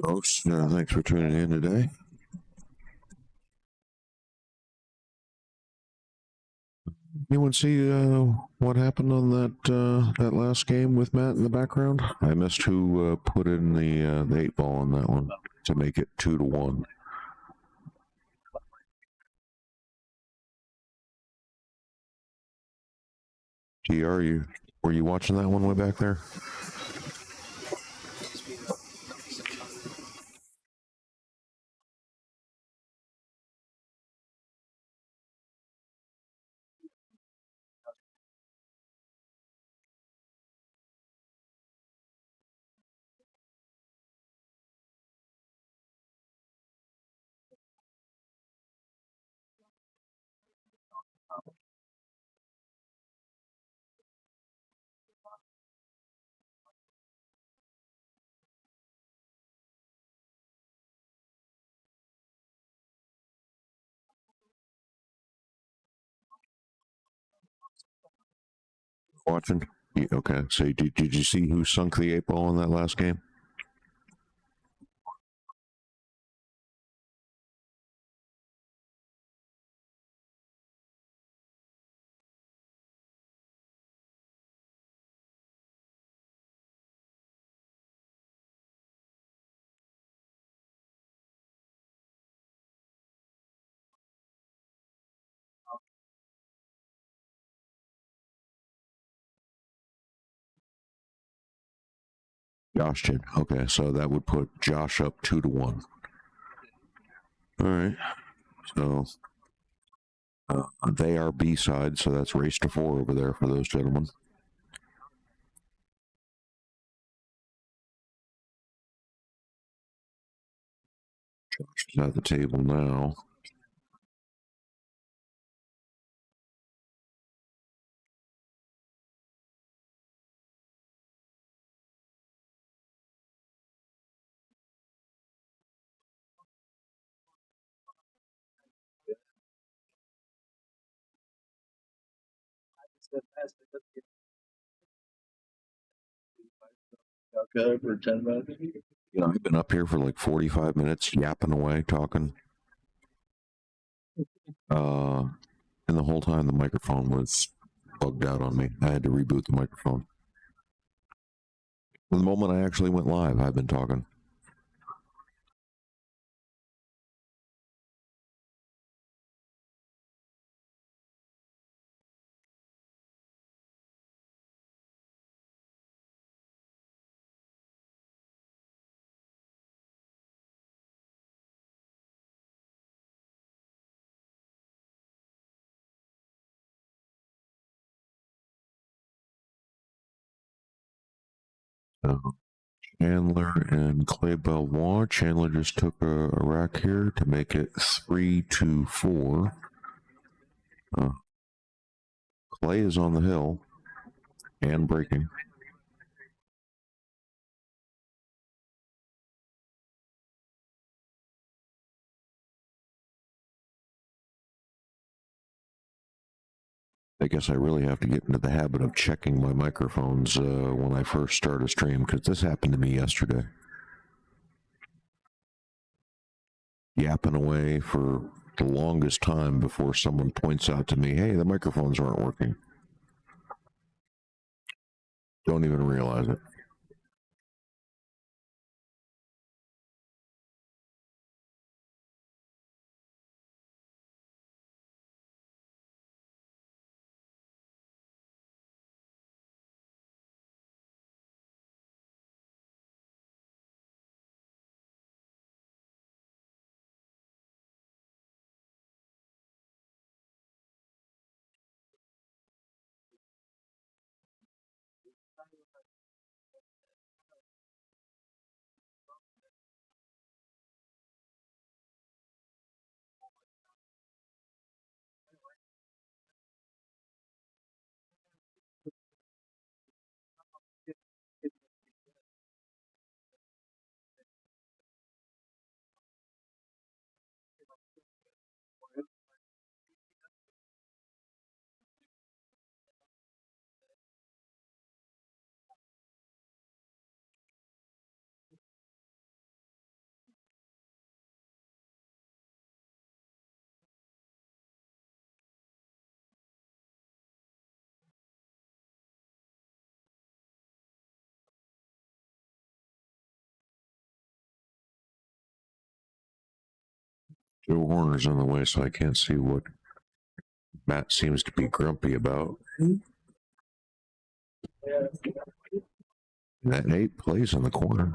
Folks, thanks for tuning in today. Anyone see what happened on that last game with Matt in the background? I missed who put in the 8-ball on that one to make it 2-1. TR, were you watching that one way back there? Watching? Yeah, okay. So did you see who sunk the 8-ball in that last game? Josh did. Okay, so that would put Josh up 2-1. All right. So they are B side, so that's race to 4 over there for those gentlemen. Josh is at the table now. For 10 minutes. You know, I've been up here for like 45 minutes, yapping away, talking. And the whole time the microphone was bugged out on me. I had to reboot the microphone. The moment I actually went live, I've been talking. Chandler and Clay Belvoir. Chandler just took a rack here to make it 3-4. Clay is on the hill and breaking. I guess I really have to get into the habit of checking my microphones when I first start a stream, because this happened to me yesterday. Yapping away for the longest time before someone points out to me, hey, the microphones aren't working. Don't even realize it. Joe Horner's in the way, so I can't see what Matt seems to be grumpy about. That 8 plays in the corner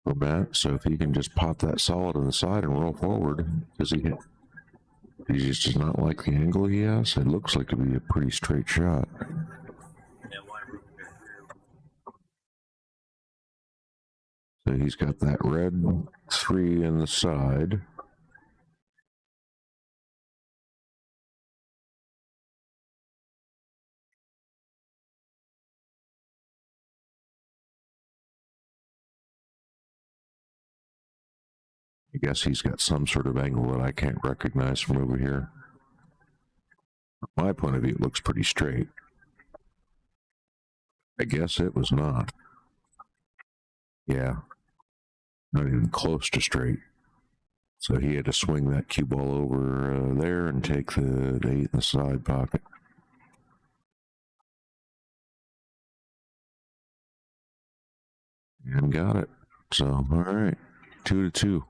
for Matt, so if he can just pop that solid on the side and roll forward, does he hit? He just does not like the angle he has. It looks like to be a pretty straight shot. So he's got that red 3 in the side. I guess he's got some sort of angle that I can't recognize from over here. From my point of view, it looks pretty straight. I guess it was not. Yeah, not even close to straight. So he had to swing that cue ball over there and take the 8 in the side pocket. And got it. So, all right, 2-2.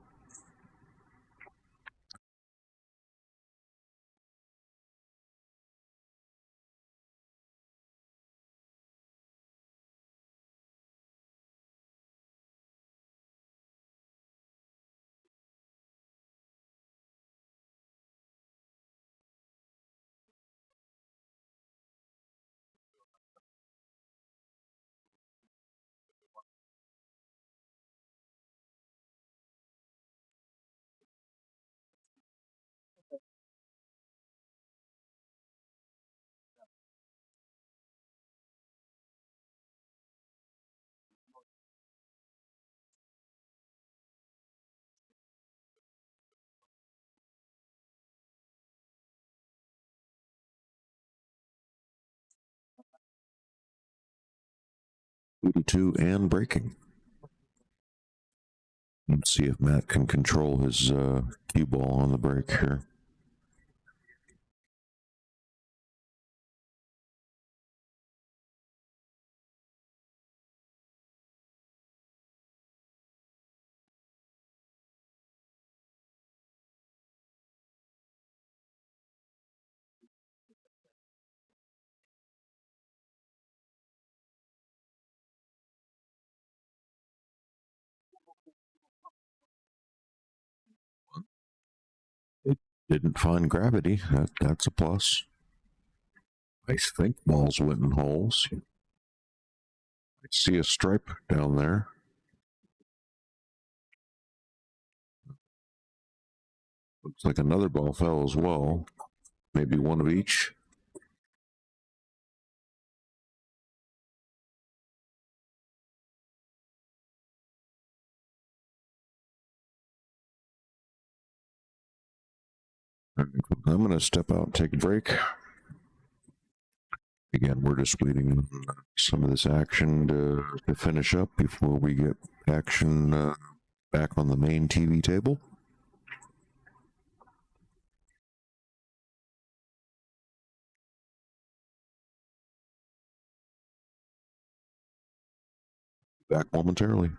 Two and breaking. Let's see if Matt can control his cue ball on the break here. It didn't find gravity. That's a plus. I think balls went in holes. I see a stripe down there. Looks like another ball fell as well. Maybe one of each. I'm going to step out and take a break. Again, we're just waiting some of this action to finish up before we get action back on the main TV table. Back momentarily.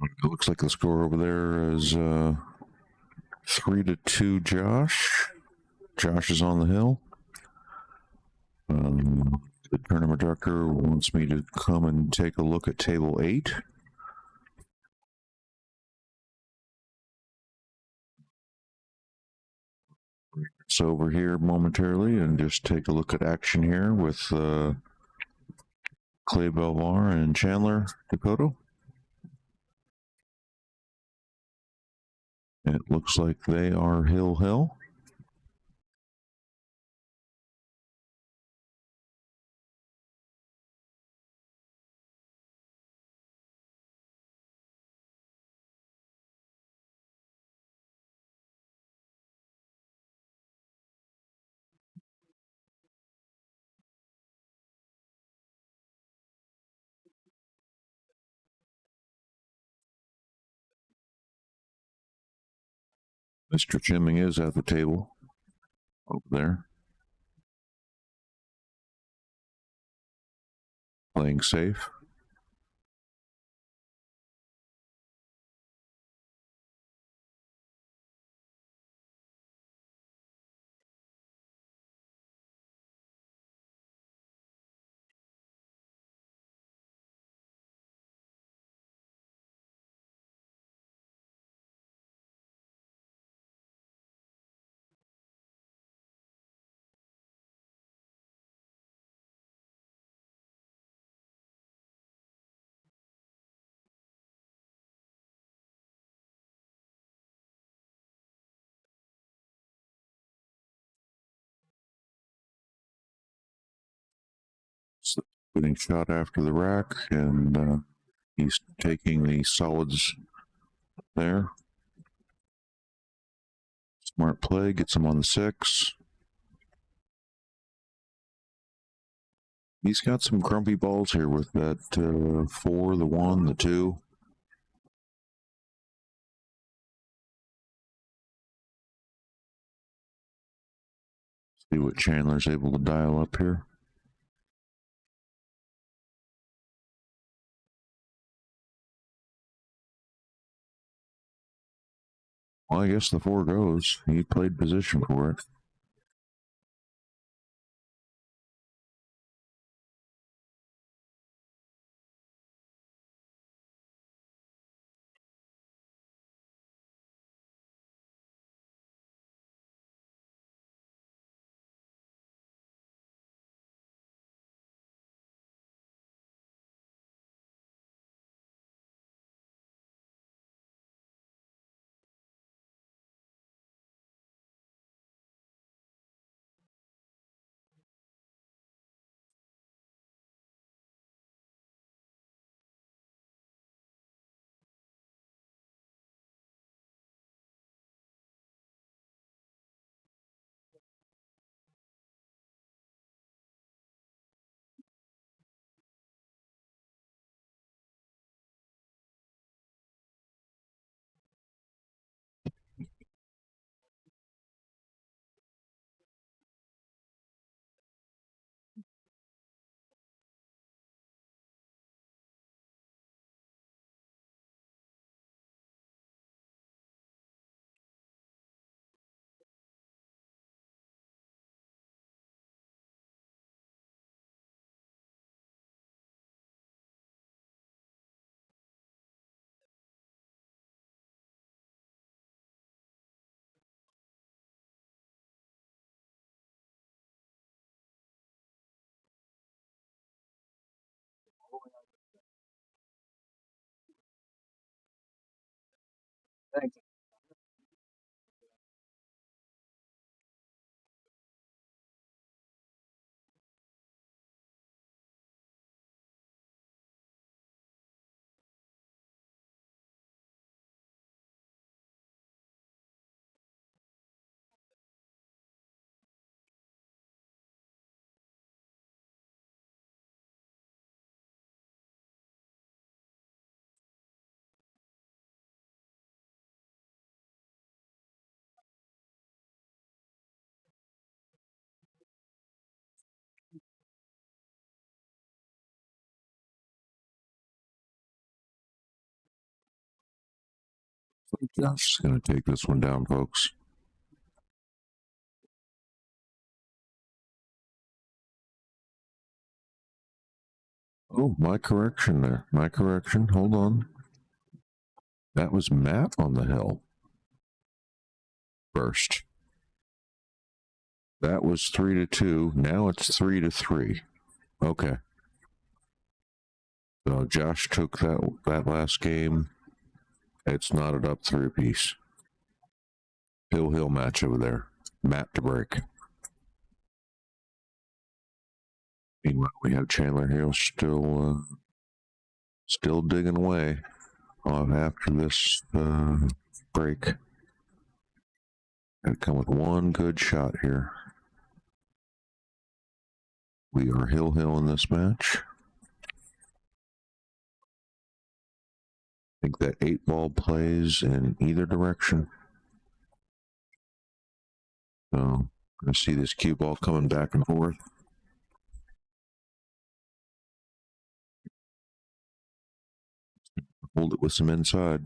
It looks like the score over there is 3-2 Josh. Josh is on the hill. The tournament director wants me to come and take a look at table 8. So over here momentarily and just take a look at action here with Clay Belvar and Chandler Dakota. It looks like they are hill. Mr. Chimming is at the table over there, playing safe. So putting shot after the rack, and he's taking the solids there. Smart play, gets him on the 6. He's got some grumpy balls here with that 4, the 1, the 2. See what Chandler's able to dial up here. Well, I guess the 4 goes. He played position for it. Thanks. Jeff's going to take this one down, folks. Oh, my correction there. My correction. Hold on. That was Matt on the hill first. That was 3-2. Now it's 3-3. Okay. So Josh took that last game. It's knotted up 3 apiece. Hill match over there. Matt to break. Meanwhile, we have Chandler Hill still digging away after this break. Gotta come with one good shot here. We are Hill in this match. I think that 8-ball plays in either direction. So I'm going to see this cue ball coming back and forth. Hold it with some inside.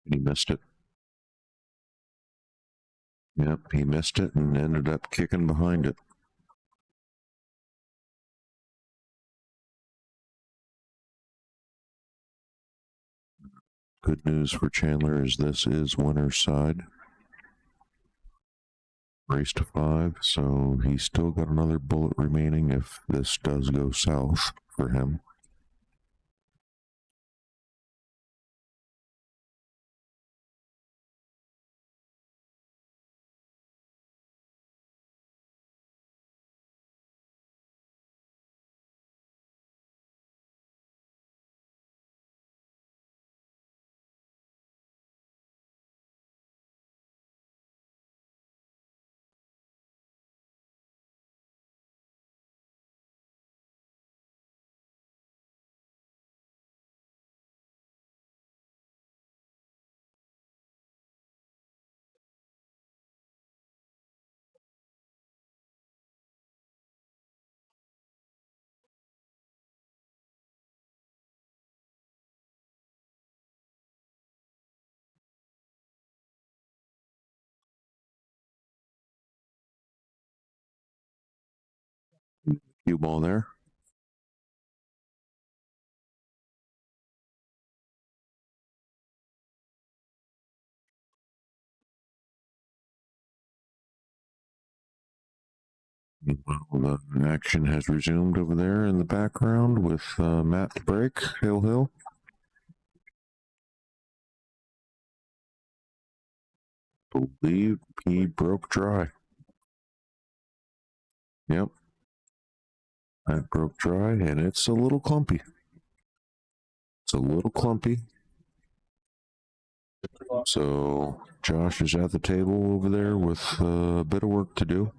And he missed it. Yep, he missed it and ended up kicking behind it. Good news for Chandler is this is winner's side. Race to 5, so he's still got another bullet remaining if this does go south for him. Cue ball there. Well, the action has resumed over there in the background with Matt to break, Hill. Believe he broke dry. Yep. That broke dry, and it's a little clumpy. It's a little clumpy. So Josh is at the table over there with a bit of work to do.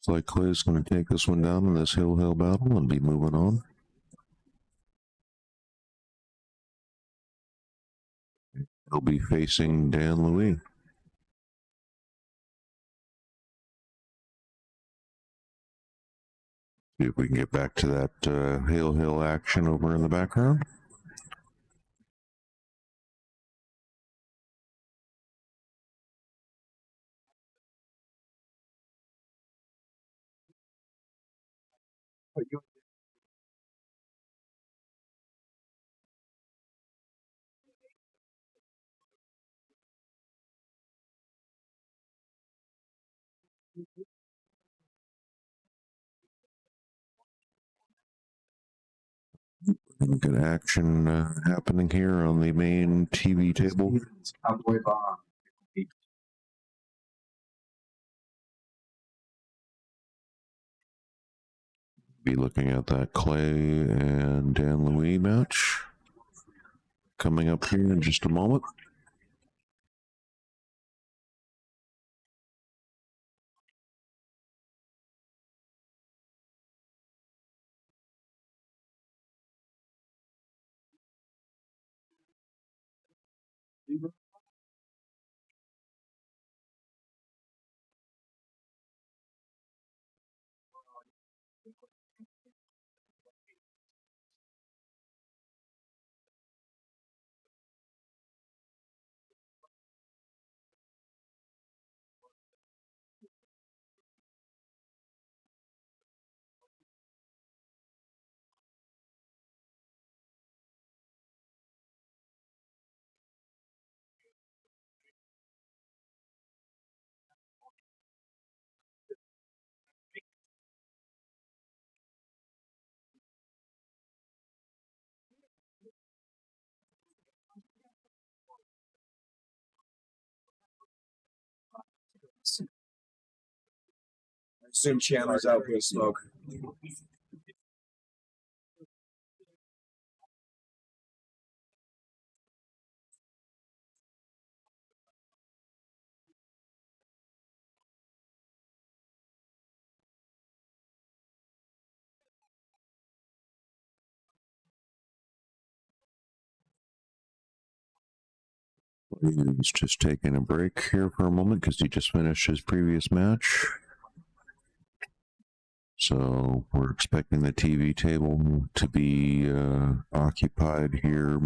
Looks like Clay's going to take this one down in this Hill battle and be moving on. He'll be facing Dan Louis. See if we can get back to that Hill action over in the background. Good action happening here on the main TV table. Be looking at that Clay and Dan Louis match coming up here in just a moment. I assume Chandler's out with smoke. He's just taking a break here for a moment because he just finished his previous match. So we're expecting the TV table to be occupied here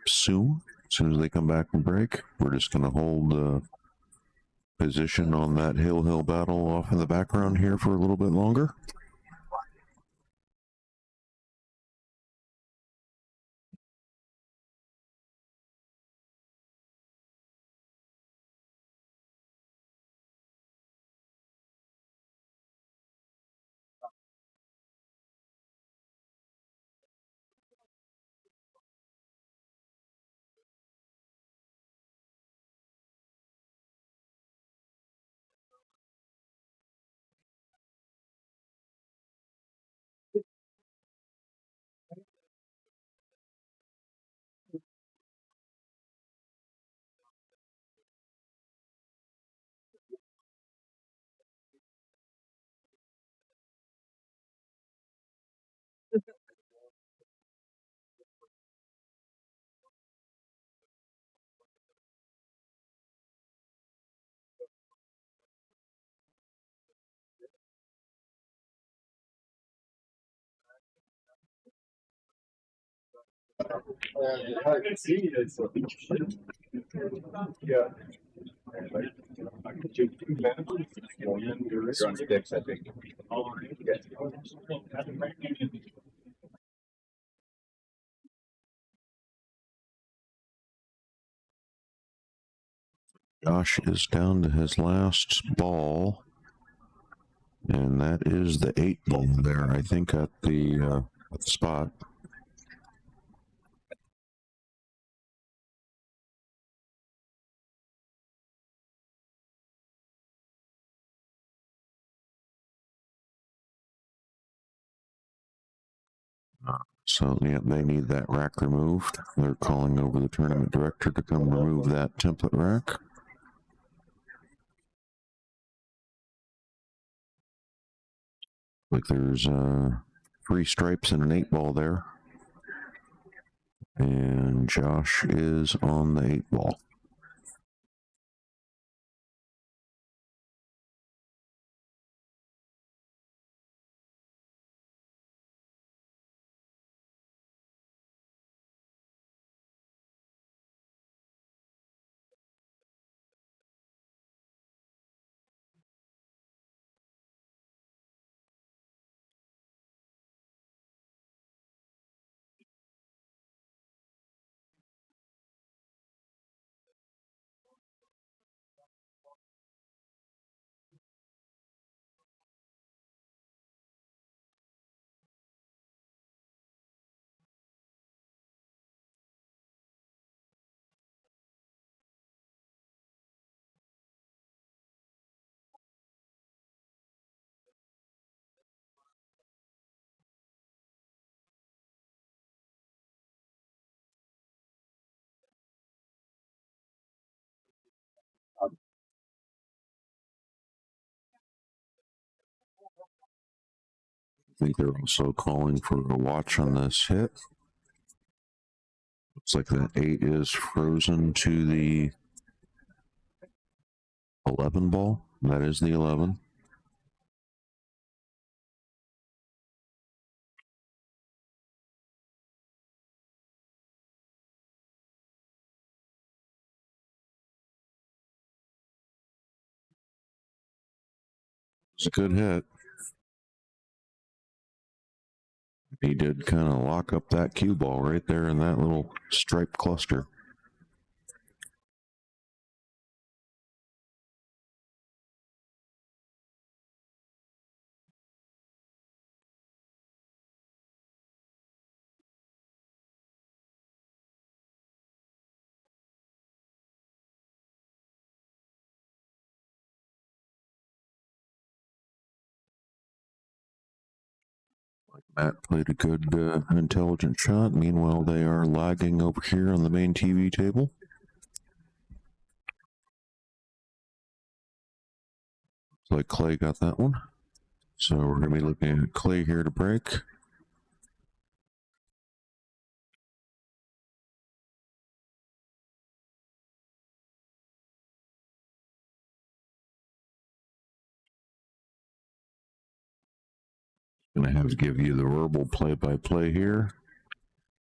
soon. As soon as they come back from break, we're just going to hold position on that hill battle off in the background here for a little bit longer. I can see it. So. Yeah. You're on sticks, I think. Josh is down to his last ball, and that is the 8 ball there, I think, at the spot. So, yeah, they need that rack removed. They're calling over the tournament director to come remove that template rack. Like there's 3 stripes and an 8 ball there. And Josh is on the 8 ball. think they're also calling for a watch on this hit. Looks like that 8 is frozen to the 11 ball. That is the 11. It's a good hit. He did kind of lock up that cue ball right there in that little striped cluster. Matt played a good, intelligent shot. Meanwhile, they are lagging over here on the main TV table. Looks like Clay got that one. So we're going to be looking at Clay here to break. Going to have to give you the verbal play-by-play here.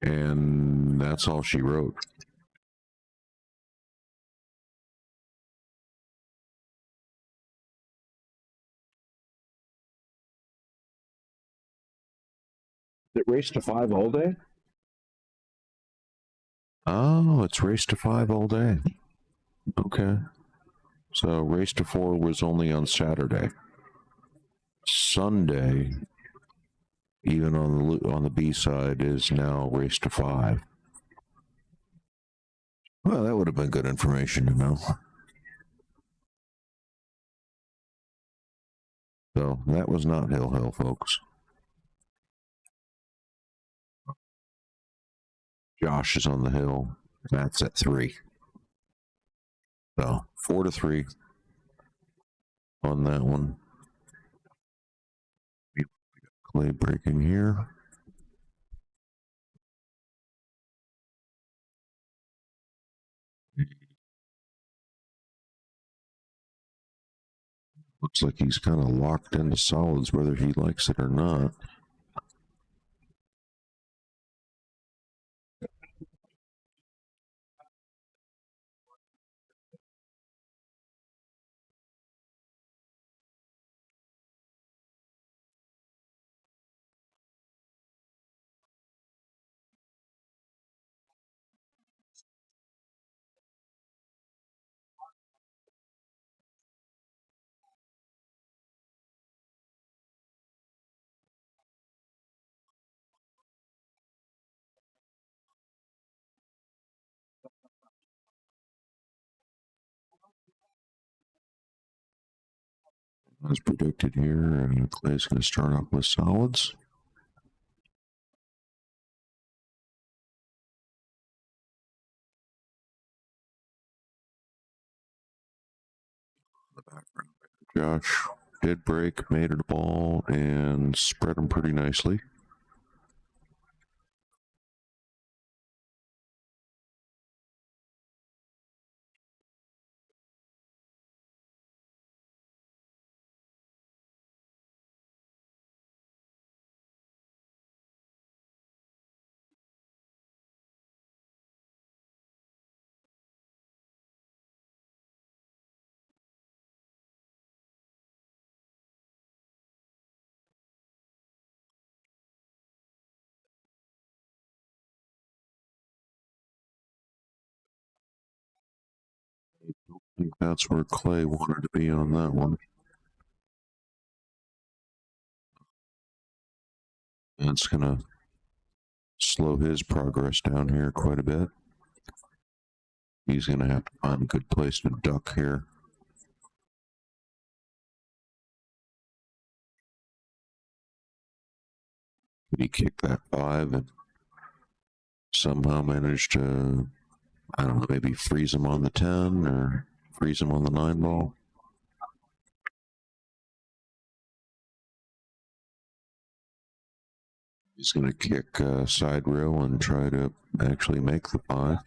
And that's all she wrote. It raced to 5 all day? Oh, it's race to 5 all day. Okay. So race to 4 was only on Saturday. Sunday, even on the B side, is now race to 5. Well, that would have been good information to know. So that was not Hill, folks. Josh is on the hill. Matt's at 3. So 4-3 on that one. We got Clay breaking here. Looks like he's kind of locked into solids, whether he likes it or not. As predicted here, Clay's going to start off with solids. The background, Josh did break, made it a ball, and spread them pretty nicely. I don't think that's where Clay wanted to be on that one. And it's going to slow his progress down here quite a bit. He's going to have to find a good place to duck here. Did he kick that 5 and somehow manage to, I don't know, maybe freeze him on the 10 or freeze him on the 9 ball? He's going to kick side rail and try to actually make the pie.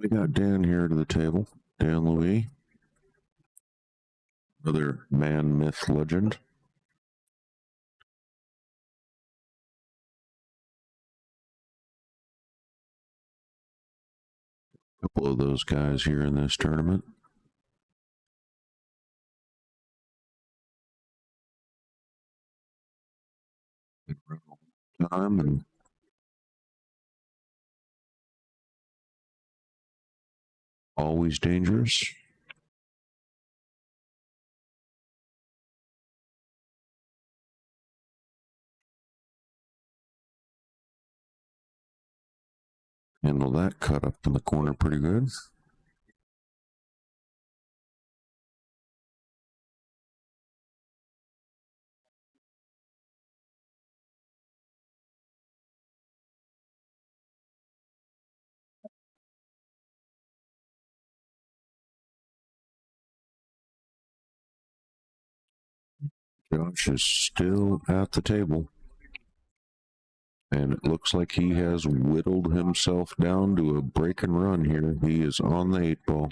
We got Dan here to the table. Dan Louis, another man, myth, legend. A couple of those guys here in this tournament. Time and always dangerous. Handle that cut up in the corner pretty good. Josh is still at the table. And it looks like he has whittled himself down to a break and run here. He is on the 8-ball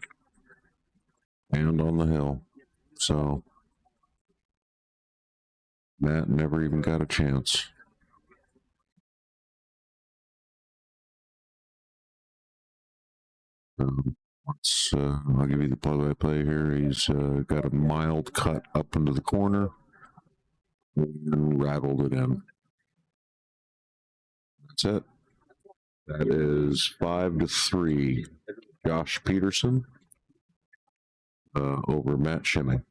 and on the hill. So Matt never even got a chance. I'll give you the play-by-play here. He's got a mild cut up into the corner and rattled it in. That's it. That is 5-3. Josh Peterson over Matt Shimming.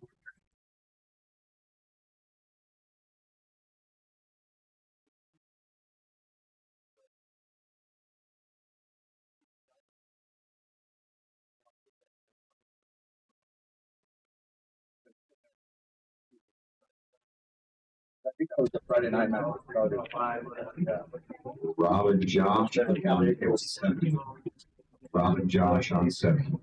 I think that was the Friday night match. Rob and Josh on 7. Rob and Josh on 7.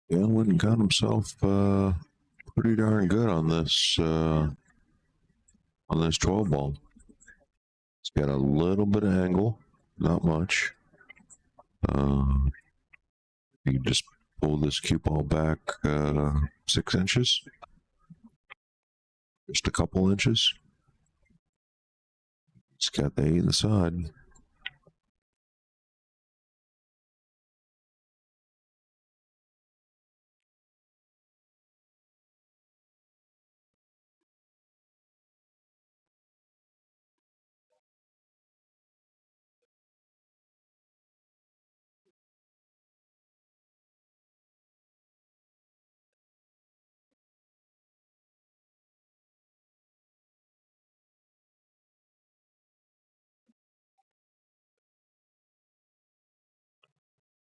Yeah, went and got himself pretty darn good on this 12-ball. It's got a little bit of angle, not much. You just pull this cue ball back 6 inches, just a couple inches. It's got the 8 inside.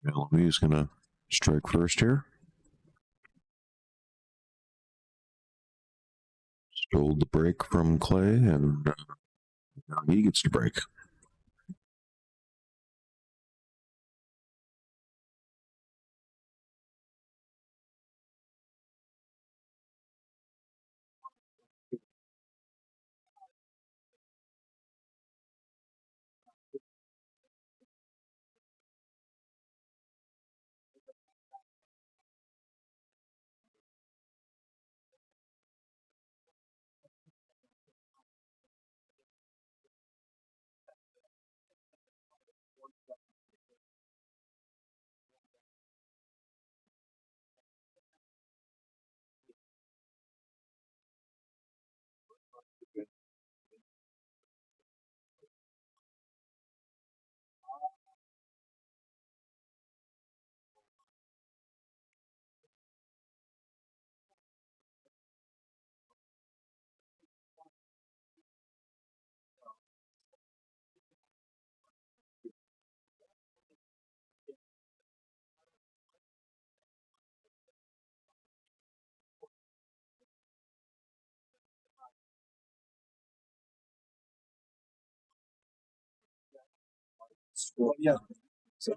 Bellamy is going to strike first here. Stole the break from Clay, and now he gets to break. Well, yeah. So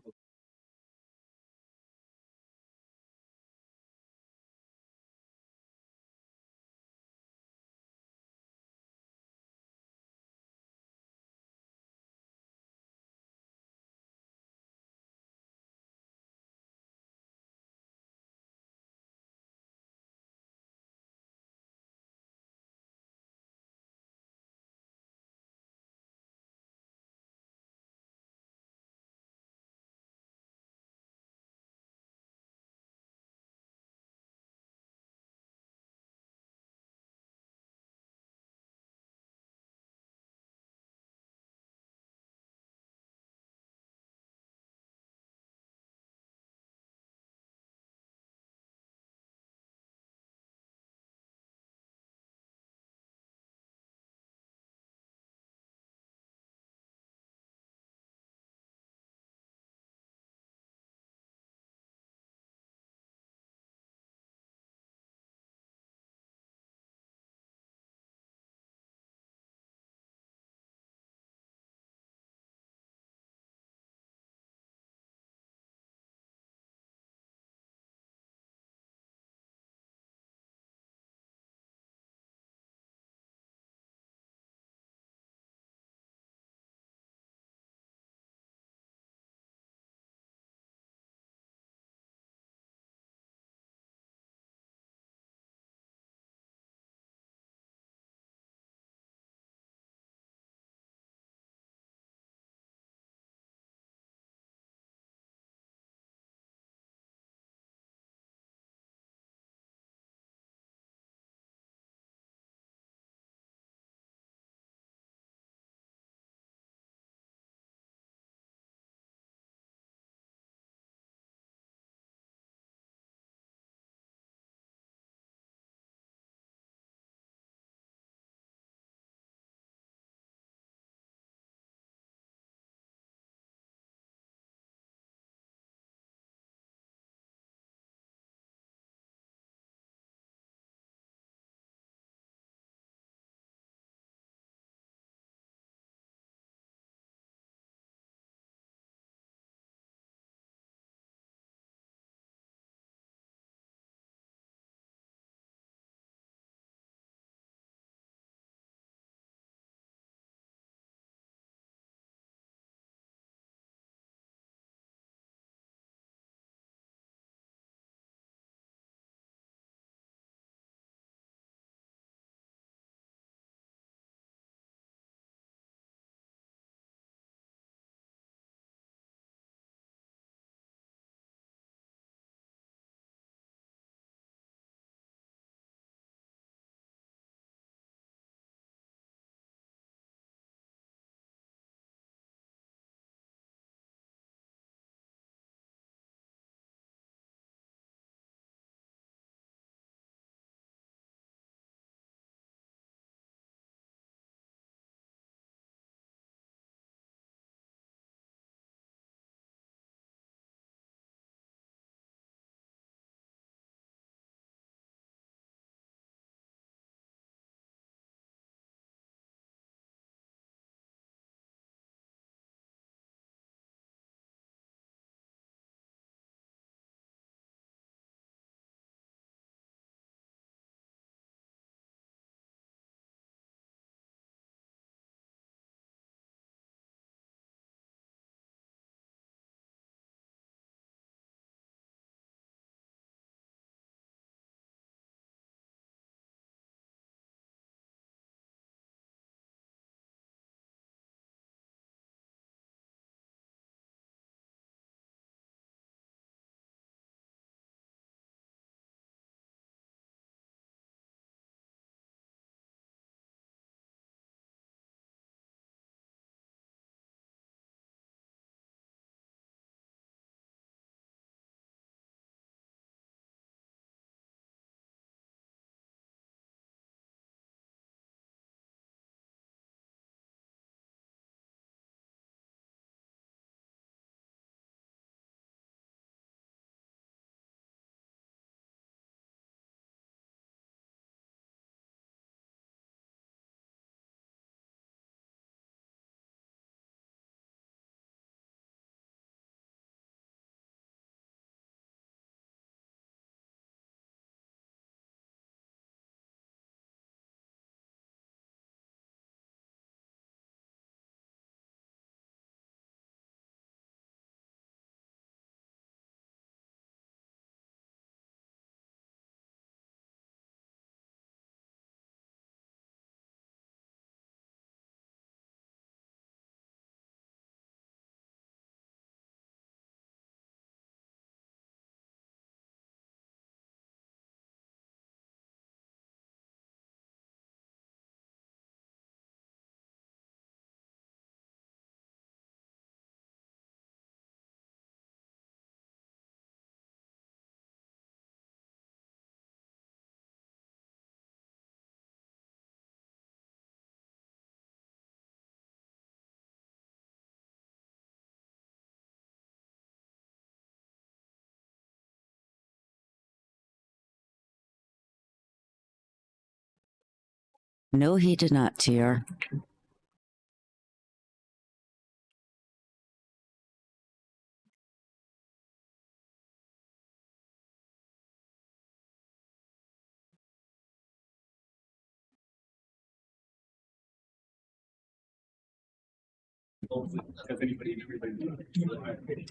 No, he did not, TR.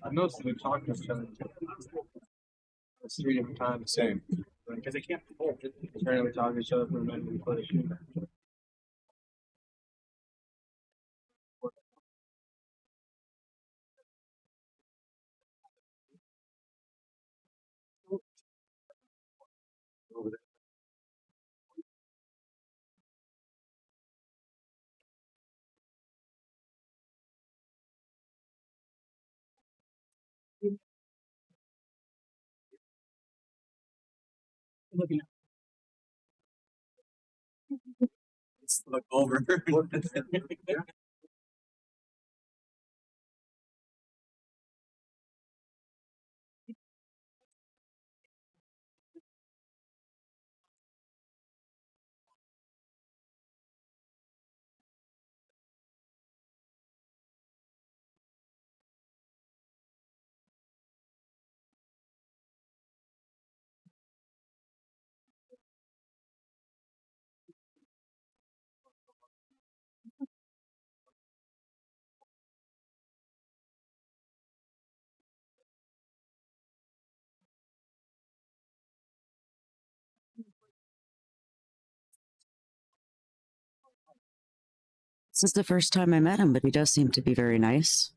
I've noticed we've talked to each other. It's 3 different times. Same. Because they can't both. Apparently talk to each other for a minute before they shoot. Let's look over. This is the first time I met him, but he does seem to be very nice.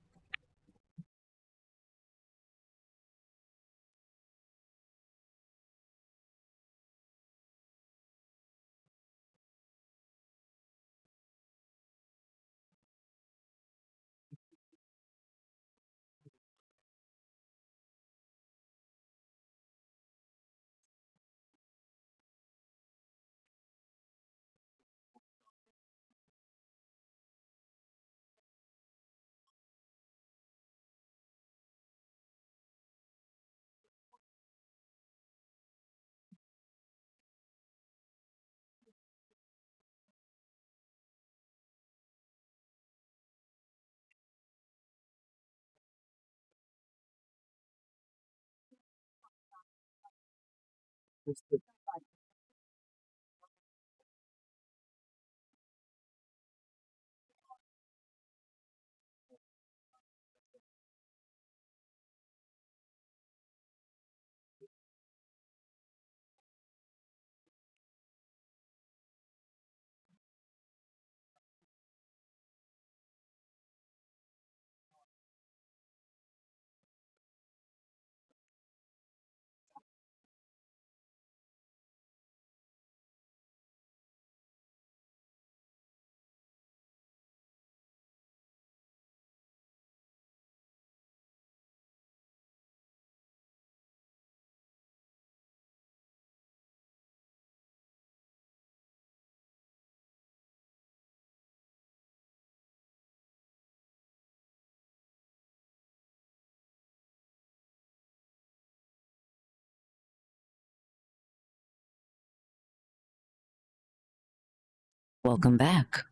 Welcome back.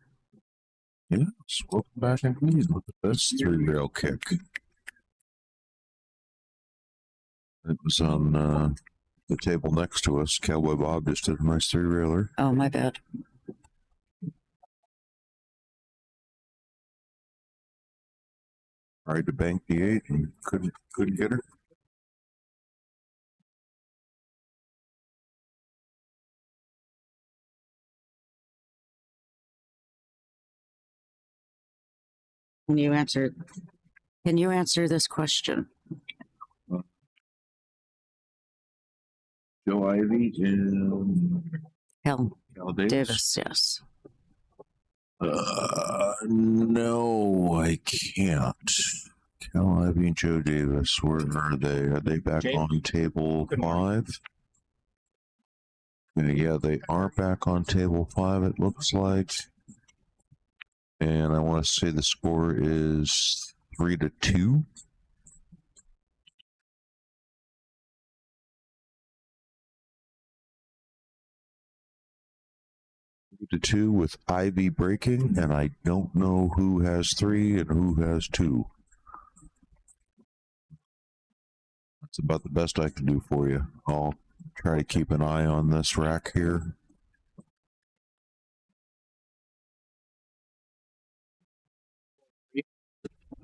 Yes, welcome back indeed with the best 3-rail kick. It was on the table next to us. Cowboy Bob just did a nice 3-railer. Oh, my bad. Tried to bank the 8 and couldn't get her. Can you answer this question? Joe Ivy and Cal Cal Davis, yes. No, I can't. Cal Ivy and Joe Davis, where are they? Are they back James? on table Good morning. 5? Yeah, they are back on table 5, it looks like. And I want to say the score is 3-2. 5-2 with Ivy breaking, and I don't know who has 3 and who has 2. That's about the best I can do for you. I'll try to keep an eye on this rack here.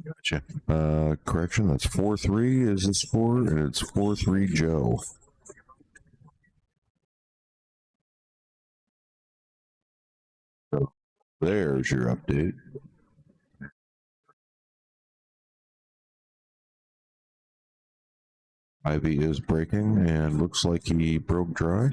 Gotcha. Correction, that's 4-3 is the score, and it's 4-3 Joe. So there's your update. Ivy is breaking and looks like he broke dry.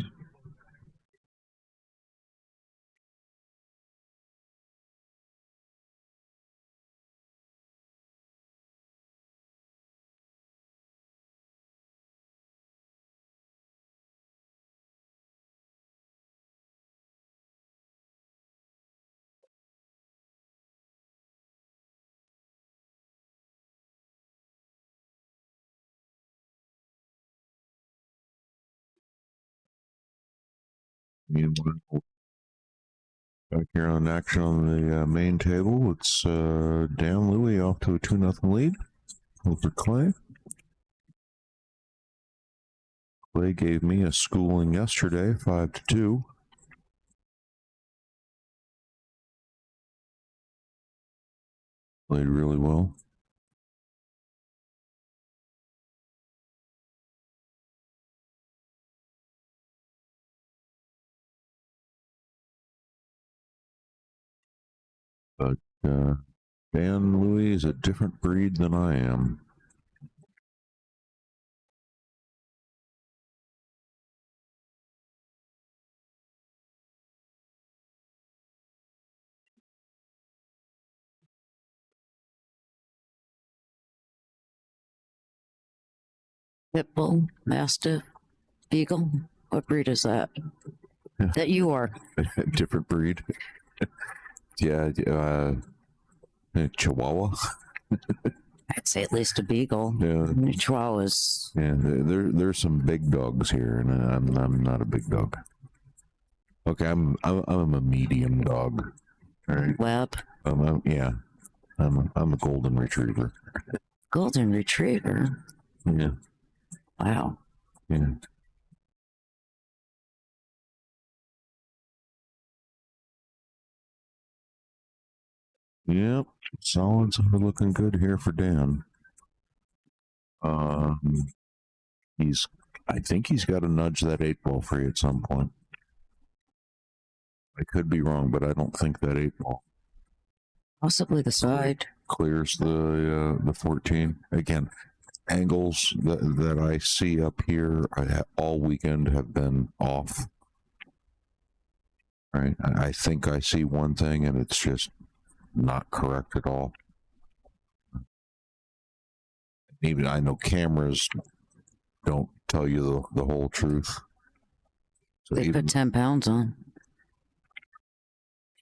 Meanwhile, back here on action on the main table, it's Dan Louie off to a 2-0 lead over Clay. Clay gave me a schooling yesterday, 5-2. Played really well. But Dan Louie is a different breed than I am. Pitbull, Mastiff, Beagle. What breed is that? That you are? Different breed. Yeah, Chihuahua. I'd say at least a Beagle. Yeah, Chihuahuas. yeah. There's some big dogs here, and I'm not a big dog. Okay, I'm a medium dog. All right. Web. Yeah, I'm a golden retriever. Golden Retriever. Yeah, Wow. yeah. Yep, solids are looking good here for Dan. I think he's got to nudge that 8-ball free at some point. I could be wrong, but I don't think that 8-ball Possibly the side. clears the 14. Again, angles that I see up here all weekend have been off. Right, I think I see one thing, and it's just not correct at all. Even I know cameras don't tell you the whole truth. So They even put 10 pounds on.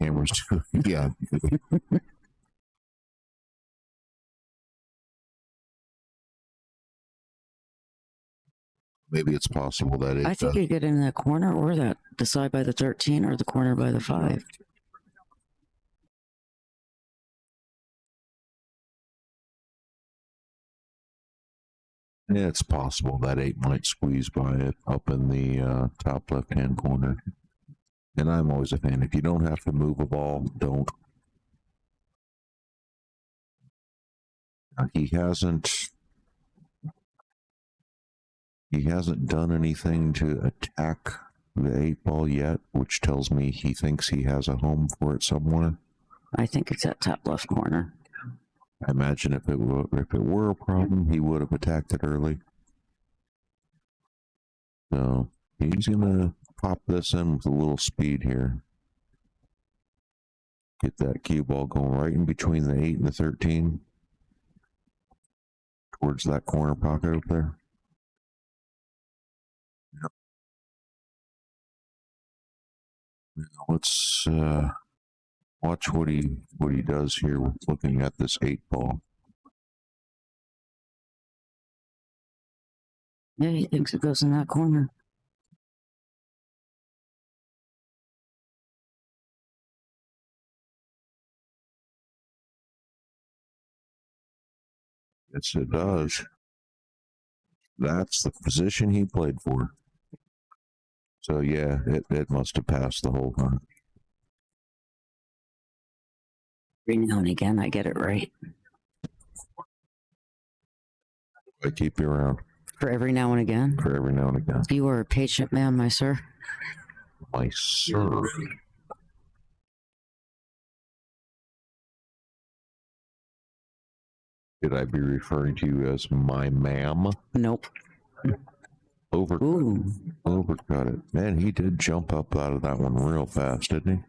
cameras do. Yeah. Maybe it's possible that it I think you get in that corner or the side by the 13 or the corner by the 5. yeah, it's possible that 8 might squeeze by it up in the top left-hand corner. And I'm always a fan. If you don't have to move a ball, don't. He hasn't done anything to attack the 8-ball yet, which tells me he thinks he has a home for it somewhere. I think it's that top left corner. I imagine if it were a problem, he would have attacked it early. So he's gonna pop this in with a little speed here. Get that cue ball going right in between the 8 and the 13. Towards that corner pocket up there. Yep. Now let's watch what he does here with looking at this 8-ball. Yeah, he thinks it goes in that corner. Yes, it does. That's the position he played for. So yeah, it must have passed the whole time. Every now and again, I get it right. I keep you around For every now and again. for every now and again. You are a patient man, my sir. My sir. Should I be referring to you as my ma'am? Nope. Overcut it. Man, he did jump up out of that one real fast, didn't he?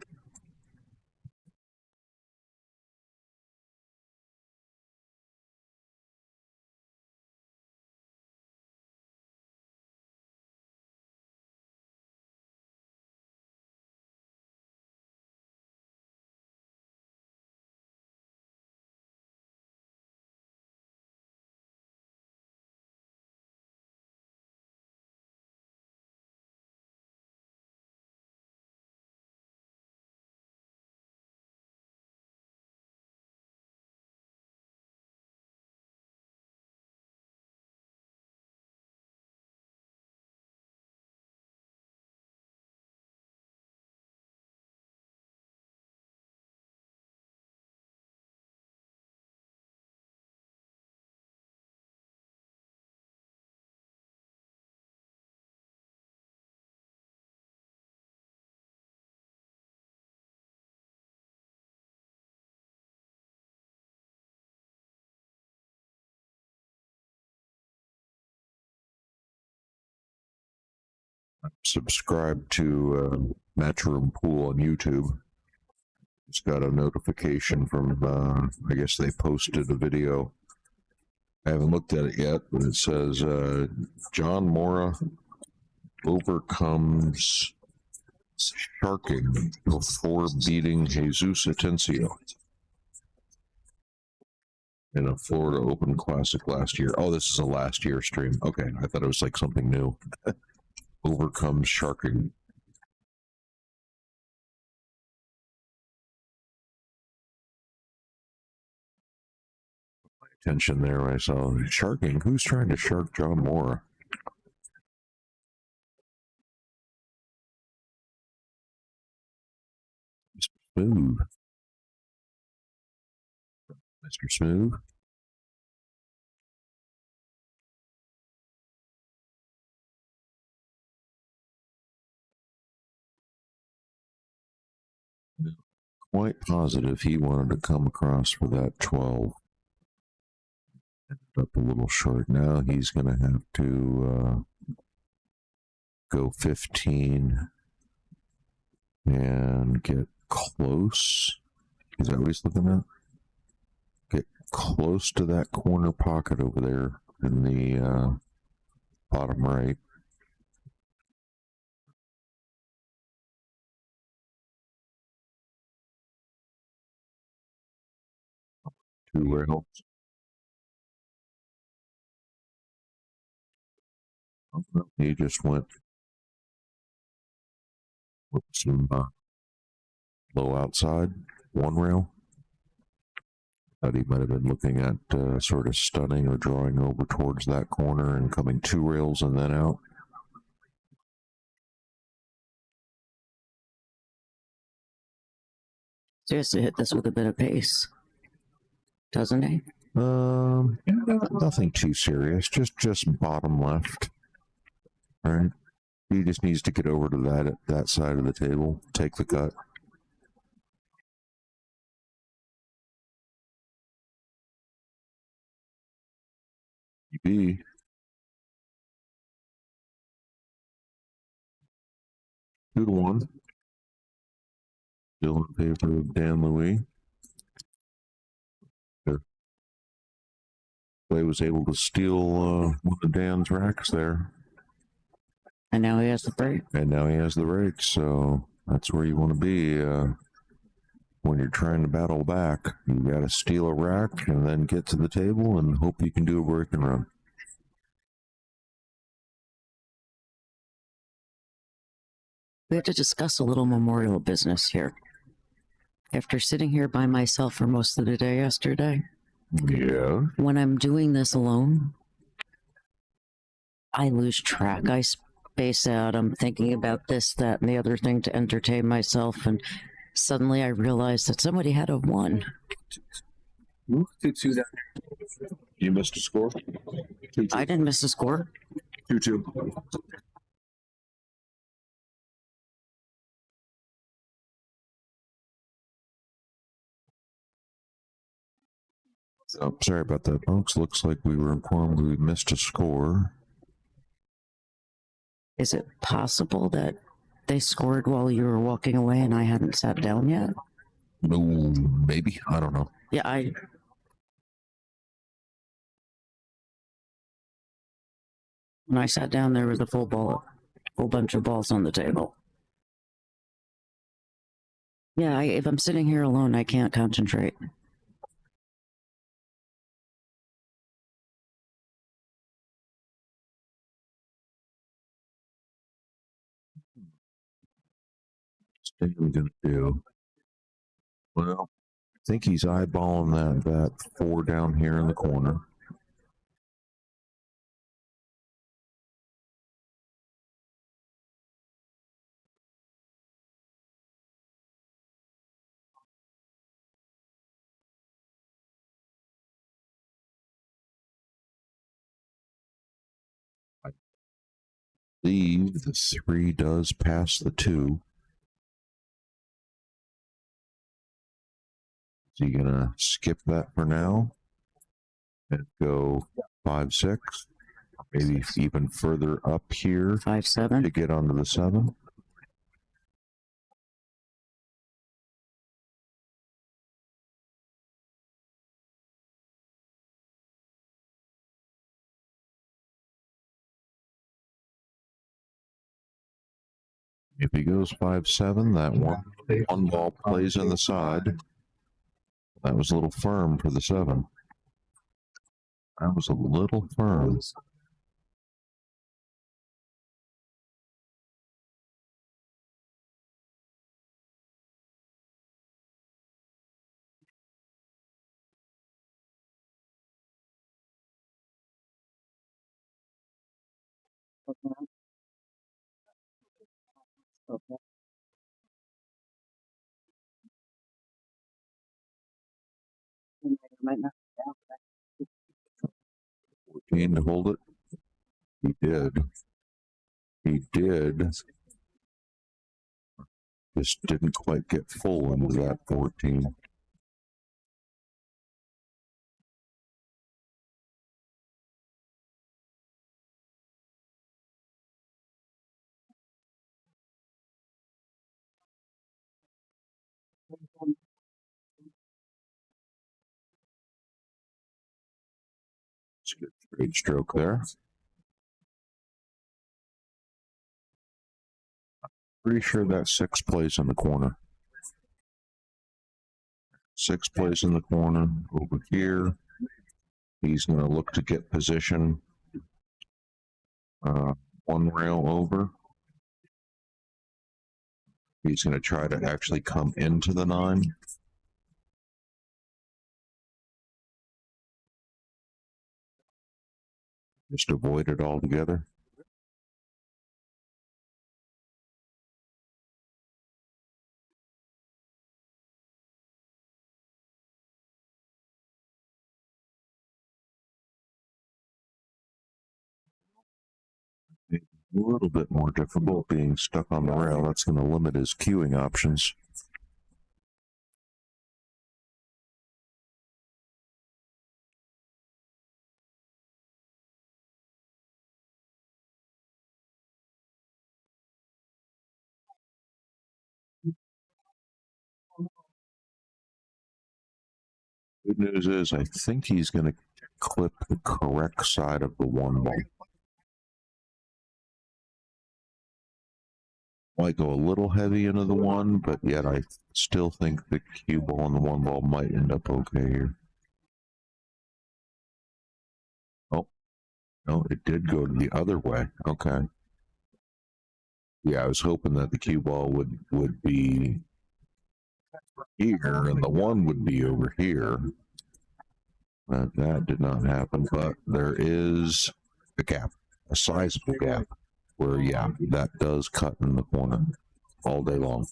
Subscribe to Matchroom Pool on YouTube. Just got a notification from, I guess they posted a video. I haven't looked at it yet, but it says John Mora overcomes sharking before beating Jesus Atencio in a Florida Open Classic last year. Oh, this is a last year stream. Okay, I thought it was like something new. Overcomes sharking. Attention there, I saw sharking. Who's trying to shark John Mora? Smooth. Mr. Smooth. Quite positive he wanted to come across for that 12. Ended up a little short. Now he's going to have to go 15 and get close. Is that what he's looking at? Get close to that corner pocket over there in the bottom right. Two rails. He just went with some low outside, one rail. Thought he might have been looking at sort of stunning or drawing over towards that corner and coming two rails and then out. So he has to hit this with a bit of pace, doesn't he? Nothing too serious. Just bottom left. All right. He just needs to get over to that side of the table, take the cut. B. Two to one. Still in favor of Dan Louis. Clay was able to steal one of Dan's racks there. And now he has the break. And now he has the rake, so that's where you want to be when you're trying to battle back. You got to steal a rack and then get to the table and hope you can do a break and run. We have to discuss a little memorial business here. After sitting here by myself for most of the day yesterday, Yeah. When I'm doing this alone, I lose track. I space out. I'm thinking about this, that, and the other thing to entertain myself. And suddenly I realize that somebody had a 1. Move 2-2 down. You missed a score? 2-2. I didn't miss a score. 2-2. Oh, sorry about that, folks. Looks like we were informed we missed a score. Is it possible that they scored while you were walking away and I hadn't sat down yet? No, maybe. I don't know. Yeah, when I sat down, there was a full bunch of balls on the table. Yeah, if I'm sitting here alone, I can't concentrate. What are we gonna do? Well, I think he's eyeballing that 4 down here in the corner. I believe the 3 does pass the 2. Is he gonna skip that for now and go 5-6? Maybe even further up here 5-7. to get onto the 7. If he goes 5-7, that one ball plays in the side. That was a little firm for the 7. That was a little firm. Keen to hold it. He did. He did. Just didn't quite get full into that 14. It's a good straight stroke there. Pretty sure that 6 plays in the corner. 6 plays in the corner over here. He's going to look to get position 1 rail over. He's going to try to actually come into the 9. Just avoid it altogether. A little bit more difficult being stuck on the rail. That's going to limit his queuing options. Good news is I think he's going to clip the correct side of the 1 ball. Might go a little heavy into the 1, but yet I still think the cue ball and the 1 ball might end up okay here. Oh, no, it did go the other way. Okay. Yeah, I was hoping that the cue ball would be here and the 1 would be over here. That did not happen, but there is a gap, a sizable gap, where, yeah, that does cut in the corner all day long.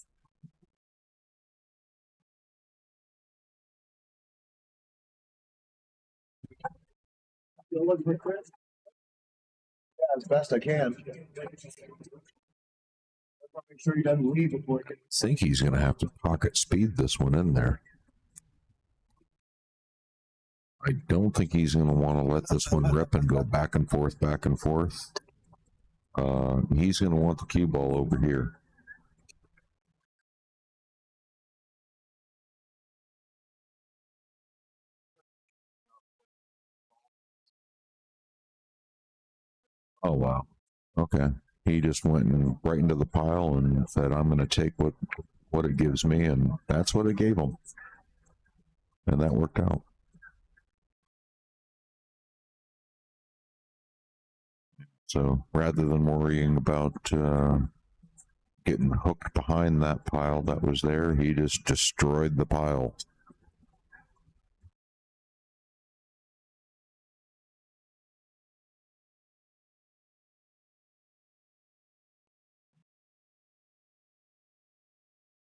As best I can. Make sure he doesn't leave before I think he's going to have to pocket speed this one in there. I don't think he's going to want to let this one rip and go back and forth, back and forth. He's going to want the cue ball over here. Oh, wow. Okay. He just went right into the pile and said, I'm going to take what it gives me, and that's what it gave him. And that worked out. So rather than worrying about getting hooked behind that pile that was there, he just destroyed the pile.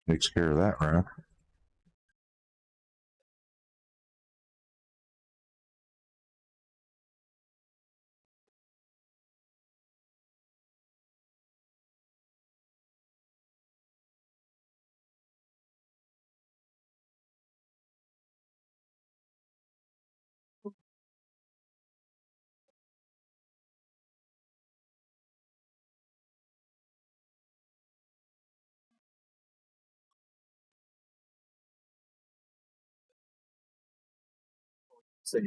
Takes care of that, right? They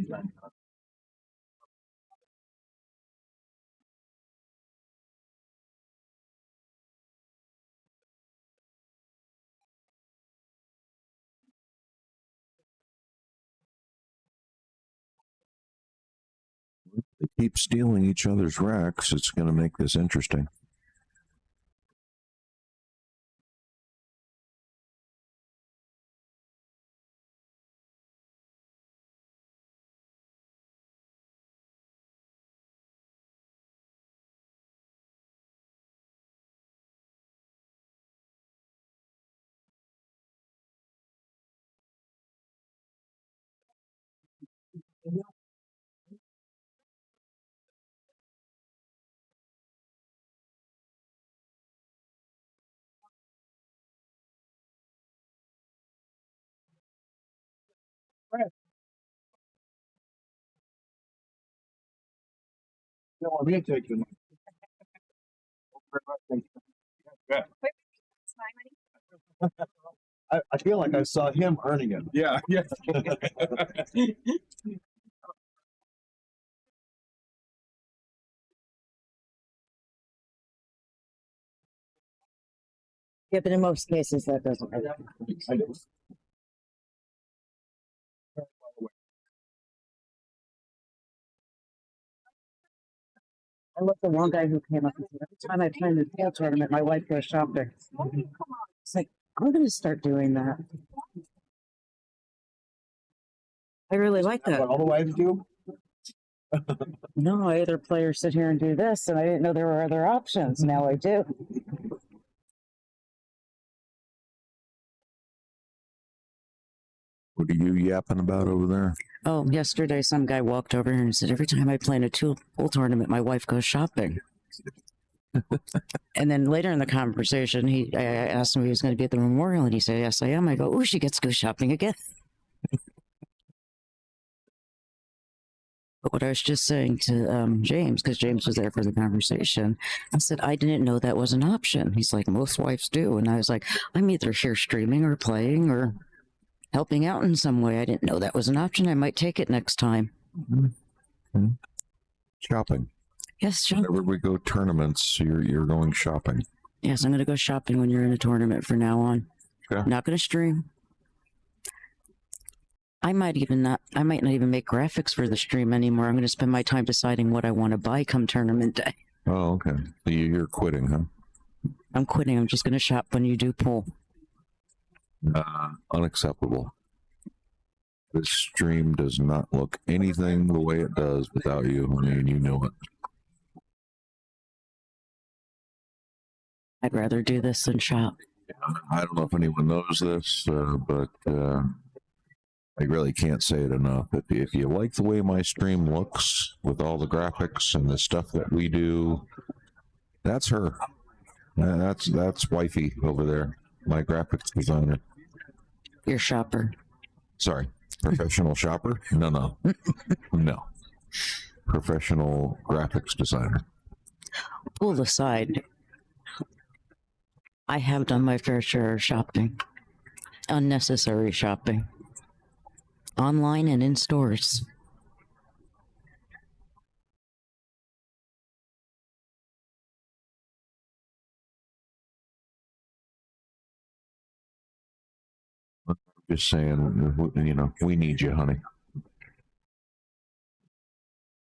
keep stealing each other's racks. It's going to make this interesting. don't want me to take the I feel like I saw him earning it. Yeah, yeah. Yeah, but in most cases that doesn't work. I do. I looked at one guy who came up and said, every time I play in the pool tournament, my wife goes shopping. It's like, I'm going to start doing that. I really like that. What all the wives do? No, I either play or sit here and do this, and I didn't know there were other options. Now I do. What are you yapping about over there? Oh, yesterday some guy walked over here and said, every time I play in a pool tournament, my wife goes shopping. And then later in the conversation, I asked him if he was going to be at the memorial, and he said, yes, I am. I go, oh, she gets to go shopping again. But what I was just saying to James, because James was there for the conversation, I said, I didn't know that was an option. He's like, most wives do. And I was like, I'm either here streaming or playing or helping out in some way. I didn't know that was an option. I might take it next time. Mm-hmm. Shopping. Yes, shopping. Whenever we go tournaments, you're going shopping. Yes, I'm going to go shopping when you're in a tournament from now on. Okay. Not going to stream. I might not even make graphics for the stream anymore. I'm going to spend my time deciding what I want to buy come tournament day. Oh, okay. So you're quitting, huh? I'm quitting. I'm just going to shop when you do pool. Unacceptable. This stream does not look anything the way it does without you. I mean, you know it. I'd rather do this than shop. I don't know if anyone knows this, but I really can't say it enough. If you like the way my stream looks with all the graphics and the stuff that we do, that's her. That's wifey over there, my graphics designer. Your shopper. Sorry, professional shopper? No. No. Professional graphics designer. Pull aside. I have done my fair share of shopping. Unnecessary shopping. Online and in stores. Just saying, you know, we need you, honey.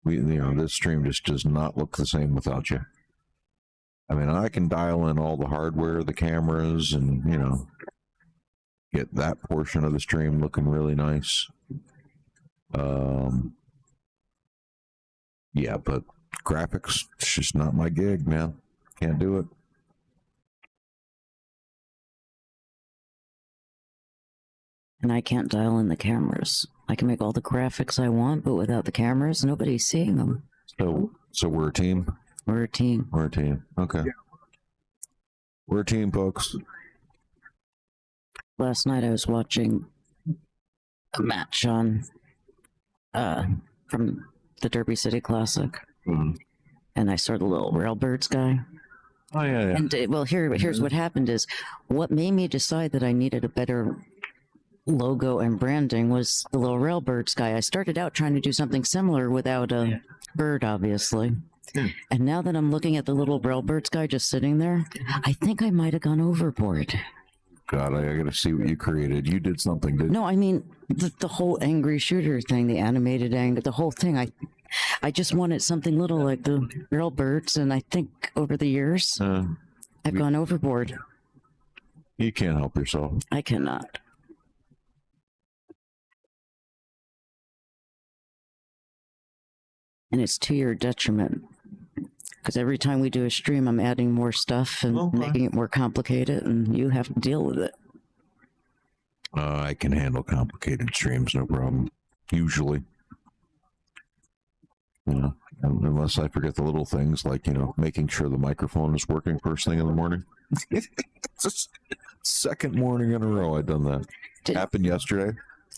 This stream just does not look the same without you. I mean, I can dial in all the hardware, the cameras, and, you know, get that portion of the stream looking really nice. Yeah, but graphics, it's just not my gig, man. Can't do it. And I can't dial in the cameras. I can make all the graphics I want, but without the cameras, nobody's seeing them. So we're a team? We're a team. We're a team. Okay. Yeah. We're a team, folks. Last night I was watching a match on from the Derby City Classic, and I saw the little Railbirds guy. Oh yeah. And well, here's what happened: is what made me decide that I needed a better logo and branding was the little Railbirds guy. I started out trying to do something similar without a bird, obviously. And now that I'm looking at the little Railbirds guy just sitting there, I think I might have gone overboard. God, I gotta see what you created. You did something, didn't you? No, I mean the whole angry shooter thing, the animated anger, the whole thing. I just wanted something little like the Railbirds, and I think over the years I've gone overboard. You can't help yourself. I cannot. And it's to your detriment. Because every time we do a stream, I'm adding more stuff and making it more complicated, and you have to deal with it. I can handle complicated streams, no problem. Usually. You know, unless I forget the little things like, you know, making sure the microphone is working first thing in the morning. It's the second morning in a row I've done that. Happened yesterday.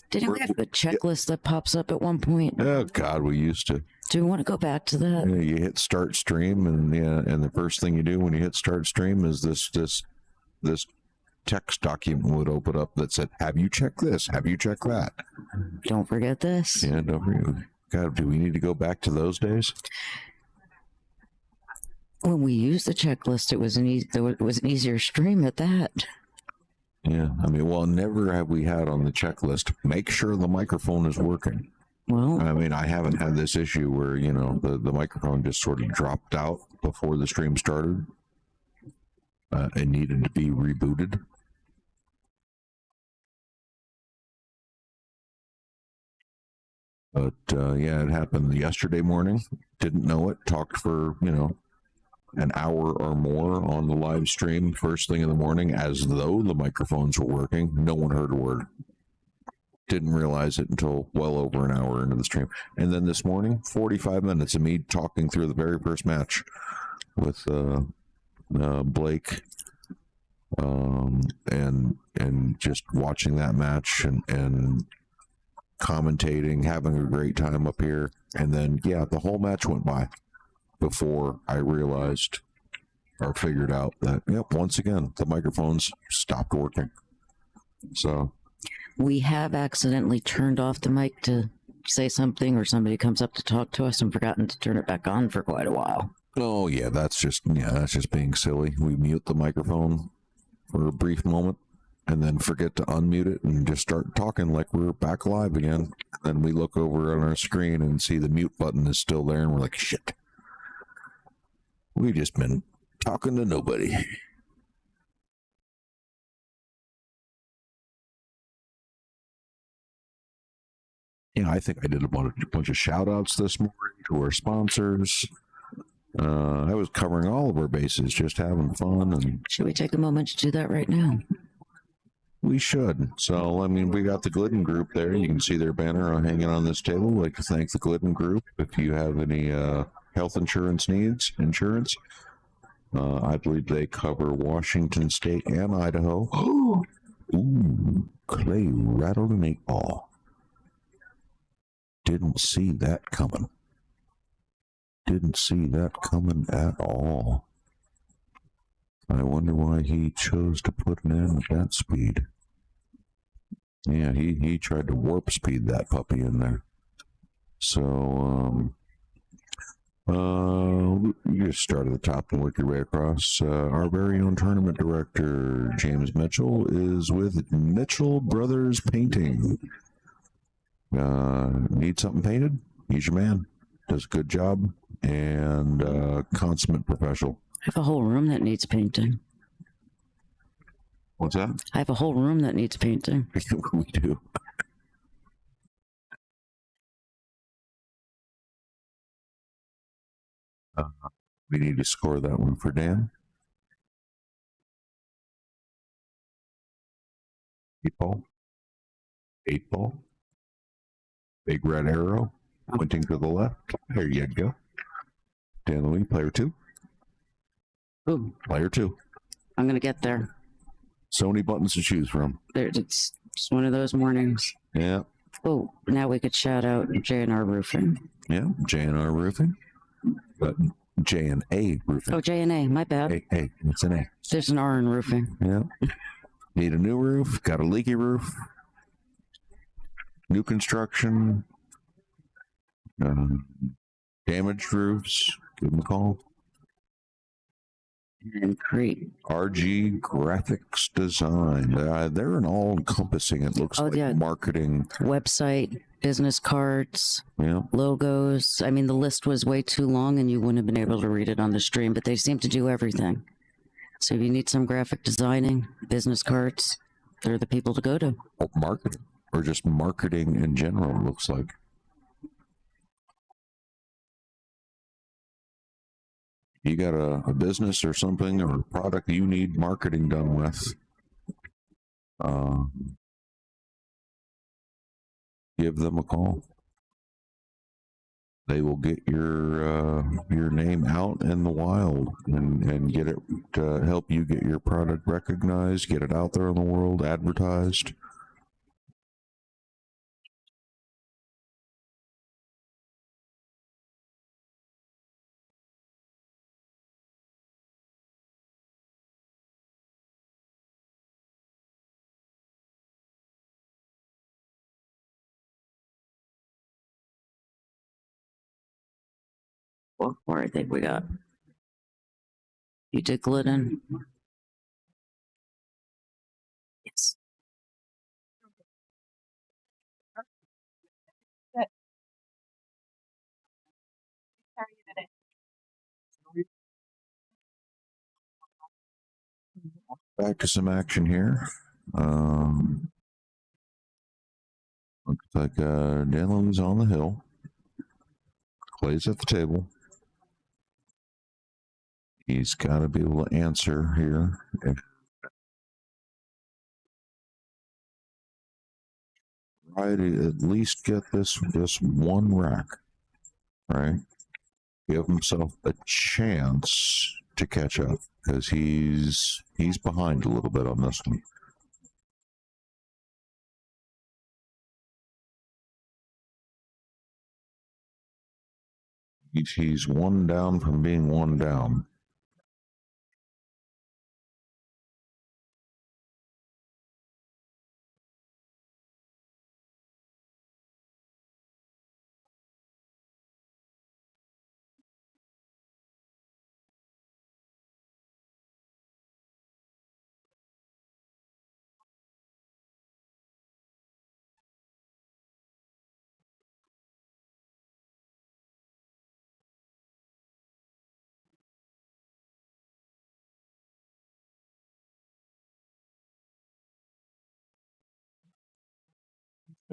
Didn't we have a checklist that pops up at one point? Oh, God, we used to. Do we want to go back to that? Yeah, you hit start stream, and and the first thing you do when you hit start stream is this text document would open up that said, "Have you checked this? Have you checked that?" Don't forget this. Yeah, don't forget. God, do we need to go back to those days? When we used the checklist, it was an easier stream at that. Yeah, I mean, well, never have we had on the checklist, make sure the microphone is working. Well, I mean, I haven't had this issue where, you know, the microphone just sort of dropped out before the stream started. It needed to be rebooted. But, yeah, it happened yesterday morning. Didn't know it. Talked for, you know, an hour or more on the live stream first thing in the morning as though the microphones were working. No one heard a word. Didn't realize it until well over an hour into the stream. And then this morning, 45 minutes of me talking through the very first match with Blake, and just watching that match and commentating, having a great time up here. And then, yeah, the whole match went by before I realized or figured out that, yep, once again, the microphones stopped working. So we have accidentally turned off the mic to say something, or somebody comes up to talk to us and forgotten to turn it back on for quite a while. Oh yeah, that's just being silly. We mute the microphone for a brief moment and then forget to unmute it and just start talking like we're back live again. Then we look over on our screen and see the mute button is still there, and we're like, shit. We've just been talking to nobody. Yeah, I think I did a bunch of shout outs this morning to our sponsors. I was covering all of our bases, just having fun, and Should we take a moment to do that right now? we should. So, I mean, we got the Glidden Group there. You can see their banner hanging on this table. I'd like to thank the Glidden Group. If you have any health insurance needs, I believe they cover Washington State and Idaho. Ooh, Clay rattled an 8-ball. Didn't see that coming. Didn't see that coming at all. I wonder why he chose to put an end at that speed. Yeah, he tried to warp speed that puppy in there. So, you just start at the top and work your way across. Our very own tournament director, James Mitchell, is with Mitchell Brothers Painting. Need something painted? He's your man. Does a good job and consummate professional. I have a whole room that needs painting. What's that? I have a whole room that needs painting. We do. We need to score that one for Dan. 8-ball. 8-ball. Big red arrow pointing to the left. There you go. Dan Louis, player 2. Ooh, Player 2. I'm gonna get there. So many buttons to choose from. It's one of those mornings. Yeah. Oh, now we could shout out J&R Roofing. Yeah. J&R Roofing. But J&A Roofing. Oh, J&A, my bad. Hey, it's an A. There's an R in roofing. Yeah. Need a new roof. Got a leaky roof. New construction. Damaged roofs. Give them a call. And Crete. RG Graphics Design. They're an all-encompassing, it looks like, yeah. marketing. Website, business cards, Yeah. logos. I mean, the list was way too long and you wouldn't have been able to read it on the stream, but they seem to do everything. So if you need some graphic designing, business cards, they're the people to go to. Oh, marketing. Or just marketing in general, it looks like. You got a business or something or a product you need marketing done with, give them a call. They will get your name out in the wild and get it to help you get your product recognized, get it out there in the world, advertised. What more I think we got? You did Glidden? Yes. Back to some action here. Looks like Dylan's on the hill. Clay's at the table. He's got to be able to answer here. Try to at least get this one rack, right? Give himself a chance to catch up because he's behind a little bit on this one. He's one down from being one down.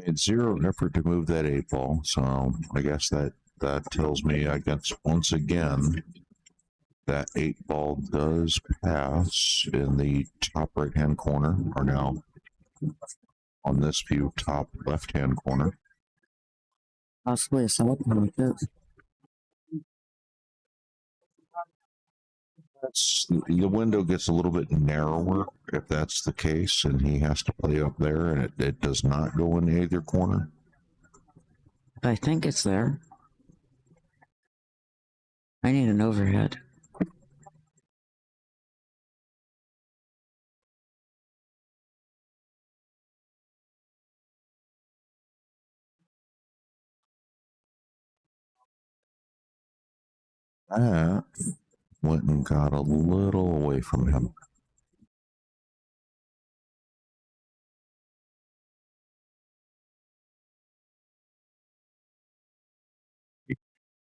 Made zero effort to move that 8 ball, so I guess that tells me, I guess, once again, that 8 ball does pass in the top right-hand corner, or now on this view, top left-hand corner. Possibly a solid one like this. The window gets a little bit narrower if that's the case, and he has to play up there, and it does not go in either corner. I think it's there. I need an overhead. That went and got a little away from him.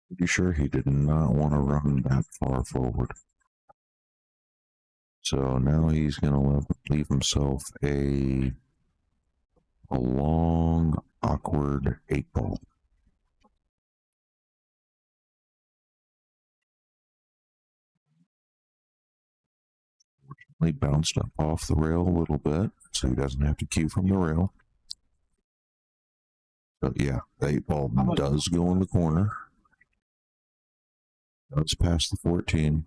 Pretty sure he did not want to run that far forward. So now he's going to leave himself a long, awkward 8 ball. He bounced up off the rail a little bit, so he doesn't have to cue from the rail. So yeah, the 8 ball does go in the corner. Does pass the 14.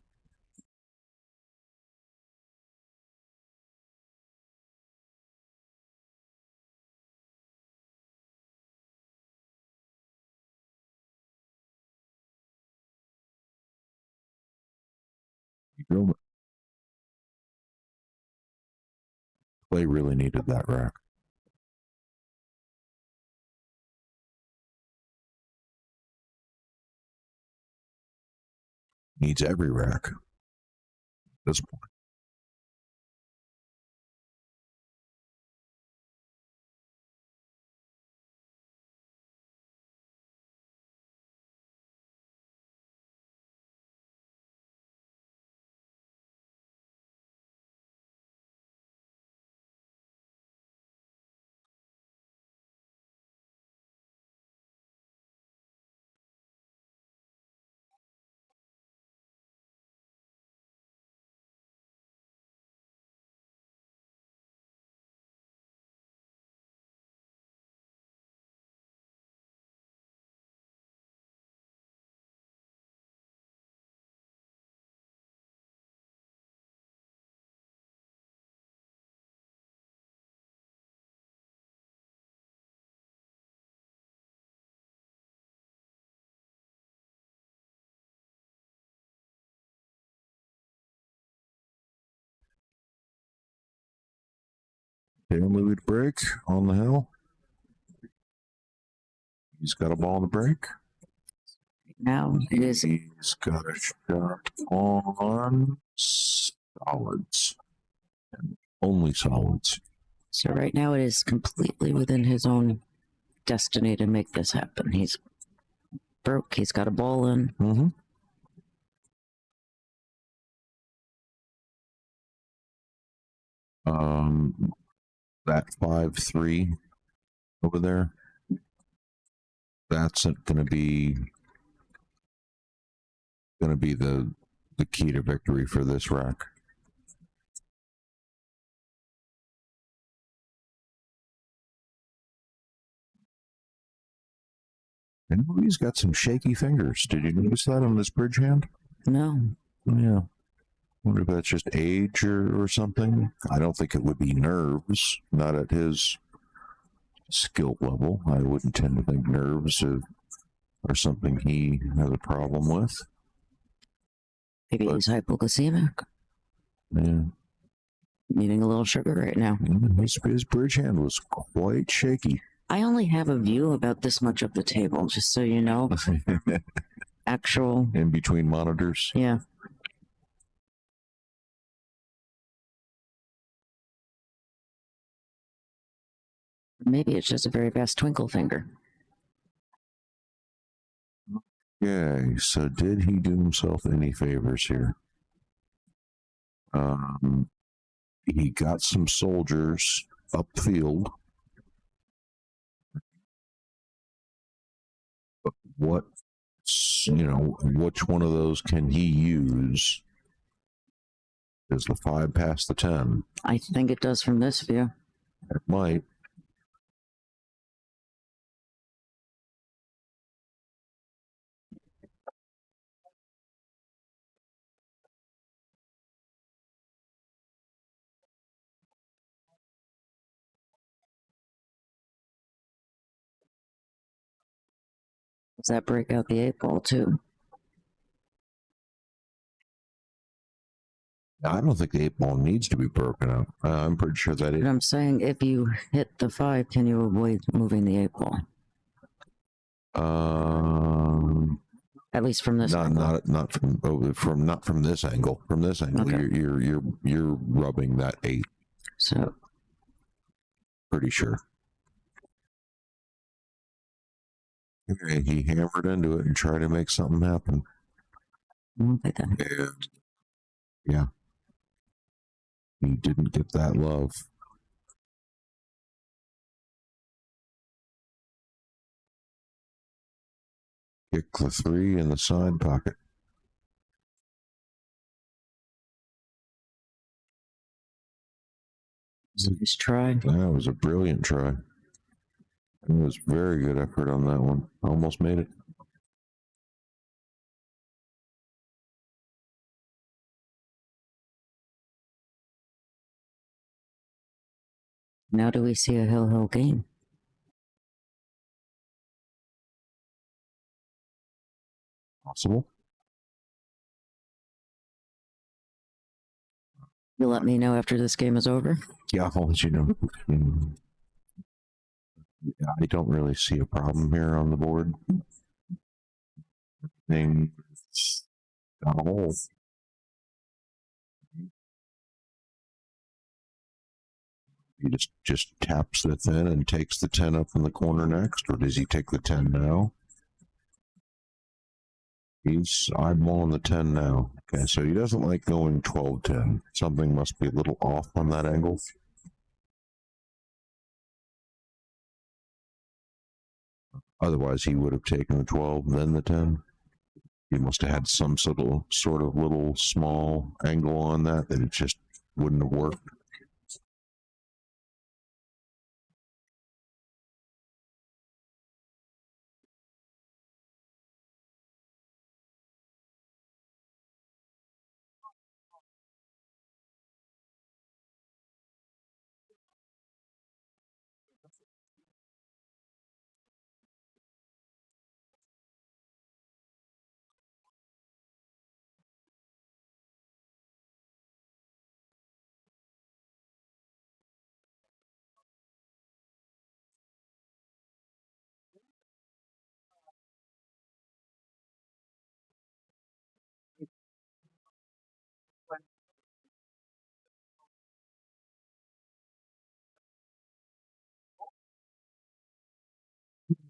Clay really needed that rack. Needs every rack at this point. Family would break on the hill. He's got a ball to break. Now it is. He's got a shot on solids. And only solids. So right now it is completely within his own destiny to make this happen. He's broke. He's got a ball in. Mm-hmm. That 5-3 over there, that's going to be the key to victory for this rack. And he's got some shaky fingers. Did you notice that on this bridge hand? No. Yeah. Wonder if that's just age or something. I don't think it would be nerves, not at his skill level. I wouldn't tend to think nerves are something he has a problem with. Maybe he's hypoglycemic. Yeah. Needing a little sugar right now. His bridge hand was quite shaky. I only have a view about this much of the table, just so you know. Actual. In between monitors. Yeah. Maybe it's just a very fast twinkle finger. Okay, so did he do himself any favors here? He got some soldiers upfield. what, which one of those can he use? Does the 5 pass the 10? I think it does from this view. It might. Does that break out the 8-ball too? I don't think the 8-ball needs to be broken up. I'm pretty sure that But it. I'm saying if you hit the 5, can you avoid moving the 8-ball? At least from this angle. Not from this angle. From this angle, Okay. you're rubbing that 8. So Pretty sure. Okay, he hammered into it and tried to make something happen. okay then. And yeah, he didn't get that love. Kick the 3 in the side pocket. Nice try. That was a brilliant try. It was very good effort on that one. Almost made it. Now do we see a hill game? Possible. You'll let me know after this game is over? Yeah, I'll let you know. Yeah, I don't really see a problem here on the board. Thing got a hole. He just taps the 10 and takes the 10 up in the corner next, or does he take the 10 now? He's eyeballing the 10 now. Okay, so he doesn't like going 12-10. Something must be a little off on that angle. Otherwise, he would have taken the 12, then the 10. He must have had some sort of little small angle on that it just wouldn't have worked.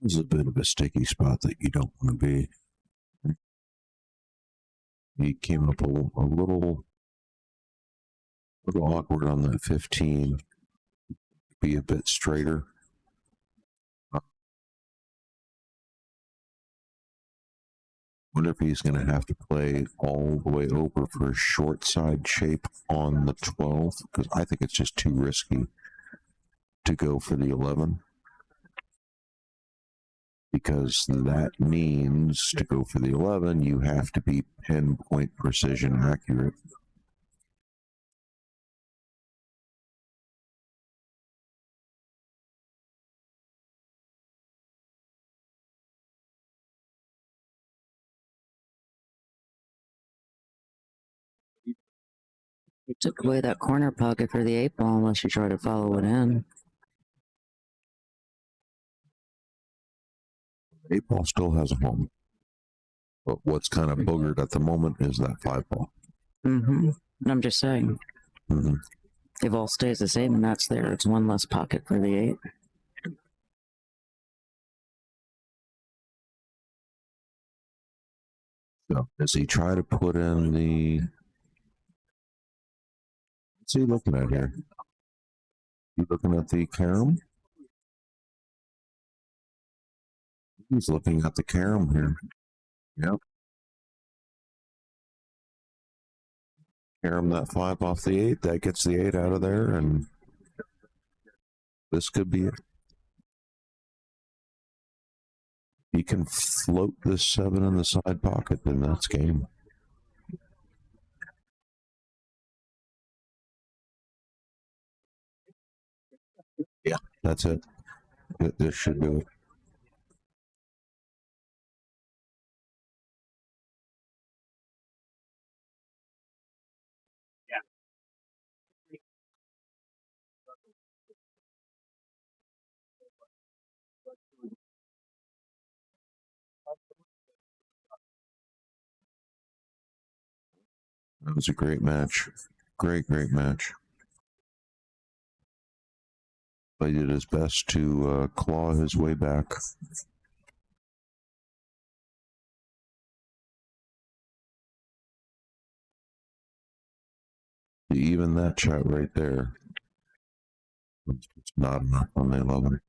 This is a bit of a sticky spot that you don't want to be. He came up a little awkward on that 15. Be a bit straighter. Wonder if he's going to have to play all the way over for a short side shape on the 12, because I think it's just too risky to go for the 11. Because that means to go for the 11, you have to be pinpoint precision accurate. You took away that corner pocket for the 8-ball unless you try to follow it in. 8-ball still has a home. But what's kind of boogered at the moment is that 5-ball. Mm-hmm. I'm just saying. Mm-hmm. If all stays the same and that's there, it's one less pocket for the 8. So does he try to put in the... What's he looking at here? You looking at the carom? He's looking at the carom here. Yep. Carom that 5 off the 8. That gets the 8 out of there, and this could be it. He can float this 7 in the side pocket, then that's game. Yeah, that's it. This should do it. That was a great match. Great match. He did his best to claw his way back. Even that shot right there, it's not enough on the 11.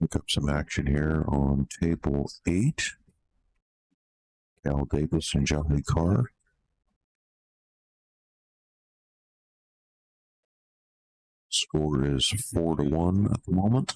Pick up some action here on table 8. Cal Davis and Johnny Carr. Score is 4-1 at the moment.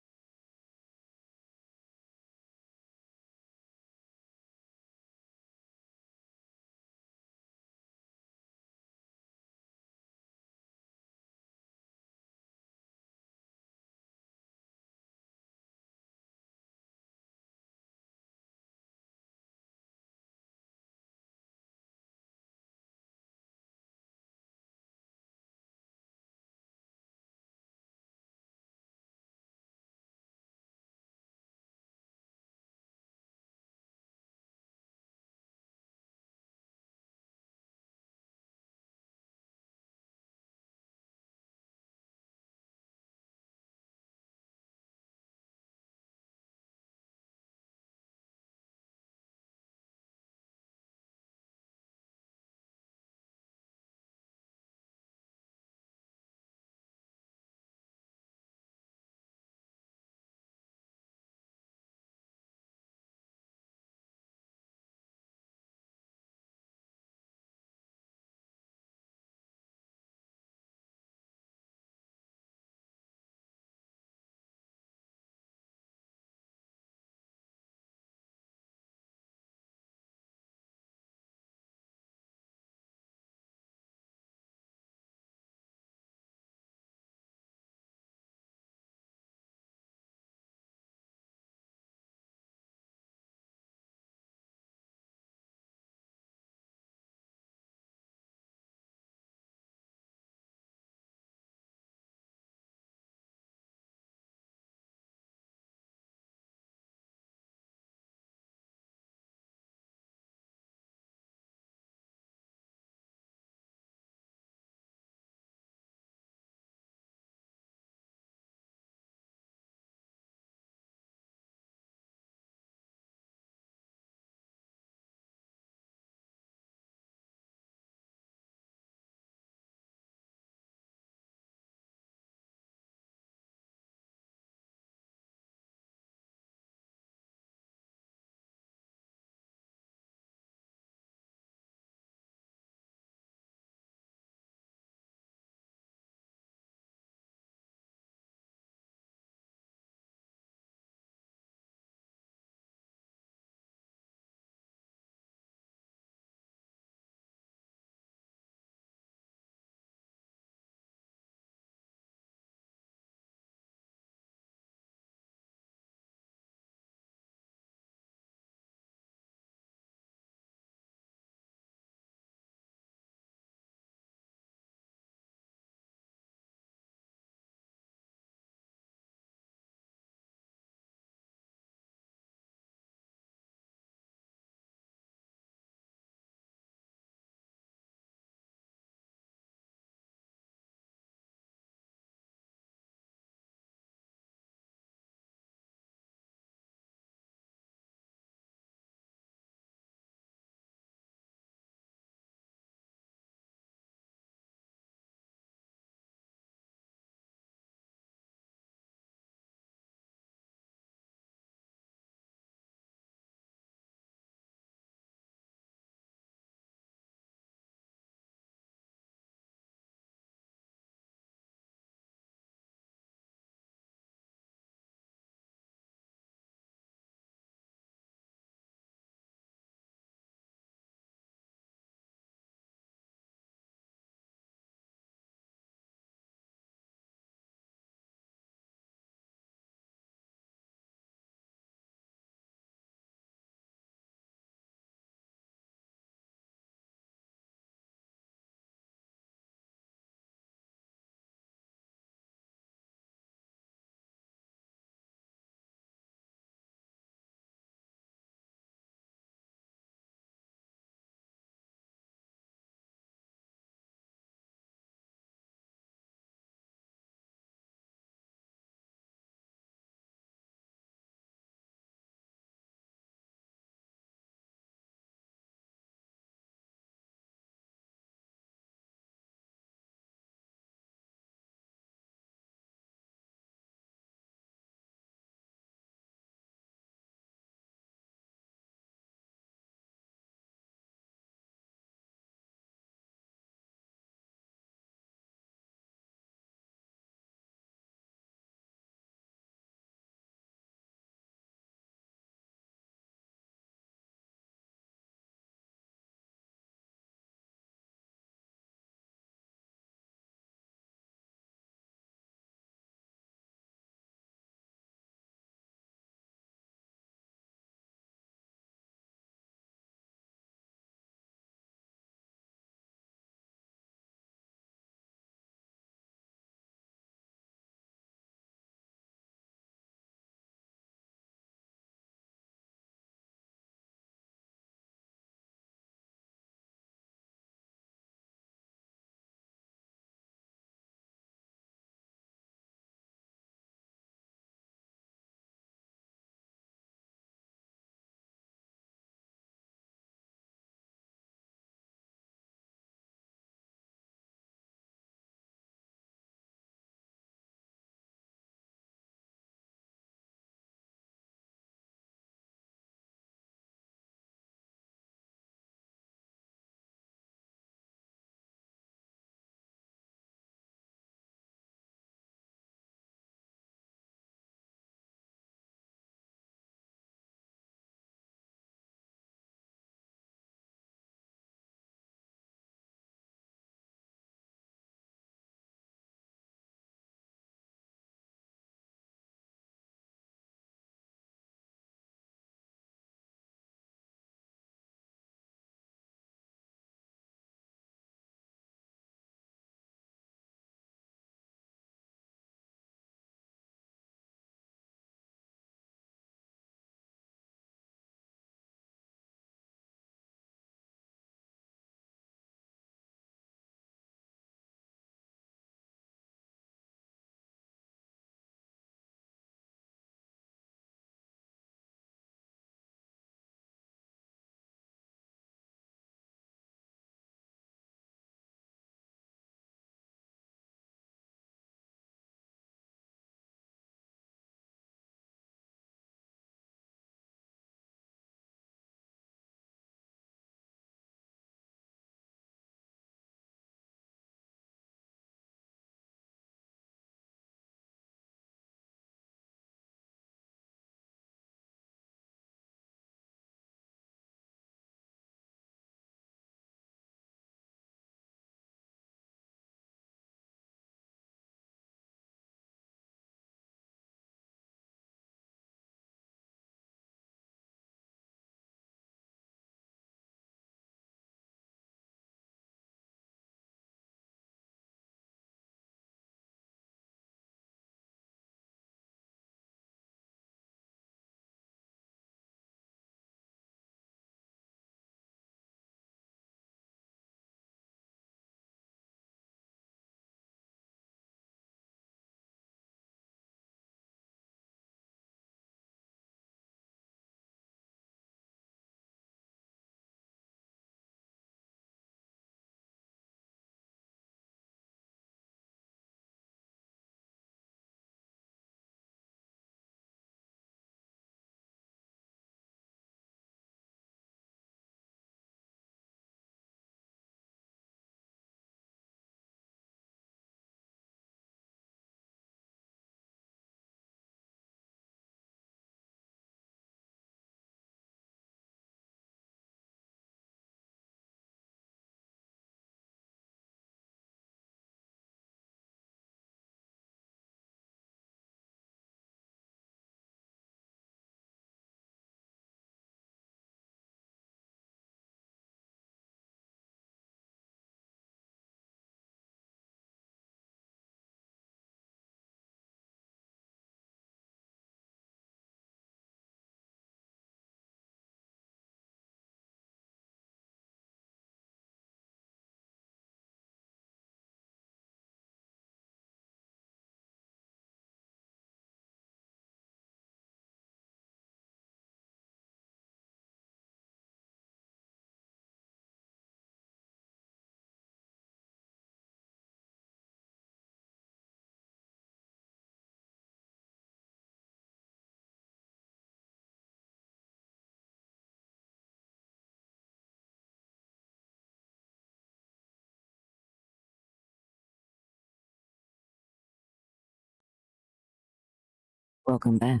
Welcome back.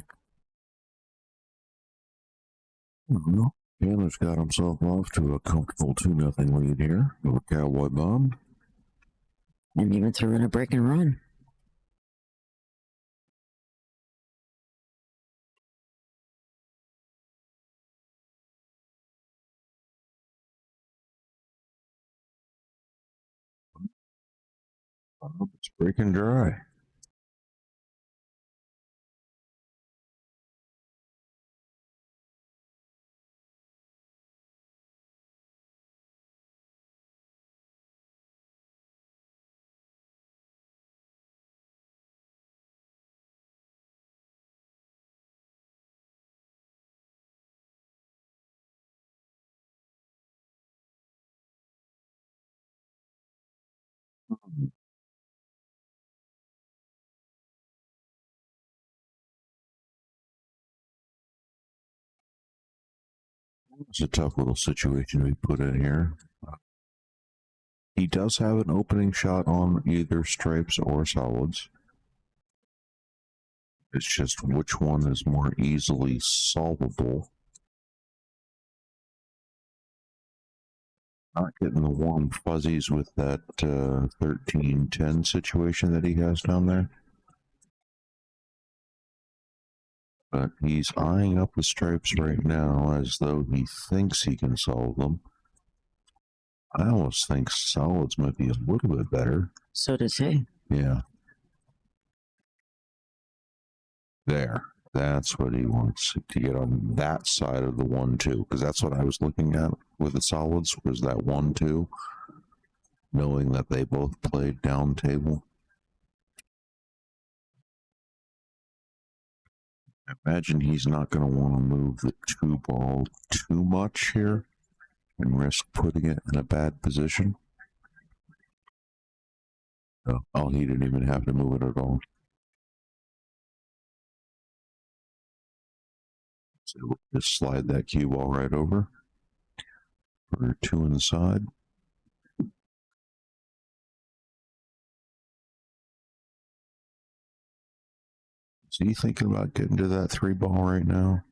Well, Tanner's got himself off to a comfortable 2-0 lead here over Cowboy Bomb. And even threw in a break and run. It's breaking dry. It's a tough little situation we put in here. He does have an opening shot on either stripes or solids. It's just which one is more easily solvable. Not getting the warm fuzzies with that 13-10 situation that he has down there. But he's eyeing up the stripes right now as though he thinks he can solve them. I almost think solids might be a little bit better. So does he. Yeah. There. That's what he wants to get on that side of the 1-2. Because that's what I was looking at with the solids, was that 1-2. Knowing that they both played down table. I imagine he's not going to want to move the 2-ball too much here and risk putting it in a bad position. Oh, he didn't even have to move it at all. So we'll just slide that cue ball right over for 2 inside. Is he thinking about getting to that 3-ball right now?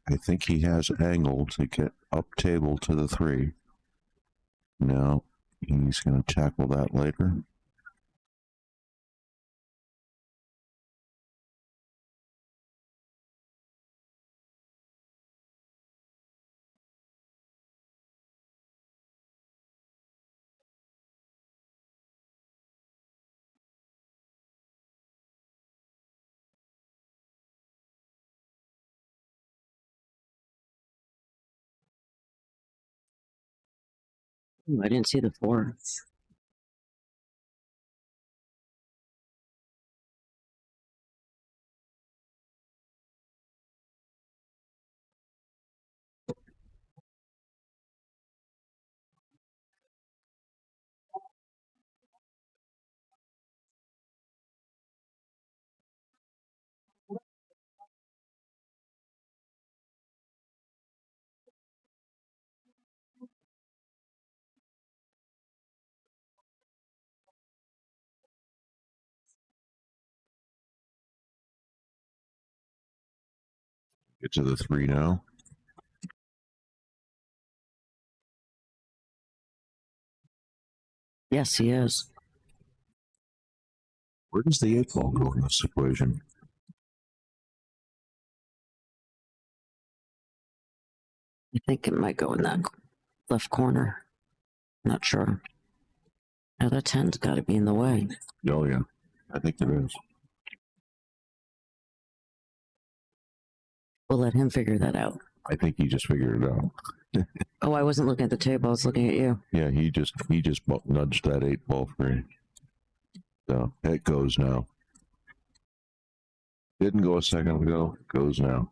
I think he has angle to get up table to the 3. Now he's going to tackle that later. Ooh, I didn't see the 4. Get to the 3 now. Yes, he is. Where does the 8-ball go in this equation? I think it might go in that left corner. Not sure. Now that 10's got to be in the way. Oh, yeah. I think it is. We'll let him figure that out. I think he just figured it out. Oh, I wasn't looking at the table. I was looking at you. Yeah, he just nudged that 8-ball free. So it goes now. Didn't go a second ago. Goes now.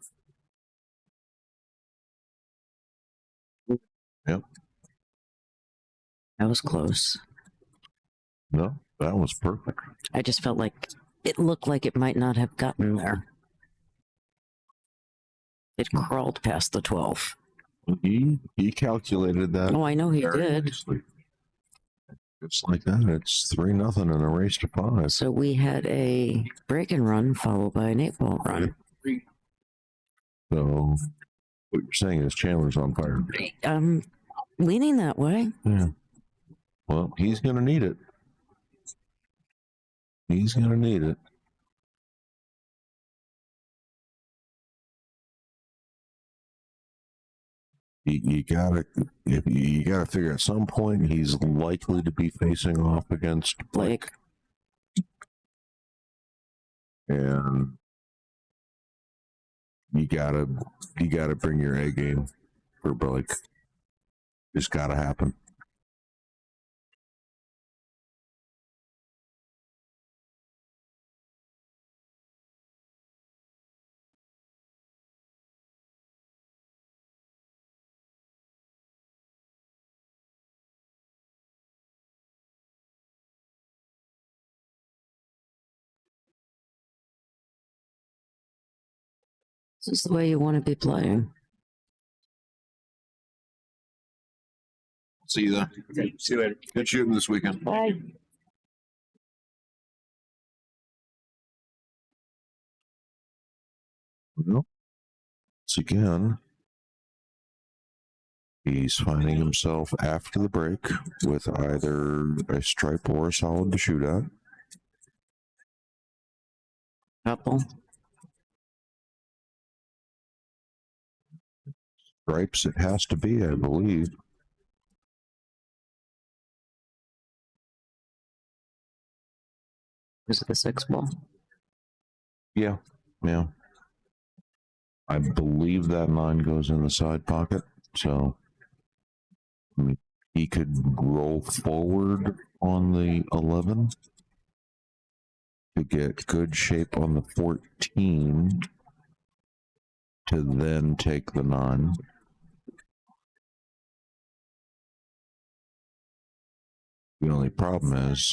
Yep. That was close. No, that was perfect. I just felt like it looked like it might not have gotten there. It crawled past the 12. He calculated that. Oh, I know he very did. nicely. Just like that, it's 3-0 in a race to 5. So we had a break and run followed by an 8-ball run. So what you're saying is Chandler's on fire. I'm leaning that way. Yeah. Well, he's going to need it. He's going to need it. You gotta figure at some point he's likely to be facing off against Blake, and you gotta bring your A game for Blake. It's gotta happen. This is the way you want to be playing. See you then. Okay, see you later. Good shooting this weekend. Bye. Well, once again, he's finding himself after the break with either a stripe or a solid to shoot at. Couple. Stripes, it has to be, I believe. Is it the 6-ball? Yeah. I believe that 9 goes in the side pocket, so I mean, he could roll forward on the 11 to get good shape on the 14 to then take the 9. The only problem is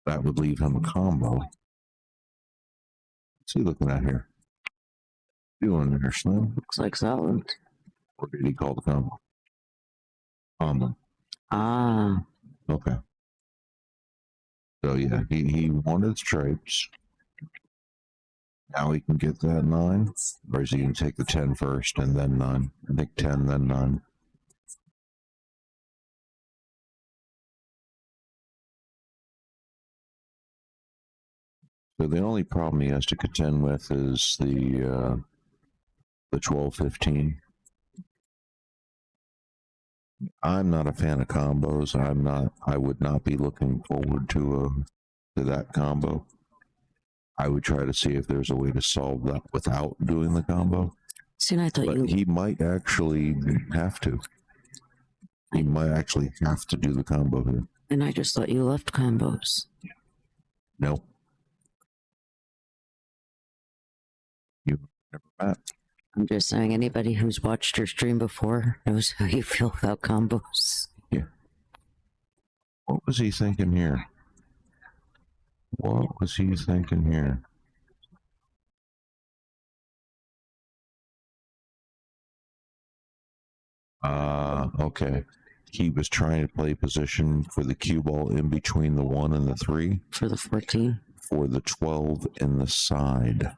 that would leave him a combo. What's he looking at here? Doing there, Slim? Looks like solid. Or did he call the combo? Combo. Ah. Okay. So yeah, he wanted stripes. Now he can get that 9, or is he going to take the 10 first and then 9? I think 10, then 9. So the only problem he has to contend with is the 12-15. I'm not a fan of combos. I would not be looking forward to that combo. I would try to see if there's a way to solve that without doing the combo. See, I thought But he might actually have to. He might actually have to do the combo here. And I just thought you left combos. No. You never met. I'm just saying, anybody who's watched your stream before knows how you feel about combos. Yeah. What was he thinking here? What was he thinking here? Okay. He was trying to play position for the cue ball in between the 1 and the 3. For the 14? For the 12 in the side.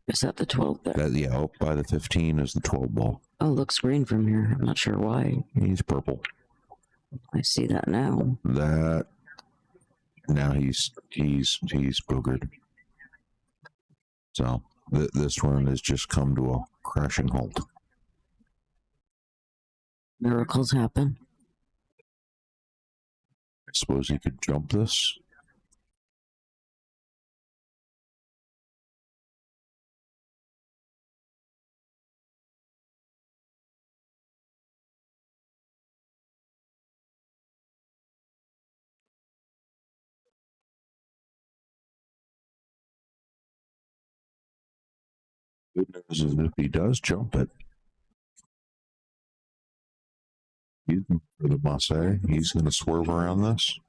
Is that the 12 there? Yeah, up by the 15 is the 12 ball. Oh, looks green from here. I'm not sure why. He's purple. I see that now. That now he's boogered. So this run has just come to a crashing halt. Miracles happen. I suppose he could jump this. Good news is if he does jump it, for the Masonry, he's going to swerve around this.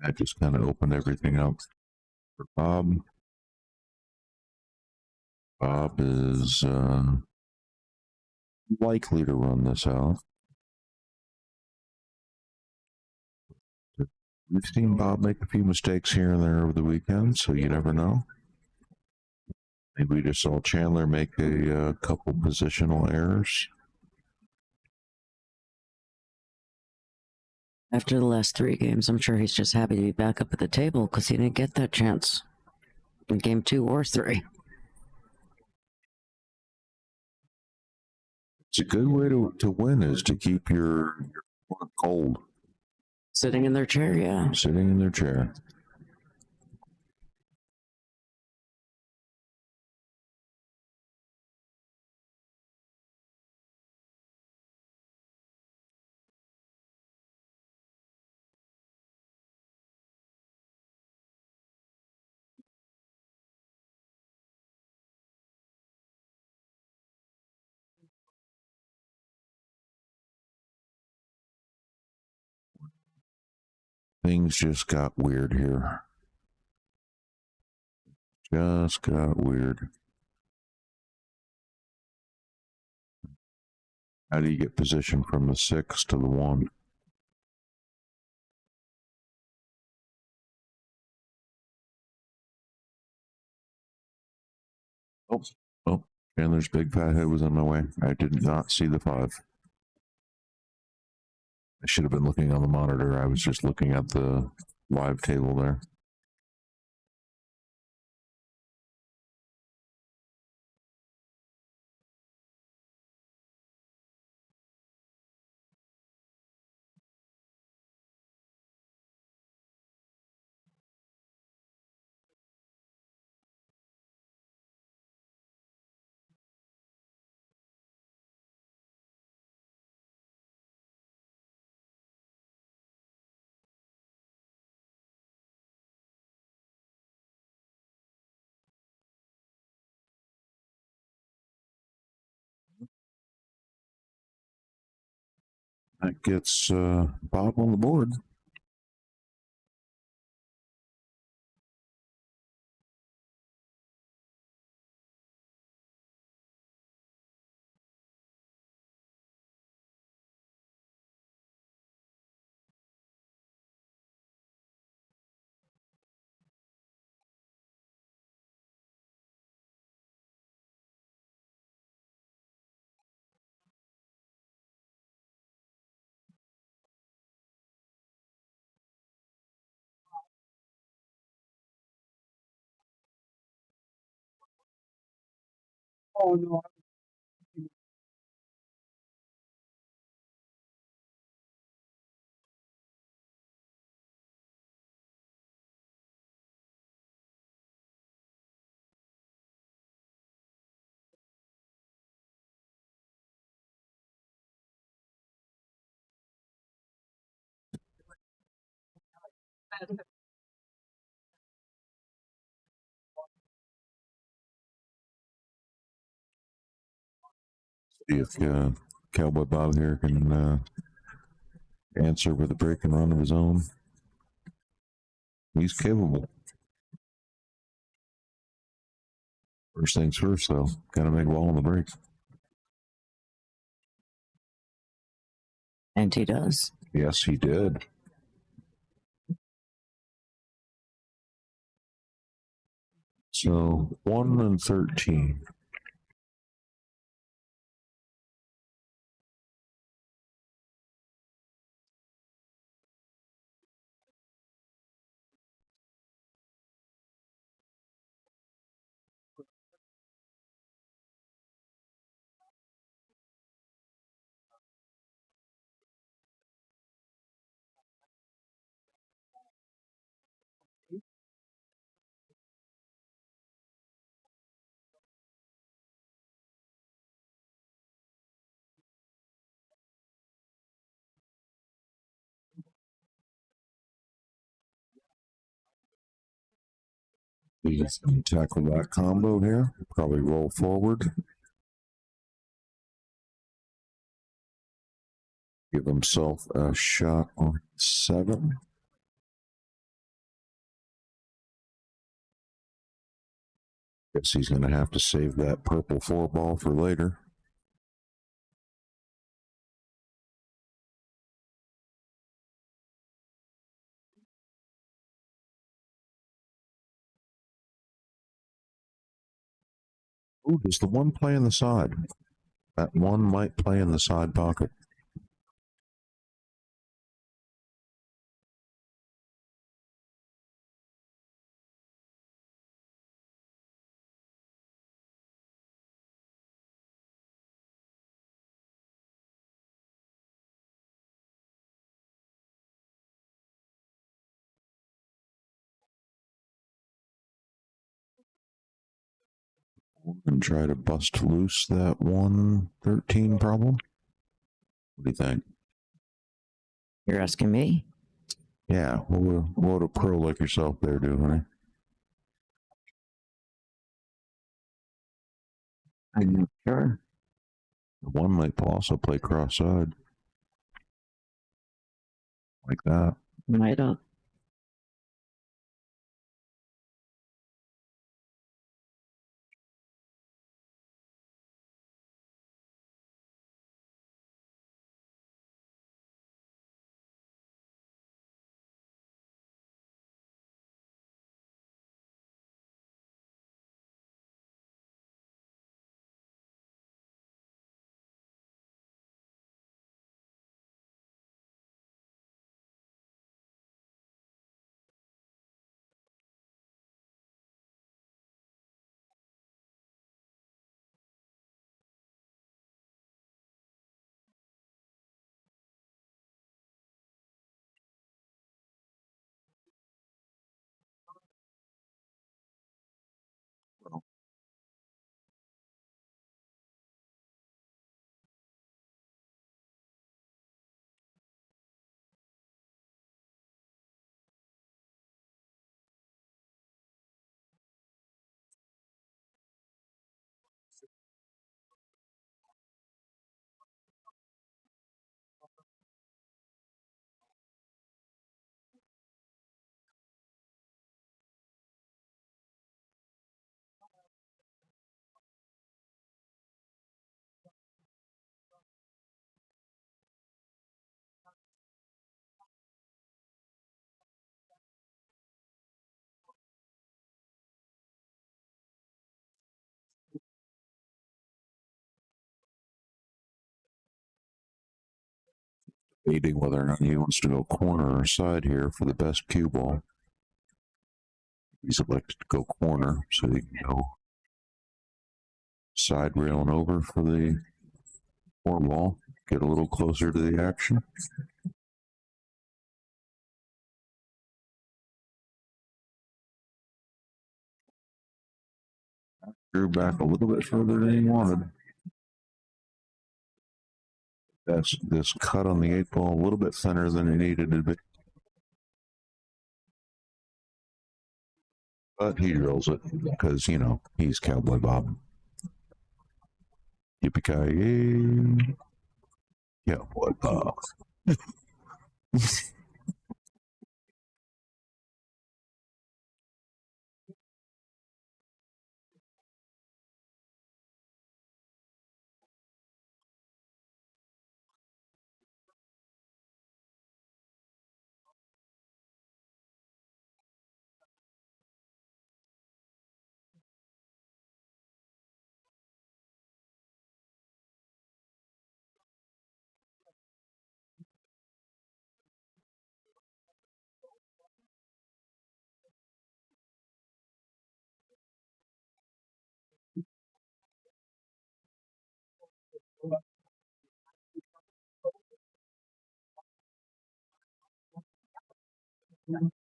That just kind of opened everything up. For Bob. Bob is likely to run this out. We've seen Bob make a few mistakes here and there over the weekend, so you never know. Maybe we just saw Chandler make a couple positional errors. After the last 3 games, I'm sure he's just happy to be back up at the table because he didn't get that chance in game 2 or 3. It's a good way to win is to keep your opponent cold. Sitting in their chair, yeah. Sitting in their chair. Things just got weird here. Just got weird. How do you get position from the 6 to the 1? Oh, Chandler's big fat head was on my way. I did not see the 5. I should have been looking on the monitor. I was just looking at the live table there. That gets Bob on the board. Oh no. See if Cowboy Bob here can answer with a break and run of his own. He's capable. First things first, though. Got to make ball on the break. And he does. Yes, he did. So 1 and 13. He's going to tackle that combo here. Probably roll forward. Give himself a shot on 7. Guess he's going to have to save that purple 4-ball for later. Ooh, does the one play in the side? That one might play in the side pocket. And try to bust loose that 113 problem. What do you think? You're asking me? Yeah, what would a pro like yourself there do, honey? I'm not sure. The one might also play cross-side. Like that. Might have. Debating whether or not he wants to go corner or side here for the best cue ball. He's elected to go corner, so he can go side railing over for the 4-ball, get a little closer to the action. Drew back a little bit further than he wanted. That's this cut on the 8-ball a little bit thinner than it needed to be. But he drills it because, you know, he's Cowboy Bob. Yippee-ki-yay. Cowboy Bob. Once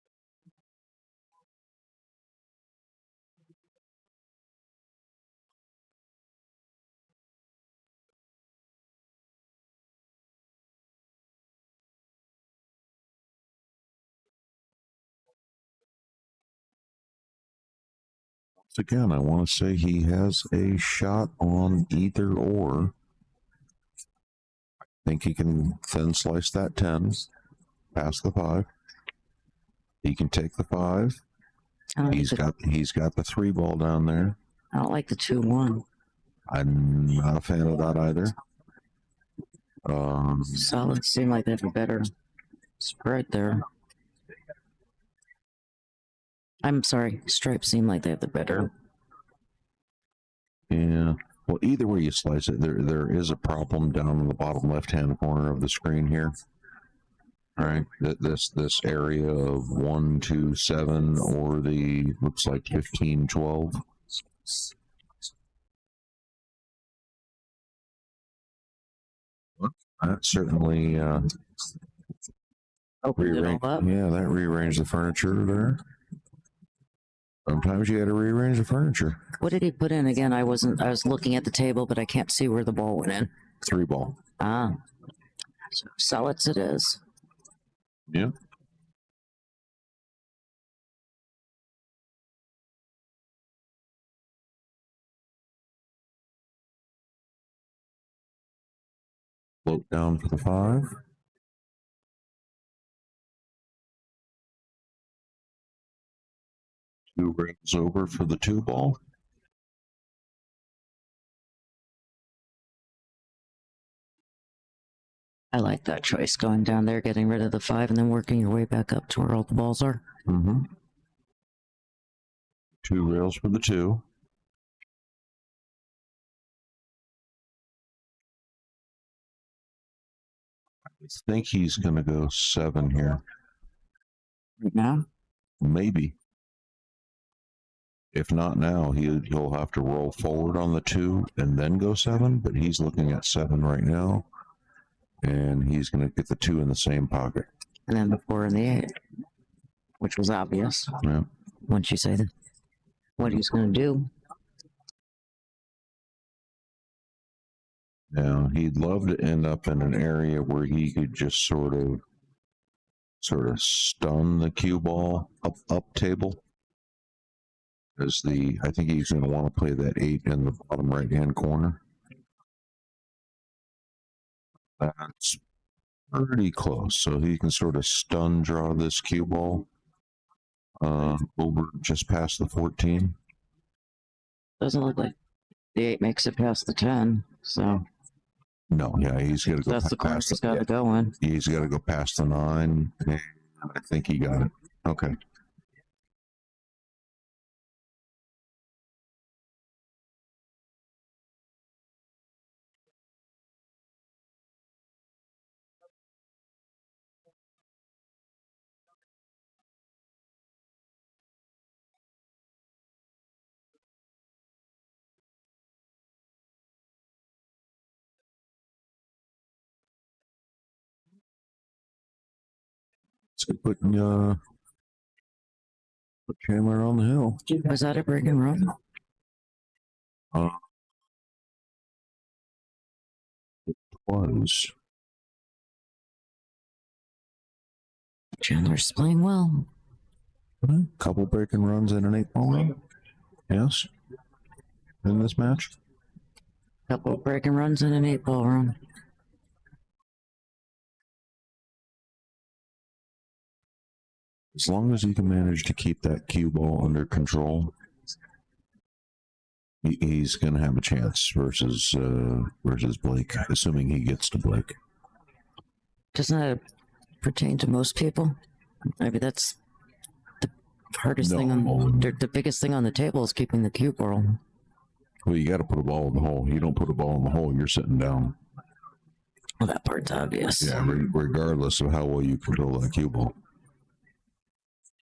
again, I want to say he has a shot on either or. I think he can thin slice that 10, pass the 5. He can take the 5. He's got the 3-ball down there. I don't like the 2-1. I'm not a fan of that either. Solids seem like they have a better spread there. I'm sorry, stripes seem like they have the better. Yeah. Well, either way you slice it, there is a problem down in the bottom left-hand corner of the screen here. All right, this area of 1, 2, 7, or the looks like 15, 12. That certainly Opened it all up. yeah, that rearranged the furniture there. Sometimes you got to rearrange the furniture. What did he put in again? I was looking at the table, but I can't see where the ball went in. 3-ball. Ah, so solids it is. Yeah. Float down for the 5. Two rails over for the 2-ball. I like that choice, going down there, getting rid of the 5, and then working your way back up to where all the balls are. Mm-hmm. 2 rails for the 2. I think he's going to go 7 here. Right now? Maybe. If not now, he'll have to roll forward on the 2 and then go 7, but he's looking at 7 right now. And he's going to get the 2 in the same pocket. And then the 4 and the 8, which was obvious. Yeah. Once you say that, what he's going to do. Now, he'd love to end up in an area where he could just sort of stun the cue ball up table. As I think he's going to want to play that 8 in the bottom right-hand corner. That's pretty close. So he can sort of stun draw this cue ball over just past the 14. Doesn't look like the 8 makes it past the 10, so. No, yeah, he's got to go That's the corner past he's got to go in. He's got to go past the 9. And I think he got it. Okay. So putting put Chandler on the hill. Was that a break and run? It was. Chandler's playing well. A couple breaking runs in an 8-ball run. Yes. In this match. Couple of break and runs and an 8-ball run. As long as he can manage to keep that cue ball under control, he's going to have a chance versus Blake, assuming he gets to Blake. Doesn't that pertain to most people? Maybe that's the hardest thing on the biggest thing on the table is keeping the cue ball. Well, you got to put a ball in the hole. You don't put a ball in the hole, you're sitting down. Well, that part's obvious. Yeah, regardless of how well you control that cue ball.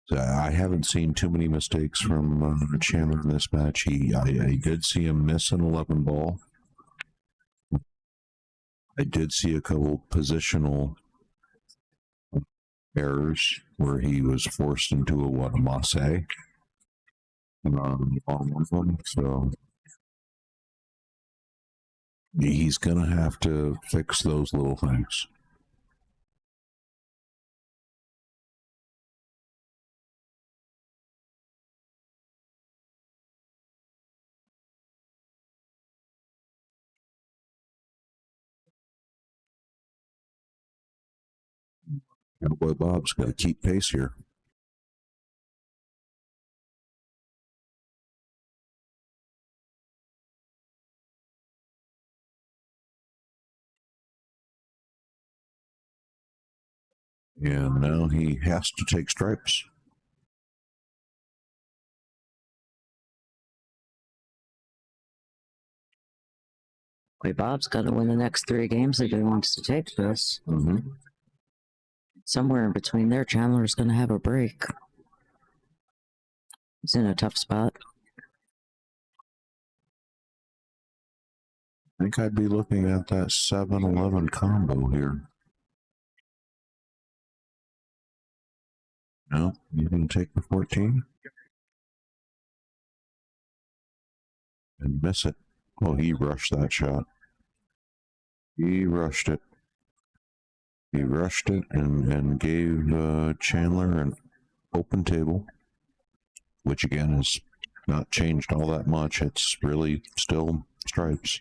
So I haven't seen too many mistakes from Chandler in this match. I did see him miss an 11 ball. I did see a couple positional errors where he was forced into a masse on one of them. So he's going to have to fix those little things. Boy Bob's got to keep pace here. And now he has to take stripes. Wait, Bob's got to win the next 3 games if he wants to take this. Mm-hmm. Somewhere in between there, Chandler's going to have a break. He's in a tough spot. I think I'd be looking at that 7-11 combo here. No, you didn't take the 14 and miss it. Oh, he rushed that shot. He rushed it. He rushed it and gave Chandler an open table, which again is not changed all that much. It's really still stripes.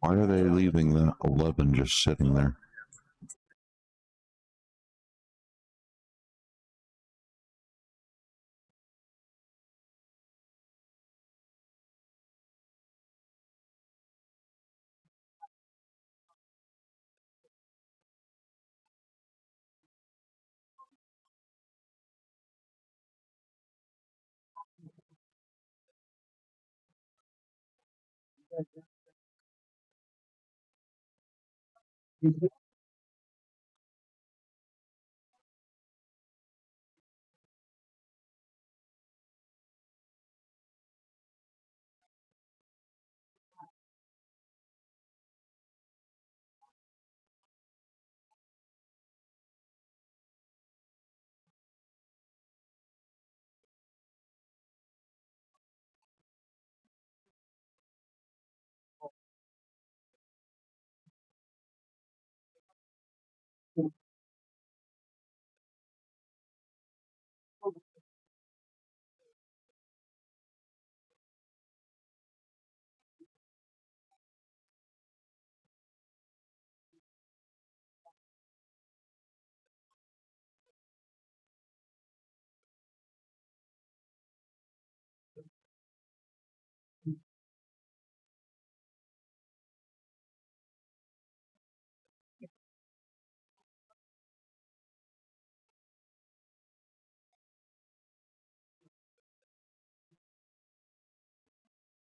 Why are they leaving that 11 just sitting there?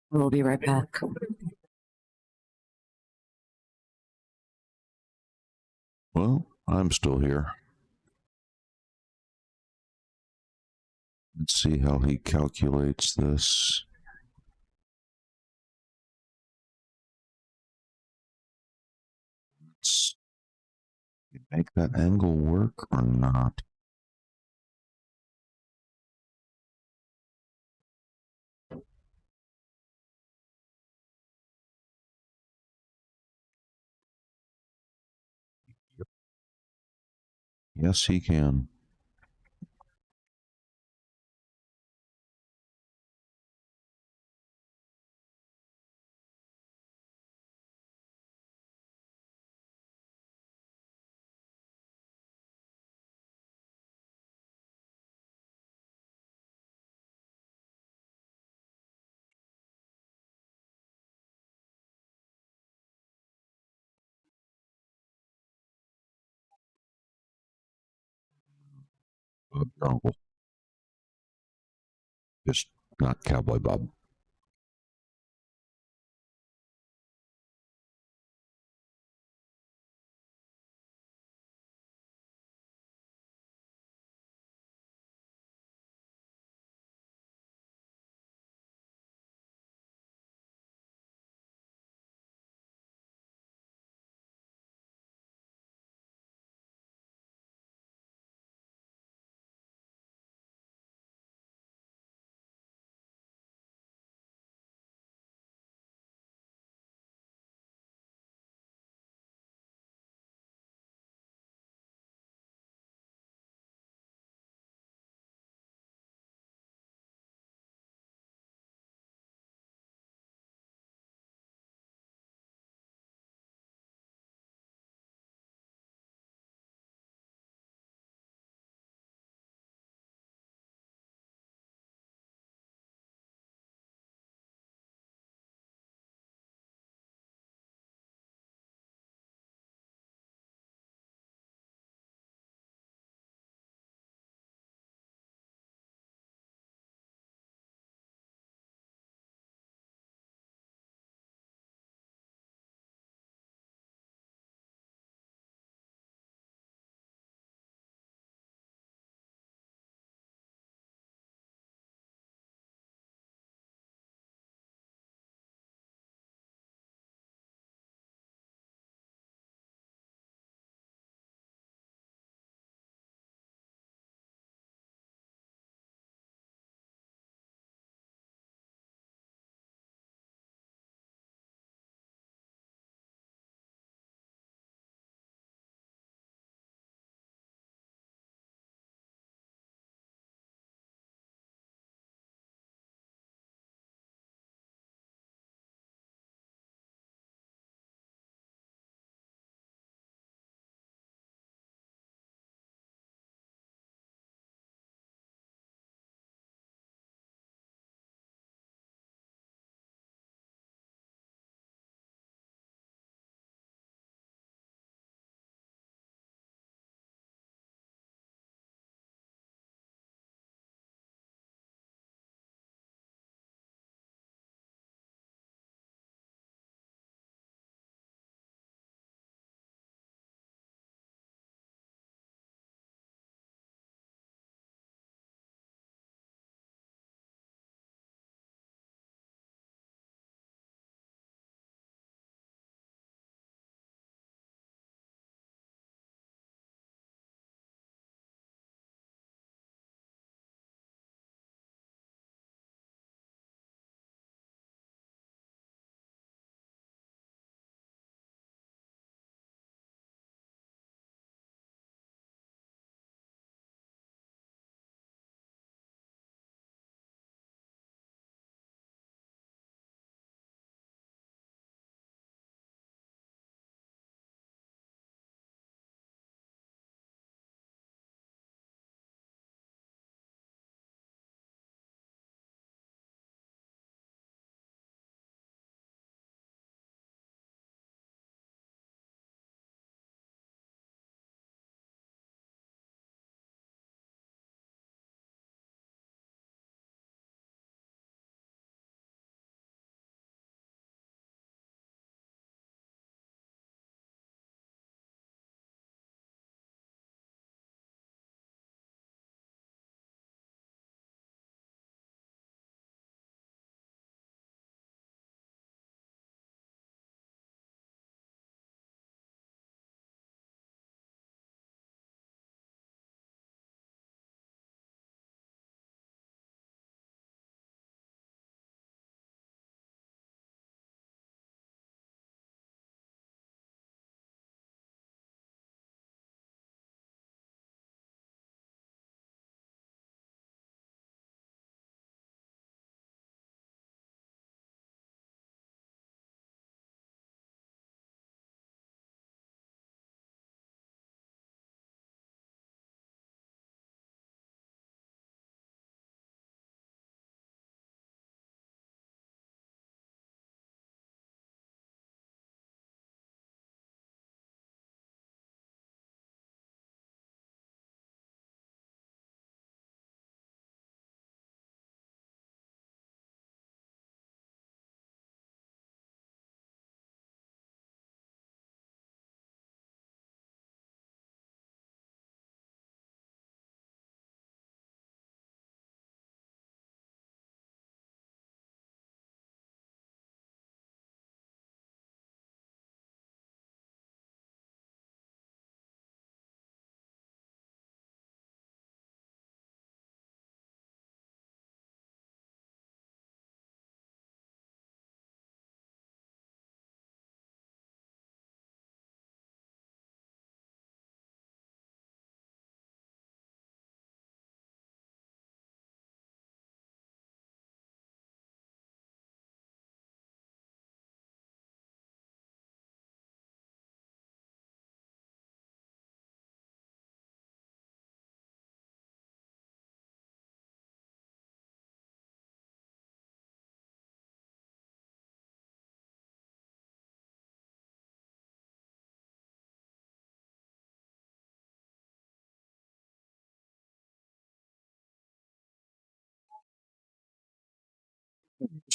We'll be right back. Well, I'm still here. Let's see how he calculates this. Let's make that angle work or not. Yes, he can. Uncle. Just not Cowboy Bob.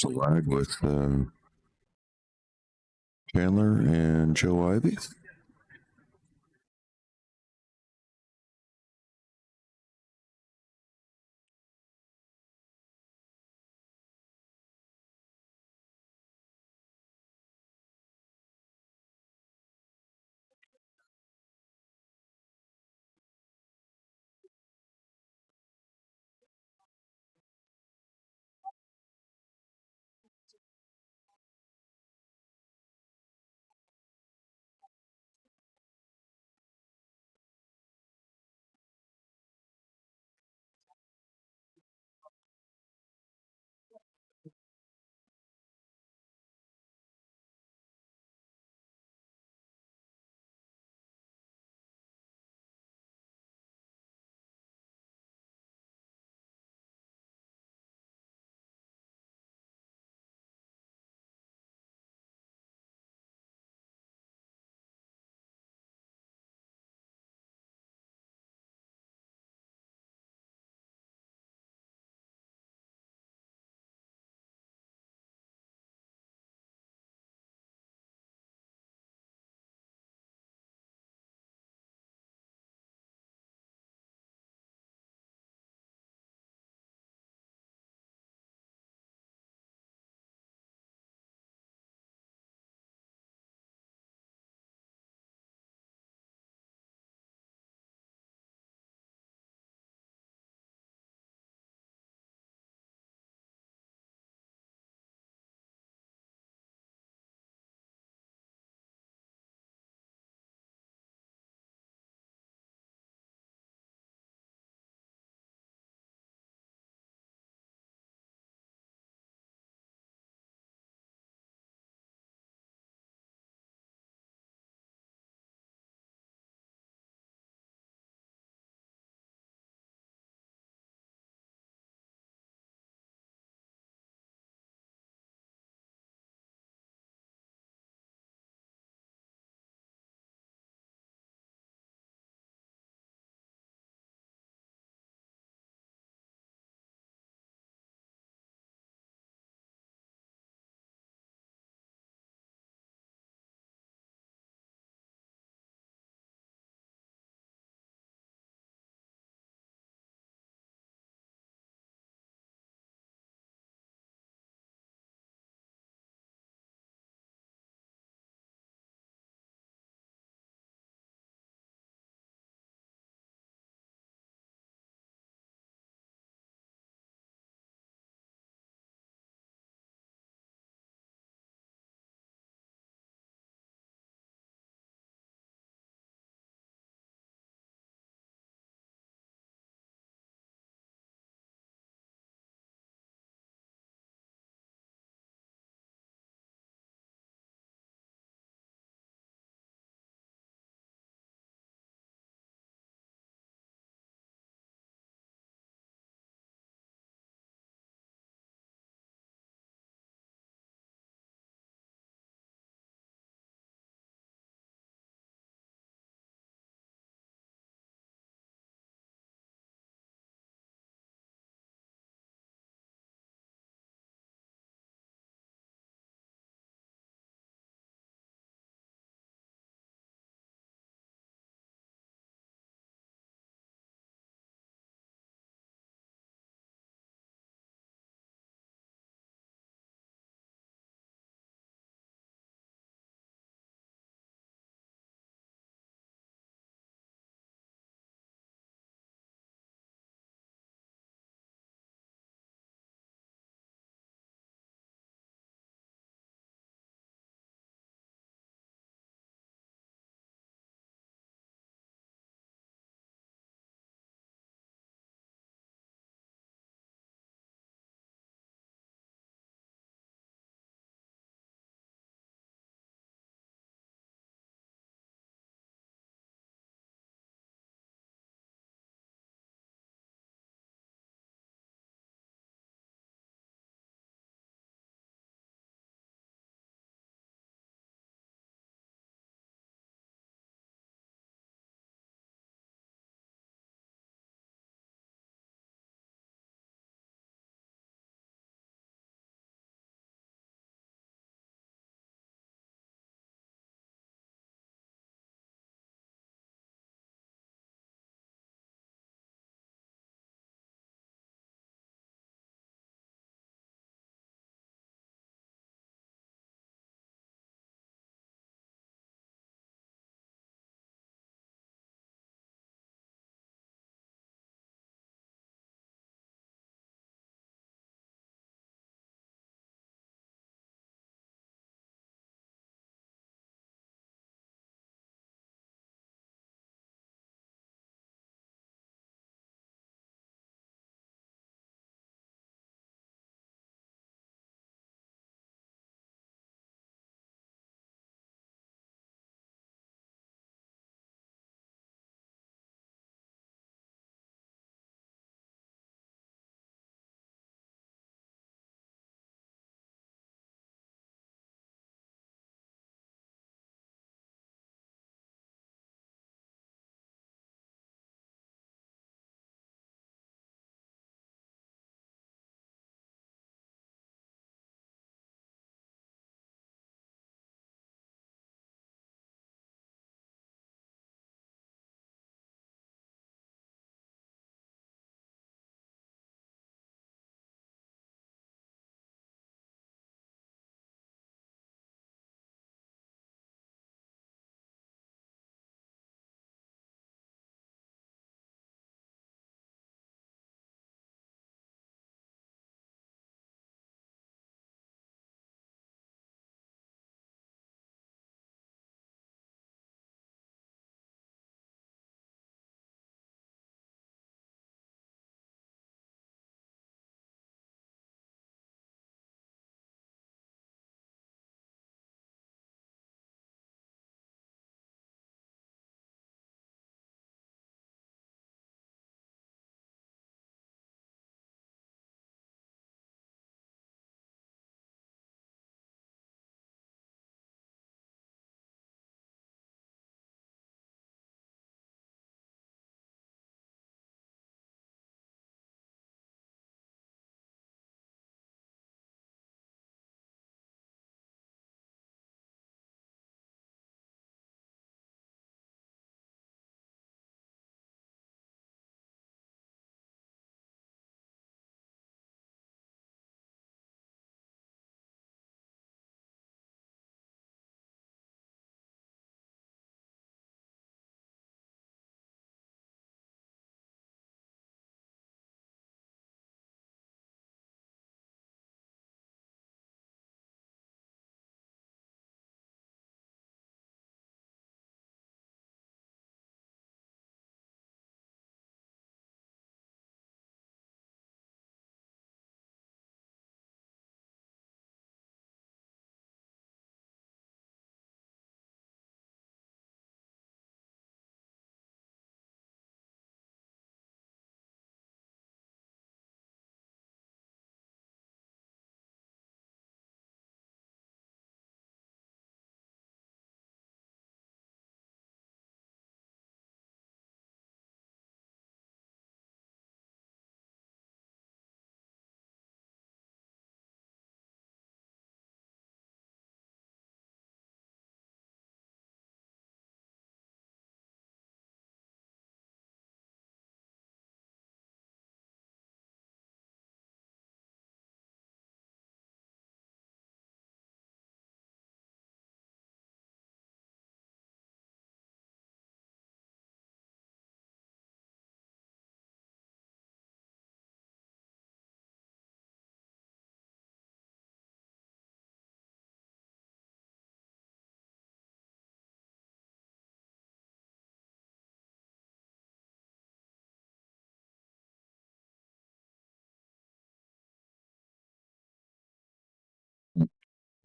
a lag with Chandler and Joe Ivy.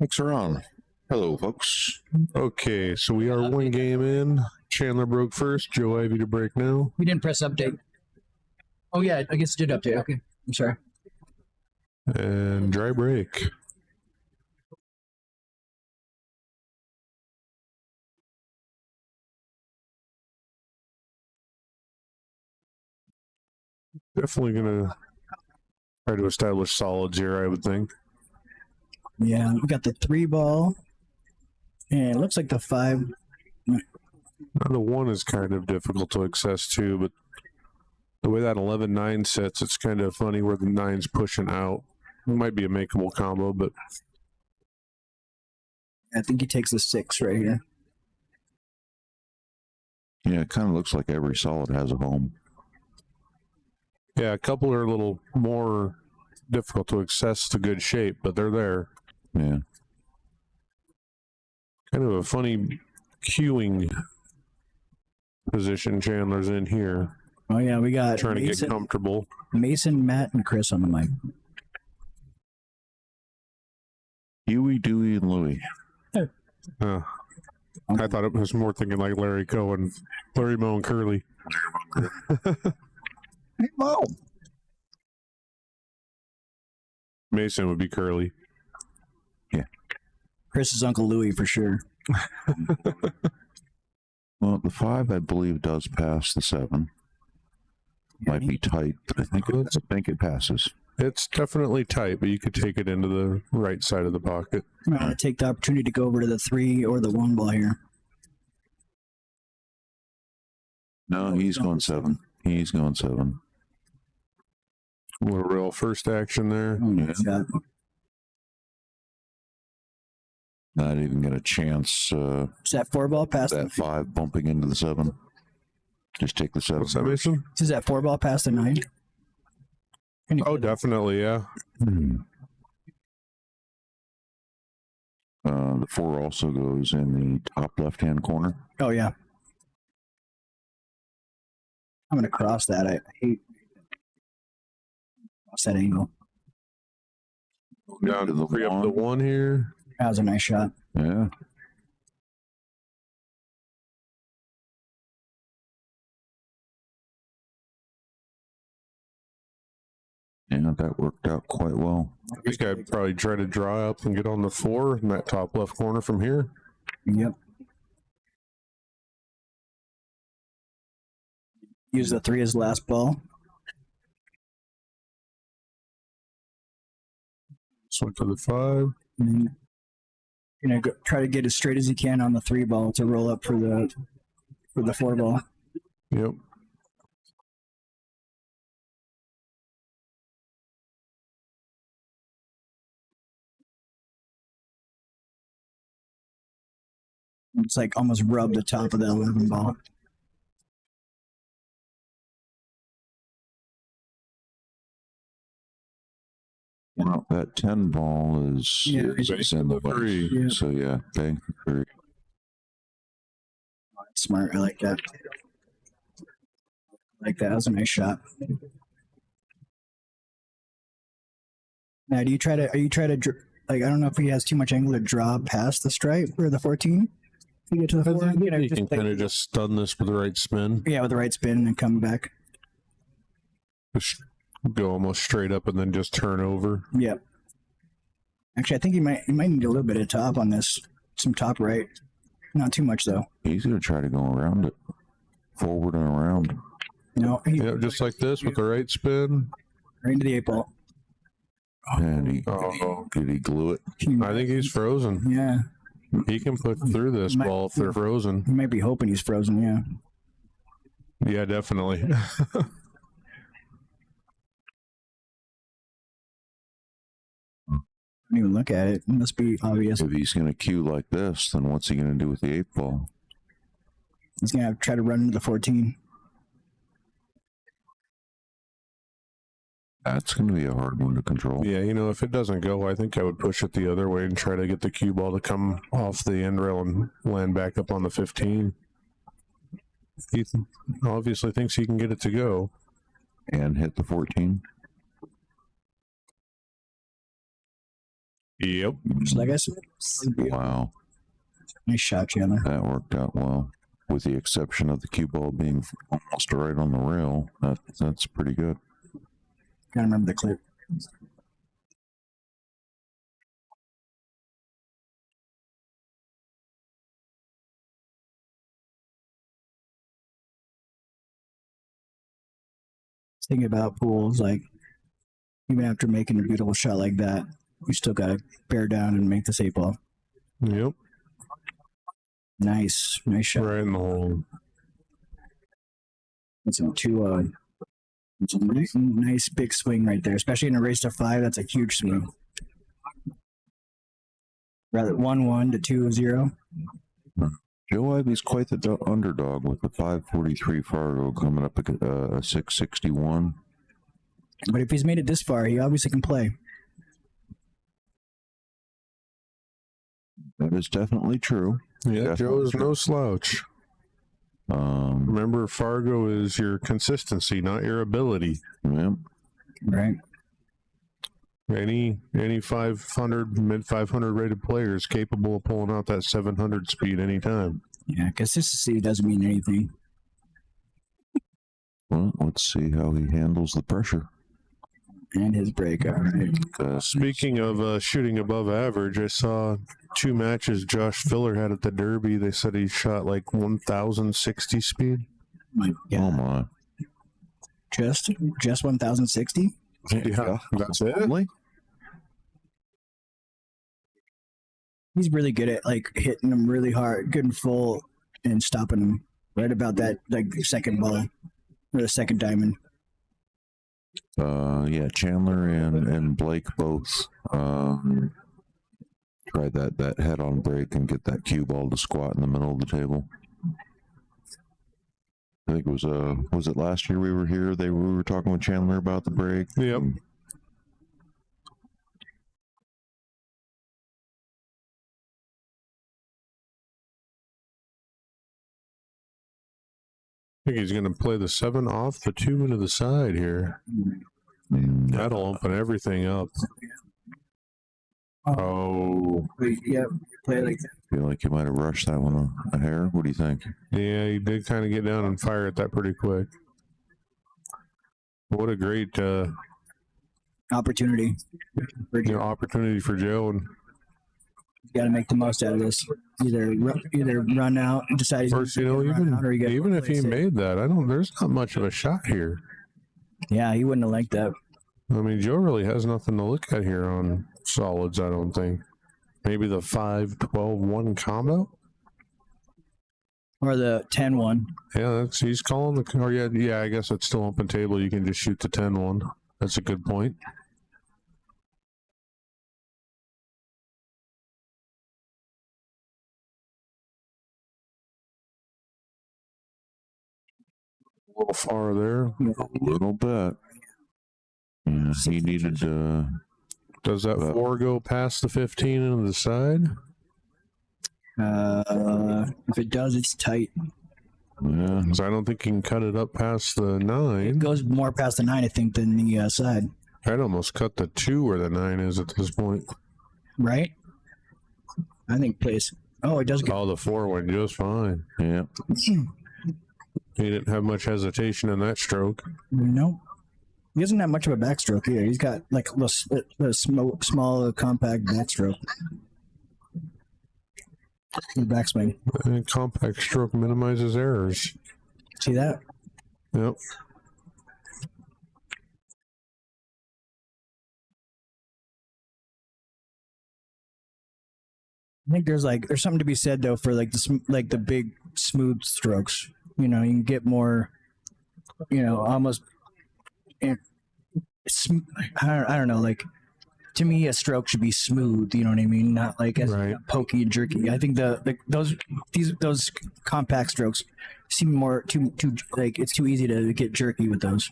Mix are on. Hello, folks. Okay, so we are one game in. Chandler broke first. Joe Ivy to break now. We didn't press update. Oh yeah, I guess it did update. Okay, I'm sorry. And dry break. Definitely gonna try to establish solids here, I would think. Yeah, we got the 3 ball, and it looks like the 5. Now, the 1 is kind of difficult to access too, but the way that 11-9 sits, it's kind of funny where the 9's pushing out. It might be a makeable combo, but I think he takes the 6 right here. Yeah, it kind of looks like every solid has a home. yeah, a couple are a little more difficult to access to good shape, but they're there. Yeah. Kind of a funny queuing position Chandler's in here, Oh yeah, we got trying to get Mason, comfortable. Mason, Matt, and Chris on the mic. Huey, Dewey, and Louie. I thought it was more thinking like Larry Cohen, Larry Moe, and Curly. Hey, Mo. Mason would be Curly. Chris's Uncle Louie for sure. Well, the 5, I believe, does pass the 7. Might be tight, but I think it passes. It's definitely tight, but you could take it into the right side of the pocket. I'm gonna take the opportunity to go over to the 3 or the 1 ball here. No, he's going 7. He's going 7. What a real first action there. Oh, Yeah. yeah. Not even get a chance. Is that 4 ball past That the 5 bumping into the 7. Just take the 7. What's that, Mason? Is that 4 ball past the 9? Can you- Oh, definitely, yeah. The 4 also goes in the top left-hand corner. Oh yeah. I'm gonna cross that. I hate cross that angle. Down to the free up the 1. 1 here. That was a nice shot. Yeah. Yeah, that worked out quite well. I think I'd probably try to draw up and get on the 4 in that top left corner from here. Yep. Use the 3 as last ball. Swing to the 5. And then try to get as straight as you can on the 3 ball to roll up for the 4 ball. Yep. It's like almost rub the top of the 11 ball. Well, that 10 ball is, Yeah, is in the three. Yeah. So yeah, bank the 3. Smart. I like that. That was a nice shot. Now, are you try to like? I don't know if he has too much angle to draw past the stripe or the 14. If you get to the 4, You can kind of just stun this with the right spin. yeah, with the right spin and come back. Just go almost straight up and then just turn over. Yep. Actually, I think you might need a little bit of top on this. Some top right. Not too much though. He's going to try to go around it. Forward and around. No, Yeah, just like this with the right spin. right into the 8 ball. And Oh. did he glue it? I think he's frozen. Yeah, He can put through this ball if they're frozen. he might be hoping he's frozen. Yeah. Yeah, definitely. Don't even look at it. It must be obvious. If he's going to cue like this, then what's he going to do with the 8 ball? He's gonna have to try to run into the 14. That's going to be a hard one to control. Yeah, if it doesn't go, I think I would push it the other way and try to get the cue ball to come off the end rail and land back up on the 15. He obviously thinks he can get it to go. And hit the 14. Yep. Just like I said. Wow, Nice shot, Chandler. that worked out well. With the exception of the cue ball being almost right on the rail, that's pretty good. Gotta remember the clip. Thinking about pools, like even after making a beautiful shot like that, you still gotta bear down and make this 8 ball. Yep. Nice shot. Right in the hole. That's a it's a nice big swing right there, especially in a race to 5. That's a huge swing. Rather 1-1 to 2-0. Joe Ivy's quite the underdog with the 543 Fargo coming up a 661. But if he's made it this far, he obviously can play. That is definitely true. Yeah, Definitely Joe is true. no slouch. Remember, Fargo is your consistency, not your ability. Yeah. Right. Any 500, mid 500 rated player is capable of pulling out that 700 speed anytime. Yeah, consistency doesn't mean anything. Well, let's see how he handles the pressure. And his break, all right. Speaking of shooting above average, I saw 2 matches Josh Filler had at the Derby. They said he shot like 1,060 speed. My Oh God. my! Just 1,060? Yeah, that's it. Only? He's really good at like hitting them really hard, good and full, and stopping them right about that like second ball or the second diamond. Yeah, Chandler and Blake both tried that head-on break and get that cue ball to squat in the middle of the table. I think it was it last year we were here? We were talking with Chandler about the break. Yep. I think he's going to play the 7 off the 2 into the side here. And, That'll open everything up. Oh, Yeah, play like that. feel like you might have rushed that one a hair. What do you think? yeah, he did kind of get down and fire at that pretty quick. What a great Opportunity. opportunity for Joe. And Got to make the most out of this. Either run out and decide he's first, gonna run out, or you gotta even if play he safe. made that, there's not much of a shot here. Yeah, he wouldn't have liked that. I mean, Joe really has nothing to look at here on solids, I don't think. Maybe the 5-12-1 combo? Or the 10-1. Yeah, he's calling the, or yeah, I guess it's still open table. You can just shoot the 10-1. That's a good point. A little far there. A little bit. Yeah, he needed Does that 4 go past the 15 into the side? If it does, it's tight. yeah. Because I don't think he can cut it up past the It 9. goes more past the 9, I think, than the side. I'd almost cut the 2 where the 9 is at this point. Right? I think plays. Oh, it does go. Oh, the 4 went just fine. Yeah. He didn't have much hesitation in that stroke. No. He doesn't have much of a backstroke either. He's got like a small, compact backstroke. The backswing. And compact stroke minimizes errors. See that? Yep. I think there's something to be said though for like the big smooth strokes. You know, you can get more. You know, almost. I don't know. Like to me, a stroke should be smooth. You know what I mean? Not like as Right. pokey and jerky. I think those compact strokes seem more too like it's too easy to get jerky with those.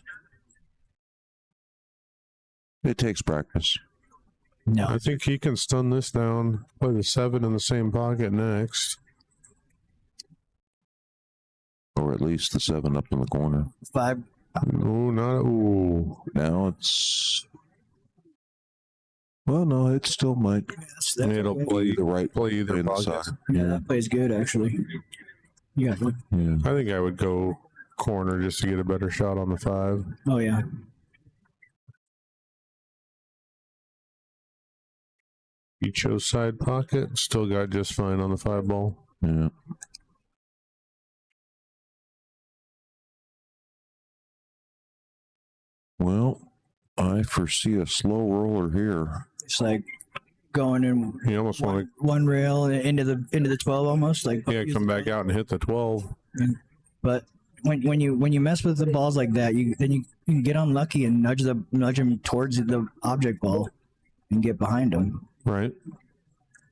It takes practice. No, I think he can stun this down, play the 7 in the same pocket next. Or at least the 7 up in the corner. 5. Ooh, not ooh. Now it's Well, no, it still might That's It'll okay. play the right play either play pocket. inside. Yeah, that plays good actually. Yeah. Yeah. I think I would go corner just to get a better shot on the 5. Oh yeah. He chose side pocket, still got just fine on the 5 ball. Yeah. Well, I foresee a slow roller here. It's like going in You almost want one rail into the 12 almost like. to come back out and hit the 12. But when you mess with the balls like that, you can get unlucky and nudge them towards the object ball and get behind them. Right?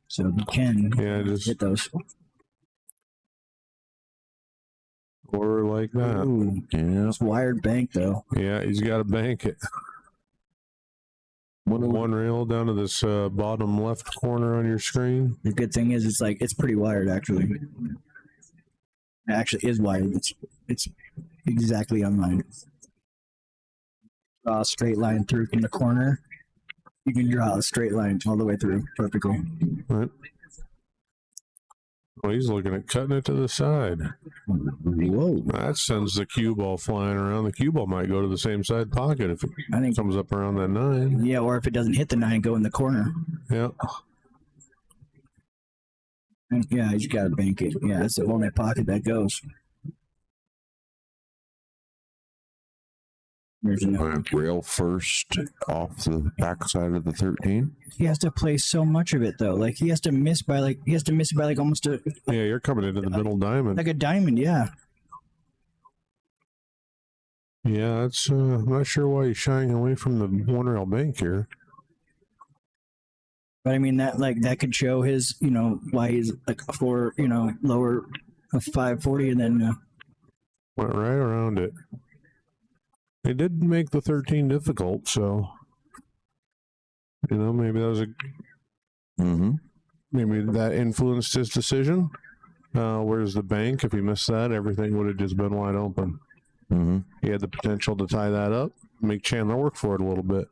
So you can Just hit those. or like that. Ooh, Yeah. it's wired bank though. Yeah, he's got to bank it. One rail down to this bottom left corner on your screen. The good thing is it's pretty wired actually. It actually is wired. It's exactly on mine. Draw a straight line through from the corner. You can draw a straight line all the way through perfectly. Right. Well, he's looking at cutting it to the side. Whoa! That sends the cue ball flying around. The cue ball might go to the same side pocket if it I think comes up around that 9. yeah, or if it doesn't hit the 9, go in the corner. Yeah. And yeah, you got to bank it. Yeah, that's the only pocket that goes. There's another. Rail first off the backside of the 13. He has to play so much of it though. Like he has to miss by almost Yeah, you're coming into the middle diamond. like a diamond. Yeah. Yeah, that's I'm not sure why he's shying away from the 1 rail bank here. But I mean that could show his why he's like lower a 540 and then Went right around it. They did make the 13 difficult, so maybe that was maybe that influenced his decision. Whereas the bank, if he missed that, everything would have just been wide open. He had the potential to tie that up, make Chandler work for it a little bit.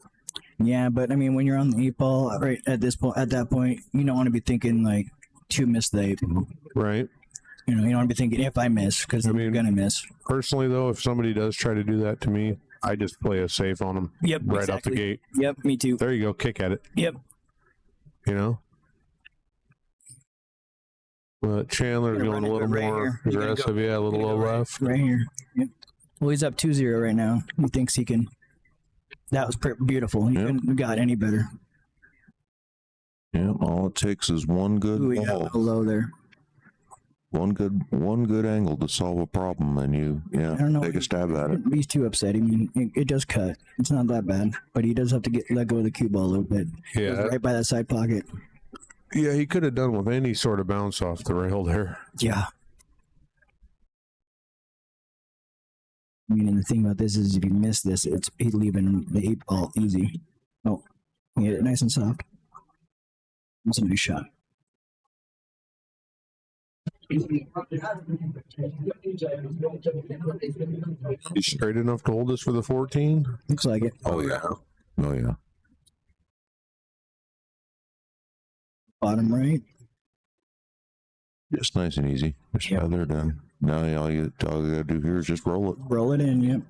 yeah. But I mean when you're on the 8 ball right at that point, you don't want to be thinking like to miss the 8 ball. Right. You don't want to be thinking if I miss because I'm gonna miss. Personally, though, if somebody does try to do that to me, I just play a safe on them. Yep. Right off the exactly. gate. Yep. Me too. There you go. Kick at it. Yep. But Chandler's Gonna going run a it little right more here. You're gonna aggressive. Yeah, a little low left. Right here. Yep. Well, he's up 2-0 right now. He thinks he can. That was beautiful. He couldn't got any better. Yeah, all it takes is one good Ooh, ball, yeah, low there. one good angle to solve a problem, and you don't know. take a stab at it. He's too upset. I mean, it does cut. It's not that bad, but he does have to let go of the cue ball a little bit. Yeah, Right by that side pocket. yeah, he could have done with any sort of bounce off the rail there. Yeah. I mean, and the thing about this is if you miss this, he's leaving the 8 ball easy. Oh, he hit it nice and soft. That's a nice shot. He's straight enough to hold this for the 14. Looks like it. Oh yeah. Bottom right. Just nice and easy. Just feather done. Now all you gotta do here is just roll it. Roll it in, yep.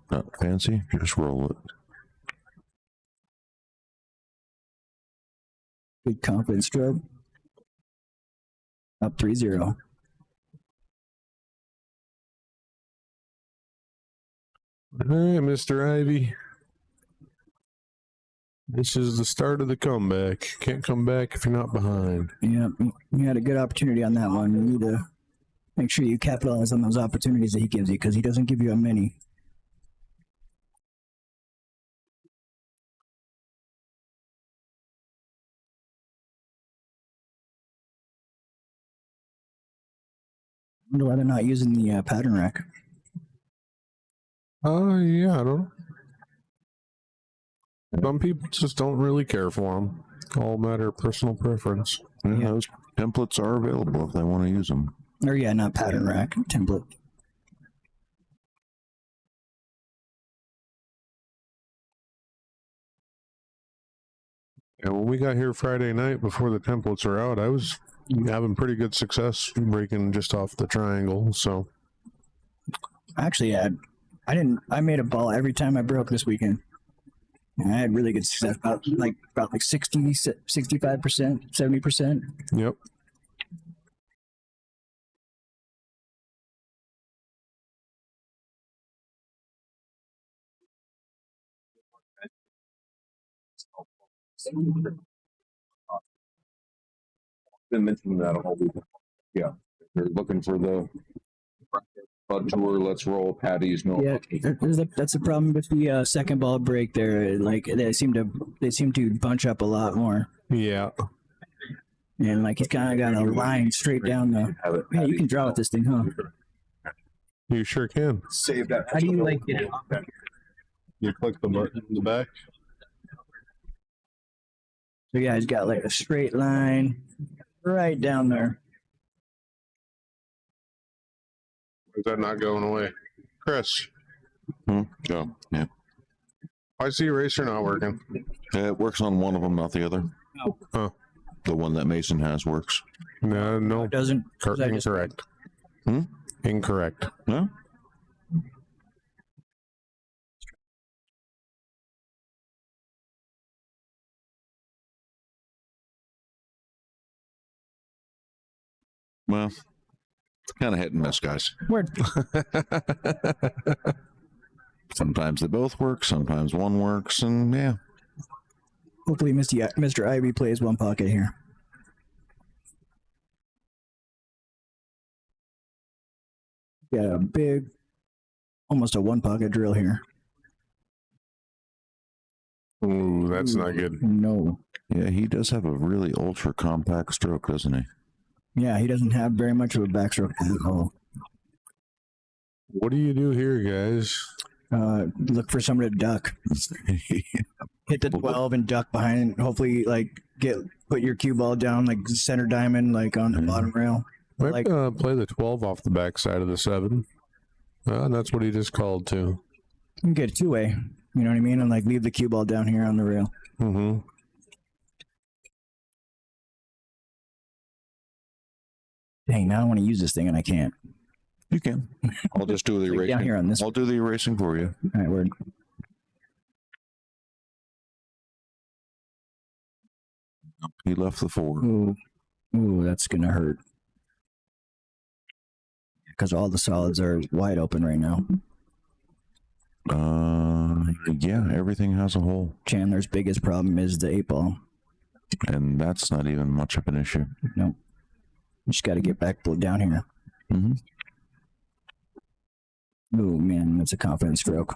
Not fancy, just roll it. Good confidence stroke. Up 3-0. All right, Mr. Ivy. This is the start of the comeback. Can't come back if you're not behind. Yeah, you had a good opportunity on that one. You need to make sure you capitalize on those opportunities that he gives you because he doesn't give you a many. I wonder why they're not using the pattern rack. Yeah, I don't know. Some people just don't really care for them. All matter of personal preference. Yeah, those templates are available if they want to use them. Or yeah, not pattern rack, template. And when we got here Friday night before the templates are out, I was having pretty good success breaking just off the triangle. So Actually, I made a ball every time I broke this weekend. And I had really good success, about 60, 65%, 70%. yep. Been mentioning that all week. Yeah, they're looking for the tour. Let's roll. Paddy's no. Yeah, that's the problem with the second ball break there. Like they seem to bunch up a lot more, Yeah. and like he's kind of got a line straight down the. Yeah, you can draw with this thing, huh? You sure can. Save that. How do you like it? You click the button in the back. So yeah, he's got like a straight line right down there. Is that not going away? Chris, Oh, yeah. why is the eraser not working? It works on one of them, not the other. Oh. Huh. The one that Mason has works. No, It doesn't. incorrect. Hmm? Incorrect. No? Well, it's kind of hit and miss, guys. Word. Sometimes they both work, sometimes one works, and yeah. Hopefully, Mr. Ivy plays one pocket here. Got a big, almost a one pocket drill here. Ooh, that's not good. No. Yeah, he does have a really ultra compact stroke, doesn't he? Yeah, he doesn't have very much of a backstroke at all. What do you do here, guys? Look for someone to duck. Hit the 12 and duck behind. Hopefully, like put your cue ball down like center diamond, like on the bottom rail. Might Like- play the 12 off the back side of the 7. And that's what he just called too. You can get it two-way. You know what I mean? And like leave the cue ball down here on the rail. Mm-hmm. Dang, now I want to use this thing and I can't. You can. I'll just do the Like erasing. down here on this. I'll do the erasing for you. All right, word. He left the 4. Ooh, that's gonna hurt. Because all the solids are wide open right now. Yeah, everything has a hole, Chandler's biggest problem is the 8-ball. and that's not even much of an issue. Nope. You just got to get back down here. Mm-hmm. Oh man, that's a confident stroke.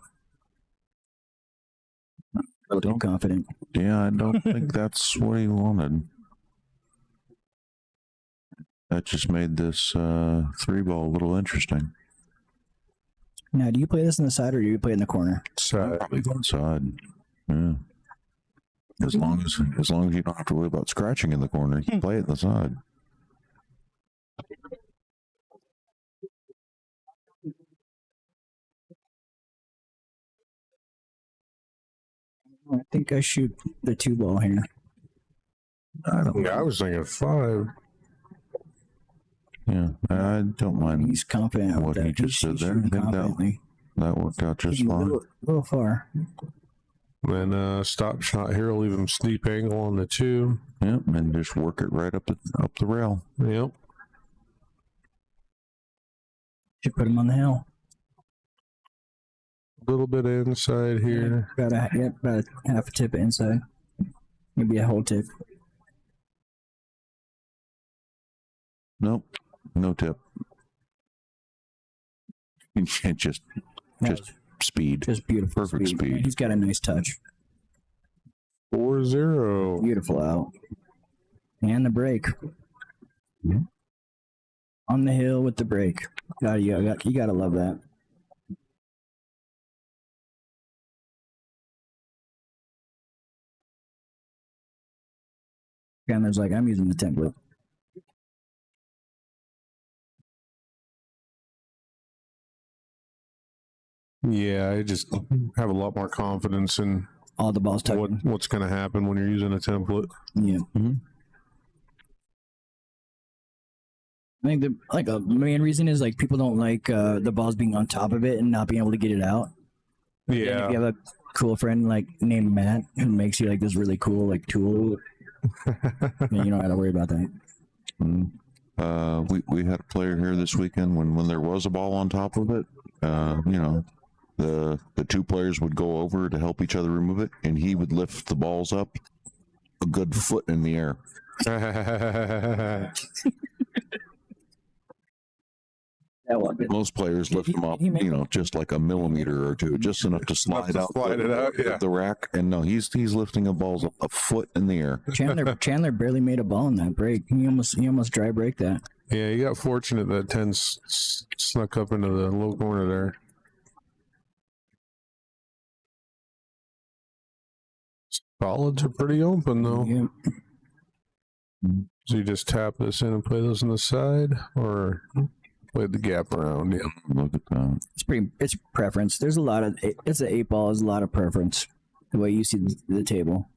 A little too confident. Yeah, I don't think that's what he wanted. That just made this 3-ball a little interesting. Now, do you play this on the side or do you play in the corner? So, Probably go inside. Yeah. As long as you don't have to worry about scratching in the corner, you can play it in the side. I think I shoot the 2-ball here. I don't. yeah, I was thinking 5. Yeah, I don't mind. He's confident What with that. he just He's said there, shooting I think that- confidently. That worked out just He's a fine. little far. Then stop shot here will leave him steep angle on the 2. Yep, and just work it right up the rail. Yep. Should put him on the hill. A little bit inside here. About a half a tip inside. Maybe a whole tip. Nope, no tip. just speed. Just beautiful. Perfect speed. He's got a nice touch. 4-0. Beautiful out. And the break. Yeah. On the hill with the break. You gotta love that. And there's like, I'm using the template. Yeah, I just have a lot more confidence in all the balls tucked. What's going to happen when you're using a template? Yeah. Mhm. I think the main reason is like people don't like the balls being on top of it and not being able to get it out. Then if Yeah. you have a cool friend like named Matt who makes you like this really cool like tool, then you don't have to worry about that. We had a player here this weekend when there was a ball on top of it. The two players would go over to help each other remove it, and he would lift the balls up a good foot in the air. That one. Most players lift them up, just like a millimeter or two, just enough to slide out, yeah. the rack. And no, he's lifting the balls up a foot in the air. Chandler barely made a ball in that break. He almost dry break that. Yeah, you got fortunate that 10 snuck up into the low corner there. Solids are pretty open though. Yeah. So you just tap this in and play those on the side, or play the gap around? Yeah. Look at that. It's preference. There's a lot of it's an 8-ball is a lot of preference. The way you see the table.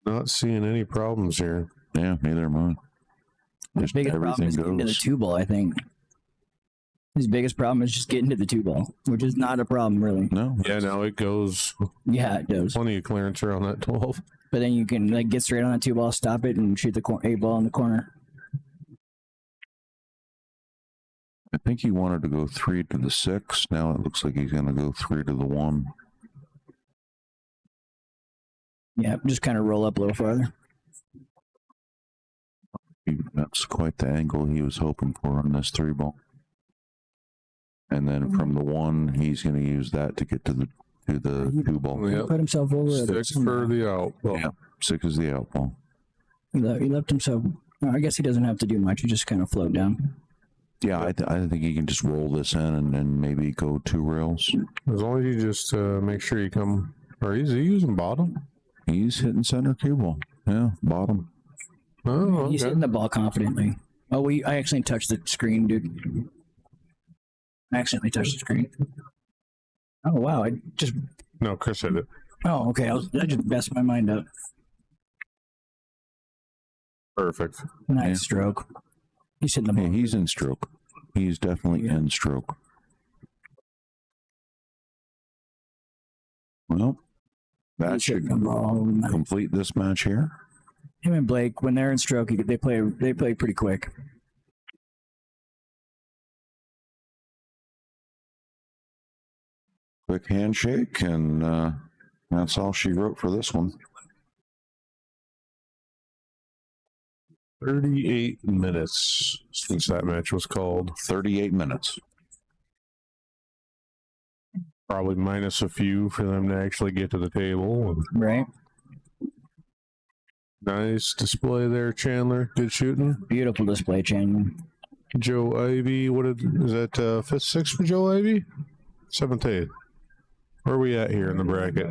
Not seeing any problems here. Yeah, neither am I. The Just biggest problem is getting to the 2-ball, I think. His biggest problem is just getting to the 2-ball, which is not a problem really. No. Yeah, no, it goes Yeah, it does. plenty of clearance around that 12. But then you can like get straight on that 2-ball, stop it, and shoot the 8-ball in the corner. I think he wanted to go 3 to the 6. Now it looks like he's going to go 3 to the 1. Yeah, just kind of roll up a little farther. That's quite the angle he was hoping for on this 3-ball. And then from the 1, he's going to use that to get to the 2-ball. Yep. Put himself over. 6 for the out. Well, Yeah, 6 is the out ball. He left himself. I guess he doesn't have to do much. He just kind of float down. Yeah, I think he can just roll this in and maybe go 2 rails. as long as you just make sure you come. Or is he using bottom? He's hitting center cue ball. Yeah, bottom. Oh, He's okay. hitting the ball confidently. Oh, I accidentally touched the screen, dude. I accidentally touched the screen. Oh wow! I just. No, Chris hit it. Oh, okay. I just messed my mind up. Perfect. Nice Yeah. stroke. He's hitting the Yeah, ball. he's in stroke. He's definitely Yeah. in stroke. Well, that He's should hitting the ball. complete this match here. Him and Blake, when they're in stroke, they play pretty quick. Quick handshake, and that's all she wrote for this one. 38 minutes since that match was called. 38 minutes. Probably minus a few for them to actually get to the table. Right. Nice display there, Chandler. Good shooting. Beautiful display, Chandler. Joe Ivy, is that 5th, 6th for Joe Ivy? 7th, 8th. Where are we at here in the bracket?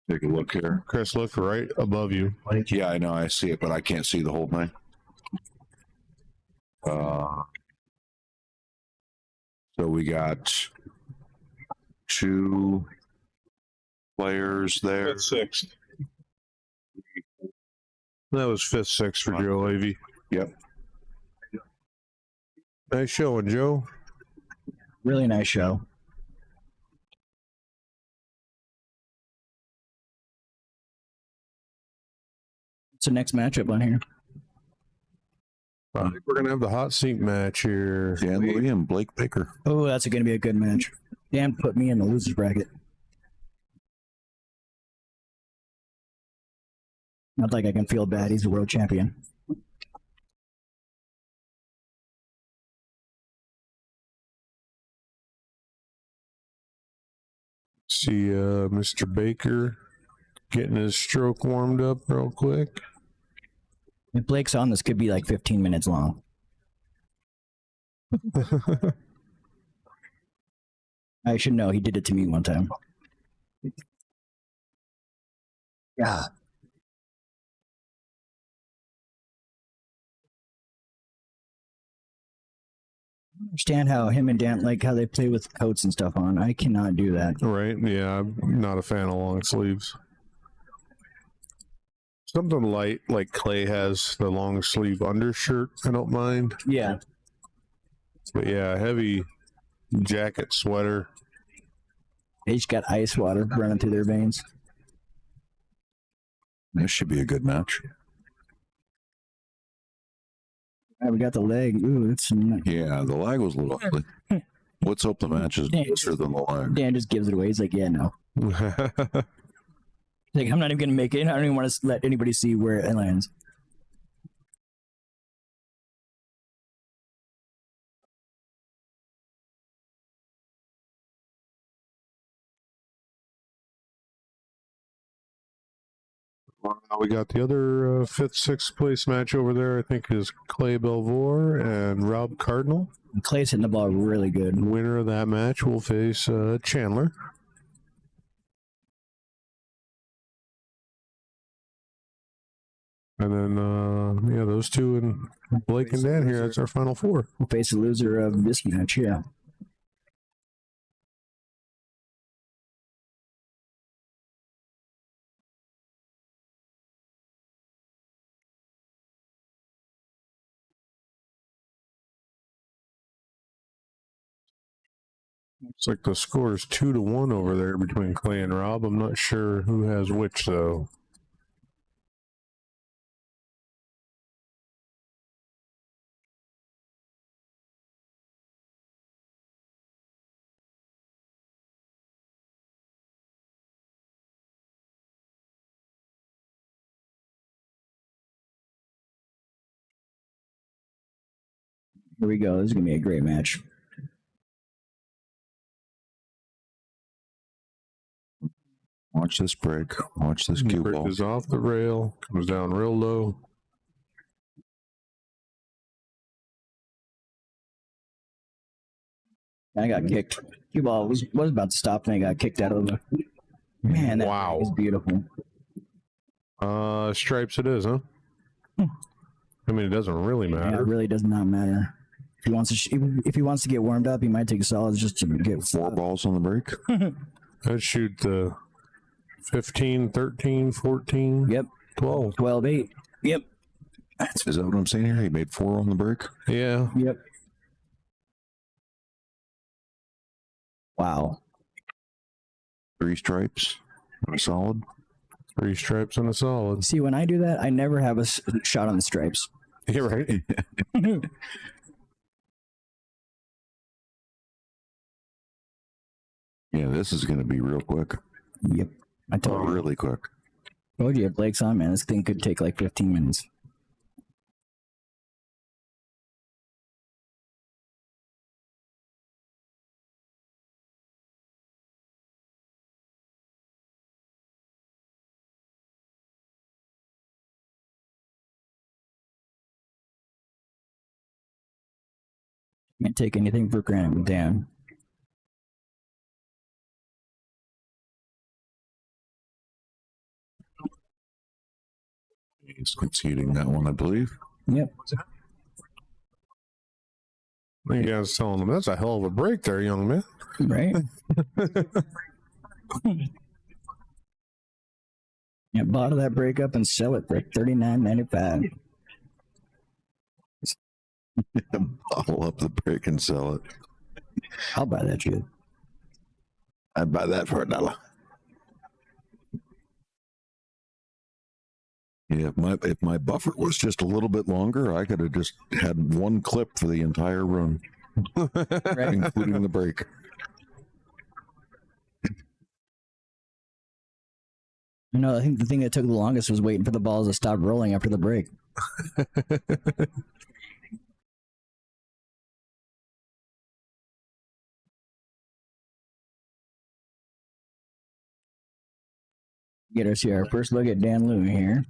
Take a look here. Chris, look right above you. Yeah, I know. I see it, but I can't see the whole thing. So we got 2 players there. 5th, 6th. That was 5th, 6th for Joe Ivy. Yep. Nice showing, Joe. Really nice show. What's the next matchup on here? I think we're going to have the hot seat match here. Dan Lee and Blake Baker. Oh, that's going to be a good match. Dan put me in the losers bracket. Not like I can feel bad. He's a world champion. See Mr. Baker getting his stroke warmed up real quick. If Blake's on, this could be like 15 minutes long. I should know. He did it to me one time. Yeah. understand how him and Dan like how they play with coats and stuff on. I cannot do that. Right? Yeah, I'm not a fan of long sleeves. Something light like Clay has the long sleeve undershirt, I don't mind. Yeah. But yeah, heavy jacket, sweater. They just got ice water running through their veins. This should be a good match. All right, we got the leg. Ooh, that's Yeah, the lag was a little ugly. Let's hope the match is closer than the lag. Dan just gives it away. He's like, yeah, no. Like, I'm not even gonna make it. I don't even want to let anybody see where it lands. We got the other fifth, sixth place match over there. I think is Clay Belvoir and Rob Cardinal. Clay's hitting the ball really good. Winner of that match will face Chandler. And then, yeah, those two and Blake and Dan here. That's our final four. We'll face the loser of this match. Yeah. Looks like the score is 2-1 over there between Clay and Rob. I'm not sure who has which, though. Here we go. This is gonna be a great match. Watch this break. Watch this cue Brick ball. is off the rail, comes down real low. I got kicked. Cue ball was about to stop and I got kicked out of the. Man, that Wow. is beautiful. Stripes it is, huh? I mean, it doesn't really Yeah, matter. it really does not matter. If he wants to, if he wants to get warmed up, he might take solids just to get 4 balls on the break. I'd shoot the 15, 13, 14, Yep. 12. 12-8. Yep. Is that what I'm saying here? He made 4 on the break. Yeah. Yep. Wow. 3 stripes. A solid. 3 stripes and a solid. See, when I do that, I never have a shot on the stripes. You're right. Yeah, this is going to be real quick. Yep. I told you. Really quick. Told you, if Blake's on, man, this thing could take like 15 minutes. Can't take anything for granted with Dan. He's conceding that one, I believe. Yep. I think I was telling him, that's a hell of a break there, young man. Right? Yeah, bottle that break up and sell it for $39.95. Bottle up the break and sell it. I'll buy that shit. I'd buy that for $1. Yeah, if my buffer was just a little bit longer, I could have just had one clip for the entire run, Right? including the break. No, I think the thing that took the longest was waiting for the balls to stop rolling after the break. Get us here. Our first look at Dan Lewin here.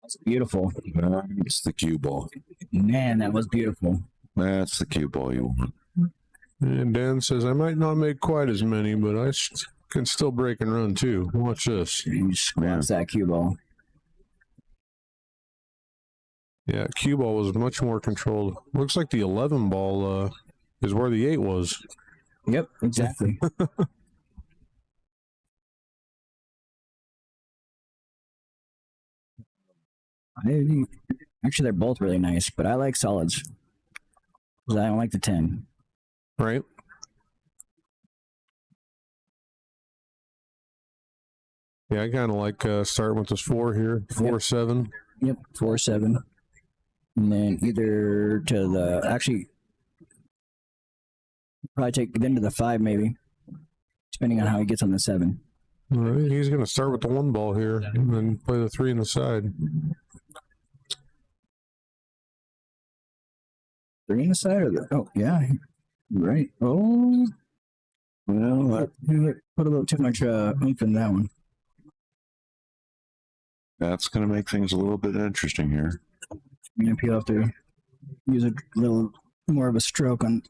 That's beautiful. It's the cue ball. Man, that was beautiful. That's the cue ball you want. And Dan says, I might not make quite as many, but I can still break and run too. Watch this. You squats that cue ball. Yeah, cue ball was much more controlled. Looks like the 11 ball is where the 8 was. Yep, exactly. Actually, they're both really nice, but I like solids. 'Cause I don't like the 10. Right? Yeah, I kind of like starting with this 4 here. 4-7. Yep, 4-7. And then either to the, actually, probably take then to the 5 maybe, depending on how he gets on the 7. All right, he's going to start with the 1 ball here and then play the 3 in the side. 3 in the side or the, oh, yeah, right. Oh, well, put a little too much oomph in that one. That's going to make things a little bit interesting here. You'll have to use a little more of a stroke on,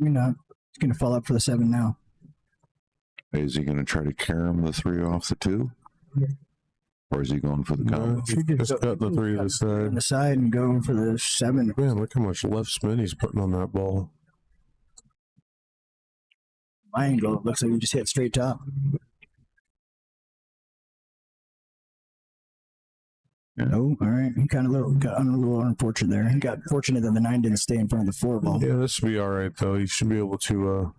it's going to fall up for the 7 now. Is he going to try to carry him the 3 off the 2? Or is he going for the combo? Just cut the 3 to the On side. the side and go for the 7. Man, look how much left spin he's putting on that ball. My angle, it looks like you just hit straight top. Yeah. Oh, all right. He kind of got a little unfortunate there. He got fortunate that the 9 didn't stay in front of the 4 ball. Yeah, this should be all right, though. He should be able to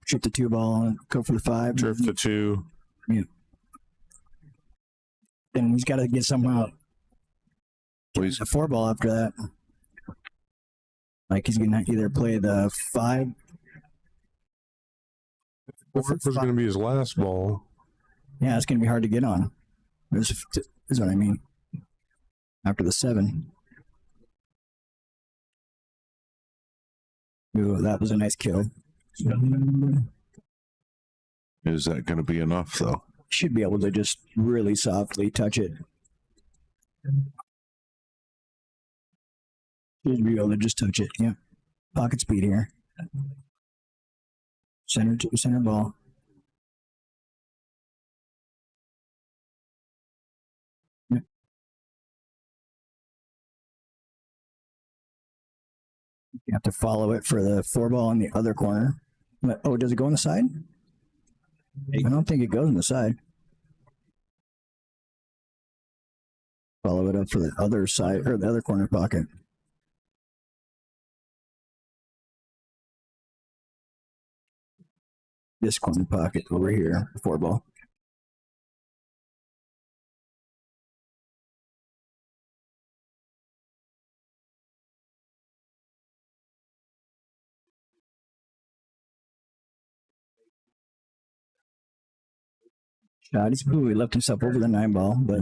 Shoot the 2 ball and go for the 5. drift the 2. Then he's got to get somehow Please. the 4 ball after that. Like he's going to either play the 5. If it was going to be his last ball. Yeah, it's going to be hard to get on. Is what I mean. After the 7. Ooh, that was a nice kill. Is that going to be enough, though? Should be able to just really softly touch it. Should be able to just touch it. Yeah. Pocket speed here. Center ball. Yeah. You have to follow it for the 4 ball in the other corner. Oh, does it go on the side? I don't think it goes on the side. Follow it up for the other side or the other corner pocket. This corner pocket over here, 4 ball. Shot. He left himself over the 9 ball, but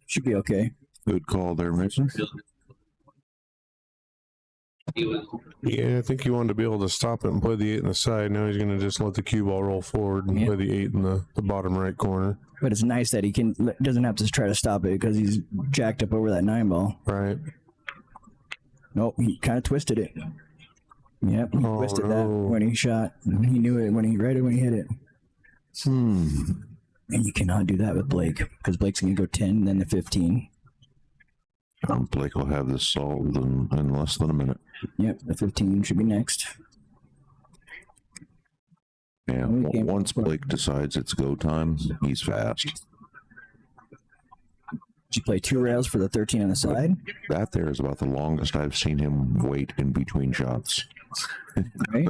should be okay. Good call there, Mason. Yeah, I think he wanted to be able to stop it and play the 8 in the side. Now he's going to just let the cue ball roll forward and play the 8 in the bottom right corner. But it's nice that he doesn't have to try to stop it because he's jacked up over that 9 ball. Right. Nope, he kind of twisted it. Yep, he twisted that when he shot. He knew it when he hit it. And you cannot do that with Blake because Blake's going to go 10, then the 15. Blake will have this solved in less than a minute. Yep, the 15 should be next. Yeah, once Blake decides it's go time, he's fast. Did you play 2 rails for the 13 on the side? That there is about the longest I've seen him wait in between shots. Right?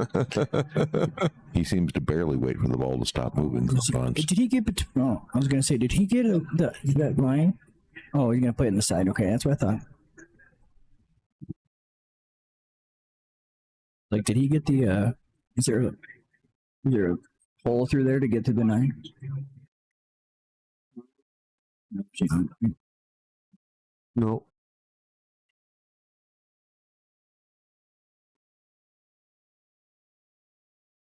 He seems to barely wait for the ball to stop moving sometimes. Did he get? Oh, I was going to say, did he get that line? Oh, you're going to play it in the side. Okay, that's what I thought. Like, did he get the? Is there a hole through there to get to the 9? No.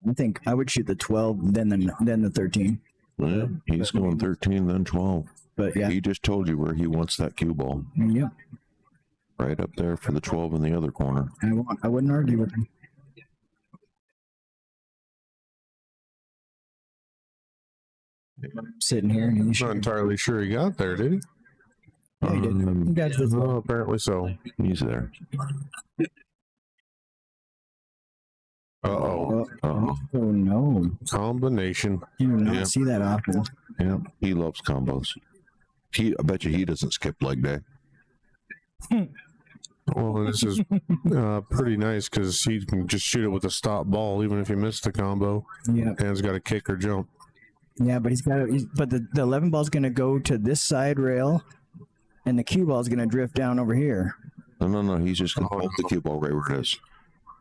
I think I would shoot the 12, then the 13. Yeah, he's going 13, then 12. But yeah, He just told you where he wants that cue ball. yep. Right up there for the 12 in the other corner. I wouldn't argue with him. Sitting here, and he's I'm not entirely sure he got there, did he? Yeah, he did. He got to the Oh, apparently so. He's there. Uh-oh. Oh no! Combination. You do not Yeah. see that often. Yeah, he loves combos. I bet you he doesn't skip leg day. Well, this is pretty nice because he can just shoot it with a stop ball, even if he missed the combo. Yeah, Dan's got to kick or jump. yeah, but but the 11 ball's gonna go to this side rail, and the cue ball's gonna drift down over here. No. He's just going to hold the cue ball right where it is.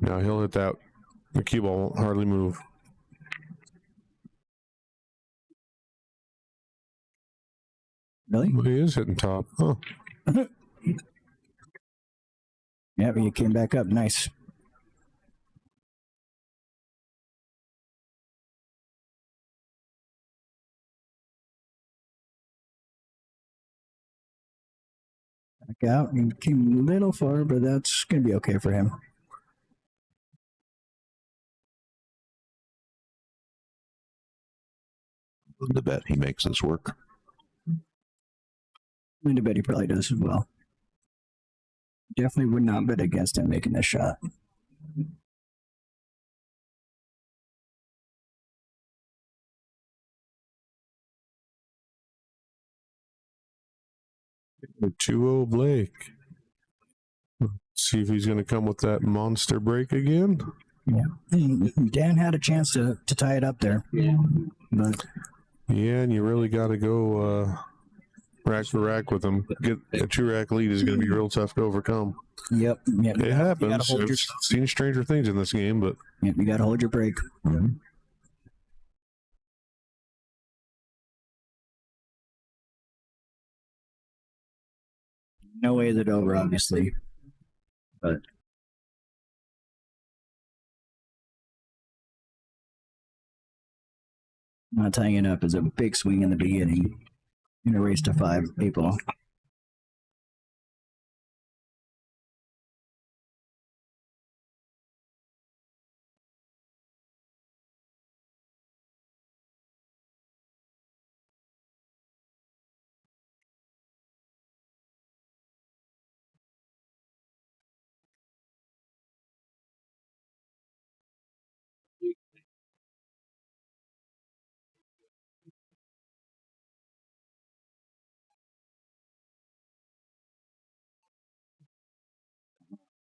Now he'll hit that. The cue ball won't hardly move. Really? Well, he is hitting top. Huh. Yeah, but you came back up. Nice. Back out. He came a little far, but that's gonna be okay for him. The bet he makes this work. I'm going to bet he probably does as well. Definitely would not bet against him making this shot. The 2-0 Blake. See if he's going to come with that monster break again. Yeah. Dan had a chance to tie it up there. Yeah. But Yeah, and you really got to go rack for rack with him. Get a 2-rack lead is going to be real tough to overcome. yep. It happens. hold I've your- seen stranger things in this game, but Yep, you got to hold your break. Mhm. No way that over, obviously. But not tying it up is a big swing in the beginning. In a race to 5 people.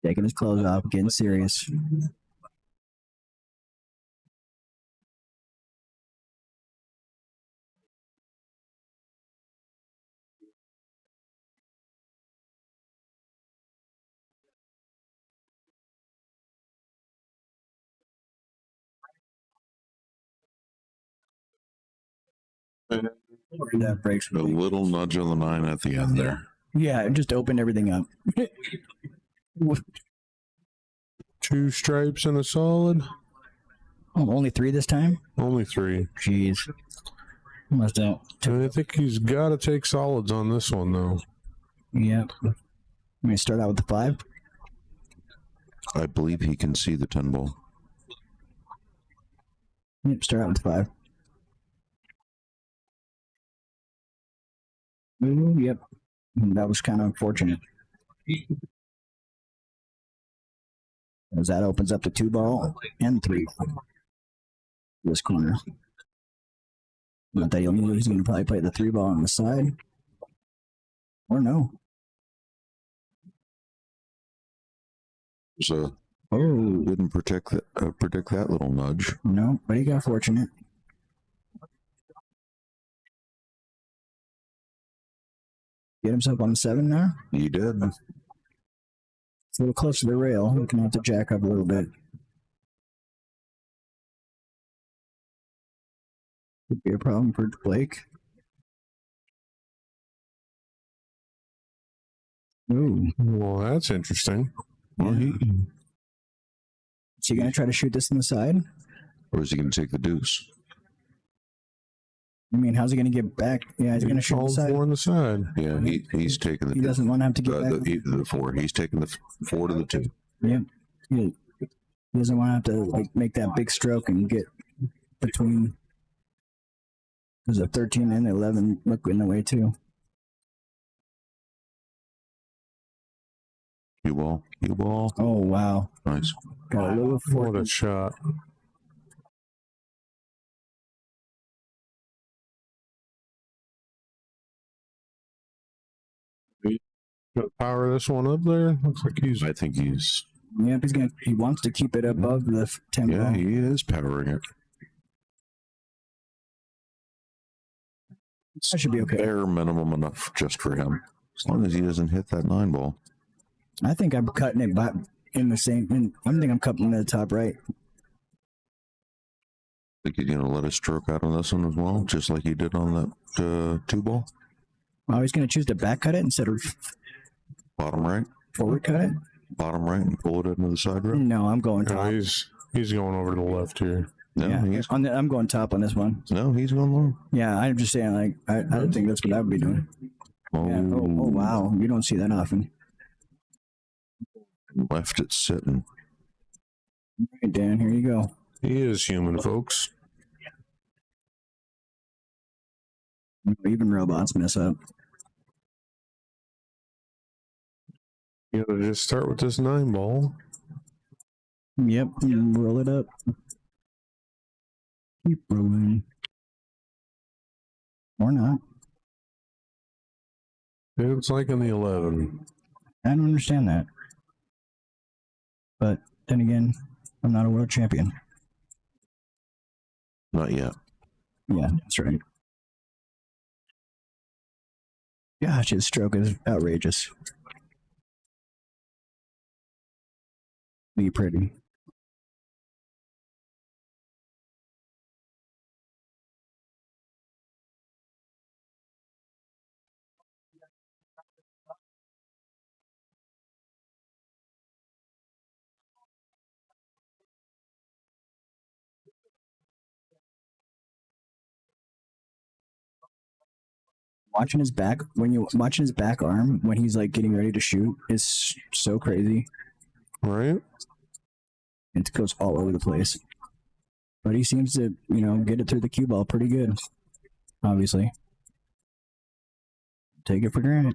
Taking his clothes off, getting serious. That breaks. A little nudge on the 9 at the end there. Yeah, it just opened everything up. 2 stripes and a solid. Oh, only 3 this time? Only 3. Jeez. Must have. I think he's got to take solids on this one, though. Yep. Let me start out with the 5. I believe he can see the 10 ball. Yep, start out with the 5. Ooh, yep. That was kind of unfortunate. As that opens up the 2 ball and 3. This corner. Not that he'll move, he's going to probably play the 3 ball on the side. Or no. So Oh, didn't predict that little nudge. no, but he got fortunate. Get himself on the 7 now. He did. It's a little close to the rail. We're going to have to jack up a little bit. Could be a problem for Blake. Ooh. Well, that's interesting. Well, Is he going to try to shoot this in the side? or is he going to take the deuce? I mean, how's he going to get back? Yeah, he's going to shoot the all side. four on the side. Yeah, he's taking He the doesn't want to have to get back. the 4. He's taking the 4 to the 2. Yeah. He doesn't want to have to like make that big stroke and get between. There's a 13 and 11 look in the way too. Cue ball. Oh wow, Nice. got a little What fork. a shot. Gonna power this one up there. Looks like he's I think he's Yep, he wants to keep it above the 10 yeah, ball. he is powering it. That should be okay. Bare minimum enough just for him. As long as he doesn't hit that 9 ball. I think I'm cutting it back in the same. I think I'm cutting it to the top right. Think he's gonna let us stroke out on this one as well, just like he did on that 2 ball. Oh, he's going to choose to back cut it instead of Bottom right, forward cut it. bottom right, and pull it into the side row. No, I'm going no, top. he's going over to the left here. No, Yeah, he's I'm going top on this one. he's going low. Yeah, I'm just saying, like, I don't think that's what I would be doing. Oh, Yeah. Oh, wow. You don't see that often. left it sitting. Right, Dan, here you go. He is human, folks. Even robots mess up. You gotta just start with this 9 ball. Yep, roll it up. Keep rolling. Or not. It's like in the 11. I don't understand that. But then again, I'm not a world champion. Not yet. Yeah, that's right. Gosh, his stroke is outrageous. Be pretty. Watching his back arm when he's like getting ready to shoot is so crazy. Right? It goes all over the place. But he seems to, get it through the cue ball pretty good. Obviously. Take it for granted.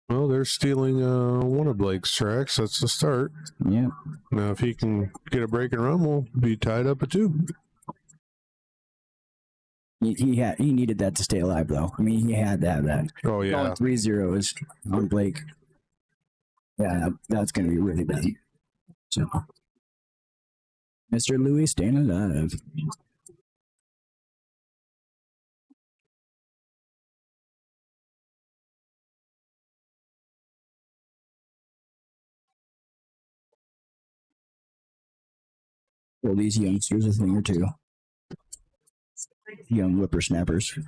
Well, they're stealing one of Blake's tracks. That's the start. Yeah. Now, if he can get a break and run, we'll be tied up at 2. He needed that to stay alive though. I mean, he had to have that. Oh, yeah. Going 3-0 is on Blake. Yeah, that's gonna be really bad. So Mr. Louis staying alive. Well, these youngsters a thing or two. Young whippersnappers.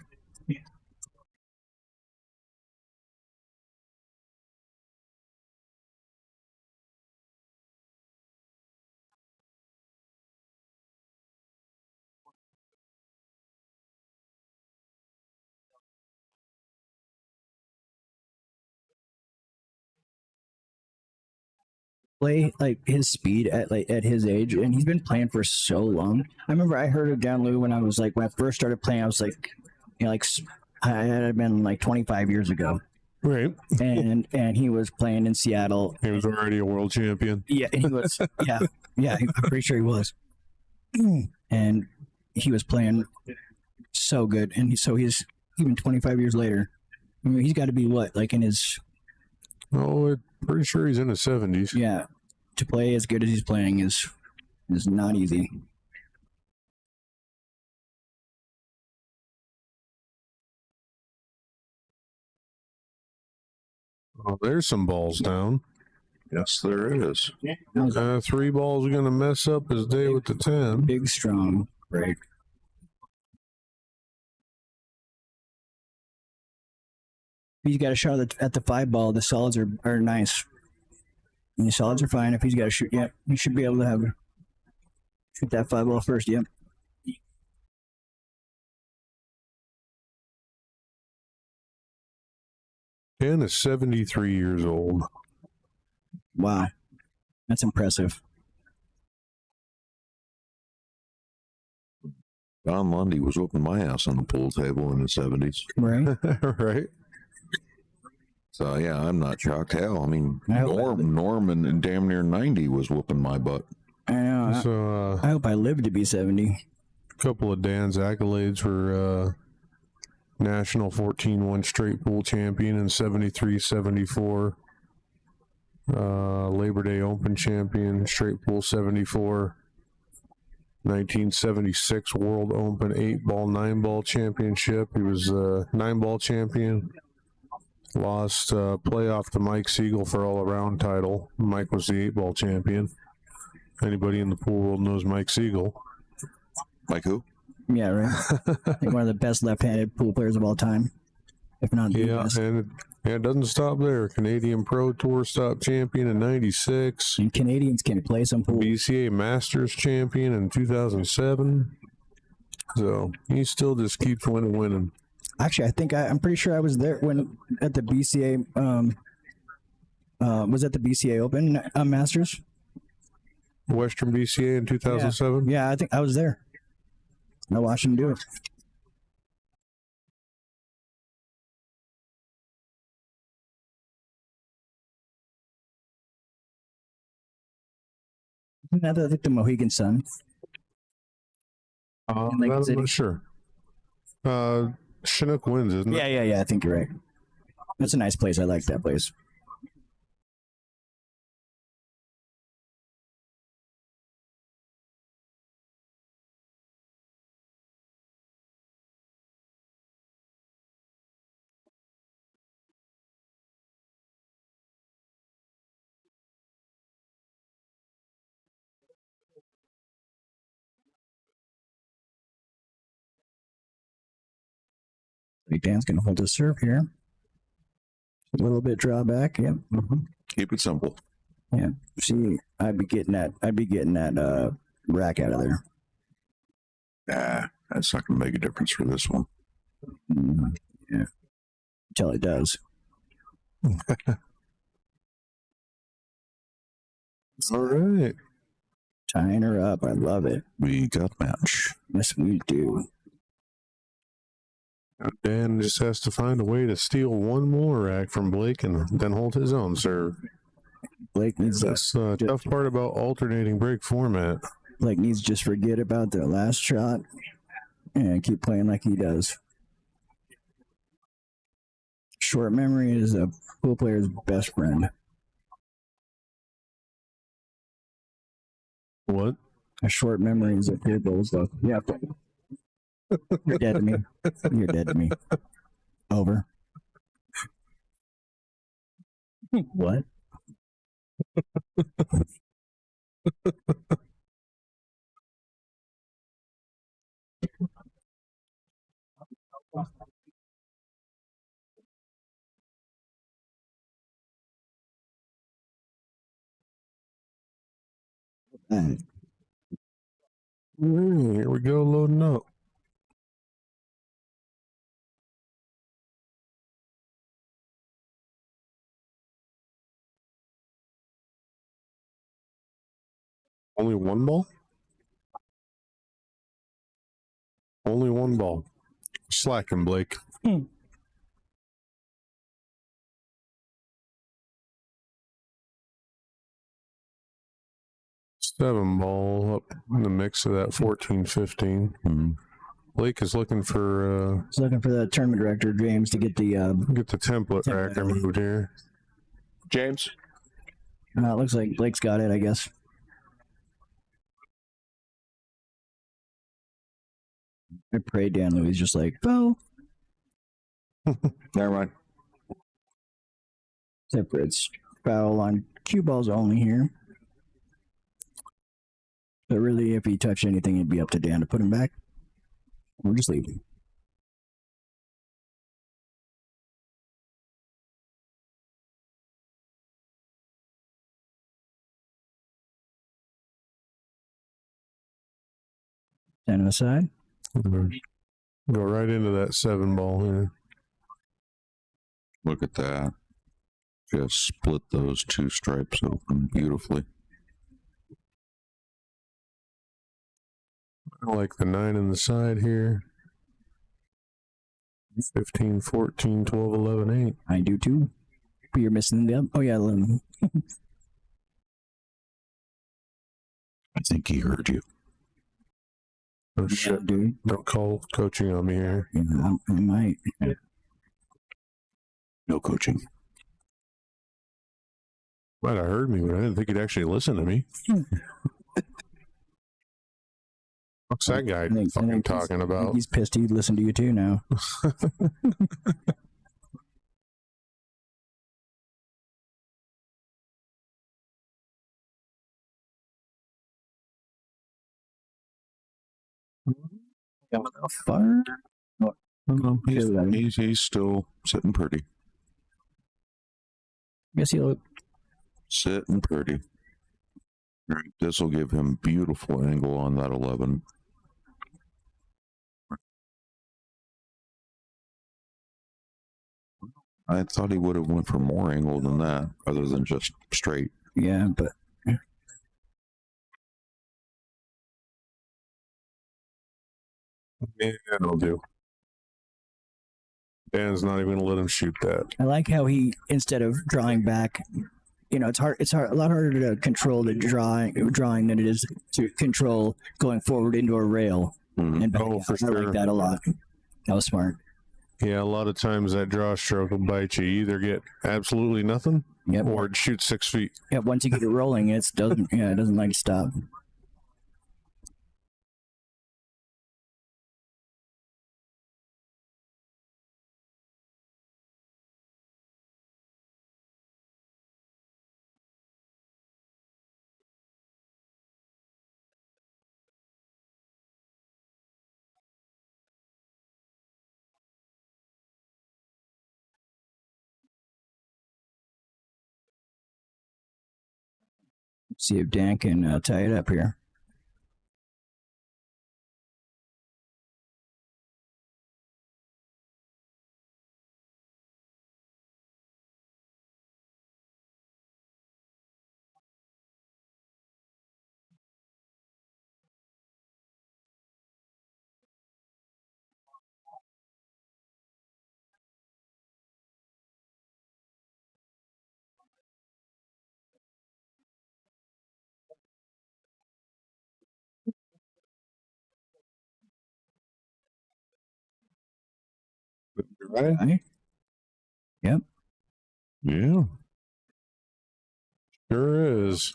Play like his speed at his age, and he's been playing for so long. I remember I heard of John Lou when I first started playing. I was like, I had been like 25 years ago, Right. and he was playing in Seattle. He was already a world champion. Yeah, he was. Yeah, I'm pretty sure he was. And he was playing so good, and so he's even 25 years later. I mean, he's got to be what, like in his Oh, I'm pretty sure he's in his 70s. yeah. To play as good as he's playing is not easy. Oh, there's some balls down. Yes, there is. 3 balls are going to mess up his day with the 10. Big, strong break. If he's got a shot at the 5 ball, the solids are nice. And the solids are fine. If he's got to shoot, yeah, he should be able to shoot that 5 ball first. Yep. Dan is 73 years old. Wow, that's impressive. Don Lundy was whooping my ass on the pool table in the 70s. Right. Right? So, yeah, I'm not shocked. Hell, I mean, I hope Norman in damn near 90 was whooping my butt. I know. So, I hope I live to be 70. a couple of Dan's accolades were national 14-1 straight pool champion in 73-74. Labor Day Open champion, straight pool 74. 1976 World Open 8-ball, 9-ball championship. He was 9-ball champion. Lost playoff to Mike Siegel for all-around title. Mike was the 8-ball champion. Anybody in the pool world knows Mike Siegel. Like who? Yeah, right. I think one of the best left-handed pool players of all time, if not the Yeah, best. and it doesn't stop there. Canadian Pro Tour stop champion in 96. And Canadians can play some pool. BCA Masters champion in 2007. So he still just keeps winning. Actually, I think I'm pretty sure I was there when at the BCA. Was at the BCA Open Masters. Western BCA in 2007. Yeah, I think I was there. I watched him do it. Isn't that like the Mohegan Sun? In Lake I'm City? not sure. Chinook wins, isn't it? Yeah. I think you're right. That's a nice place. I like that place. Dan's going to hold his serve here. A little bit drawback. Yep. Keep it simple. Yeah. See, I'd be getting that rack out of there. That's not going to make a difference for this one. Yeah. Until it does. All right. Tying her up. I love it. We got match. Yes, we do. Dan just has to find a way to steal one more rack from Blake and then hold his own serve. Blake needs That's the tough part about alternating break format. Blake needs to just forget about the last shot and keep playing like he does. Short memory is a pool player's best friend. What? A short memory is a pool player's best. Yeah. You're dead to me. You're dead to me. Over. What? Here we go, loading up. Only one ball? Only one ball. Slacking, Blake. Seven ball up in the mix of that 14-15. Blake is looking for He's looking for the tournament director, James, to get the template rack removed here. James? it looks like Blake's got it, I guess. I pray Dan Louis just like, oh, Never mind. separates foul on cue balls only here. But really, if he touched anything, it'd be up to Dan to put him back. Or just leave him. 10 on the side. Go right into that 7 ball here. Look at that. Just split those two stripes open beautifully. I like the 9 in the side here. 15, 14, 12, 11, 8. I do too. But you're missing the. Oh, yeah, 11. I think he heard you. Oh, shit. Dude. Don't call coaching on me here. Yeah, I might. No coaching. Might have heard me, but I didn't think he'd actually listen to me. What's that guy I think fucking he's- talking about? He's pissed he'd listen to you too now. Going off far. He's still sitting pretty. Guess he'll. Sitting pretty. Right. This will give him beautiful angle on that 11. I thought he would have went for more angle than that, other than just straight. Yeah, but Yeah, it'll do. Dan's not even gonna let him shoot that. I like how he, instead of drawing back, you know, it's a lot harder to control the drawing than it is to control going forward into a rail. Mhm. And back Oh, out. for I sure. like that a lot. That was smart. Yeah, a lot of times that draw stroke will bite you. You either get absolutely nothing Yep. or it shoots 6 feet. Yeah. Once you get it rolling, it doesn't like to stop. See if Dan can tie it up here. Right? Right? Yeah. Sure is.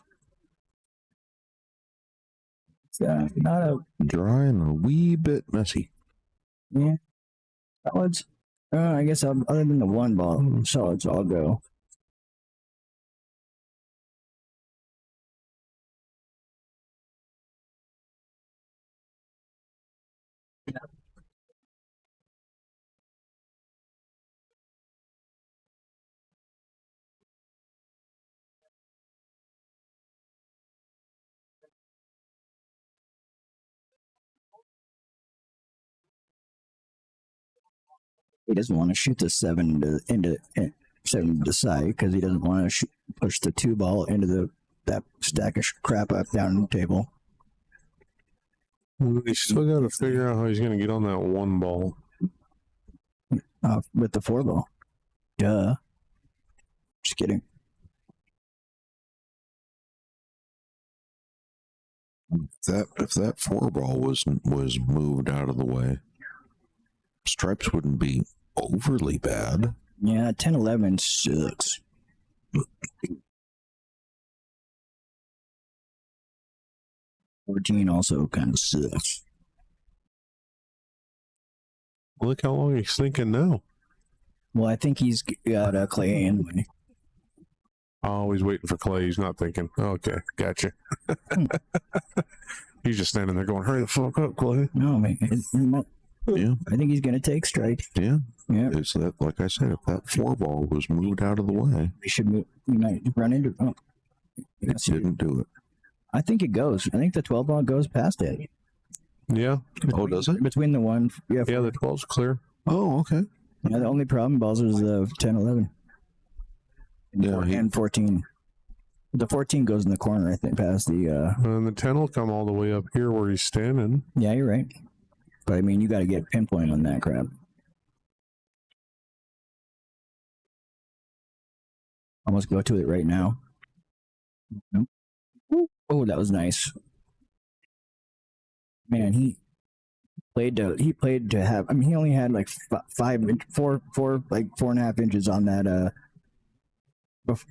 It's not a Dry and a wee bit messy. solids. I guess other than the 1 ball, solids all go. He doesn't want to shoot the 7 into 7 to the side because he doesn't want to push the 2 ball into that stack of crap up down the table. He's still got to figure out how he's going to get on that 1 ball. With the 4 ball. Duh. Just kidding. If that 4 ball was moved out of the way, stripes wouldn't be overly bad. Yeah, 10-11 sucks. 14 also kind of sucks. Look how long he's thinking now. Well, I think he's got Clay anyway. Oh, he's waiting for Clay. He's not thinking. Okay, gotcha. He's just standing there going, hurry the fuck up, Clay. No, man. Yeah. I think he's going to take strike. Yeah. Yeah. It's that, like I said, if that 4 ball was moved out of the way, We should move. We might run into. Oh. it didn't do it. I think it goes. I think the 12 ball goes past it. Yeah. Oh, does it? Between the one, yeah, Yeah, the 12's clear. Oh, okay. yeah. The only problem balls is the 10, 11, Yeah, and 14. The 14 goes in the corner, I think, past the. And the 10 will come all the way up here where he's standing. Yeah, you're right. But I mean, you got to get pinpoint on that crap. Almost go to it right now. Nope. Oh, that was nice. Man, he played to have. I mean, he only had like 4.5 inches on that.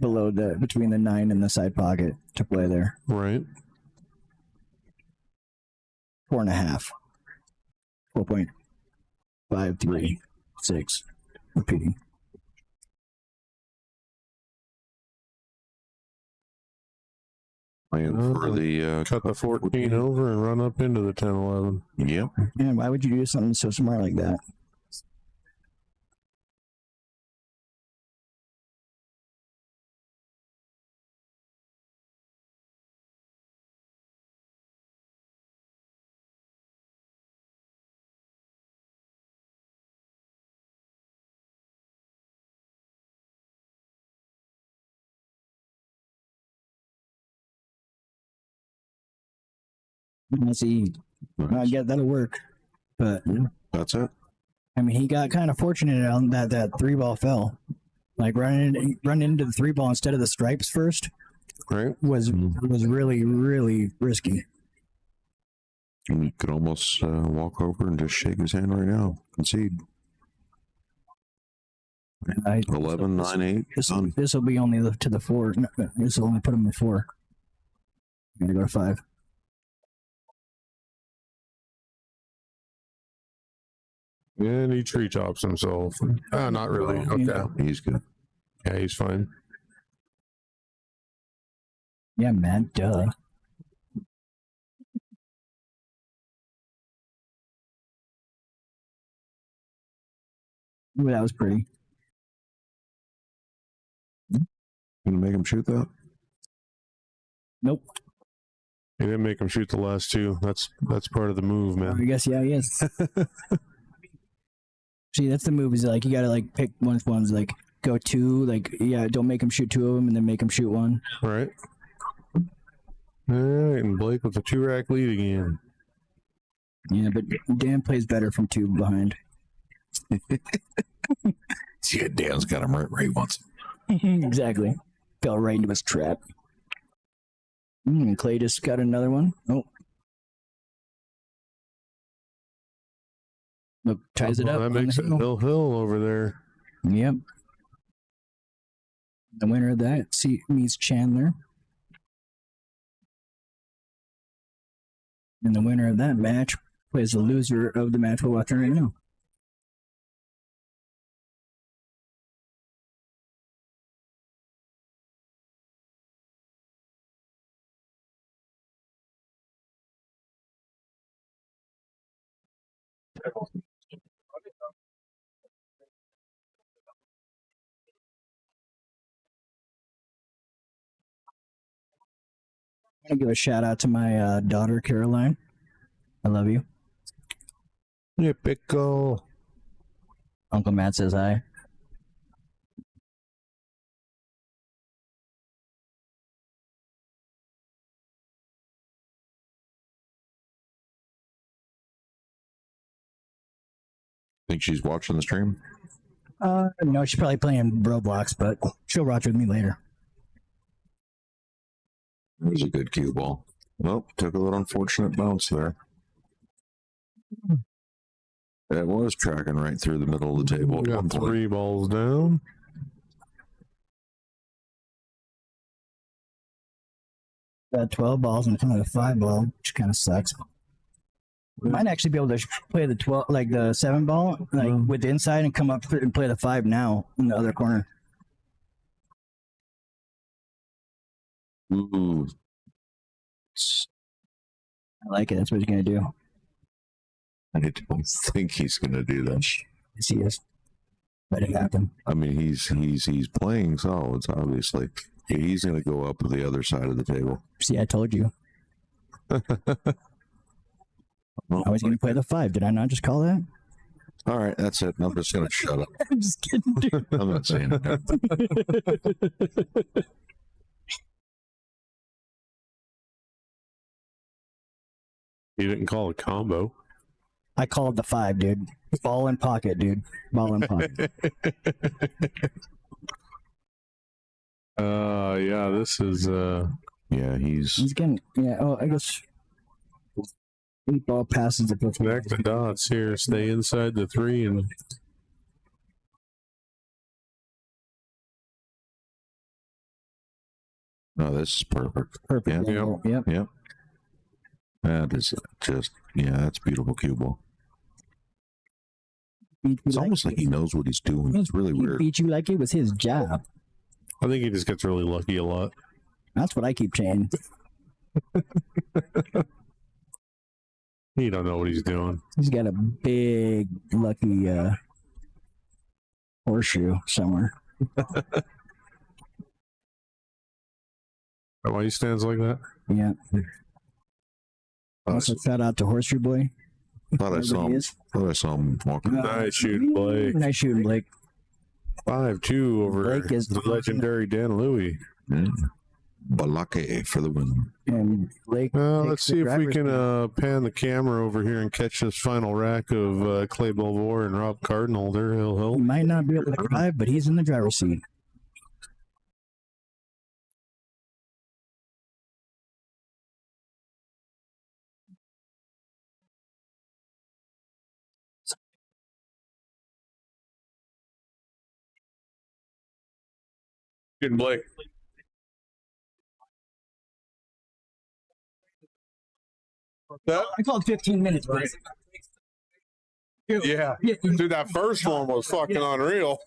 Below between the 9 and the side pocket to play there. Right. 4.5. 4.536. Repeating. Playing for the Cut the 14 over and run up into the 10, 11. Yep. Man, why would you do something so smart like that? Let's see. I Nice. get that'll work. But That's it. I mean, he got kind of fortunate on that 3-ball fell. Like running into the 3-ball instead of the stripes first Right. was really, really risky. And you could almost walk over and just shake his hand right now. Concede. 11, 9, 8. Done. This will be only to the 4. No, this will only put him in 4. I'm gonna go to 5. And he tree chops himself. Not really. Okay. He's good. Yeah, he's fine. Yeah, man, duh. Ooh, that was pretty. Gonna make him shoot that? Nope. He didn't make him shoot the last 2. That's part of the move, I man. guess, yeah, he is. See, that's the move. Is like you gotta like pick one's like go 2, like yeah, don't make him shoot 2 of them, and then make him shoot 1. Right. All right, and Blake with the 2-rack lead again. Yeah, but Dan plays better from 2 behind. See, Dan's got him right where he wants him. Exactly. Fell right into his trap. Clay just got another one. Oh. Look, ties it up. That on makes the it hill. hill over there. Yep. The winner of that meets Chandler. And the winner of that match plays the loser of the match we're watching right now. I want to give a shout out to my daughter, Caroline. I love you. Yeah, pickle. Uncle Matt says hi. Think she's watching the stream? No, she's probably playing Roblox, but she'll watch with me later. It was a good cue ball. Well, took a little unfortunate bounce there. It was tracking right through the middle of the table. We At one got point. 3 balls down. Got 12 balls in front of the 5-ball, which kind of sucks. Might actually be able to play the 12, like the 7-ball, like with the inside, and come up and play the 5 now in the other corner. Ooh. I like it. That's what he's gonna do. I don't think he's going to do that. Yes, he is. Let it happen. I mean, he's playing solids, obviously. He's going to go up to the other side of the table. See, I told you. I was going to play the 5. Did I not just call that? All right, that's it. I'm just gonna shut up. I'm just kidding, dude. I'm not saying it. You didn't call a combo. I called the 5, dude. Ball in pocket, dude. Ball in pocket. Yeah, this is Yeah, He's getting, yeah, oh, I guess 8 ball passes the pitch. connect the dots here. Stay inside the 3 and no, this is perfect. Perfect. Yeah. angle. Yep. Yep. That is just, yeah, that's beautiful cue ball. It's almost like he knows what he's doing. It's really He weird. beat you like it was his job. I think he just gets really lucky a lot. That's what I keep saying. He don't know what he's doing. He's got a big lucky horseshoe somewhere. Why he stands like that? Yeah. I Also, shout out to Horseshoe Boy. thought I saw Wherever he him. is. Thought I saw him walking. Nice shooting, Blake. Nice shooting, Blake. 5-2 over Blake is- the legendary Dan Louie. Yeah. Balake for the win. And Blake. Well, takes let's the see if we driver's can seat. pan the camera over here and catch this final rack of Clay Belvoir and Rob Cardinal there. He'll He help. might not be able to drive, but he's in the driver's seat. Good, Blake. I called 15 minutes, right? Yeah. Dude, that first one was fucking unreal.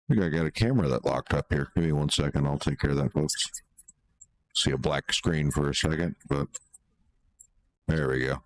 I think I got a camera that locked up here. Give me 1 second. I'll take care of that, folks. See a black screen for a second, but there we go.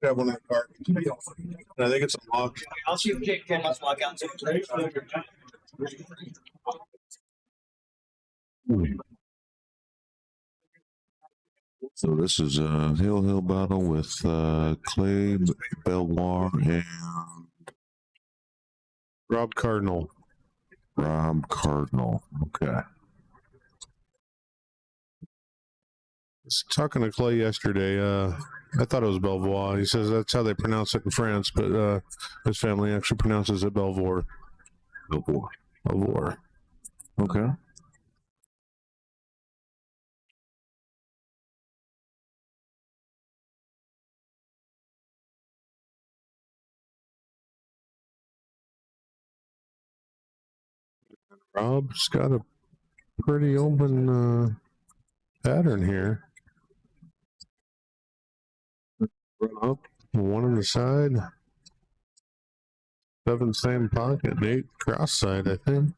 Have one in the cart. And I think it's unlocked. I'll see if Jake can walk out. So this is a hill battle with Clay Belvoir and Rob Cardinal. Rob Cardinal. Okay. I was talking to Clay yesterday. I thought it was Belvoir. He says that's how they pronounce it in France, but his family actually pronounces it Belvoir. Belvoir. Belvoir. Okay. Rob's got a pretty open pattern here. Run up, 1 on the side. 7 same pocket, 8 cross side, I think.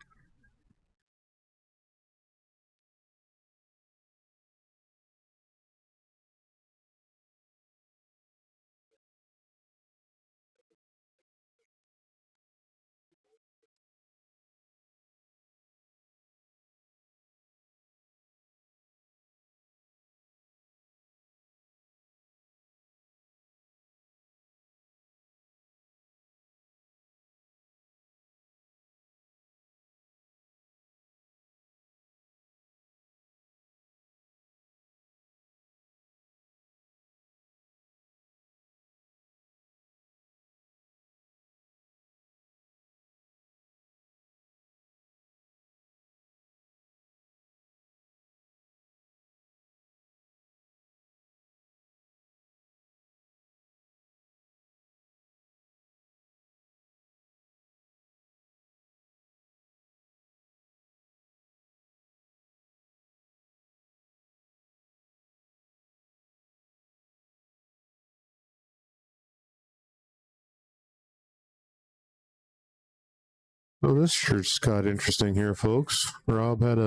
Oh, this sure got interesting here, folks. Rob had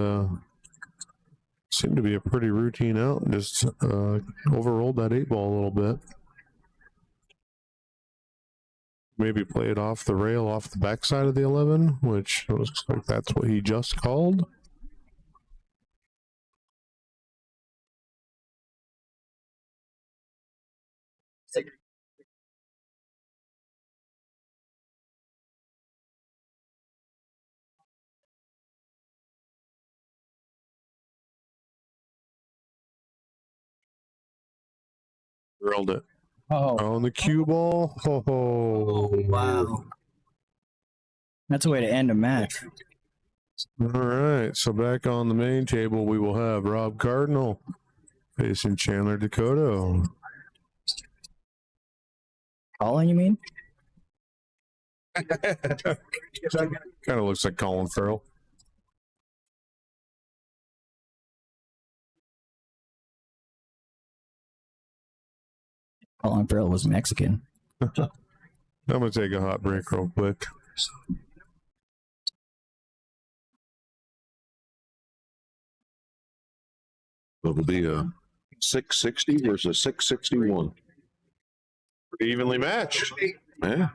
seemed to be a pretty routine out and just overrolled that 8-ball a little bit. Maybe play it off the rail, off the backside of the 11, which looks like that's what he just called. Drilled it. Oh, On the cue ball. Oh, wow. That's a way to end a match. All right. So back on the main table, we will have Rob Cardinal facing Chandler Dakota. Calling, you mean? Kind of looks like Colin Farrell. Colin Farrell was Mexican. I'm going to take a hot break real quick. It'll be a 660 versus 661. Pretty evenly matched. Yeah.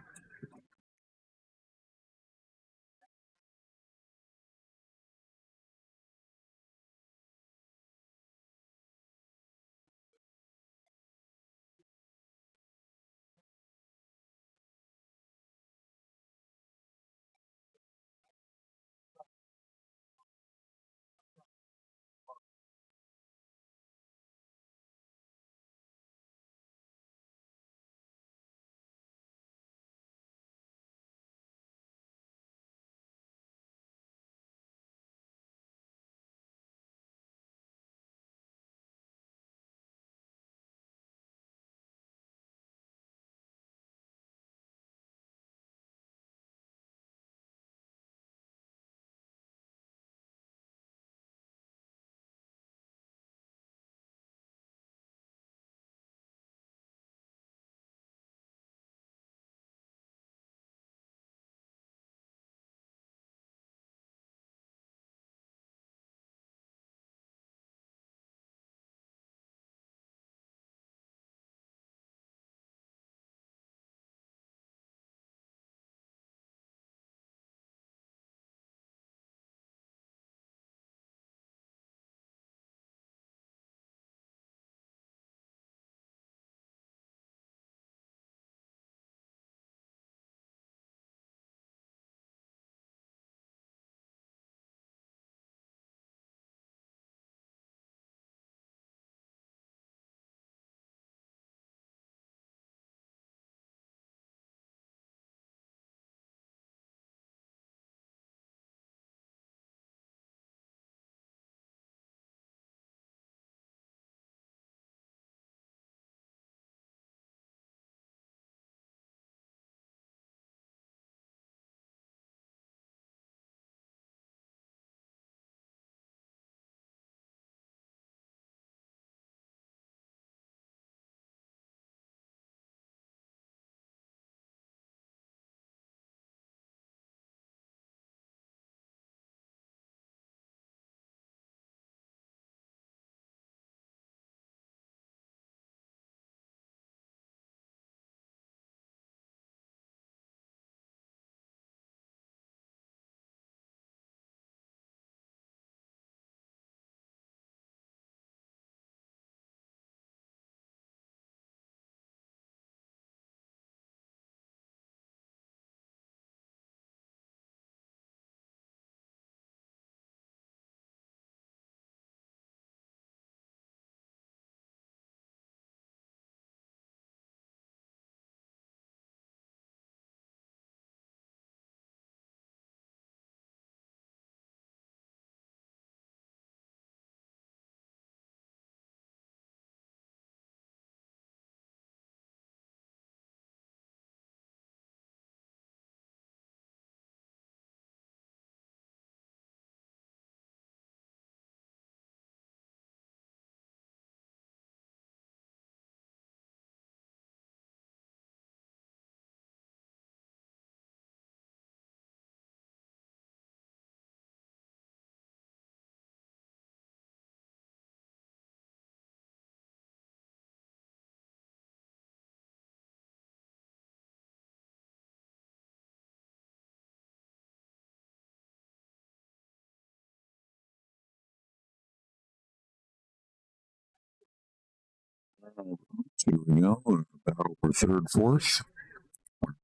Here we go. Battle for third, fourth.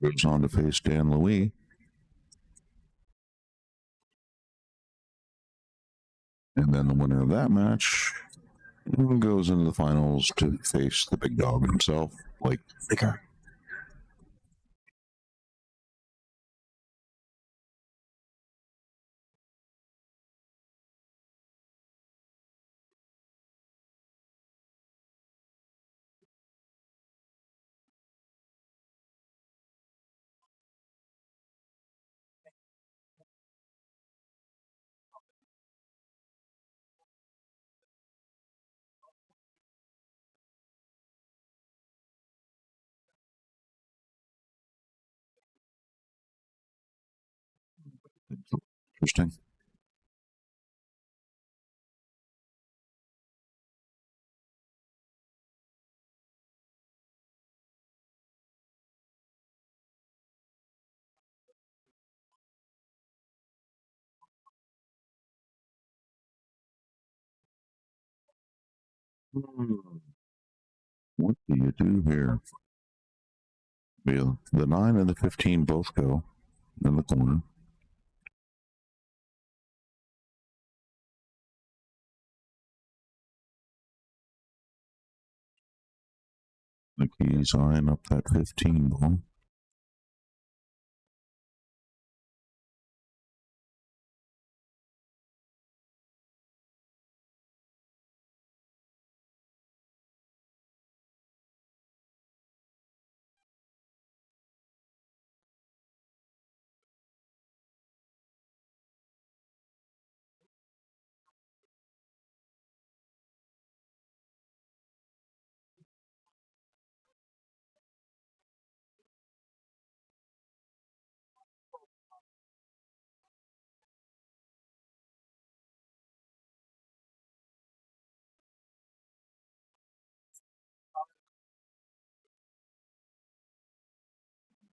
Goes on to face Dan Louis. And then the winner of that match goes into the finals to face the big dog himself, like Baker. Interesting. What do you do here? The 9 and the 15 both go in the corner. The keys eyeing up that 15 ball.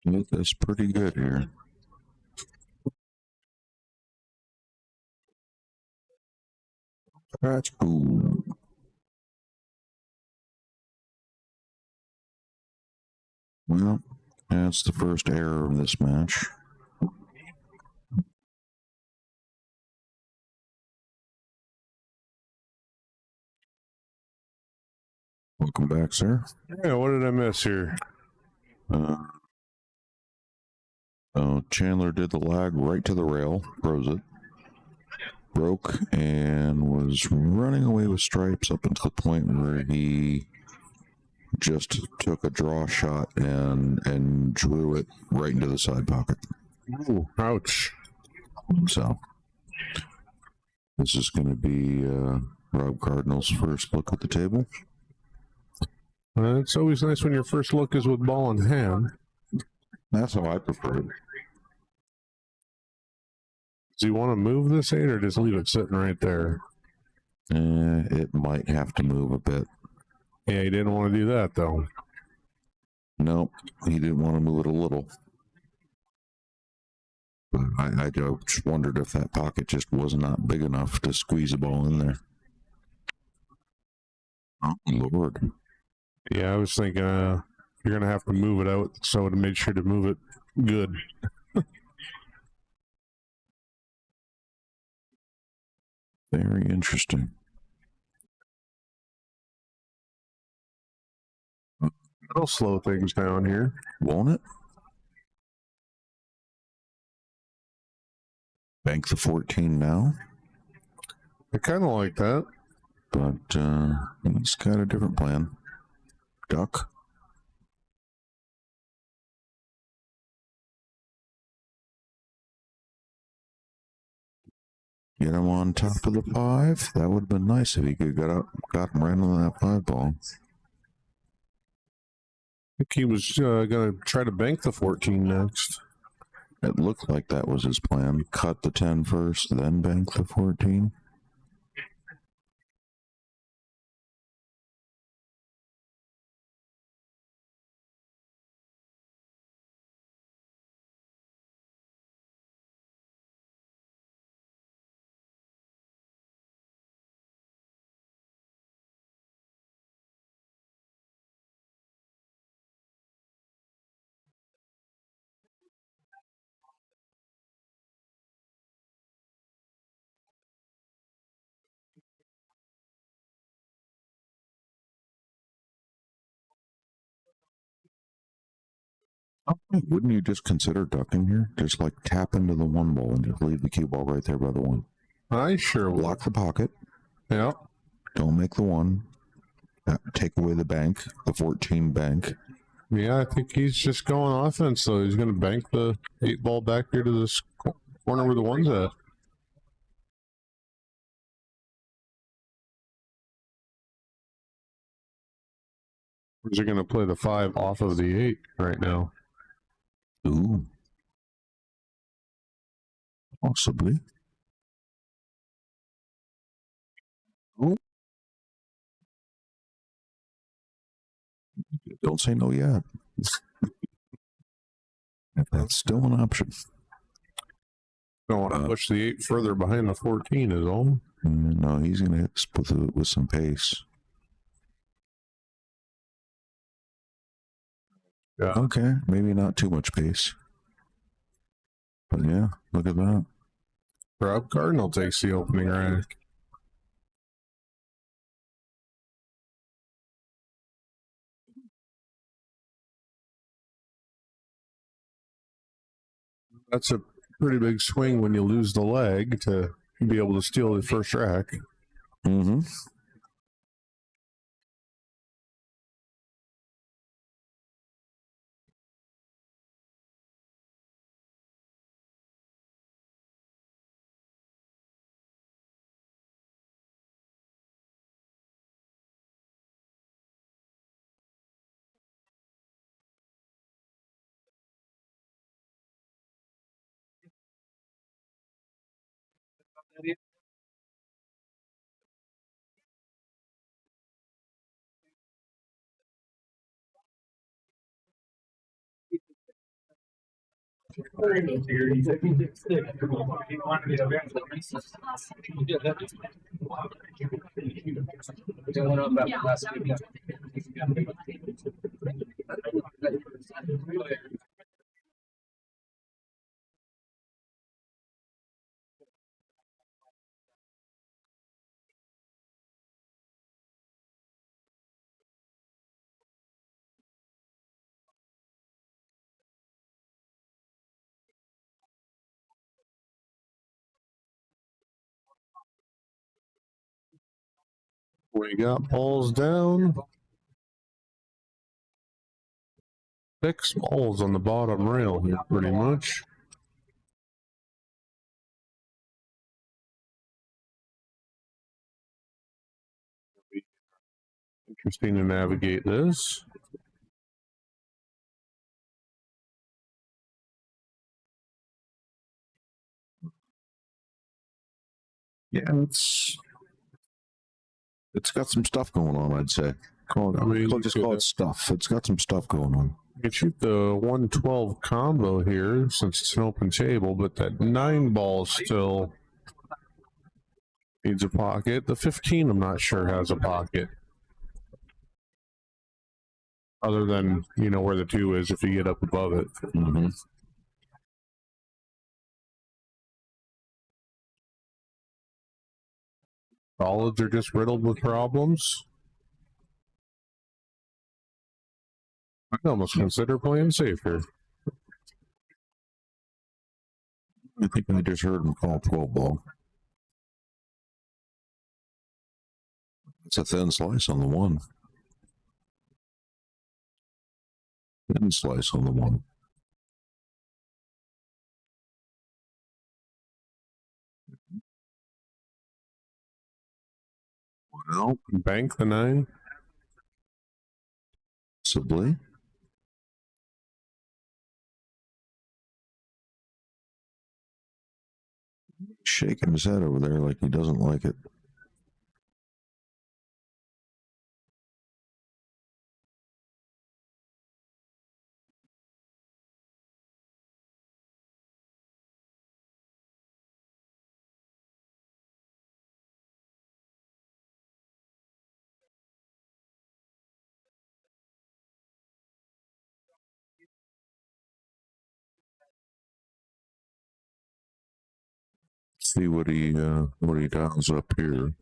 That's pretty good here. That's cool. Well, that's the first error of this match. Welcome back, sir. Yeah, what did I miss here? Chandler did the lag right to the rail, froze it, broke, and was running away with stripes up until the point where he just took a draw shot and drew it right into the side pocket. Ooh, ouch. So this is going to be Rob Cardinal's first look at the table. It's always nice when your first look is with ball in hand. That's how I prefer it. Do you want to move this 8 or just leave it sitting right there? It might have to move a bit. Yeah, he didn't want to do that though. Nope, he didn't want to move it a little. But I just wondered if that pocket just was not big enough to squeeze a ball in there. Oh, Lord. Yeah, I was thinking you're going to have to move it out, so I would have made sure to move it good. Very interesting. It'll slow things down here. Won't it? Bank the 14 now. I kind of like that. But he's got a different plan. Duck. Get him on top of the 5. That would have been nice if he could got him right on that 5 ball. I think he was going to try to bank the 14 next. It looked like that was his plan. Cut the 10 first, then bank the 14. Wouldn't you just consider ducking here? Just like tap into the one ball and just leave the cue ball right there by the one. I sure would. Block the pocket. Yeah. Don't make the one. Take away the bank, the 14 bank. Yeah, I think he's just going offense, so he's going to bank the 8 ball back here to this corner where the one's at. Or is he going to play the 5 off of the 8 right now? Ooh. Possibly. Oh. Don't say no yet. That's still an option. Don't want to push the 8 further behind the 14 is all. No, he's going to hit with some pace. Yeah. Okay, maybe not too much pace. But yeah, look at that. Rob Cardinal takes the opening rack. That's a pretty big swing when you lose the leg to be able to steal the first rack. Mm-hmm. We got balls down. 6 balls on the bottom rail here, pretty much. Interesting to navigate this. Yeah, it's got some stuff going on, I'd say. Call it stuff. It's got some stuff going on. You can shoot the 112 combo here since it's an open table, but that 9 ball still needs a pocket. The 15, I'm not sure, has a pocket. Other than, you know, where the 2 is if you get up above it. Mm-hmm. Solids are just riddled with problems. I'd almost consider playing safer. I think I just heard him call 12 ball. It's a thin slice on the 1. Thin slice on the 1. Well, bank the 9. Possibly. Shaking his head over there like he doesn't like it. See what he dials up here.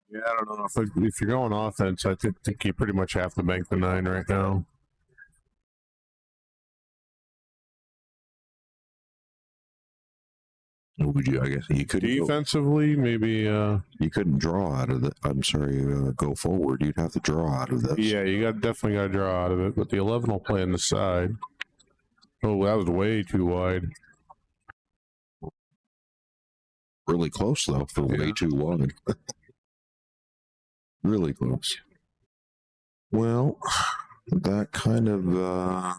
Yeah, I don't know if you're going offense. I think you pretty much have to bank the 9 right now. Would you? I guess you couldn't. Defensively, maybe. You couldn't draw out of the. I'm sorry. Go forward. You'd have to draw out of this. Yeah, you definitely got to draw out of it. But the 11 will play on the side. Oh, that was way too wide. Really close though, for way too wide. Really close. Well, that kind of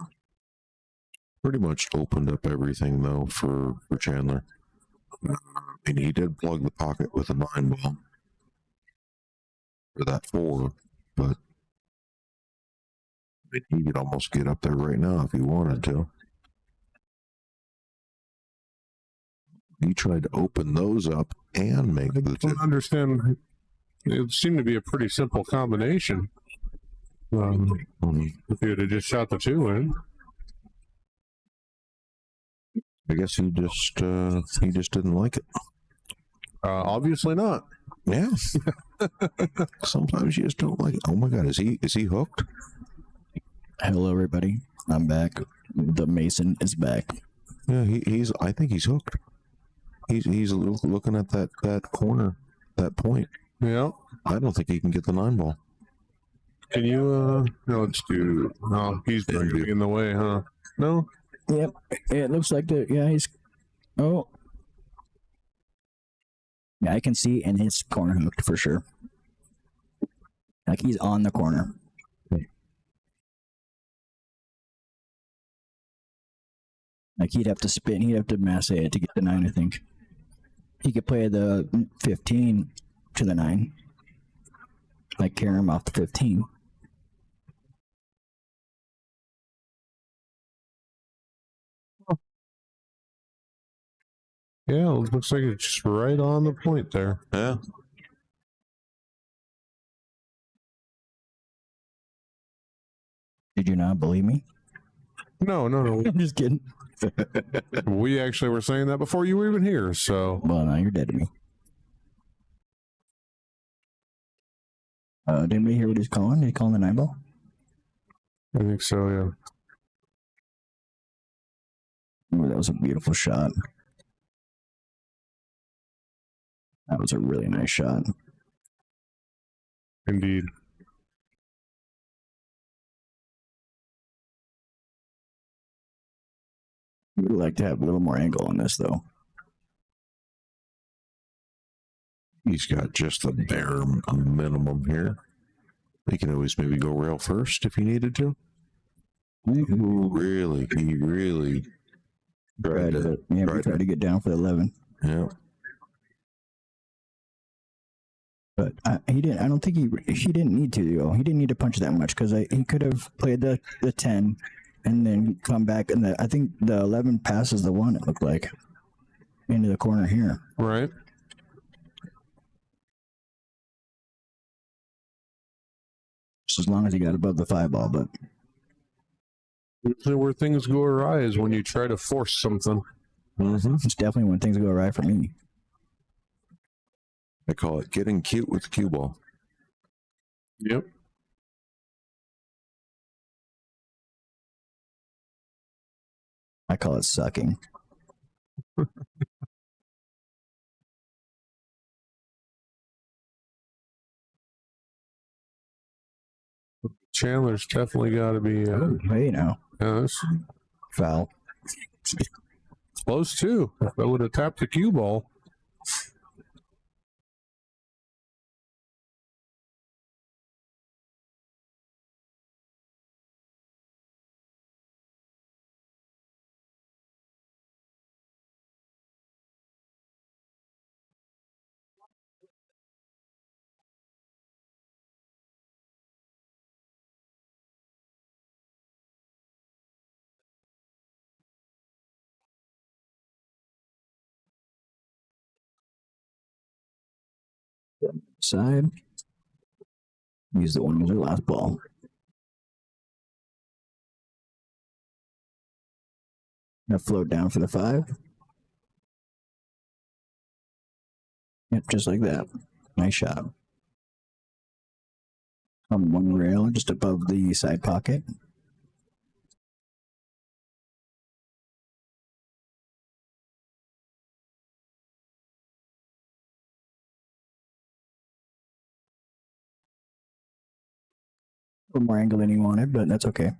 pretty much opened up everything though for Chandler. And he did plug the pocket with a 9 ball for that 4, but I mean, he could almost get up there right now if he wanted to. He tried to open those up and make I the don't understand. It seemed to be a pretty simple combination. If he would have just shot the 2 in. I guess he just didn't like it. Obviously not. Yeah. Sometimes you just don't like it. Oh my God, is he hooked? Hello, everybody. I'm back. The Mason is back. Yeah, he's. I think he's hooked. He's looking at that corner, that point. Yeah. I don't think he can get the 9 ball. Can you? No, let's do. No, he's pretty in the way, huh? No. Yep. It looks like he's. Oh. Yeah, I can see in his corner hooked for sure. Like he's on the corner. Like he'd have to spin, he'd have to mass it to get the 9, I think. He could play the 15 to the 9. Like carry him off the 15. Yeah, it looks like it's just right on the point there. Yeah. Did you not believe me? No. I'm just kidding. We actually were saying that before you were even here, so. Well, now you're dead to me. Did anybody hear what he's calling? Did he call the 9 ball? I think so, yeah. Ooh, that was a beautiful shot. That was a really nice shot. Indeed. We'd like to have a little more angle on this, though. He's got just the bare minimum here. He can always maybe go rail first if he needed to. Ooh, really? He really tried to. We tried to get down for the 11. Yeah. But he didn't. I don't think he didn't need to go. He didn't need to punch that much because he could have played the 10 and then come back. And I think the 11 passes the 1. It looked like into the corner here. Right. Just as long as he got above the 5 ball, but Usually where things go awry is when you try to force something. it's definitely when things go awry for me. I call it getting cute with the cue ball. Yep. I call it sucking. Chandler's definitely got to be. Hey, now That's foul. close too. If I would have tapped the cue ball. Side. Use the 1 as your last ball. Now float down for the 5. Yep, just like that. Nice shot. On one rail, just above the side pocket. A little more angle than he wanted, but that's okay.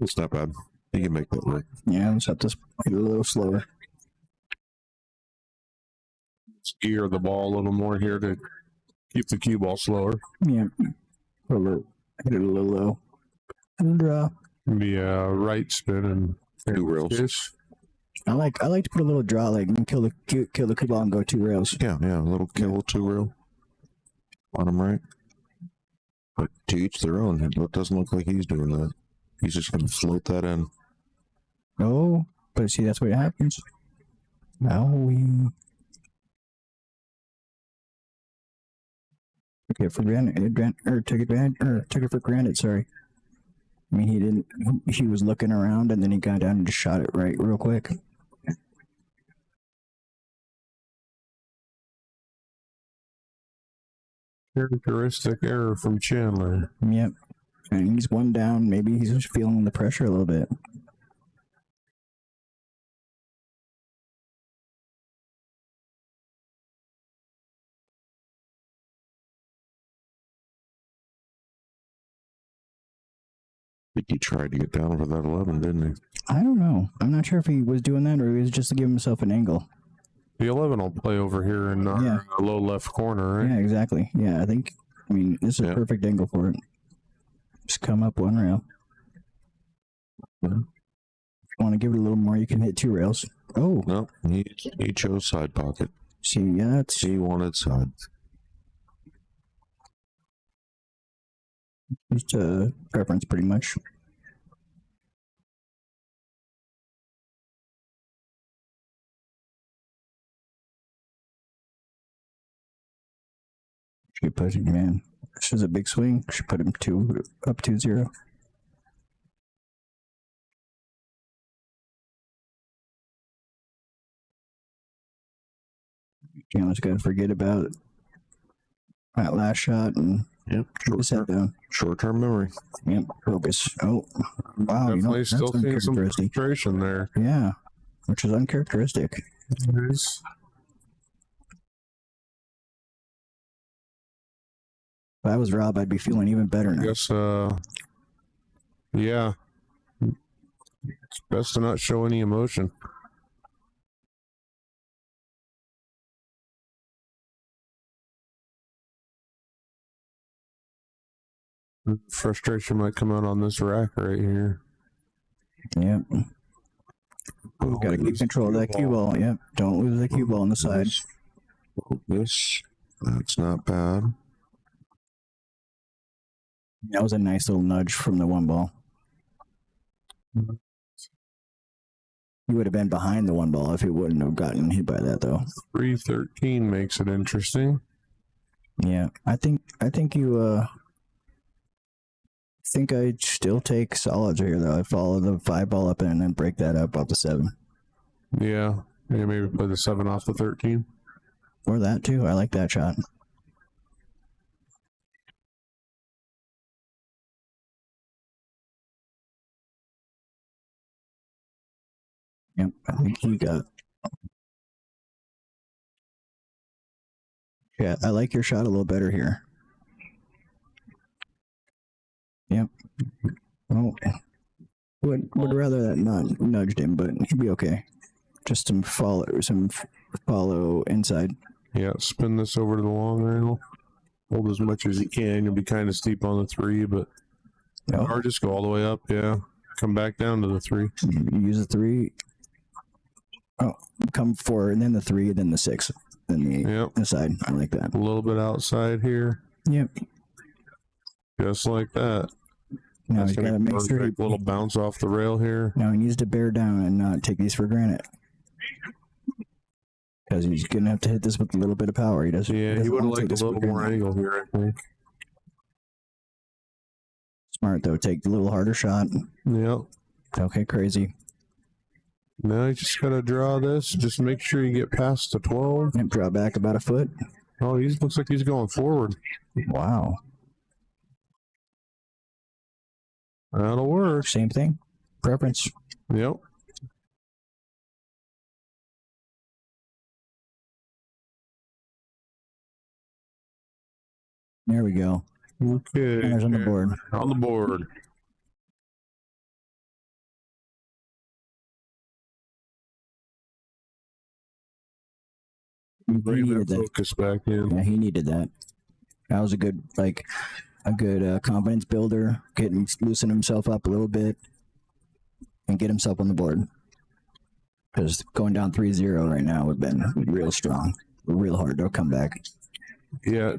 It's not bad. You can make that work. Yeah, let's have to make it a little slower. Gear the ball a little more here to keep the cue ball slower. Yeah. A little, hit it a little low. And draw. The right spin and 2 rails. kiss. I like to put a little draw, like and kill the cue ball and go 2 rails. Yeah, a little kill 2 rail. Bottom right. But to each their own. It doesn't look like he's doing that. He's just going to float that in. Oh, but see, that's what happens. Now we took it for granted, took it for granted. Sorry. I mean, he didn't. He was looking around, and then he got down and just shot it right real quick. Characteristic error from Chandler. Yep. And he's 1 down. Maybe he's just feeling the pressure a little bit. I think he tried to get down for that 11, didn't he? I don't know. I'm not sure if he was doing that or he was just to give himself an angle. The 11 will play over here in Yeah. the low left corner, right? Yeah, exactly. Yeah, I think. I mean, this is a perfect angle for it. Just come up 1 rail. Yeah. If you want to give it a little more, you can hit 2 rails. Oh, No, he chose side pocket. see, yeah, that's He wanted side. just a preference, pretty much. Should put him, man. This is a big swing. Should put him up 2-0. Chandler's got to forget about that last shot and Yep. put his head down. Short-term memory. Yep, focus. Oh, wow, you know, Definitely that's still seeing some uncharacteristic. frustration there. Yeah, which is uncharacteristic. Nice. If I was Rob, I'd be feeling even better I now. guess, yeah. It's best to not show any emotion. Frustration might come out on this rack right here. Yep. Got to keep control of that cue ball. Yep. Don't lose the cue ball on the side. That's not bad. That was a nice little nudge from the 1 ball. You would have been behind the 1 ball if it wouldn't have gotten hit by that, though. 313 makes it interesting. Yeah, I think you think I'd still take solids here though. I'd follow the 5 ball up and then break that up off the 7. Yeah, maybe play the 7 off the 13. Or that too. I like that shot. Yep, I think he got. Yeah, I like your shot a little better here. Yep. Oh, would rather that not nudged him, but he'd be okay. Just some follow inside. Yeah, spin this over to the long rail. Hold as much as you can. You'll be kind of steep on the 3, but Oh. or just go all the way up. Yeah, come back down to the 3. Use the 3. Oh, come 4, and then the 3, then the 6, then Yep, the side. I like that. a little bit outside here, Yep. just like that. Now That's he's gonna got to be make sure. perfect. Little bounce off the rail here. Now he needs to bear down and not take these for granted. Because he's going to have to hit this with a little bit of power. He doesn't. Yeah, he doesn't would have wanna take liked a this for little more granted. angle here, I think. Smart though. Take the little harder shot. Yep. Okay, crazy. Now you just gotta draw this. Just make sure you get past the 12. And draw back about a foot. Oh, he looks like he's going forward. Wow. That'll work. Same thing. Preference. Yep. There we go. Okay. There's on the board. On the board. He Bring needed that that. focus back in. Yeah, he needed that. That was a good, confidence builder, loosen himself up a little bit and get himself on the board. Because going down 3-0 right now would have been real strong, real hard to come back. Yeah.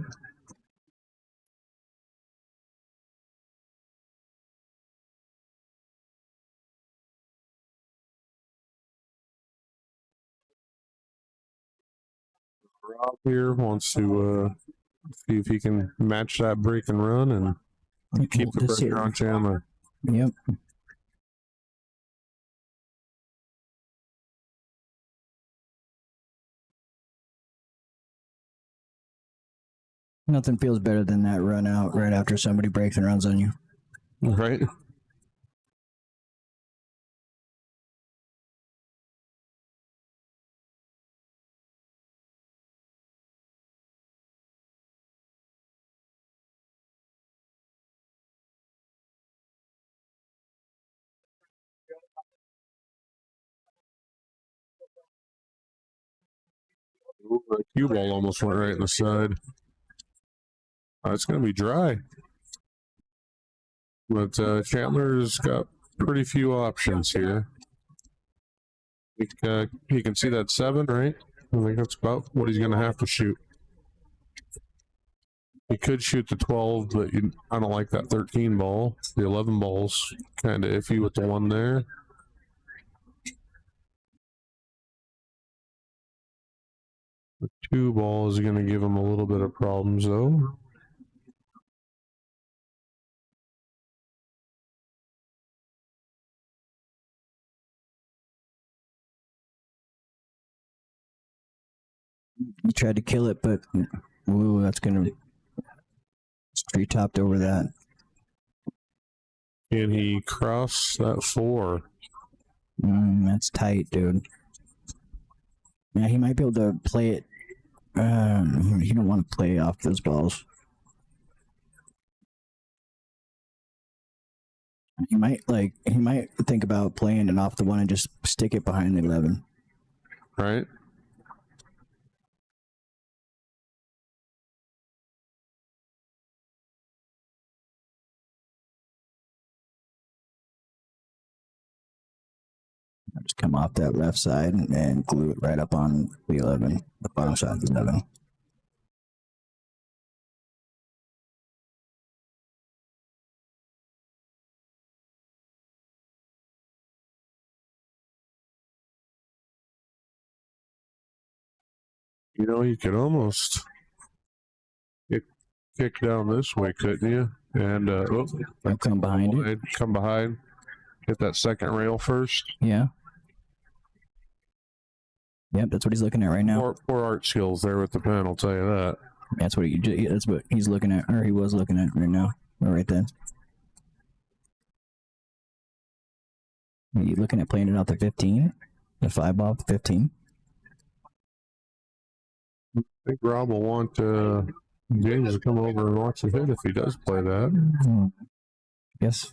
Rob here wants to see if he can match that break and run and keep the This pressure here. on Chandler. Yep. Nothing feels better than that run out right after somebody breaks and runs on you. Right? Ooh, that cue ball almost went right in the side. It's going to be dry. But Chandler's got pretty few options here. You can see that 7, right? I think that's about what he's going to have to shoot. He could shoot the 12, but I don't like that 13 ball. The 11 ball's kind of iffy with the 1 there. The 2 ball is going to give him a little bit of problems, though. He tried to kill it, but ooh, that's gonna straight topped over that. Can he cross that 4? That's tight, dude. Yeah, he might be able to play it. He don't want to play off those balls. He might think about playing it off the 1 and just stick it behind the 11. Right? Just come off that left side and glue it right up on the 11, the bottom side of the 11. You know, you could almost get kicked down this way, couldn't you? And I'll come behind it. Come behind. Get that second rail first. Yeah. Yep, that's what he's looking at right now. Poor art skills there with the pen, I'll tell you that. That's what he's looking at, or he was looking at right now, right then. Are you looking at playing it out the 15? The 5 ball, 15? I think Rob will want James to come over and watch the hit if he does play that. Yes.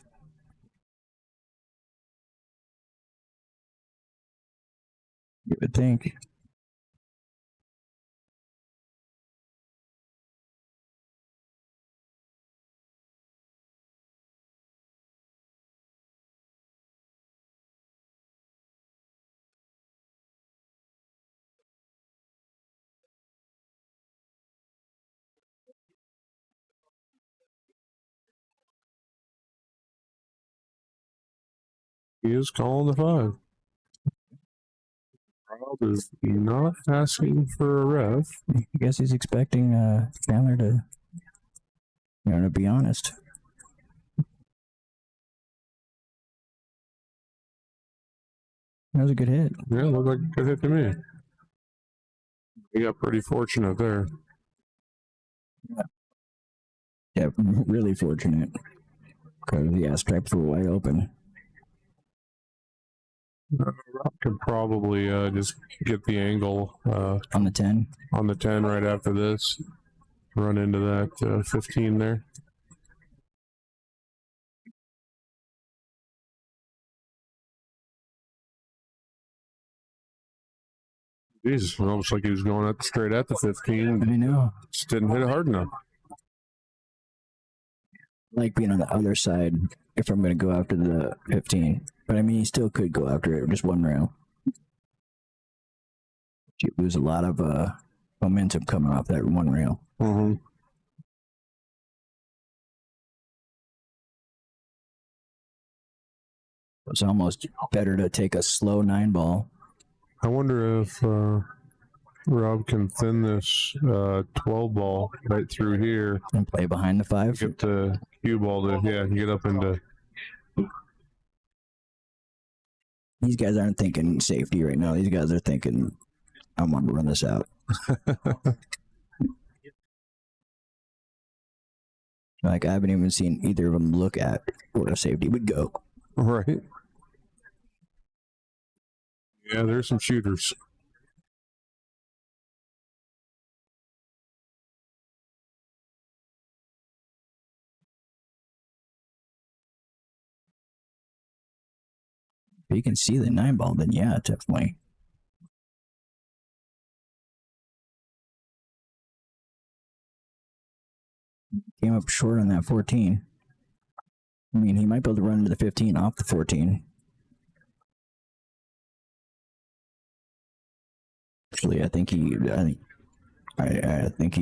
You would think. He is calling the 5. Rob is not asking for a ref. I guess he's expecting Chandler to be honest. That was a good hit. Yeah, looked like a good hit to me. He got pretty fortunate there. Yeah, really fortunate. Because, yeah, stripes were wide open. Rob could probably just get the angle On the 10. on the 10 right after this. Run into that 15 there. Jesus, almost like he was going at straight at the 15. I know. Just didn't hit it hard enough. Like being on the other side if I'm going to go after the 15. But I mean, he still could go after it with just one rail. You lose a lot of momentum coming off that one rail. Mm-hmm. It's almost better to take a slow 9 ball. I wonder if Rob can thin this 12 ball right through here. And play behind the 5. Get the cue ball to, get up into. These guys aren't thinking safety right now. These guys are thinking, I want to run this out. Like, I haven't even seen either of them look at where a safety would go. Right. Yeah, there's some shooters. If you can see the 9 ball, then yeah, definitely. Came up short on that 14. I mean, he might be able to run into the 15 off the 14. Actually, I think he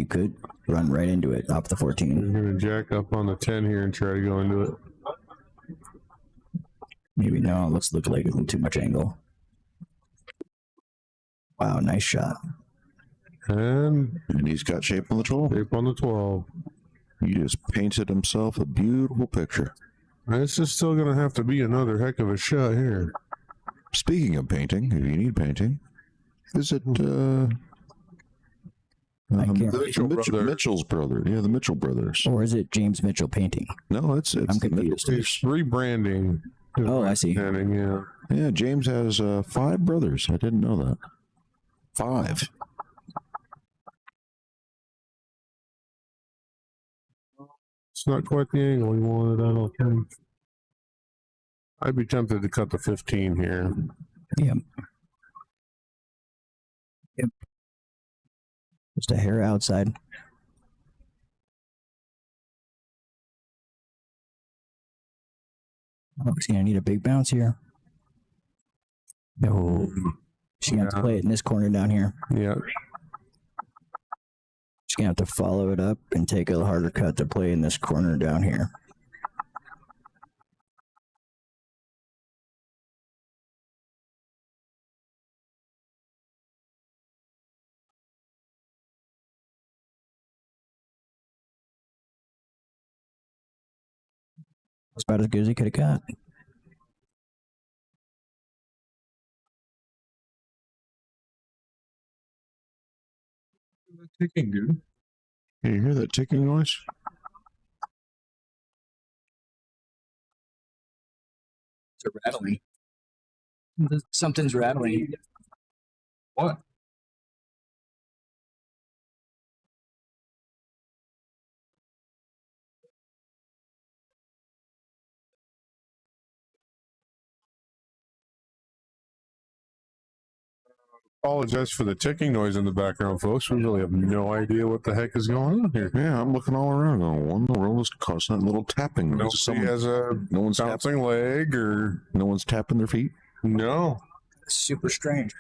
could run right into it off the 14. He's gonna jack up on the 10 here and try to go into it. Maybe no. Let's look like a little too much angle. Wow, nice shot. And he's got shape on the 12. shape on the 12. He just painted himself a beautiful picture. This is still gonna have to be another heck of a shot here. Speaking of painting, if you need painting, visit Mitchell's brother. Yeah, the Mitchell brothers. Or is it James Mitchell painting? No, it's I'm the confused. Mitchell It's rebranding. Oh, I see. Yeah. Yeah, James has 5 brothers. I didn't know that. 5. It's not quite the angle he wanted, I don't think. I'd be tempted to cut the 15 here. Yep. Just a hair outside. Oh, he's gonna need a big bounce here. No. She's gonna have to play it in this corner down here. Yeah. She's gonna have to follow it up and take a harder cut to play in this corner down here. That's about as good as he could have got. Ticking, dude. Can you hear that ticking noise? It's a rattling. Something's rattling. What? Apologize for the ticking noise in the background, folks. We really have no idea what the heck is going on here. Yeah, I'm looking all around. Going, what in the world is causing that little tapping? Nobody has a No one's bouncing leg or no one's tapping their feet. no. Super strange.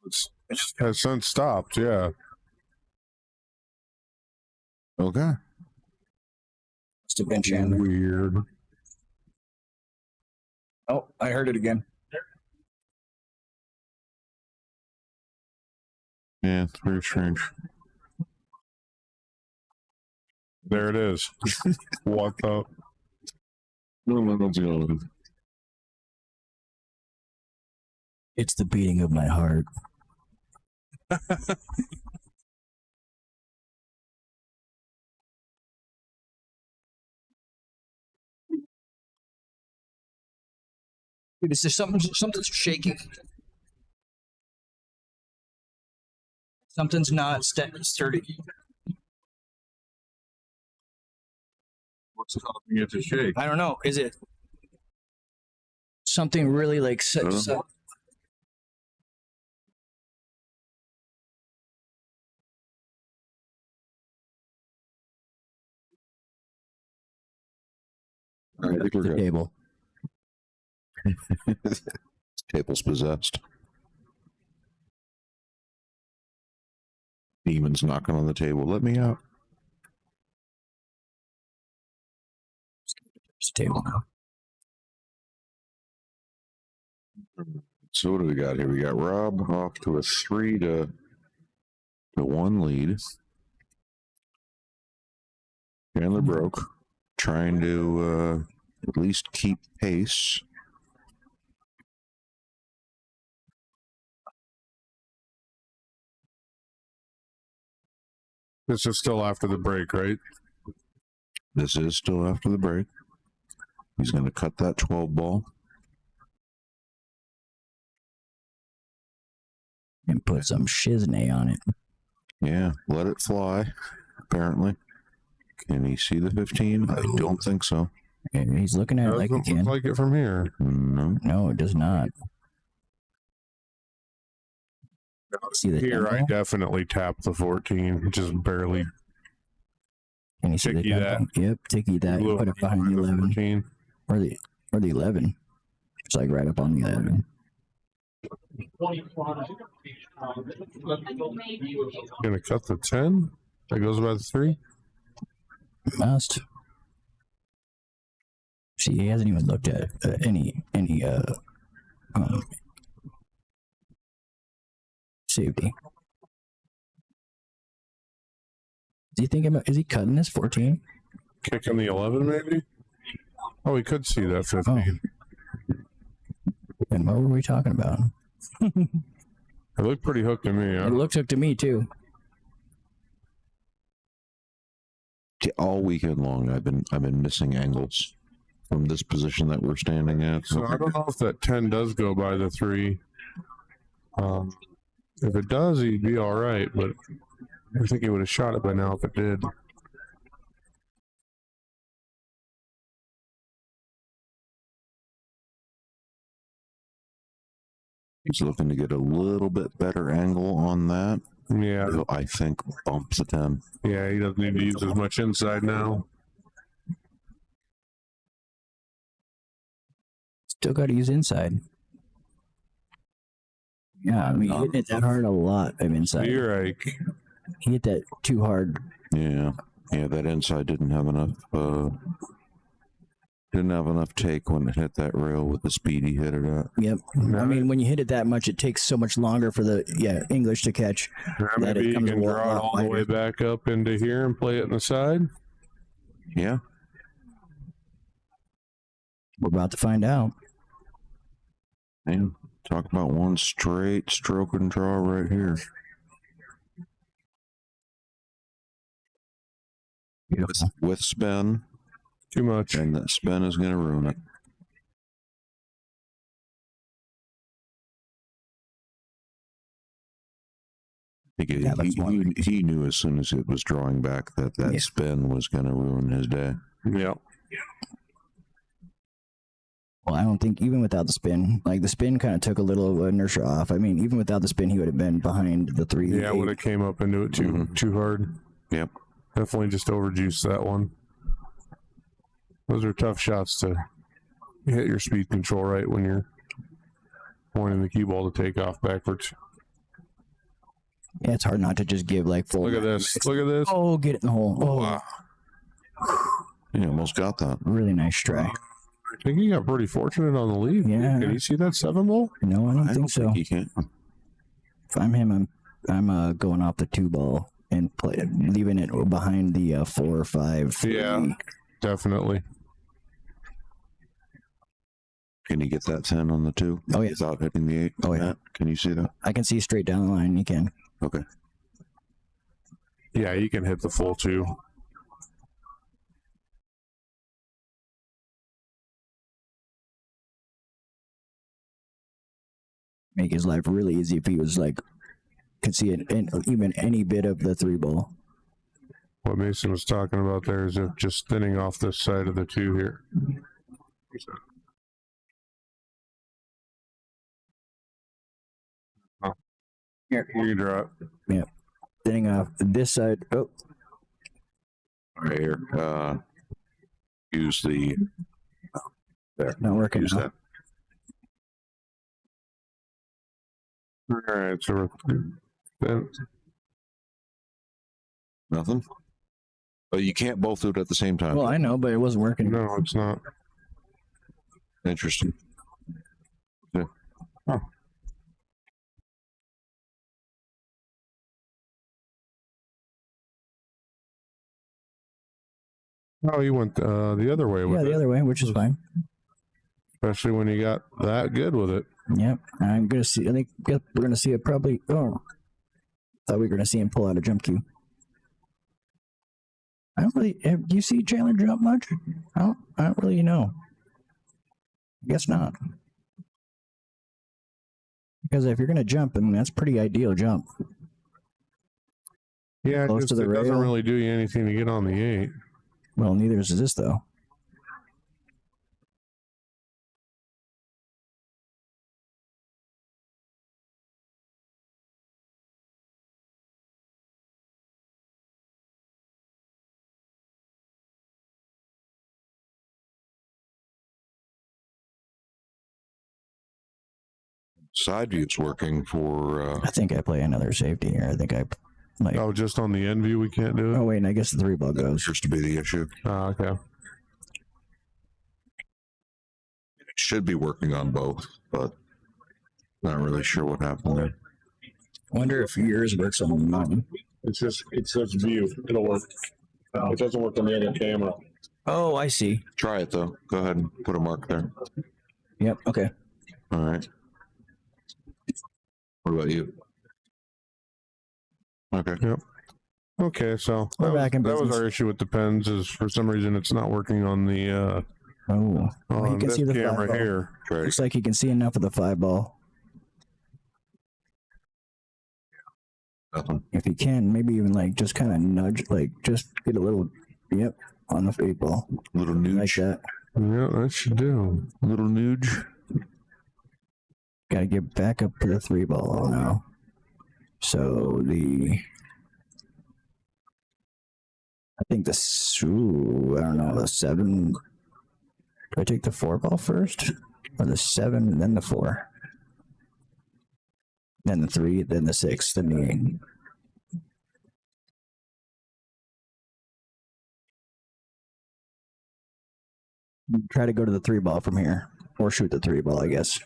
It has since stopped. Yeah. Okay. Must have been Chandler. Weird. Oh, I heard it again. Yeah, it's very strange. There it is. What the? It's the beating of my heart. Dude, is there something's shaking? Something's not sturdy. What's causing it to shake? I don't know. Is it something really like Uh-huh. I think we're The good. table. Table's possessed. Demons knocking on the table. Let me out. It's the table now. So what do we got here? We got Rob off to a 3-1 lead. Chandler broke, trying to at least keep pace. This is still after the break, right? This is still after the break. He's going to cut that 12 ball. And put some shiznay on it. Yeah, let it fly, apparently. Can he see the 15? I don't think so. And he's looking at it like he Doesn't can. look like it from here. No. No, it does not. See the Here, I tempo? definitely tapped the 14, just barely. Can you see the ticky tempo? Yep, ticky that. blew You put up it behind the 11. 14. Or the 11. It's like right up on the 11. Gonna cut the 10. That goes by the 3. Must. See, he hasn't even looked at any safety. Is he thinking about? Is he cutting this 14? Kicking the 11, maybe? Oh, we could see that 15. And what were we talking about? It looked pretty hooked to me. It looks hooked to me too. All weekend long, I've been missing angles from this position that we're standing at. So I don't know if that 10 does go by the 3. If it does, he'd be all right, but I think he would have shot it by now if it did. He's looking to get a little bit better angle on that. Yeah, I think bumps the 10. yeah, he doesn't need to use as much inside now. Still got to use inside. Yeah, I mean, he hit it that hard a lot of inside. You're like, He hit that too hard. Yeah, that inside didn't have enough take when it hit that rail with the speed he hit it at. Yep. I mean, when you hit it that much, it takes so much longer for the English to catch. maybe it you comes can a lot draw it all the way wider. back up into here and play it in the side. Yeah. We're about to find out. Man, talk about one straight stroke and draw right here. With spin, Too much. and that spin is going to ruin it. I think Yeah, that's one. he knew as soon as it was drawing back that Yeah. spin was going to ruin his day. Yeah. Well, I don't think even without the spin, like the spin kind of took a little inertia off. I mean, even without the spin, he would have been behind the 3. Yeah, it would have came up into it too hard. Yep. Definitely just overjuiced that one. Those are tough shots to hit your speed control right when you're wanting the cue ball to take off backwards. Yeah, it's hard not to just give like full. Look at this. Look at this. Oh, get it in the hole. Oh, Wow. He almost got that. really nice try. I think he got pretty fortunate on the lead. Yeah. Can you see that 7 ball? No, I don't think so. He can't. If I'm him, I'm going off the 2 ball and leaving it behind the 4 or 5. 3. Yeah. Definitely. Can he get that 10 on the 2? Oh, yeah. Without hitting the 8? Oh, yeah. Matt, can you see that? I can see straight down the line. You can. Okay. Yeah, you can hit the full 2. make his life really easy if he was like could see it in even any bit of the 3-ball. What Mason was talking about there is if just thinning off this side of the 2 here. Oh. Here. You draw it. Thinning off this side. Oh, Right here. Use the there. not working. Use Now. All right, so then nothing. But you can't both do it at the same time. Well, I know, but it wasn't working. no, it's not. Interesting. Yeah. Huh. Oh, you went the other way with Yeah, it, the other way, which is fine. especially when you got that good with it. Yep. I'm gonna see. I think we're gonna see it probably. Oh, thought we were gonna see him pull out a jump cue. I don't really. Do you see Chandler jump much? I don't really know. I guess not. Because if you're gonna jump, I mean that's pretty ideal jump. Yeah, Close just, to the it doesn't rail. really do you anything to get on the 8. Well, neither is this though. Side view's working for I think I play another safety here. I think I like. Oh, just on the end view we can't do it? Oh wait, and I guess the 3-ball that goes. appears to be the issue. Okay. It should be working on both, but not really sure what happened there. Wonder if yours works on mine. It's just view. It'll work. It doesn't work on the other camera. Oh, I see. Try it though. Go ahead and put a mark there. Yep. Okay. All right. What about you? Okay. Okay, so We're that, back in was business. our issue with the pens is for some reason it's not working on the Oh, well, he on can this see the camera 5-ball. here. Try it. Looks like he can see enough of the 5-ball. Nothing. If he can, maybe even like just kind of nudge, like just get a little, yep, on the 8-ball. Little Like nooge. that. Yeah, that should do. Little nooge. Got to get back up to the 3-ball now. So I think I don't know, the 7. Do I take the 4-ball first? Or the 7, and then the 4? Then the 3, then the 6, then the 8. Try to go to the 3-ball from here. Or shoot the 3-ball, I guess.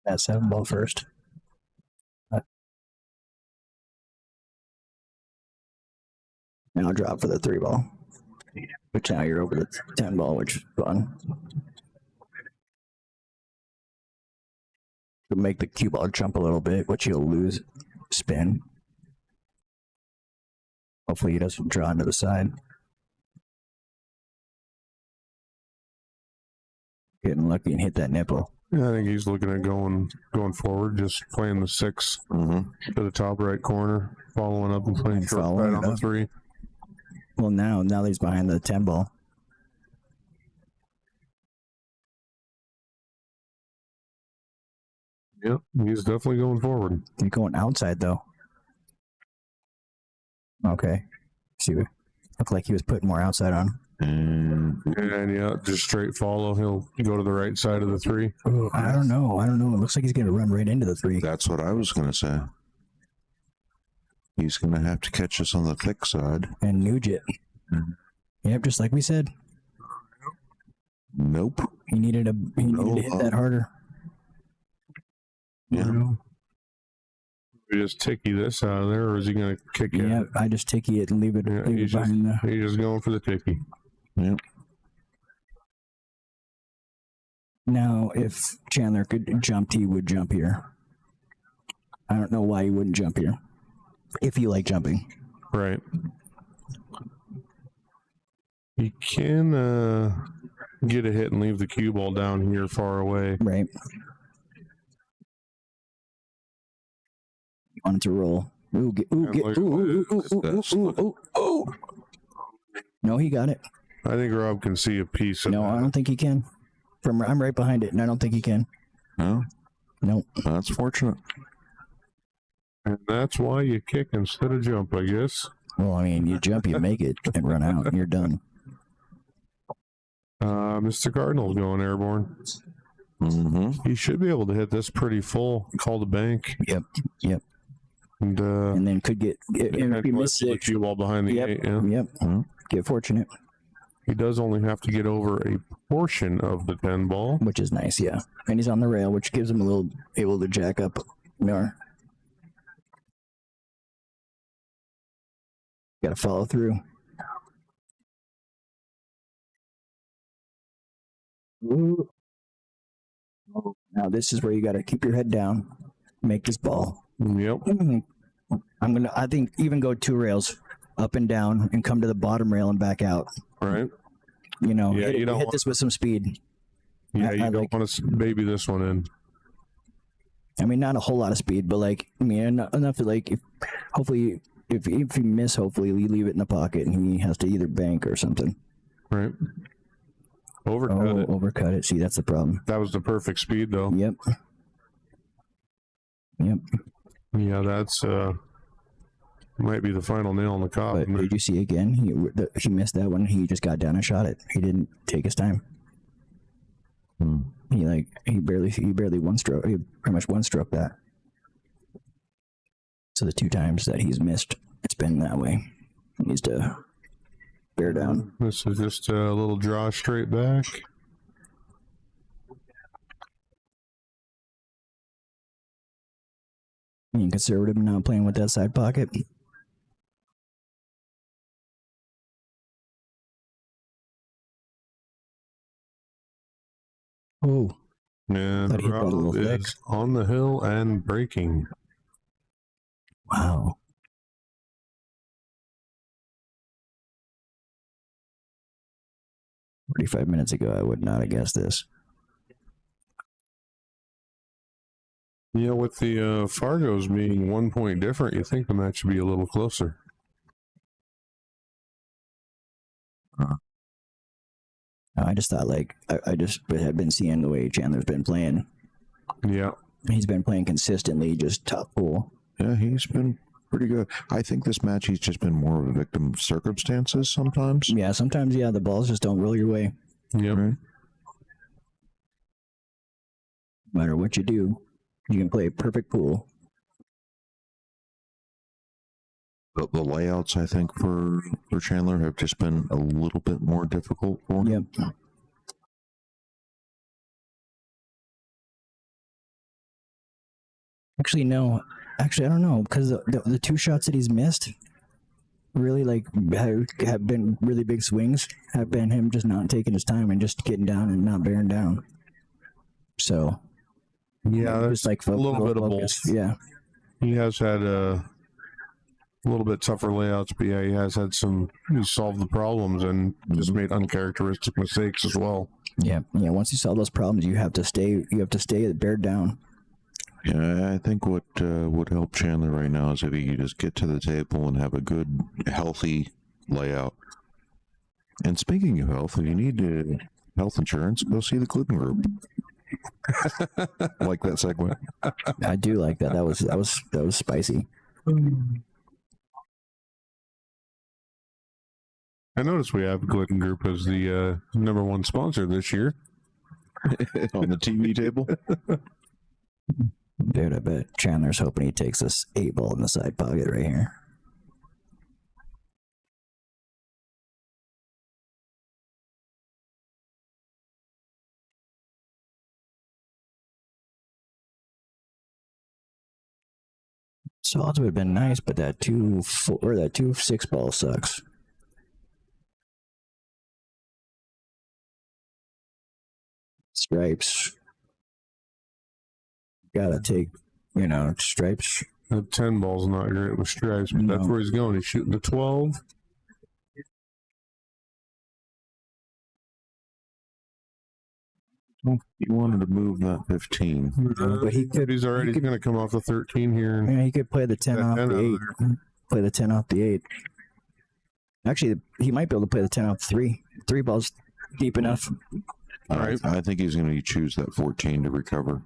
That 7-ball first. Now drop for the 3-ball. Which now you're over the 10-ball, which is fun. You'll make the cue ball jump a little bit, which you'll lose spin. Hopefully he doesn't draw into the side. Getting lucky and hit that nipple. Yeah, I think he's looking at going forward, just playing the 6 Mm-hmm. to the top right corner, following up and playing short Following side on it the up. 3. Well, now that he's behind the 10-ball. Yep, he's definitely going forward. He's going outside though. Okay. See, looked like he was putting more outside on. And And yeah, just straight follow. He'll go to the right side of the 3. I don't know. It looks like he's going to run right into the 3. that's what I was going to say. He's going to have to catch us on the thick side. And Nuge it. Mhm. Yep, just like we said. Nope. He needed to hit that harder. Yeah. We just ticky this out of there, or is he going to kick it? Yeah, I just ticky it and leave it, Yeah, leave it he's just- behind the. He's just going for the ticky. Yep. Now, if Chandler could jump, he would jump here. I don't know why you wouldn't jump here. If you like jumping. Right. You can get a hit and leave the cue ball down here far away. Right. You want it to roll. Ooh, ooh. No, he got it. I think Rob can see a piece of No, I that. don't think he can. I'm right behind it, and I don't think he can. No, Nope. that's fortunate. And that's why you kick instead of jump, I guess. Well, I mean, you jump, you make it, and run out, and you're done. Mr. Cardinal's going airborne. Mm-hmm. He should be able to hit this pretty full. Call the bank. Yep. And And then could get if you miss the it. cue ball behind the Yep. 8. Yeah. Yep. Mhm. Get fortunate, He does only have to get over a portion of the 10 ball. which is nice, yeah. And he's on the rail, which gives him a little able to jack up more. Got to follow through. Ooh. Oh, now this is where you got to keep your head down, make this ball. Yep. I think even go 2 rails up and down and come to the bottom rail and back out. Right. You know, Yeah, hit, you don't hit want- this with some speed. Yeah, I you don't like- want to baby this one in. I mean, not a whole lot of speed, but like, I mean, enough to like, hopefully, if you miss, hopefully you leave it in the pocket and he has to either bank or something. Right. Overcut it. Overcut it. See, that's the problem. That was the perfect speed, though. Yep. Yeah, that's might be the final nail in the coffin. But did you see again? He missed that one. He just got down and shot it. He didn't take his time. He barely one stroke. He pretty much one stroke that. So the 2 times that he's missed, it's been that way. He needs to bear down. This is just a little draw straight back. Being conservative and not playing with that side pocket. Oh, And Thought he hit that a little Rob thick. is on the hill and breaking. wow. "45 minutes ago, I would not have guessed this." Yeah, with the Fargos being 1 point different, you think the match should be a little closer. I just thought, like, I just had been seeing the way Chandler's been playing. Yeah. He's been playing consistently, just top pool. Yeah, he's been pretty good. I think this match he's just been more of a victim of circumstances sometimes. Yeah, sometimes, the balls just don't roll your way. Yep. Right? No matter what you do, you can play a perfect pool. The layouts, I think, for Chandler have just been a little bit more difficult for him. Yep. Actually, no. Actually, I don't know, because the 2 shots that he's missed really, like, have been really big swings, have been him just not taking his time and just getting down and not bearing down. So, Yeah, just like a little bit of focus. both. Yeah. He has had a little bit tougher layouts, but yeah, he has had he's solved the problems and just made uncharacteristic mistakes as well. Yeah. Once you solve those problems, you have to stay bear down. Yeah, I think what would help Chandler right now is if he could just get to the table and have a good, healthy layout. And speaking of health, if you need health insurance, go see the Gluten Group. Like that segue. I do like that. That was spicy. I noticed we have Gluten Group as the #1 sponsor this year. On the TV table. Dude, I bet Chandler's hoping he takes this 8 ball in the side pocket right here. So odds would have been nice, but that 2-6 ball sucks. Stripes. Gotta take you know, stripes. The 10 ball's not great with stripes, but that's No. where he's going. He's shooting the 12. He wanted to move that 15. But he could. He's already going to come off the 13 here. And Yeah, he could play the 10 that off 10 the out 8. Play the 10 off the 8. Actually, he might be able to play the 10 off the 3. 3 ball's deep enough. Right. I think he's going to choose that 14 to recover.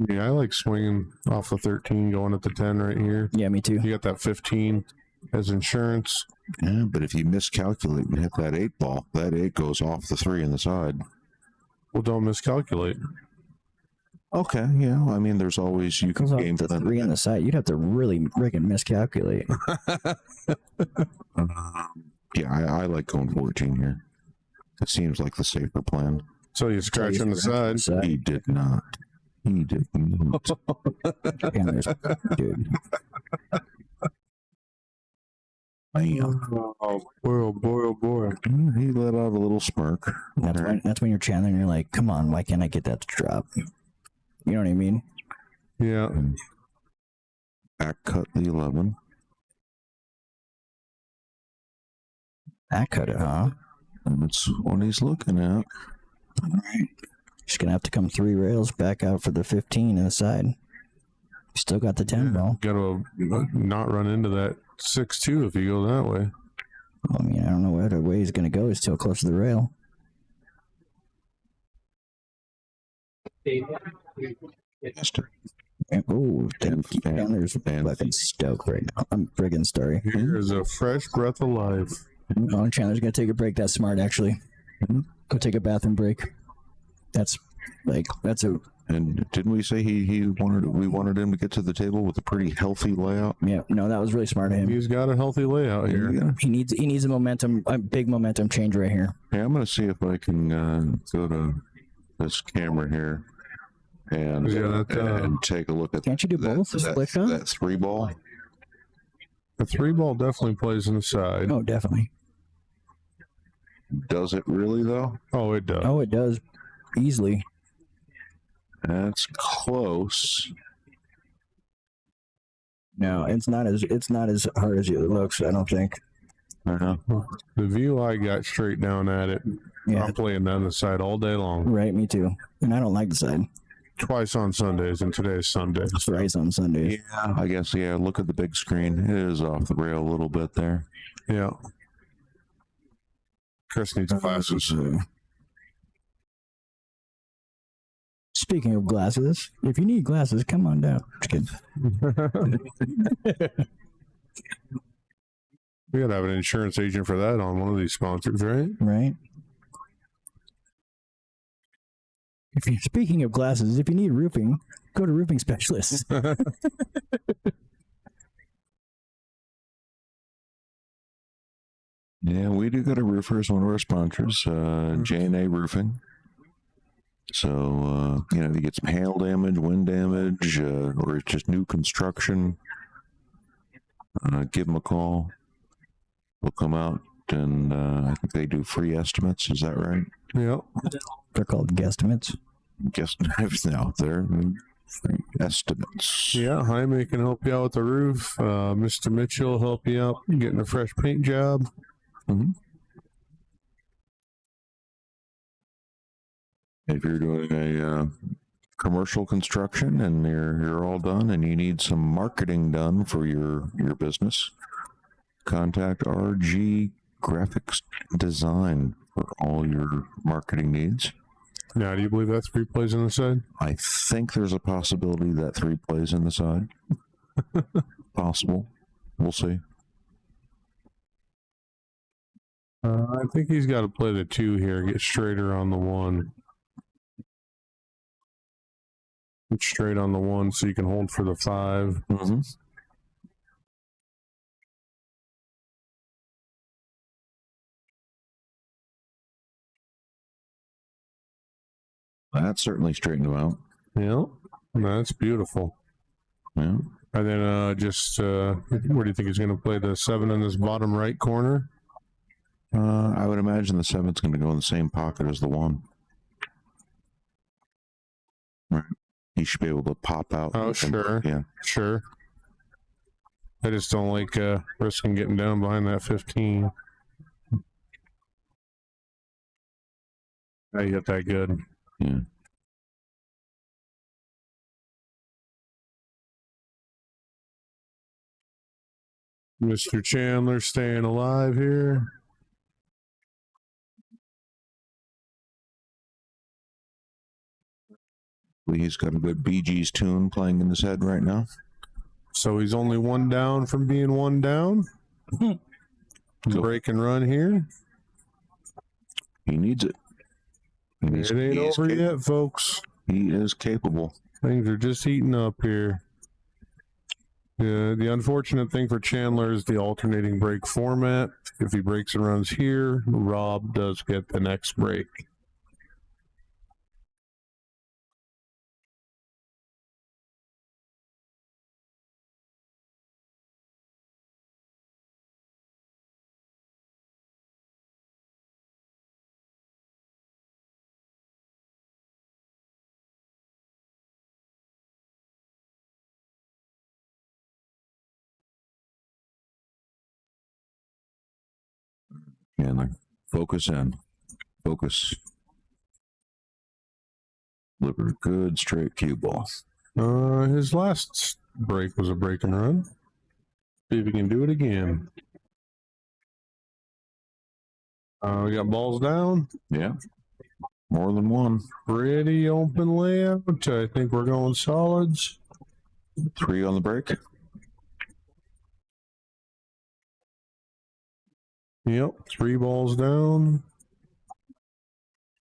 Yeah, I like swinging off the 13, going at the 10 right here. Yeah, me too. You got that 15 as insurance. Yeah, but if you miscalculate and hit that 8 ball, that 8 goes off the 3 in the side. Well, don't miscalculate. Okay, yeah. I mean, there's always you can Goes off game the for 3 on the side. You'd have to really friggin' miscalculate. Yeah, I like going 14 here. It seems like the safer plan. So you scratch on the side. He did not. He did not. And there's, dude. Bam. Oh boy, oh boy, oh boy. He let out a little smirk. That's when you're channeling. You're like, come on, why can't I get that to drop? You know what I mean? Yeah. Back cut the 11. That cut it, huh? And that's what he's looking at. All right. Just gonna have to come 3 rails back out for the 15 in the side. Still got the 10 ball. Got to not run into that 6-2 if you go that way. I mean, I don't know where the way he's gonna go. He's still close to the rail. Oh, damn, there's a fucking stoke right now. I'm friggin' sorry. Here's a fresh breath of life. Oh, Chandler's gonna take a break. That's smart, actually. Go take a bathroom break. That's a And didn't we say we wanted him to get to the table with a pretty healthy layout? yeah. No, that was really smart of him. He's got a healthy layout here. Yeah. He needs a big momentum change right here. Hey, I'm going to see if I can go to this camera here and Yeah, and take a look at Can't you do both? A split shot? that 3 ball. The 3 ball definitely plays in the side. Oh, definitely. Does it really though? Oh, it does. Oh, it does easily. That's close. No, it's not as hard as it looks. I don't think. Uh-huh. The view I got straight down at it. Yeah, I'm playing down the side all day long. right. Me too. And I don't like the side. Twice on Sundays, and today's Sunday. It's rice on Sundays. Yeah, I guess. Yeah, look at the big screen. It is off the rail a little bit there. Yeah. Chris needs glasses. Speaking of glasses, if you need glasses, come on down. Just kidding. We gotta have an insurance agent for that on one of these sponsors, right? Right. Speaking of glasses, if you need roofing, go to roofing specialists. Yeah, we do got a roofer as one of our sponsors, J&A Roofing. So, if you get some hail damage, wind damage, or it's just new construction, give them a call. They'll come out, and I think they do free estimates. Is that right? Yeah. They're called guesstimates. Guess out there. Free estimates. Yeah, Jaime can help you out with the roof. Mr. Mitchell will help you out getting a fresh paint job. Mm-hmm. If you're doing a commercial construction and you're all done and you need some marketing done for your business, contact RG Graphics Design for all your marketing needs. Now, do you believe that 3 plays on the side? I think there's a possibility that 3 plays in the side. Possible. We'll see. I think he's got to play the 2 here, get straighter on the 1. Get straight on the 1 so you can hold for the 5. Mm-hmm. That certainly straightened him out. Yeah, that's beautiful. Yeah. And then where do you think he's going to play the 7 in this bottom right corner? I would imagine the 7's going to go in the same pocket as the 1. He should be able to pop out. Oh, sure. Yeah. Sure. I just don't like risking getting down behind that 15. Now you got that good. Yeah. Mr. Chandler staying alive here. He's got a good Bee Gees tune playing in his head right now. So he's only one down from being one down. Break and run here. He needs it. And It ain't over yet, folks. He is capable. Things are just heating up here. The unfortunate thing for Chandler is the alternating break format. If he breaks and runs here, Rob does get the next break. Chandler, focus in. Focus. Deliver a good straight cue ball. His last break was a break and run. See if he can do it again. We got balls down. Yeah. More than one. Pretty open layout. I think we're going solids. 3 on the break. Yep, 3 balls down.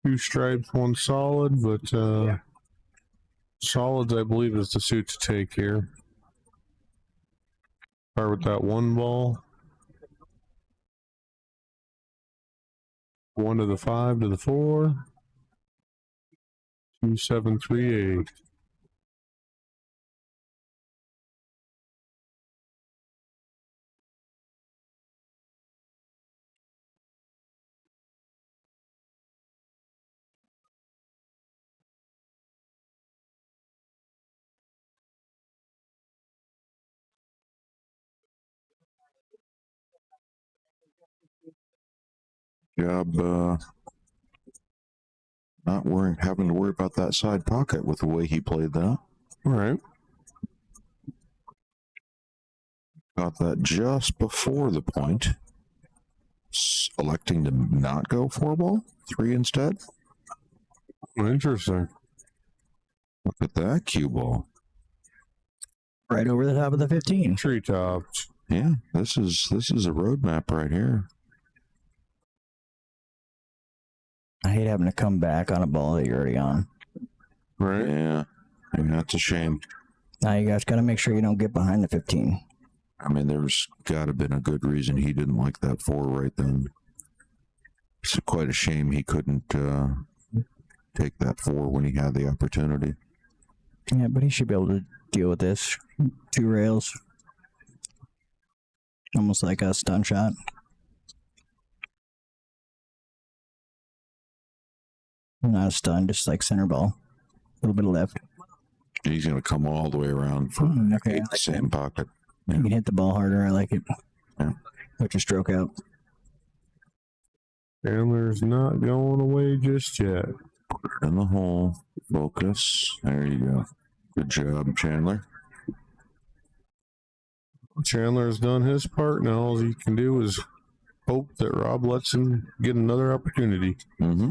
2 stripes, 1 solid, but solids, I believe, is the suit to take here. Start with that 1 ball. 1 to the 5 to the 4. 2, 7, 3, 8. Job not having to worry about that side pocket with the way he played that. All right. Got that just before the point. Electing to not go 4 ball, 3 instead. Interesting. Look at that cue ball. Right over the top of the 15. Treetops. Yeah, this is a roadmap right here. I hate having to come back on a ball that you're already on. Right. Yeah, and that's a shame. Now you guys got to make sure you don't get behind the 15. I mean, there's got to have been a good reason he didn't like that 4 right then. It's quite a shame he couldn't take that 4 when he had the opportunity. Yeah, but he should be able to deal with this. 2 rails. Almost like a stun shot. Not a stun, just like center ball. A little bit of left. He's going to come all the way around for Okay. the same pocket. You can hit the ball harder. I like it. Yeah. Put your stroke out. Chandler's not going away just yet. Put it in the hole. Focus. There you go. Good job, Chandler. Chandler's done his part. Now all he can do is hope that Rob lets him get another opportunity. Mm-hmm.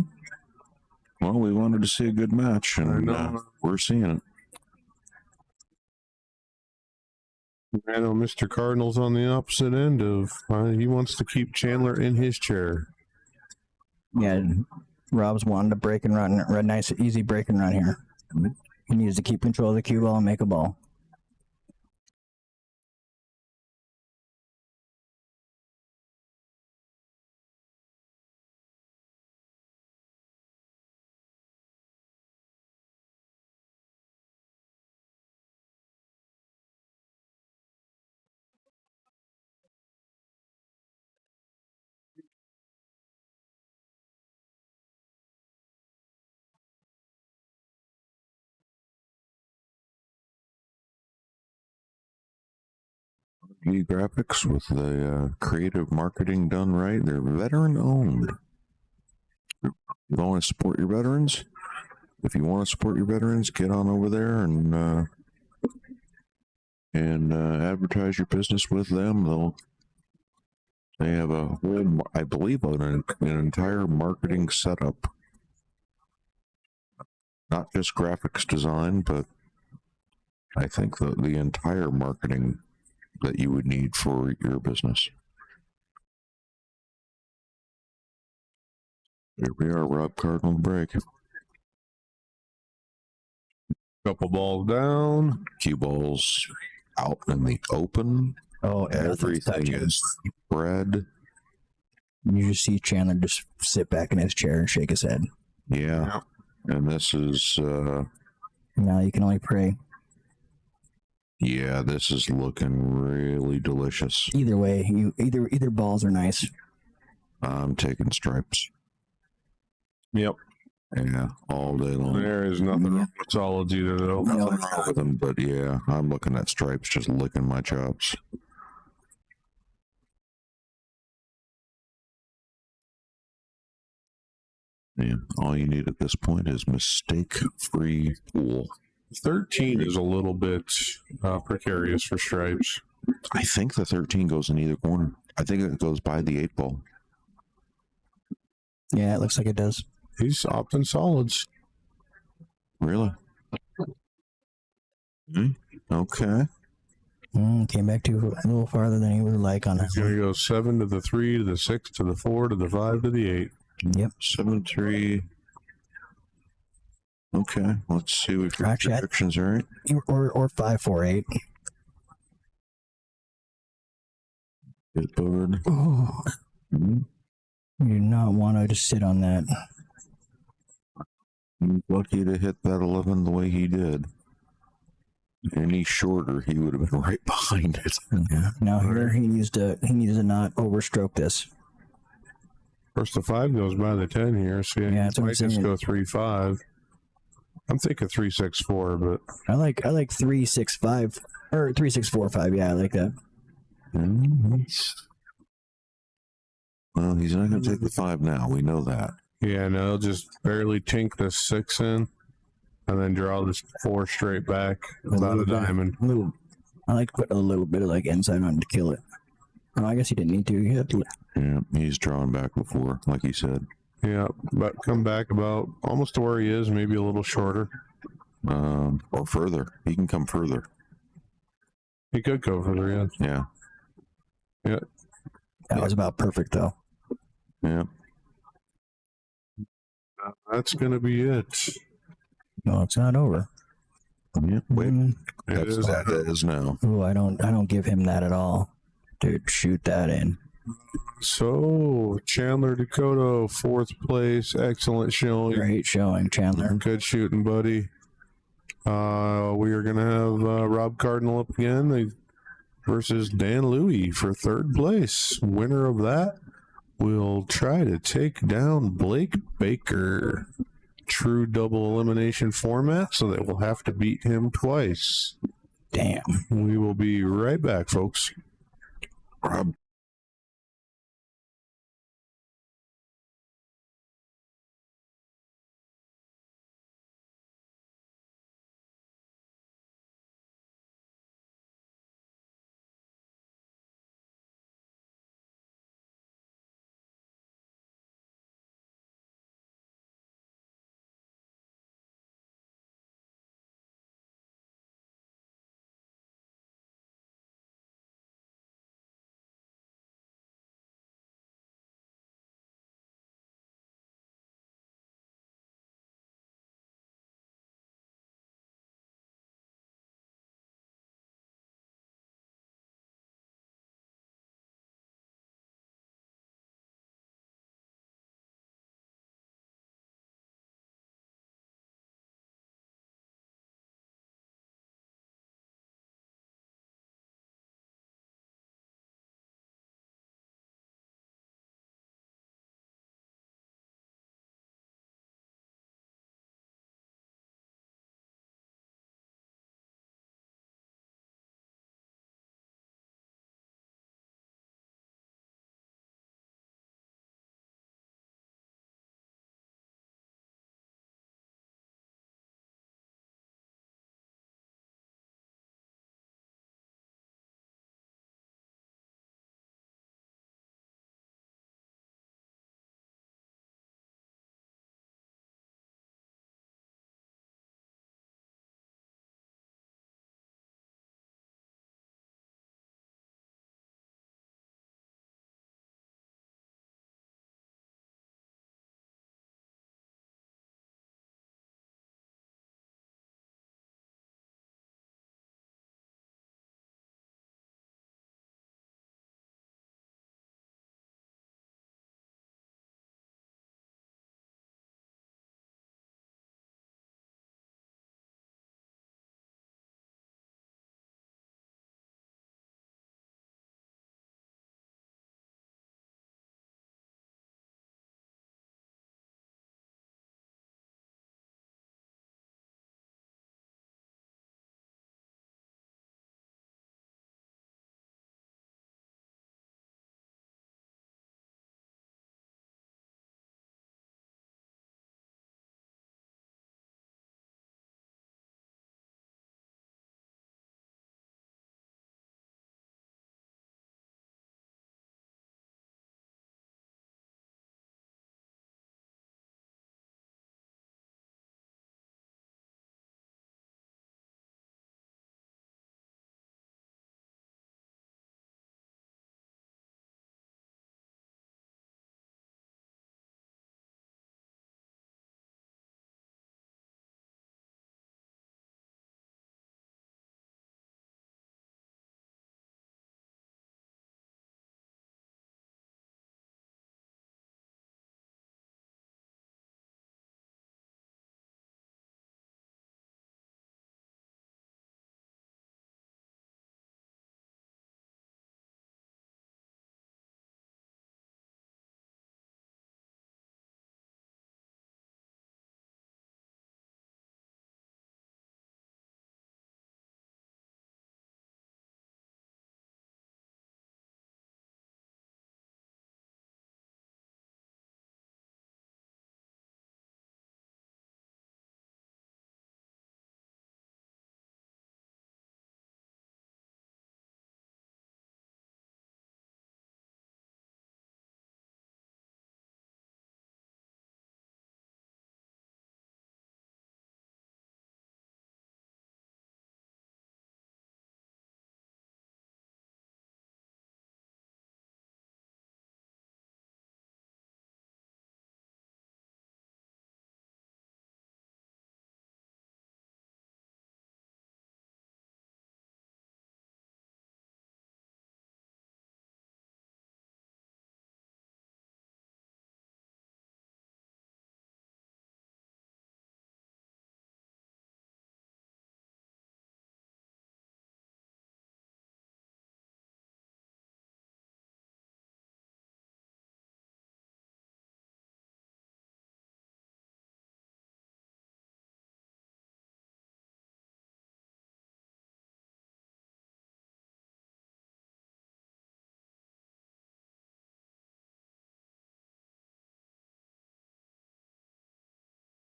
Well, we wanted to see a good match, and we're seeing it. I know Mr. Cardinal's on the opposite end of, he wants to keep Chandler in his chair. Yeah, Rob's wanting to break and run. A nice, easy break and run here. He needs to keep control of the cue ball and make a ball. graphics with the creative marketing done right. They're veteran owned. You want to support your veterans? If you want to support your veterans, get on over there and advertise your business with them. They have a whole, I believe, an entire marketing setup. Not just graphics design, but I think the entire marketing that you would need for your business. Here we are, Rob Card on the break. Couple balls down. Cue balls out in the open. Oh, Everything is spread. You just see Chandler just sit back in his chair and shake his head. Yeah. And this is, Now you can only pray. yeah, this is looking really delicious. Either way, either balls are nice. I'm taking stripes. Yep. Yeah, all day long. There is nothing wrong with solids either, though. Nothing wrong with them, but yeah, I'm looking at stripes, just licking my chops. Yeah, all you need at this point is mistake-free pool. 13 is a little bit precarious for stripes. I think the 13 goes in either corner. I think it goes by the 8 ball. Yeah, it looks like it does. He's opting solids. Really? Okay. Came back to a little farther than he would like on that. He's going to go 7 to the 3 to the 6 to the 4 to the 5 to the 8. Yep. 7-3. Okay, let's see if your Actually, predictions are right. Or 5-4-8. Good bird. Oh, Mhm. you do not want to just sit on that. He's lucky to hit that 11 the way he did. Any shorter, he would have been right behind it. Yeah. Now here he needs to not overstroke this. First, the 5 goes by the 10 here. So Yeah, that's what I'm might just saying. go 3-5. I'm thinking 3-6-4, but I like 3-6-5 or 3-6-4-5. Yeah, I like that. Well, he's not going to take the 5 now. We know that. yeah, no, he'll just barely tink the 6 in and then draw this 4 straight back without a diamond. I like putting a little bit of like inside on to kill it. Oh, I guess he didn't need to. He had to. Yeah, he's drawn back before, like he said. Yeah, but come back about almost to where he is, maybe a little shorter. Or further. He can come further. He could go further, yeah. Yeah. Yeah. That was about perfect though. Yeah. That's going to be it. No, it's not over. Yeah. Wait. Mm. It is. That is now. Ooh, I don't give him that at all. Dude, shoot that in. So, Chandler Dakota, 4th place. Excellent showing. Great showing, Chandler. Good shooting, buddy. We are going to have Rob Cardinal up again versus Dan Louie for 3rd place. Winner of that will try to take down Blake Baker. True double elimination format, so they will have to beat him twice. Damn. We will be right back, folks. Rob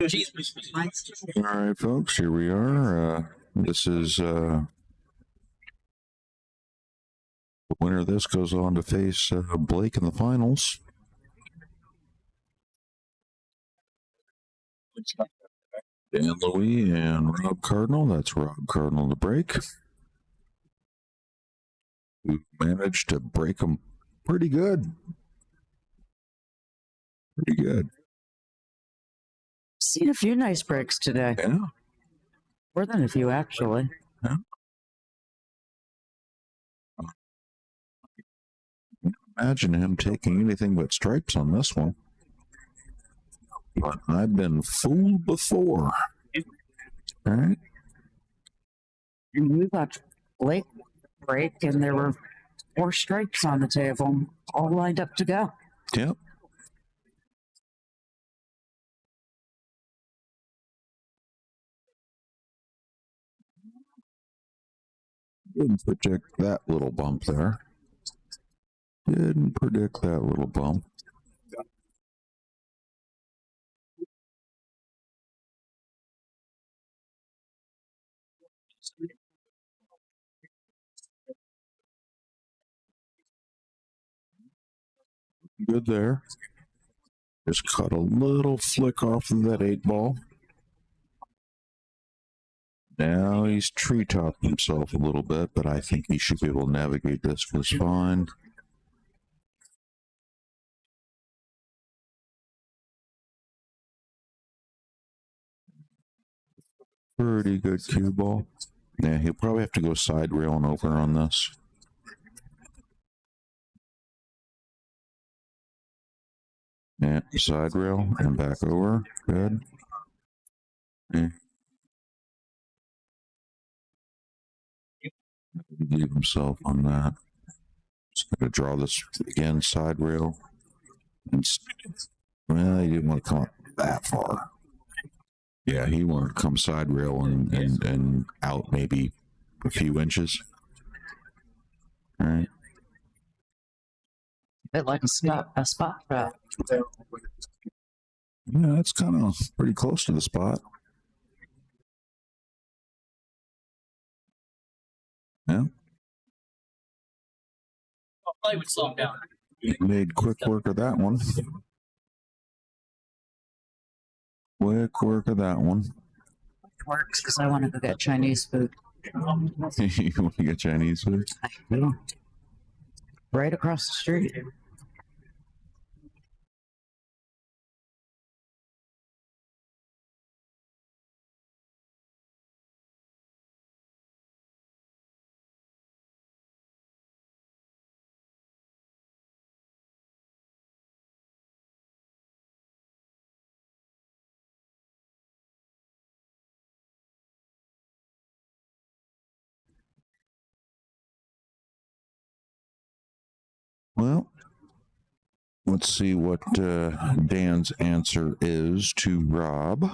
All right, folks, here we are. This is the winner of this goes on to face Blake in the finals. Dan Louis and Rob Cardinal. That's Rob Cardinal to break. We managed to break them pretty good. Pretty good. Seen a few nice breaks today. Yeah. More than a few, actually. Yeah. Imagine him taking anything but stripes on this one. But I've been fooled before. All right. And we got Blake break, and there were 4 stripes on the table, all lined up to go. Yep. Didn't predict that little bump there. Didn't predict that little bump. Good there. Just caught a little flick off of that 8-ball. Now he's treetopped himself a little bit, but I think he should be able to navigate this just fine. Pretty good cue ball. Yeah, he'll probably have to go side rail and over on this. Yeah, side rail and back over. Good. Yeah. Leave himself on that. Just going to draw this again, side rail. And well, he didn't want to come up that far. Yeah, he wanted to come side rail and out maybe a few inches. All right. Bit like a spot trap. Yeah, that's kind of pretty close to the spot. Yeah. I would slow him down. Made quick work of that one. Quick work of that one. Works because I want to go get Chinese food. You want to get Chinese food? I do. Right across the street. Well, let's see what Dan's answer is to Rob.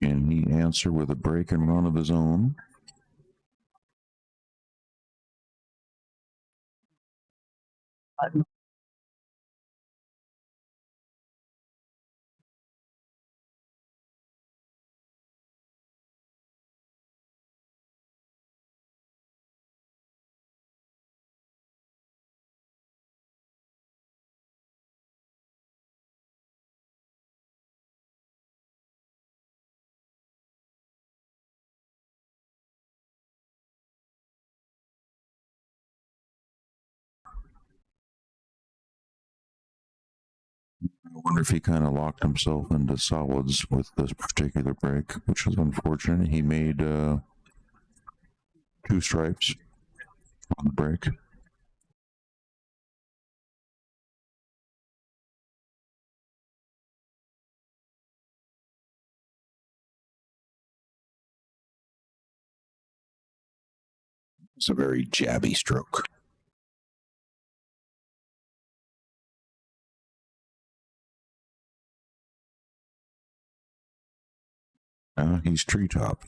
Can he answer with a break and run of his own? I wonder if he kind of locked himself into solids with this particular break, which was unfortunate. He made 2 stripes on the break. It's a very jabby stroke. He's treetop.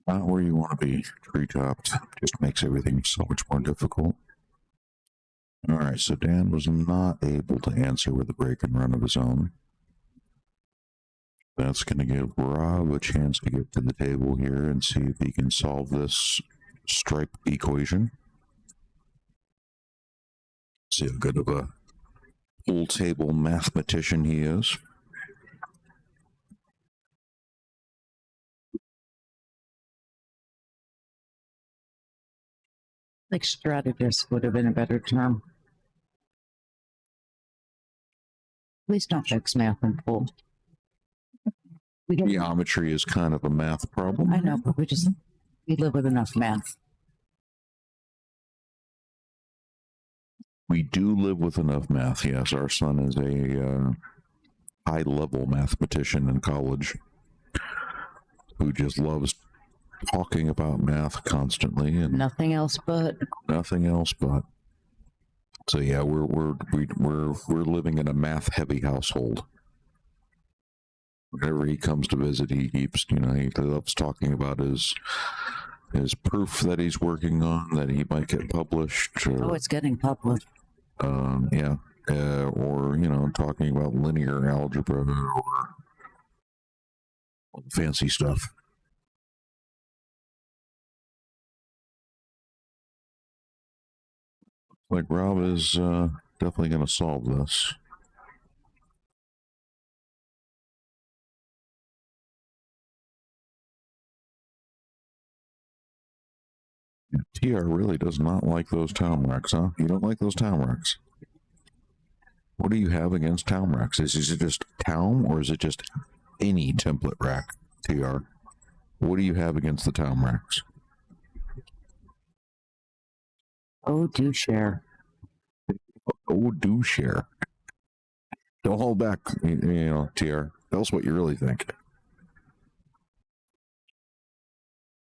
Not where you want to be. Tree topped just makes everything so much more difficult. All right, so Dan was not able to answer with a break and run of his own. That's going to give Rob a chance to get to the table here and see if he can solve this stripe equation. See how good of a full table mathematician he is. Like strategist would have been a better term. Please don't mix math and pool. We get, Geometry is kind of a math problem. I know, but we live with enough math. We do live with enough math, yes. Our son is a high-level mathematician in college who just loves talking about math constantly and Nothing else but. nothing else but. So yeah, we're living in a math-heavy household. Whenever he comes to visit, he keeps, he loves talking about his proof that he's working on that he might get published. Or, Oh, it's getting published. yeah, or talking about linear algebra or fancy stuff. Like Rob is definitely going to solve this. TR really does not like those town wrecks, huh? You don't like those town wrecks? What do you have against town wrecks? Is it just town or is it just any template rack, TR? What do you have against the town wrecks? Oh, do share. Oh, do share. Don't hold back, TR. Tell us what you really think.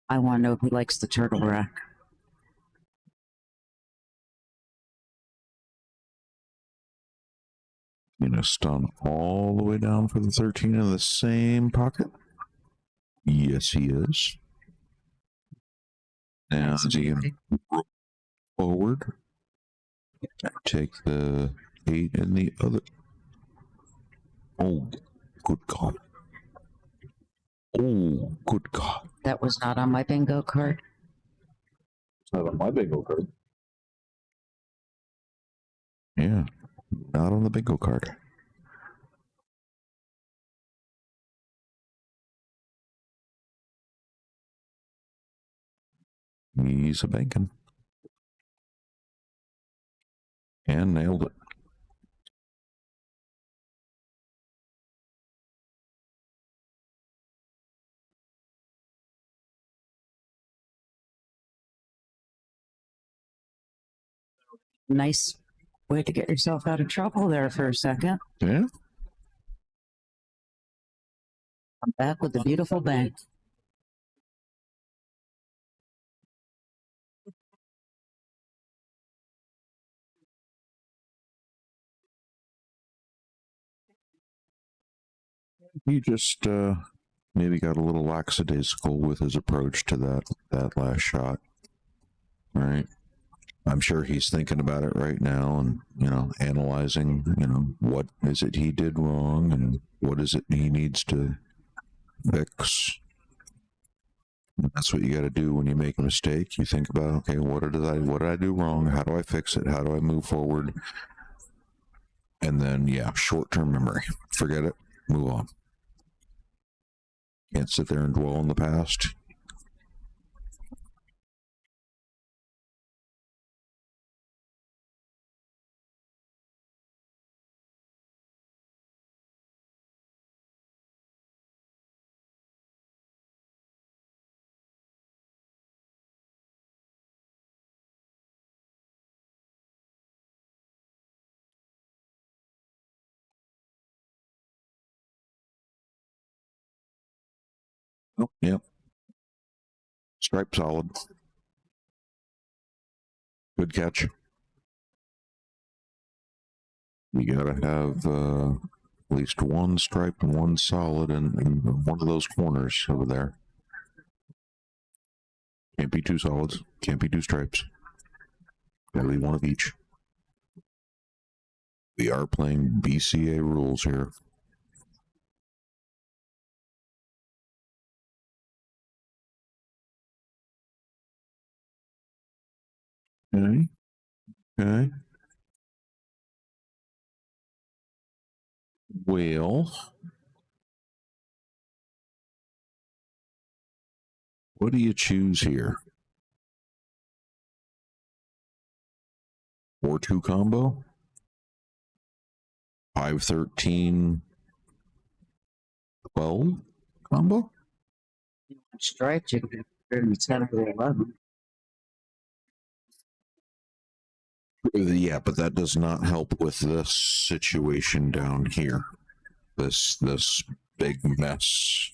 I want to know if he likes the turtle rack. Stun all the way down for the 13 in the same pocket. Yes, he is. Now, is he going to roll forward? Take the 8 in the other. Oh, good God. Oh, good God. That was not on my bingo card. It's not on my bingo card. Yeah, not on the bingo card. He's a banking. And nailed it. Nice way to get yourself out of trouble there for a second. Yeah. I'm back with the beautiful bank. He just maybe got a little lackadaisical with his approach to that last shot. All right. I'm sure he's thinking about it right now and, analyzing, what is it he did wrong and what is it he needs to fix. And that's what you got to do when you make a mistake. You think about, okay, what did I do wrong? How do I fix it? How do I move forward? And then, yeah, short-term memory. Forget it. Move on. Can't sit there and dwell on the past. Oh, yep. Stripe solid. Good catch. You gotta have at least one stripe and one solid in one of those corners over there. Can't be two solids. Can't be two stripes. Gotta be one of each. We are playing BCA rules here. Okay. Okay. Well, what do you choose here? 4-2 combo? 5-13 12 combo? Stripes, you can put in 10 or 11. Yeah, but that does not help with this situation down here. This big mess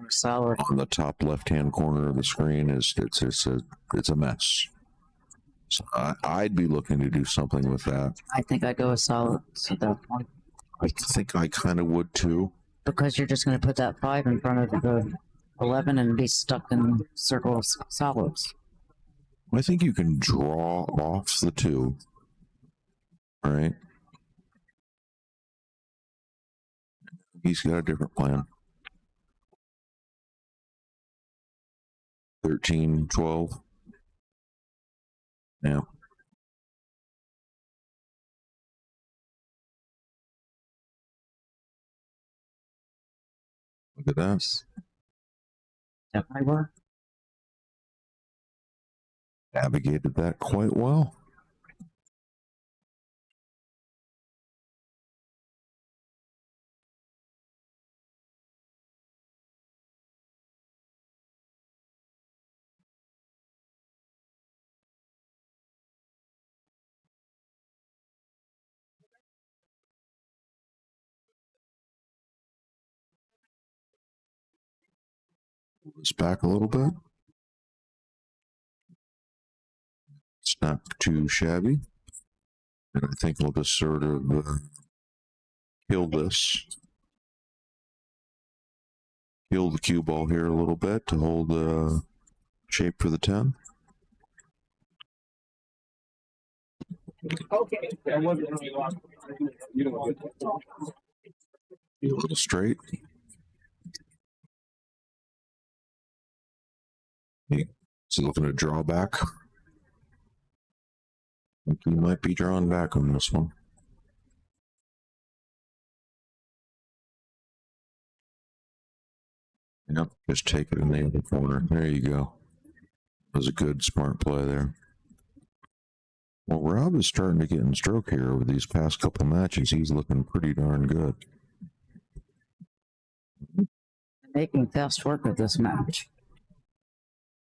Solid. on the top left-hand corner of the screen is it's a mess. So I'd be looking to do something with that. I think I go with solids at that point. I think I kind of would too. Because you're just going to put that 5 in front of the 11 and be stuck in circle of solids. I think you can draw off the 2. All right. He's got a different plan. 13, 12. Yeah. Look at that. Definitely work. Navigated that quite well. Pull this back a little bit. It's not too shabby. And I think we'll just sort of kill this. Kill the cue ball here a little bit to hold the shape for the 10. Okay. I wasn't really lost. You know what? A little straight. He's looking to draw back. I think he might be drawing back on this one. Yep, just take it in the other corner. There you go. That was a good, smart play there. Well, Rob is starting to get in stroke here over these past couple matches. He's looking pretty darn good. Making fast work of this match.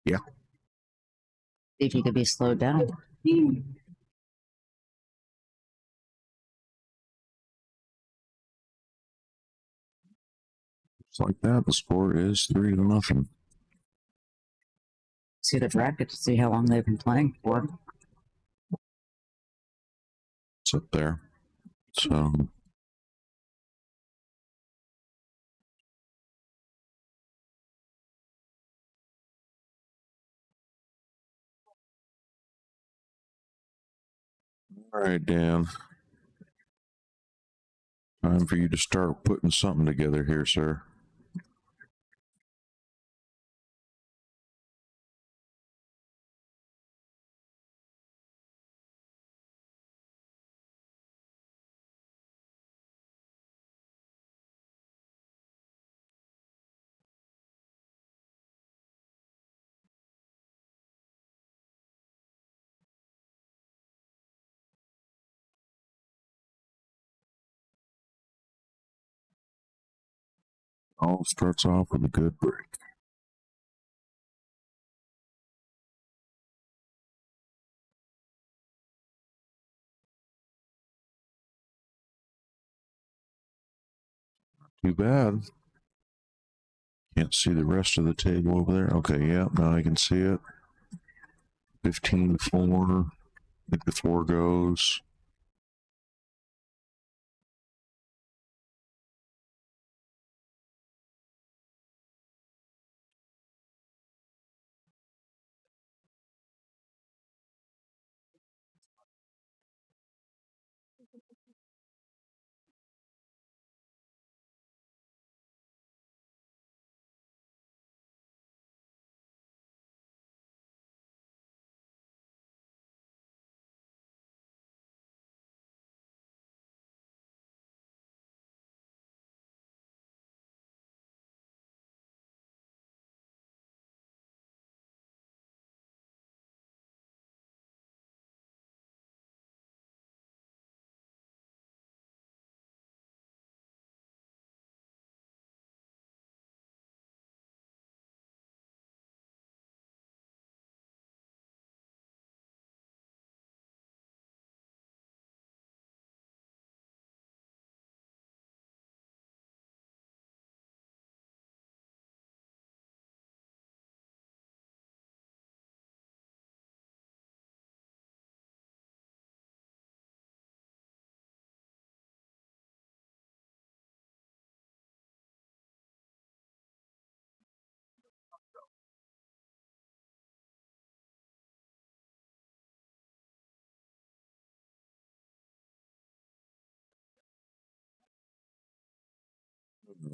Yeah. See if you could be slowed down. Just like that, the score is 3-0. See the bracket to see how long they've been playing for. It's up there. So all right, Dan. Time for you to start putting something together here, sir. All starts off with a good break. Too bad. Can't see the rest of the table over there. Okay, yeah, now I can see it. 15-4. I think the 4 goes.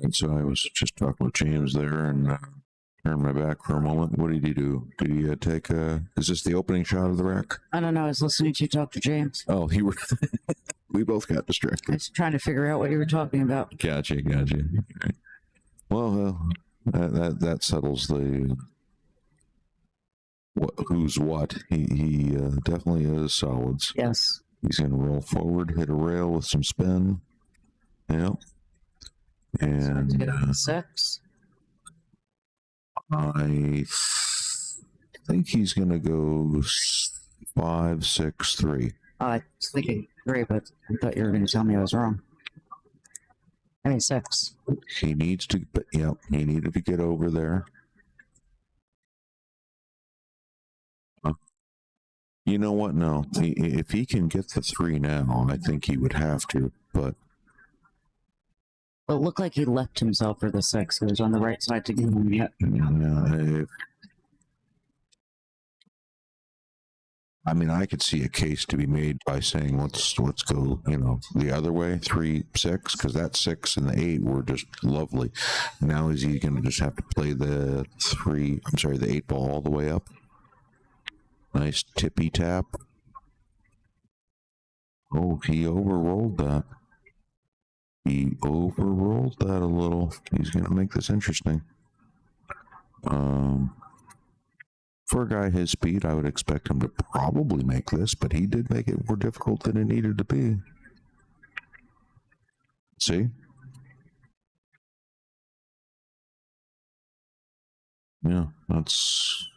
And so I was just talking with James there and turned my back for a moment. What did he do? Did he take a? Is this the opening shot of the rack? I don't know. I was listening to you talk to James. Oh, he were. We both got I distracted. was trying to figure out what you were talking about. Gotcha. Right. Well, that settles the who's what. He definitely is solids. Yes. He's going to roll forward, hit a rail with some spin. Yep. And Get on 6. I think he's going to go 5, 6, 3. I was thinking 3, but I thought you were going to tell me I was wrong. I mean 6. He needs to, but yep, he needed to get over there. You know what? No, if he can get the 3 now, I think he would have to. But It looked like he left himself for the 6. He was on the right side to get him yet. I mean, I could see a case to be made by saying let's go, the other way, 3, 6, because that 6 and the 8 were just lovely. Now is he going to just have to play the 8 ball all the way up? Nice tippy tap. Oh, he overrolled that. He overrolled that a little. He's going to make this interesting. For a guy his speed, I would expect him to probably make this, but he did make it more difficult than it needed to be. See? Yeah, that's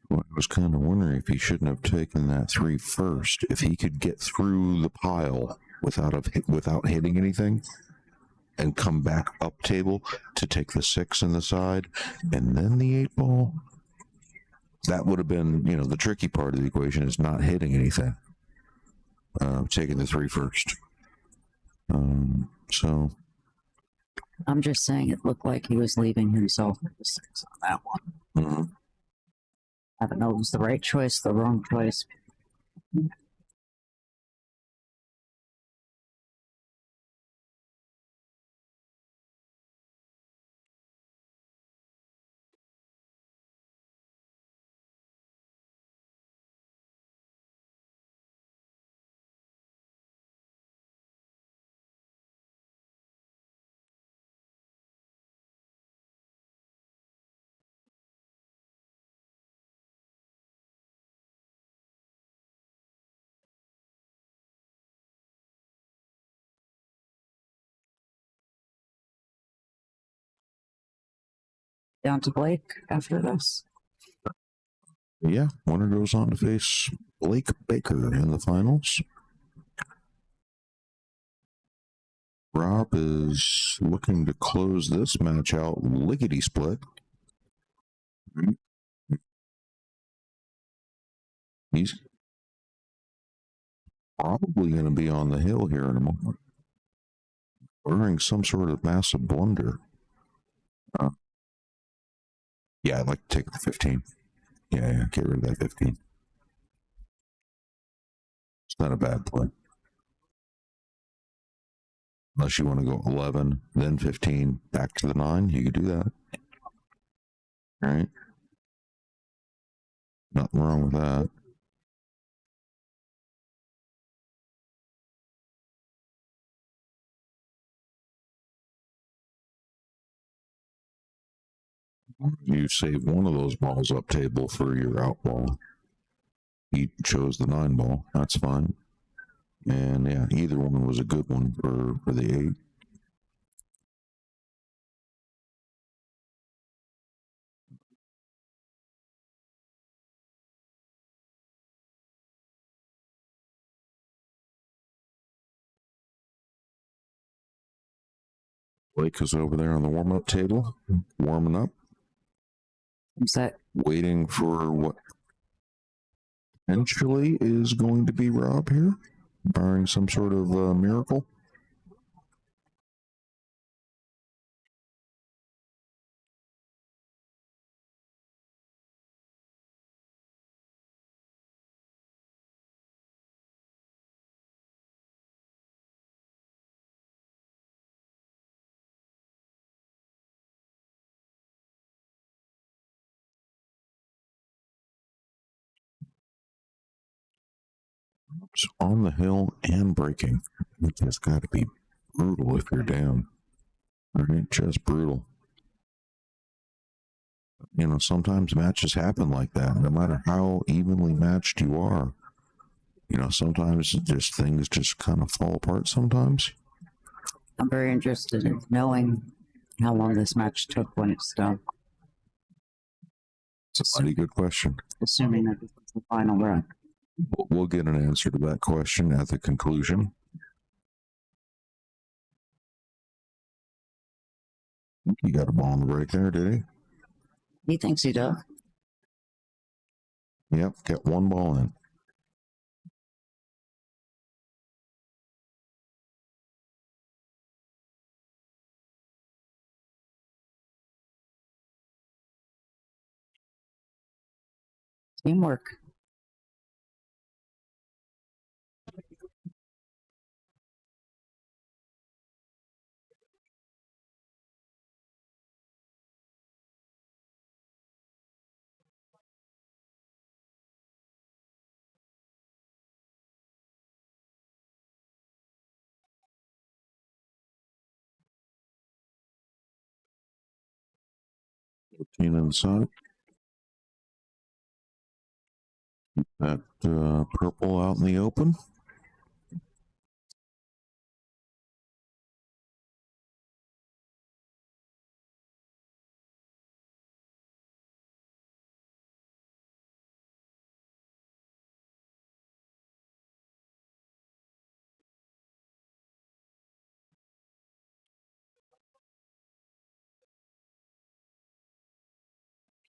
what I was kind of wondering, if he shouldn't have taken that 3 first. If he could get through the pile without hitting anything and come back up table to take the 6 in the side and then the 8 ball, that would have been, the tricky part of the equation is not hitting anything. Taking the 3 first. So I'm just saying it looked like he was leaving himself with the 6 on that one. mm-hmm. I don't know if it was the right choice, the wrong choice. Down to Blake after this. Yeah, winner goes on to face Blake Baker in the finals. Rob is looking to close this match out lickety split. He's probably going to be on the hill here in a moment, barring some sort of massive blunder. Yeah, I'd like to take the 15. Yeah, get rid of that 15. It's not a bad play. Unless you want to go 11, then 15, back to the 9, you could do that. All right. Nothing wrong with that. You save one of those balls up table for your out ball. He chose the 9 ball. That's fine. And yeah, either one was a good one for the 8. Blake is over there on the warm-up table, warming up, What's that? waiting for what potentially is going to be Rob here, barring some sort of miracle. It's on the hill and breaking. It's got to be brutal if you're down. Right? Just brutal. You know, sometimes matches happen like that, no matter how evenly matched you are. You know, sometimes just things just kind of fall apart sometimes. I'm very interested in knowing how long this match took when it's done. It's a mighty good question. Assuming that this is the final run. We'll get an answer to that question at the conclusion. I think he got a ball on the break there, did he? He thinks he does. Yep, got one ball in. Teamwork. Team inside. Keep that purple out in the open.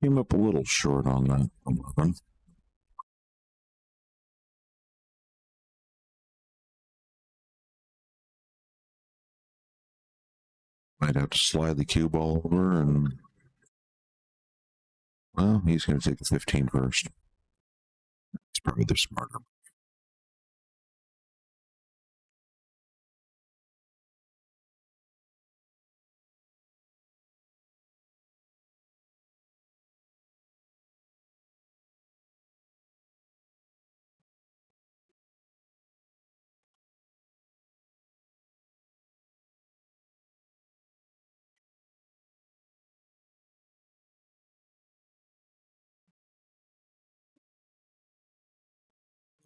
Came up a little short on that 11. Might have to slide the cue ball over and, well, he's going to take the 15 first. It's probably the smarter.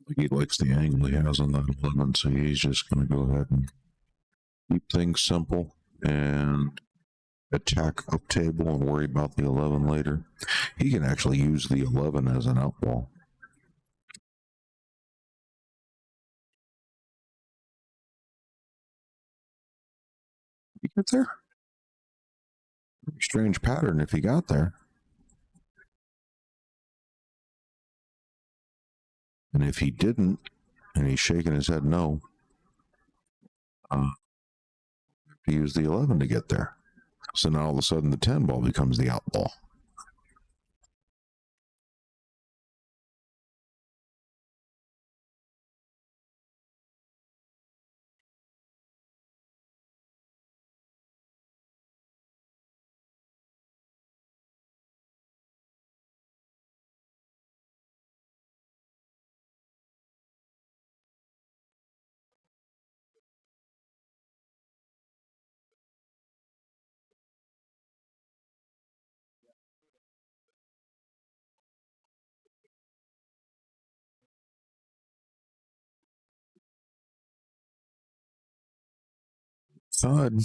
I think he likes the angle he has on that 11, so he's just going to go ahead and keep things simple and attack up table and worry about the 11 later. He can actually use the 11 as an outball. Did he get there? Very strange pattern if he got there. And if he didn't, and he's shaking his head no, he used the 11 to get there. So now all of a sudden the 10 ball becomes the out ball. Thud.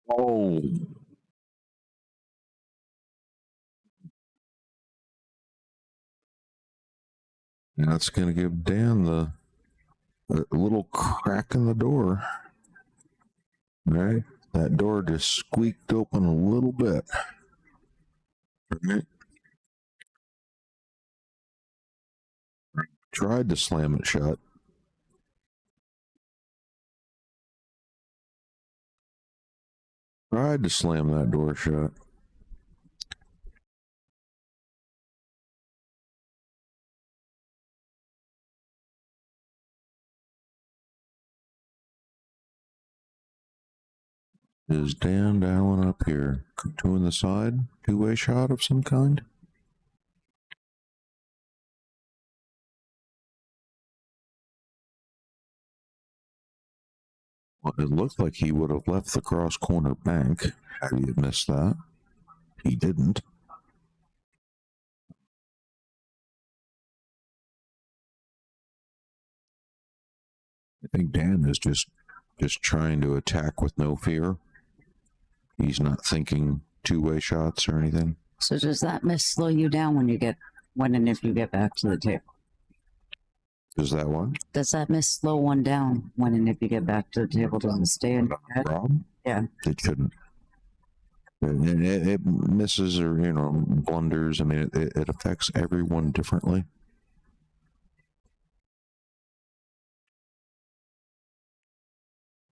Oh. And that's going to give Dan the little crack in the door. Right? That door just squeaked open a little bit. Right? Tried to slam it shut. Tried to slam that door shut. is Dan dialing up here? Two in the side? Two-way shot of some kind? Well, it looked like he would have left the cross corner bank had he missed that. He didn't. I think Dan is just trying to attack with no fear. He's not thinking two-way shots or anything. So does that miss slow you down when and if you get back to the table? Is that one? Does that miss slow one down when and if you get back to the table? Doesn't stay in your head? Rob? Yeah. It shouldn't. It misses or, blunders. I mean, it affects everyone differently.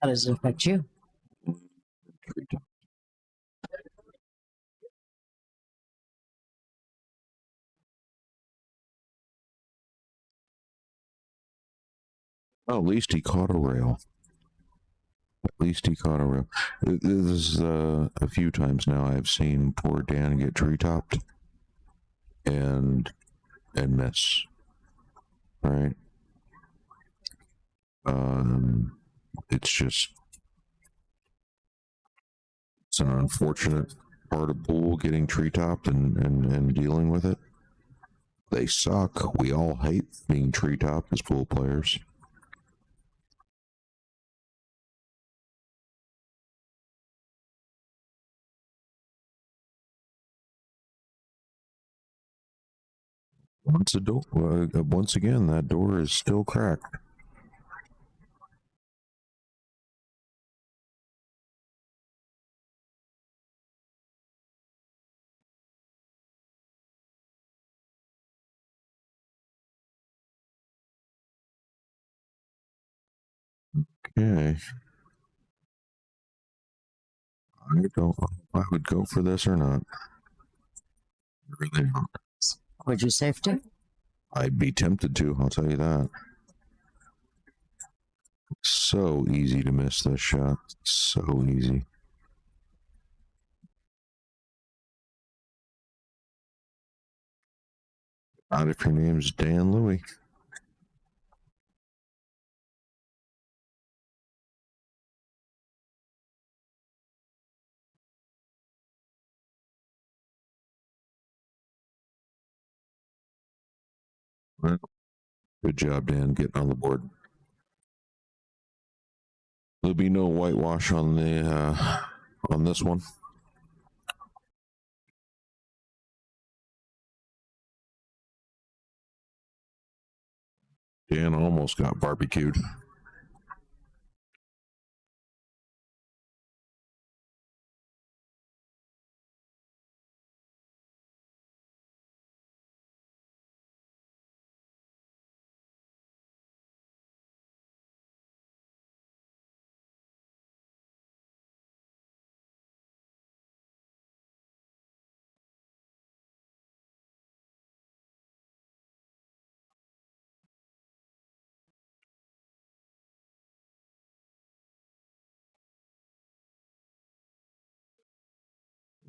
How does it affect you? Oh, at least he caught a rail. At least he caught a rail. This is a few times now I've seen poor Dan get tree topped and miss. Right? It's an unfortunate part of pool, getting tree topped and dealing with it. They suck. We all hate being tree topped as pool players. Once again, that door is still cracked. Okay. I don't know if I would go for this or not. I really don't. Would you safety? I'd be tempted to, I'll tell you that. So easy to miss this shot. So easy. Not if your name's Dan Louie. Well, good job, Dan, getting on the board. There'll be no whitewash on the on this one. Dan almost got barbecued.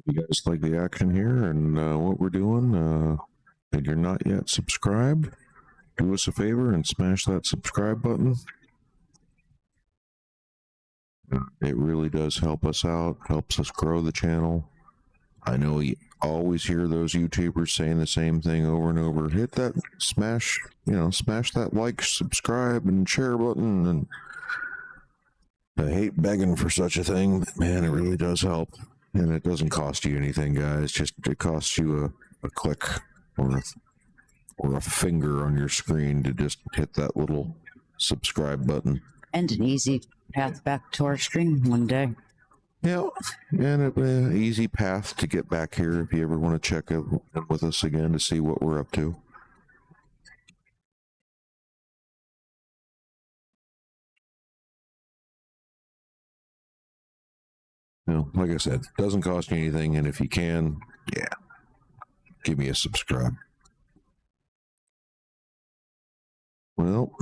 If you guys like the action here and what we're doing, and you're not yet subscribed, do us a favor and smash that subscribe button. It really does help us out, helps us grow the channel. I know you always hear those YouTubers saying the same thing over and over. Hit that smash that like, subscribe, and share button. And I hate begging for such a thing, but man, it really does help. And it doesn't cost you anything, guys. Just it costs you a click or a finger on your screen to just hit that little subscribe button. And an easy path back to our stream one day. Yeah, and an easy path to get back here if you ever want to check in with us again to see what we're up to. Like I said, doesn't cost you anything, and if you can, yeah, give me a subscribe. Well,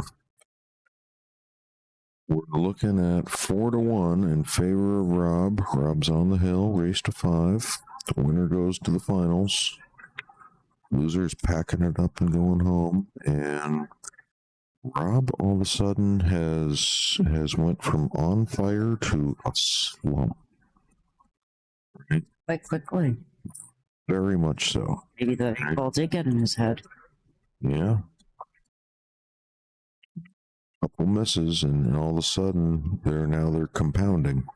We're looking at 4-1 in favor of Rob. Rob's on the hill, race to 5. The winner goes to the finals. Loser's packing it up and going home. And Rob all of a sudden has went from on fire to a slump. Right? Quite quickly. Very much so. Maybe the ball did get in his head. Yeah. Couple misses, and all of a sudden they're compounding.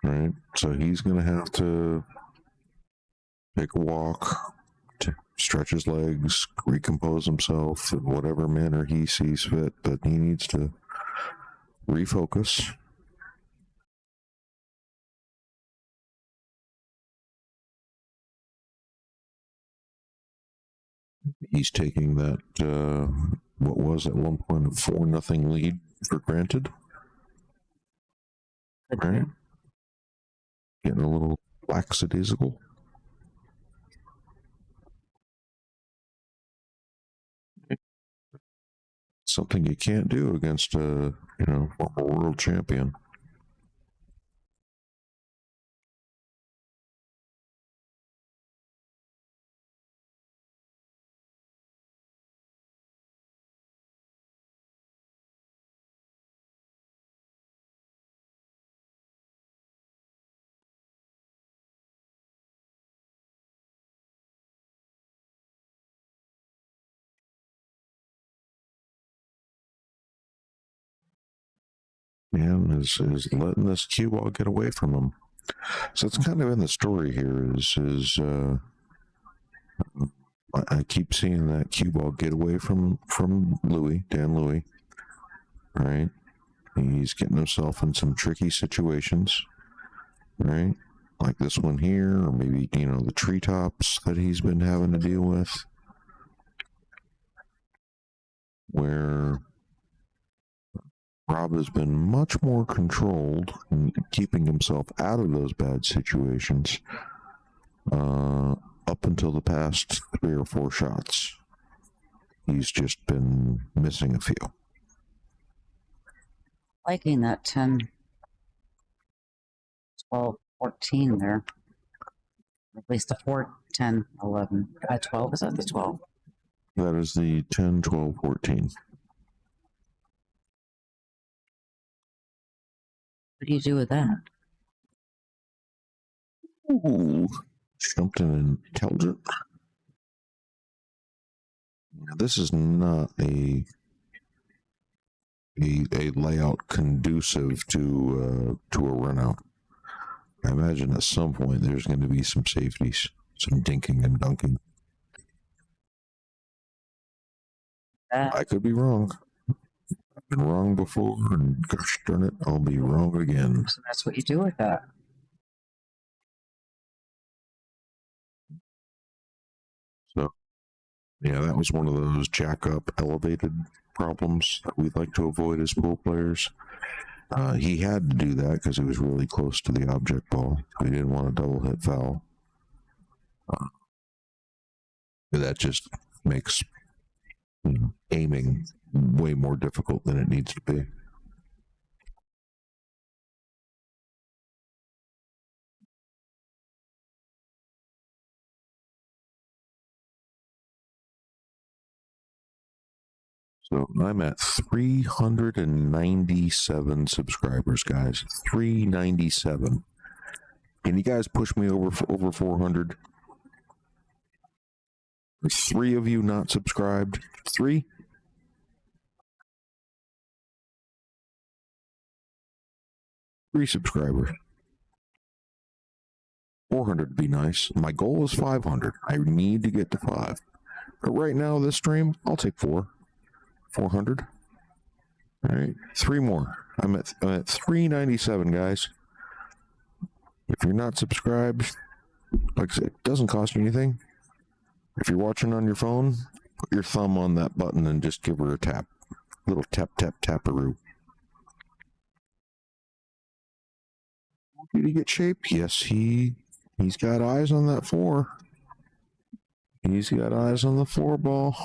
Right? So he's gonna have to take a walk, to stretch his legs, recompose himself in whatever manner he sees fit, but he needs to refocus. He's taking that what was at one point a 4-0 lead for granted. Could Right? be. Getting a little lackadaisical. Something you can't do against a former world champion. And is letting this cue ball get away from him. So it's kind of in the story here is I keep seeing that cue ball get away from Dan Louis, right? He's getting himself in some tricky situations, right? Like this one here, or maybe the treetops that he's been having to deal with, where Rob has been much more controlled in keeping himself out of those bad situations up until the past 3 or 4 shots. He's just been missing a few. Liking that 10, 12, 14 there. At least the 4, 10, 11. 12, is that the 12? That is the 10, 12, 14. What do you do with that? Ooh, something intelligent. Now, this is not a layout conducive to a run out. I imagine at some point there's going to be some safeties, some dinking and dunking. I could be wrong. I've been wrong before, and gosh darn it, I'll be wrong again. So that's what you do with that. So, yeah, that was one of those jack up elevated problems that we'd like to avoid as pool players. He had to do that because he was really close to the object ball. He didn't want a double hit foul. That just makes aiming way more difficult than it needs to be. So I'm at 397 subscribers, guys. 397. Can you guys push me over 400? There's 3 of you not subscribed. 3? Three subscribers. 400 would be nice. My goal is 500. I need to get to 5. But right now, this stream, I'll take 400. All right, 3 more. I'm at 397, guys. If you're not subscribed, like I said, it doesn't cost you anything. If you're watching on your phone, put your thumb on that button and just give her a tap. Little tap, tap, taparoo. Did he get shaped? Yes, he's got eyes on that 4. He's got eyes on the 4 ball.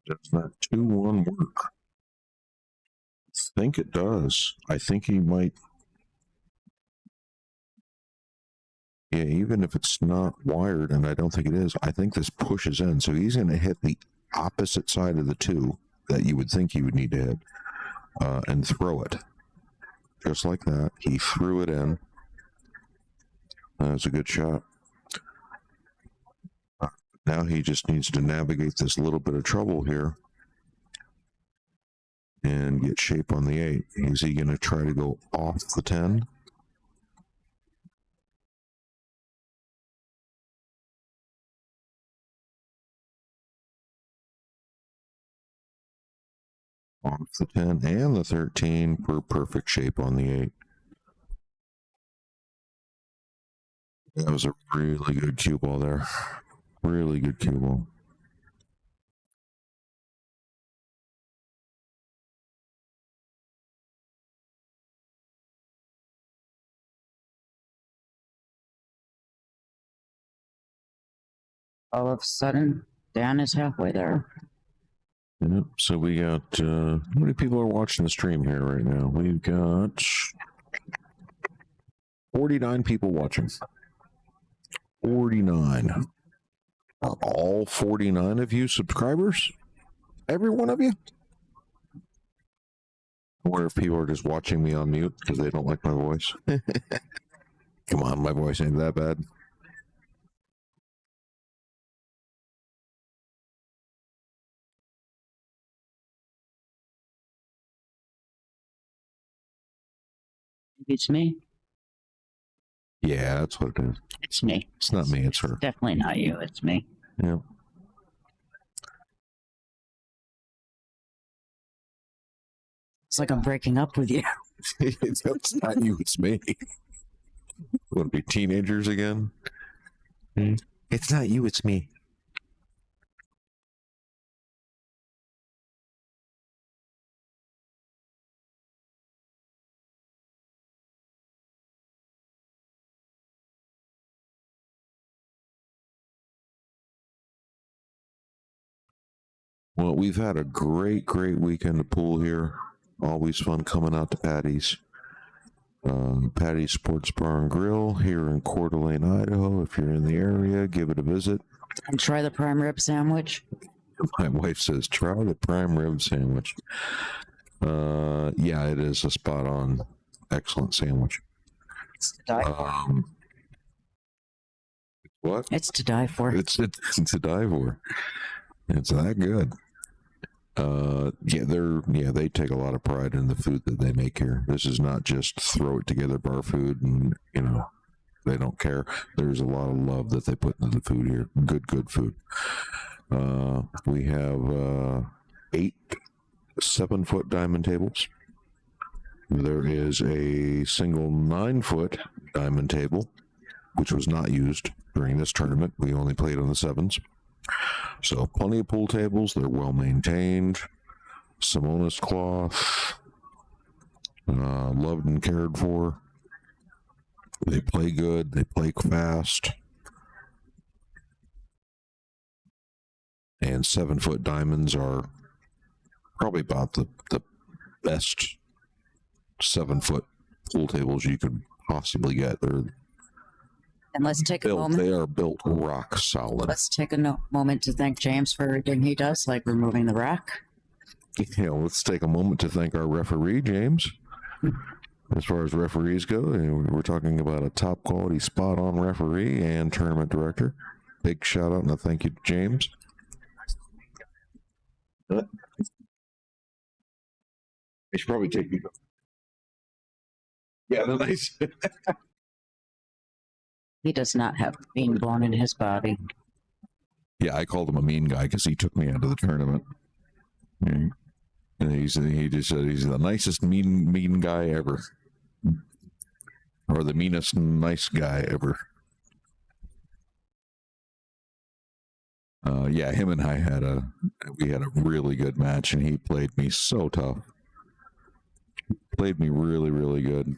Does that 2-1 work? I think it does. I think he might. Yeah, even if it's not wired, and I don't think it is, I think this pushes in. So he's going to hit the opposite side of the 2 that you would think he would need to hit and throw it. Just like that. He threw it in. That was a good shot. Now he just needs to navigate this little bit of trouble here and get shape on the 8. Is he going to try to go off the 10? Off the 10 and the 13 for perfect shape on the 8. That was a really good cue ball there. Really good cue ball. All of a sudden, Dan is halfway there. Yep. So we got, how many people are watching the stream here right now? We've got 49 people watching. 49. Are all 49 of you subscribers? Every one of you? I wonder if people are just watching me on mute because they don't like my voice. Come on, my voice ain't that bad. It's me. Yeah, that's what it is. It's me. It's not me, it's her. Definitely not you. It's me. Yeah. It's like I'm breaking up with you. It's not you, it's me. Want to be teenagers again? It's not you, it's me. Well, we've had a great weekend of pool here. Always fun coming out to Paddy's. Paddy's Sports Bar and Grill here in Coeur d'Alene, Idaho. If you're in the area, give it a visit. And try the prime rib sandwich. My wife says, try the prime rib sandwich. Yeah, it is a spot on, excellent sandwich. It's to die for. What? It's to die for. It's to die for. It's that good. They take a lot of pride in the food that they make here. This is not just throw it together bar food and, they don't care. There's a lot of love that they put into the food here. Good food. We have 8 7-foot diamond tables. There is a single 9-foot diamond table, which was not used during this tournament. We only played on the 7s. So plenty of pool tables. They're well maintained. Simonis cloth. Loved and cared for. They play good. They play fast. And 7-foot diamonds are probably about the best 7-foot pool tables you could possibly get. They're And let's take a built. moment. They are built rock solid. Let's take a moment to thank James for everything he does, like removing the rack. Let's take a moment to thank our referee, James. As far as referees go, we're talking about a top quality, spot on referee and tournament director. Big shout out and a thank you to James. I should probably take you. Yeah, they're nice. He does not have being born in his body. Yeah, I called him a mean guy because he took me out of the tournament. And he just said he's the nicest mean guy ever, or the meanest nice guy ever. Yeah, him and I had a really good match, and he played me so tough. Played me really good.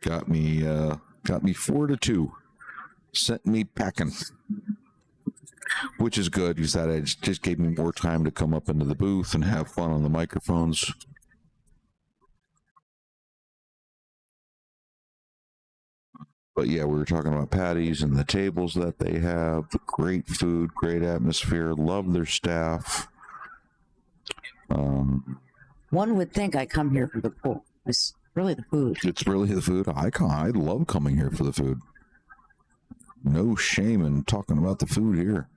Got me 4-2. Sent me packing. which is good. Is that it just gave me more time to come up into the booth and have fun on the microphones. But yeah, we were talking about Paddy's and the tables that they have. Great food, great atmosphere. Love their staff. One would think I come here for the pool. It's really the food. It's really the food. I love coming here for the food. No shame in talking about the food here.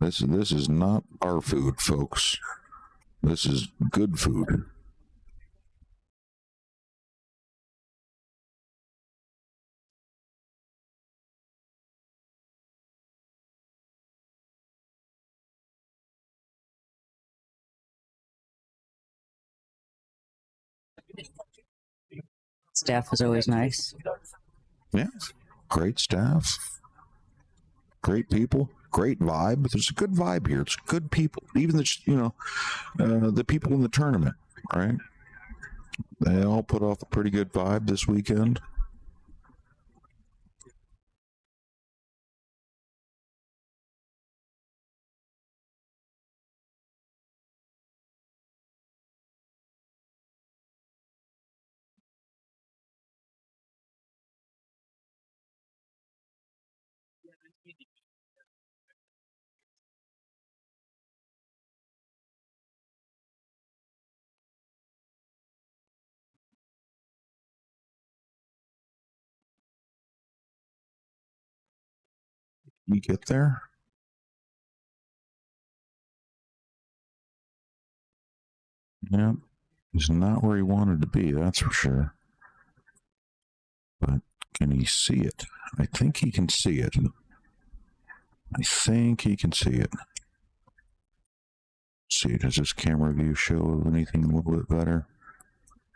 This is not our food, folks. This is good food. Staff was always nice. Yeah, great staff, great people, great vibe. There's a good vibe here. It's good people. Even the people in the tournament, right? They all put off a pretty good vibe this weekend. You get there? Yeah, he's not where he wanted to be, that's for sure. But can he see it? I think he can see it. I think he can see it. See, does this camera view show anything a little bit better?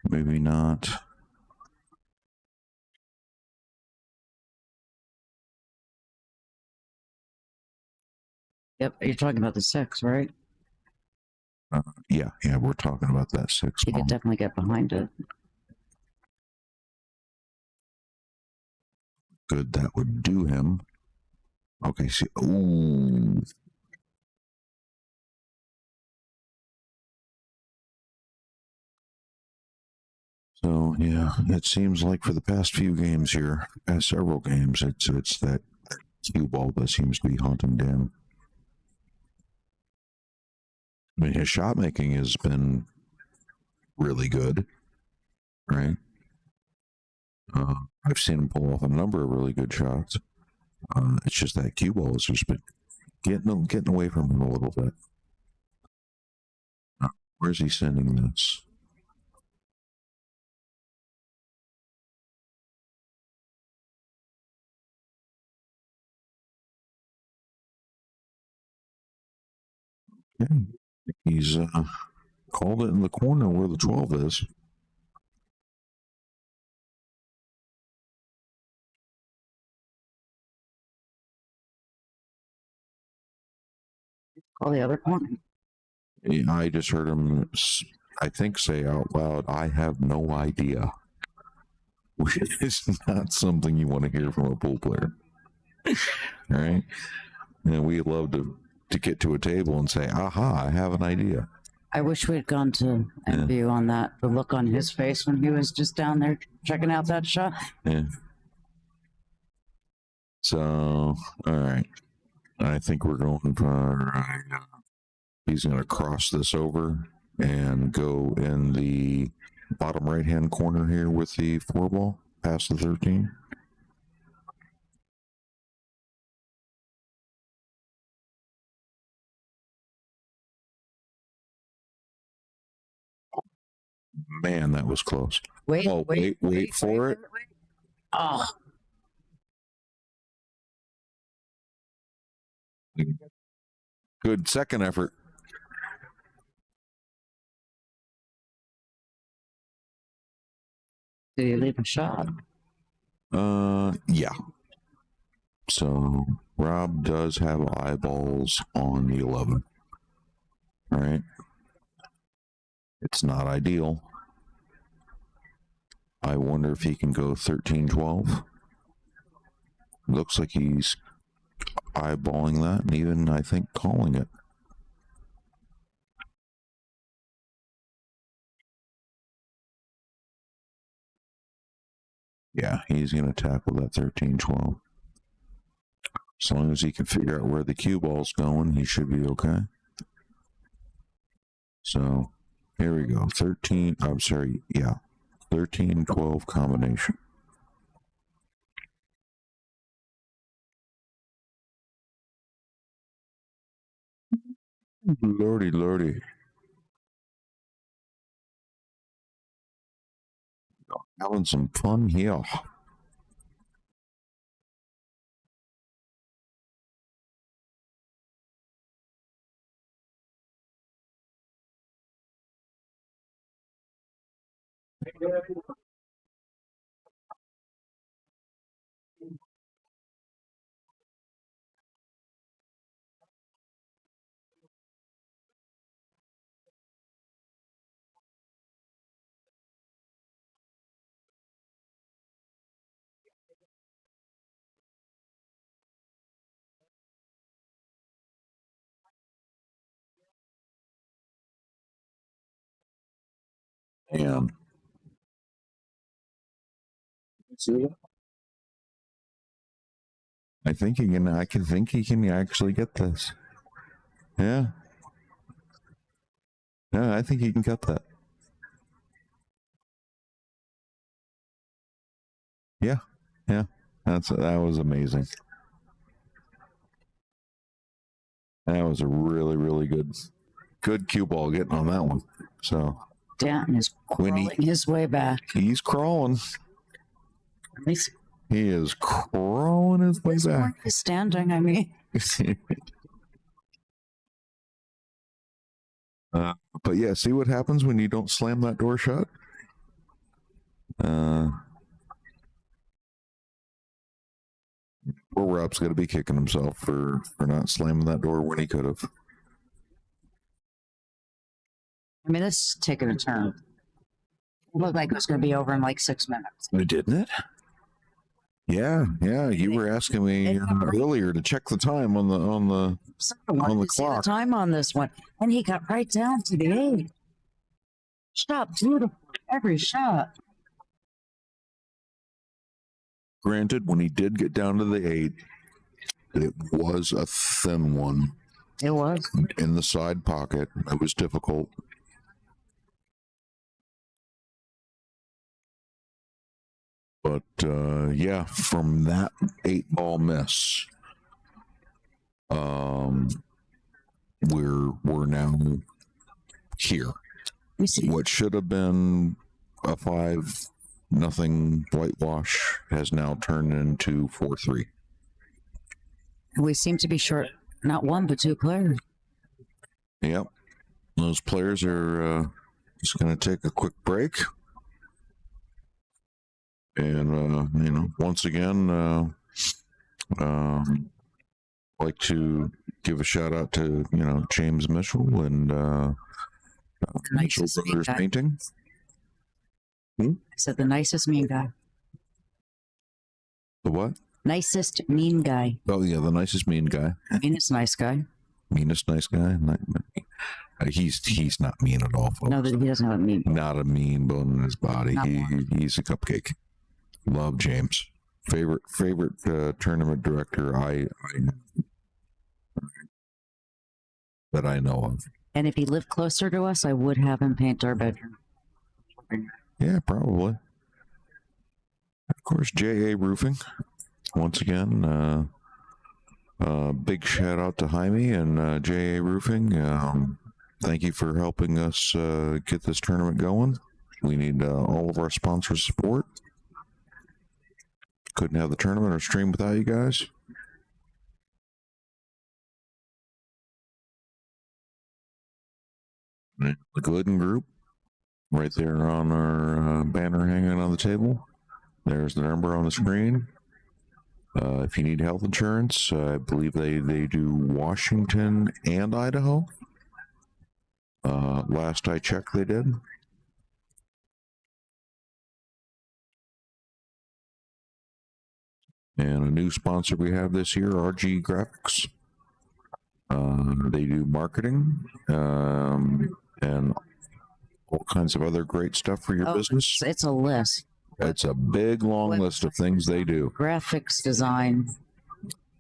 Maybe not. Yep, you're talking about the 6, right? Yeah, we're talking about that 6 You ball. could definitely get behind it. Good, that would do him. Okay, see, ooh. So yeah, it seems like for the past few games here, past several games, it's that cue ball that seems to be haunting Dan. I mean, his shot making has been really good, right? I've seen him pull off a number of really good shots. It's just that cue ball has just been getting away from him a little bit. Where's he sending this? Okay. He's called it in the corner where the 12 is. Call the other corner. I just heard him, I think, say out loud, "I have no idea." Which is not something you want to hear from a pool player. Right? And we love to get to a table and say, "Aha, I have an idea." I wish we'd gone to MVU on that. The look on his face when he was just down there checking out that shot. Yeah. So, all right. I think we're going for. He's going to cross this over and go in the bottom right-hand corner here with the 4 ball past the 13. Man, that was close. Wait, Oh, wait for it. Wait. Oh, Good second effort. did he leave a shot? Yeah. So Rob does have eyeballs on the 11. All right. It's not ideal. I wonder if he can go 13-12. Looks like he's eyeballing that and even, I think, calling it. Yeah, he's going to tackle that 13-12. As long as he can figure out where the cue ball's going, he should be okay. So, here we go. 13-12 combination. Lordy, lordy. Having some fun here. And I think he can. I can think he can actually get this. Yeah. Yeah, I think he can cut that. Yeah. Yeah. That was amazing. That was a really, really good cue ball getting on that one. So Danton is crawling his way back. he's crawling. He's He is crawling his way back. standing, I mean. But yeah, see what happens when you don't slam that door shut? Poor Rob's got to be kicking himself for not slamming that door when he could have. I mean, this is taking a turn. It looked like it was going to be over in like 6 minutes. Didn't it? Yeah. You were asking me earlier to check the time on the clock. The time on this one, and he got right down to the 8. Shot beautiful, every shot. Granted, when he did get down to the 8, it was a thin one. It was in the side pocket. It was difficult. But yeah, from that 8-ball miss, we're now here. We see. What should have been a 5-0 whitewash has now turned into 4-3. We seem to be short not 1 but 2 players. Yep, those players are just going to take a quick break. And, once again, like to give a shout out to, James Mitchell and Mitchell Brothers Painting. I said the nicest mean guy. The what? Nicest mean guy. Oh, yeah, the nicest mean guy. Meanest nice guy. Meanest nice guy? He's not mean at all, folks. No, he doesn't have a mean. Not a mean bone in his body. He's a cupcake. Love James. Favorite tournament director that I know of. And if he lived closer to us, I would have him paint our bedroom. Yeah, probably. Of course, JA Roofing. Once again, big shout out to Jaime and JA Roofing. Thank you for helping us get this tournament going. We need all of our sponsors' support. Couldn't have the tournament or stream without you guys. The Glidden Group, right there on our banner hanging on the table. There's the number on the screen. If you need health insurance, I believe they do Washington and Idaho. Last I checked, they did. And a new sponsor we have this year, RG Graphics. They do marketing and all kinds of other great stuff for your business. It's a list. It's a big, long list of things they do. Graphics design,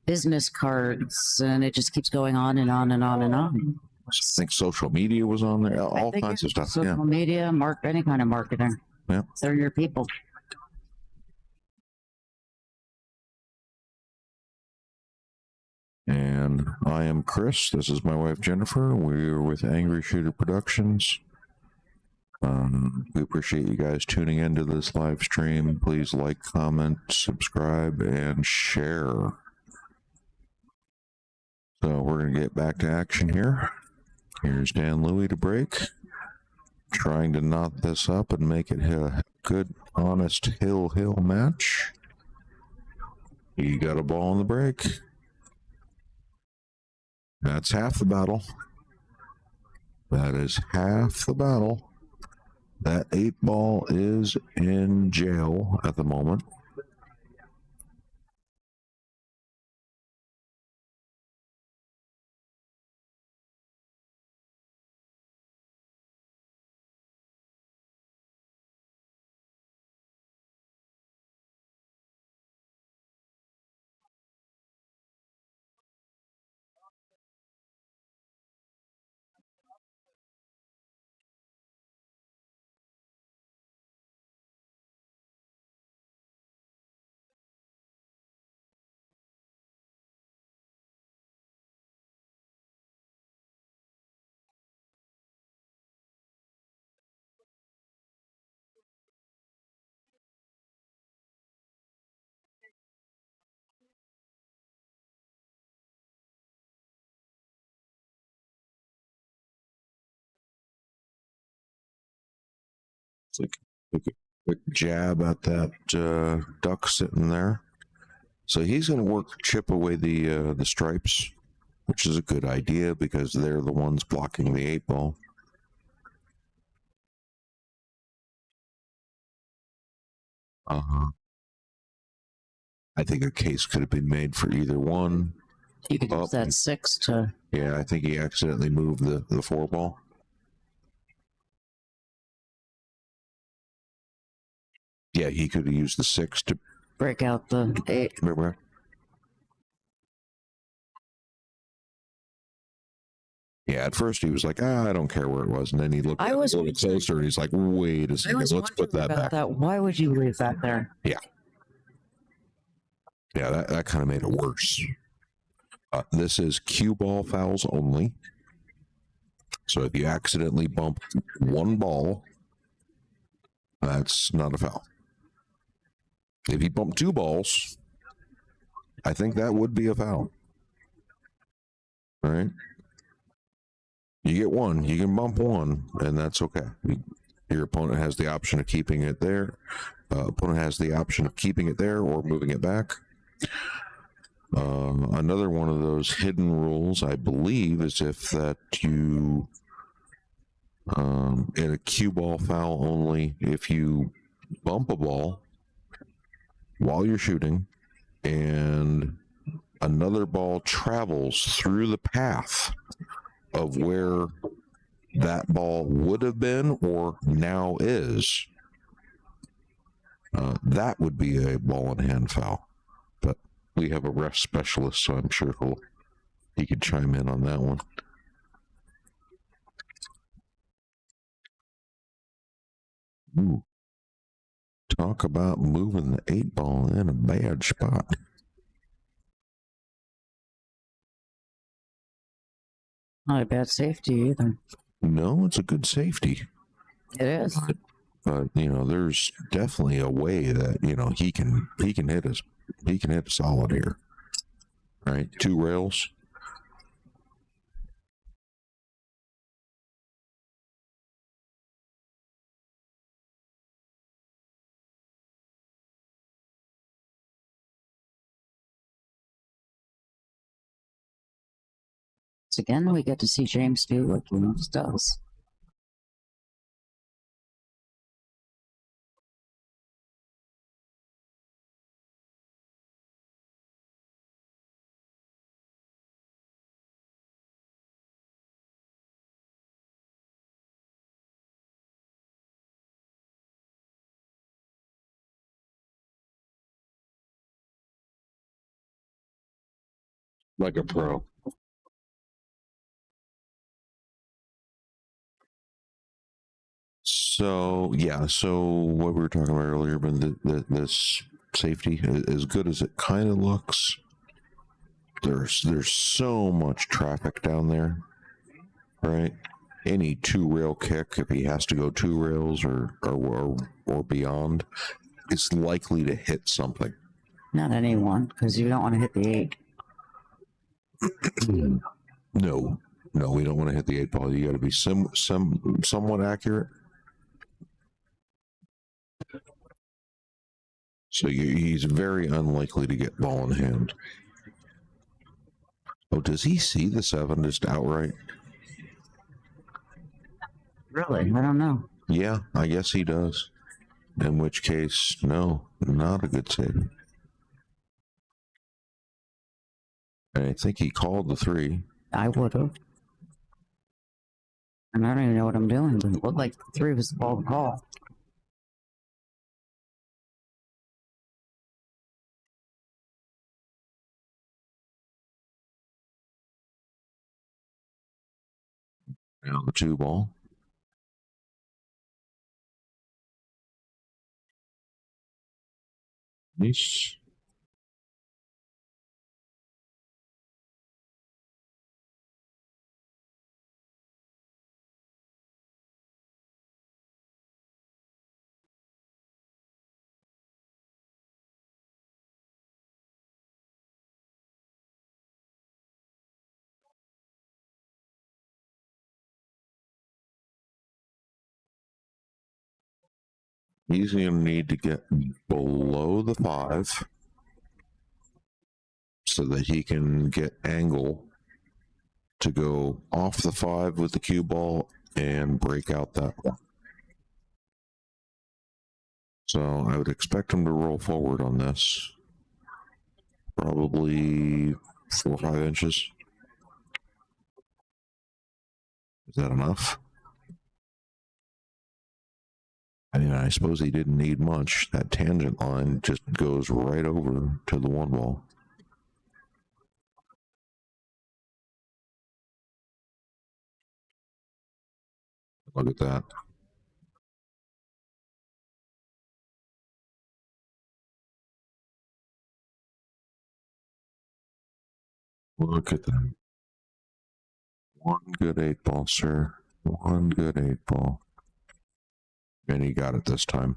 business cards, and it just keeps going on and on and on and on. I think social media was on there, all kinds of stuff. Social media, any kind of marketing. Yeah. They're your people. And I am Chris. This is my wife Jennifer. We're with Angry Shooter Productions. We appreciate you guys tuning into this live stream. Please like, comment, subscribe, and share. So we're going to get back to action here. Here's Dan Louie to break. Trying to knot this up and make it a good, honest hill match. He got a ball in the break. That's half the battle. That is half the battle. That 8-ball is in jail at the moment. It's like a quick jab at that duck sitting there. So he's going to work chip away the stripes, which is a good idea because they're the ones blocking the 8-ball. I think a case could have been made for either one. You could use that 6 to. Yeah, I think he accidentally moved the 4-ball. Yeah, he could have used the 6 to break out the 8. Remember? Yeah, at first he was like, I don't care where it was. And then he looked a little closer and he's like, wait a second, let's put that back. Why would you leave that there? Yeah. Yeah, that kind of made it worse. This is cue ball fouls only. So if you accidentally bump one ball, that's not a foul. If you bump 2 balls, I think that would be a foul. All right? You get one, you can bump one, and that's okay. Your opponent has the option of keeping it there. Opponent has the option of keeping it there or moving it back. Another one of those hidden rules, I believe, is if that you, in a cue ball foul only, if you bump a ball while you're shooting and another ball travels through the path of where that ball would have been or now is, that would be a ball in hand foul. But we have a ref specialist, so I'm sure he could chime in on that one. Ooh. Talk about moving the 8-ball in a bad spot. Not a bad safety either. No, it's a good safety. It is. But you know, there's definitely a way that he can hit a solid here. Right, 2 rails. So again, we get to see James do what he always does. Like a pro. So yeah, so what we were talking about earlier, but this safety, as good as it kind of looks, there's so much traffic down there, right? Any two rail kick, if he has to go two rails or beyond, it's likely to hit something. Not anyone, because you don't want to hit the 8. No, we don't want to hit the 8 ball. You got to be somewhat accurate. So he's very unlikely to get ball in hand. Oh, does he see the 7 just outright? Really? I don't know. Yeah, I guess he does. In which case, no, not a good save. And I think he called the 3. I would have. And I don't even know what I'm doing, but it looked like the 3 was the ball to call. Now the 2 ball. Nice. He's going to need to get below the 5 so that he can get angle to go off the 5 with the cue ball and break out that one. So I would expect him to roll forward on this. Probably 4 or 5 inches. Is that enough? I mean, I suppose he didn't need much. That tangent line just goes right over to the 1 ball. Look at that. Look at that. 1 good 8 ball, sir. 1 good 8 ball. And he got it this time.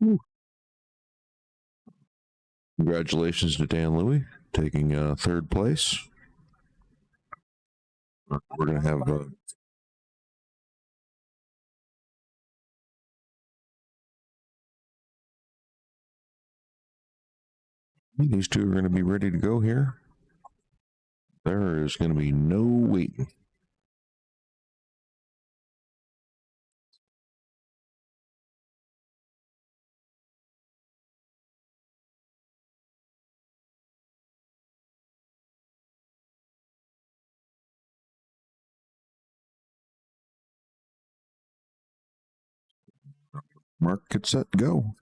Ooh. Congratulations to Dan Louie, taking 3rd place. We're going to have these two are going to be ready to go here. There is going to be no waiting. Mark, get set, go.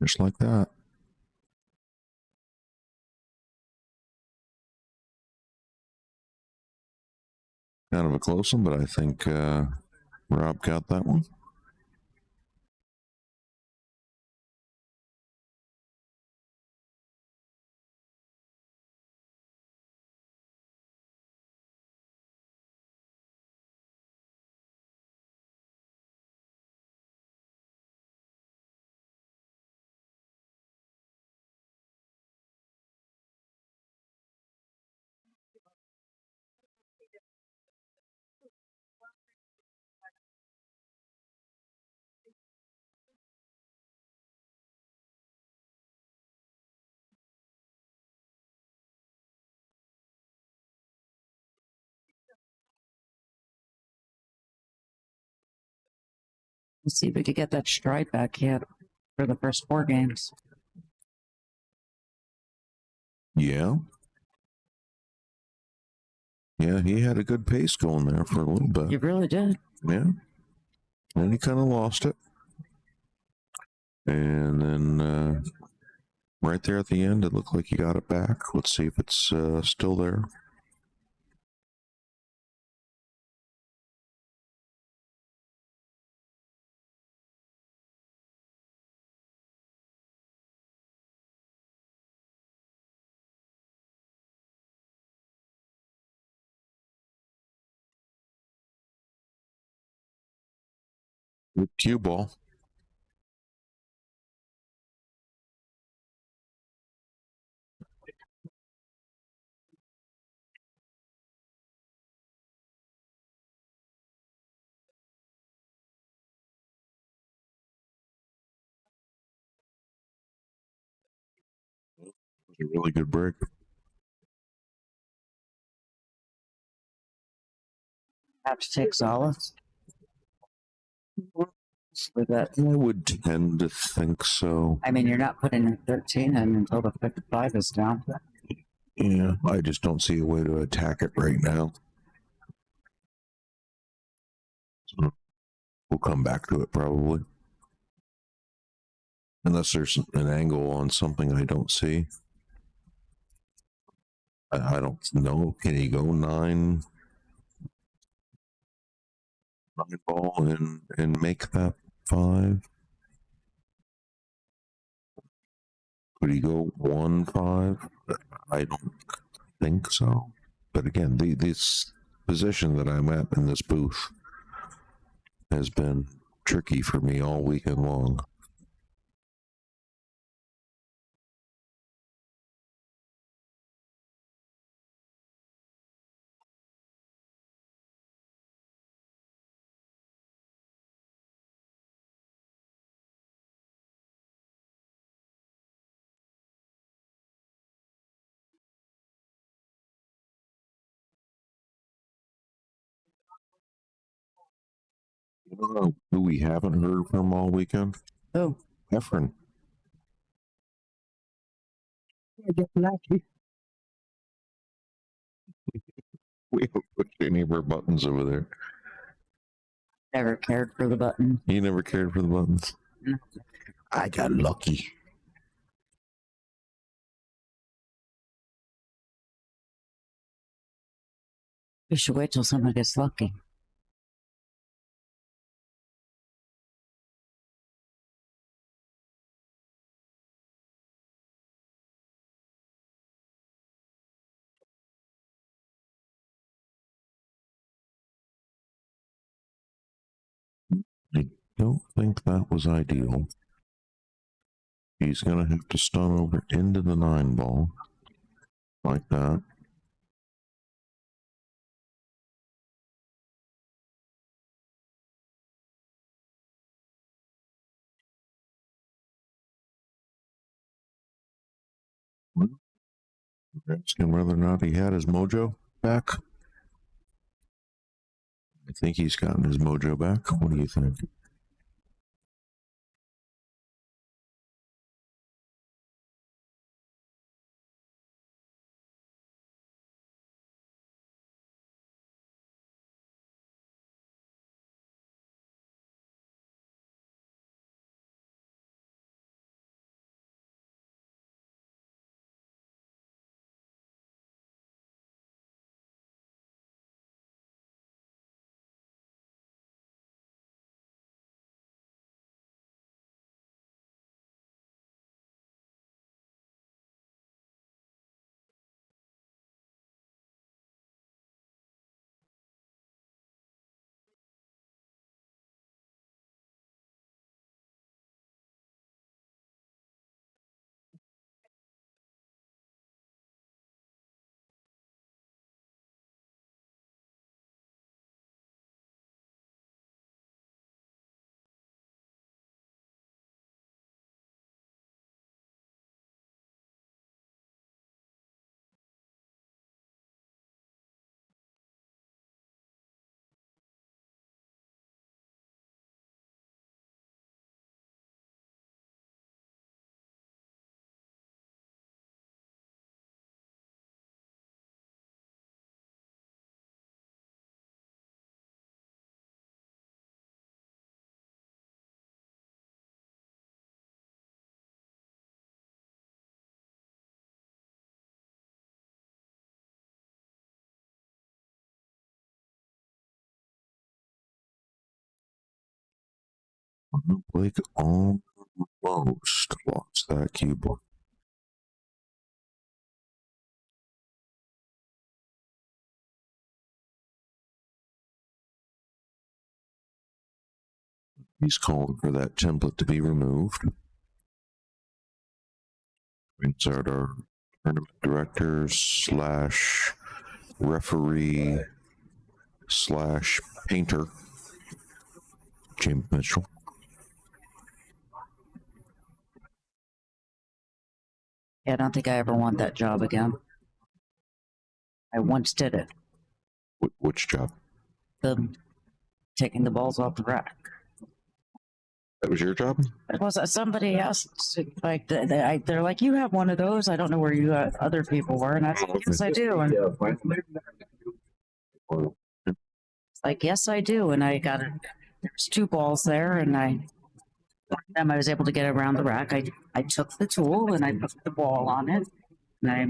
Just like that. Kind of a close one, but I think Rob got that one. Let's see if we could get that stride back yet for the first 4 games. Yeah. Yeah, he had a good pace going there for a little bit. You really did. Yeah. Then he kind of lost it. And then right there at the end, it looked like he got it back. Let's see if it's still there. Good cue ball. A really good break. Have to take solace with that. I would tend to think so. I mean, you're not putting in 13 in until the 55 is down. Yeah, I just don't see a way to attack it right now. So we'll come back to it probably. Unless there's an angle on something I don't see. I don't know. Can he go nine ball and make that 5? Could he go 1-5? I don't think so. But again, this position that I'm at in this booth has been tricky for me all weekend long. You know who we haven't heard from all weekend? Oh, Efren. I get lucky. We haven't pushed any of our buttons over there. never cared for the button. You never cared for the buttons. No. I got lucky. We should wait till someone gets lucky. I don't think that was ideal. He's going to have to stun over into the 9 ball. Like that. Asking whether or not he had his mojo back. I think he's gotten his mojo back. What do you think? Blake almost lost that cube. He's calling for that template to be removed. Brings out our tournament director slash referee slash painter, James Mitchell. Yeah, I don't think I ever want that job again. I once did it. Which job? The taking the balls off the rack. That was your job? It was somebody else. Like they're like, you have one of those. I don't know where you other people were, and I said, yes, I do. And it's like, yes, I do. And I got it. There's 2 balls there, and one time I was able to get around the rack. I took the tool and I put the ball on it, and I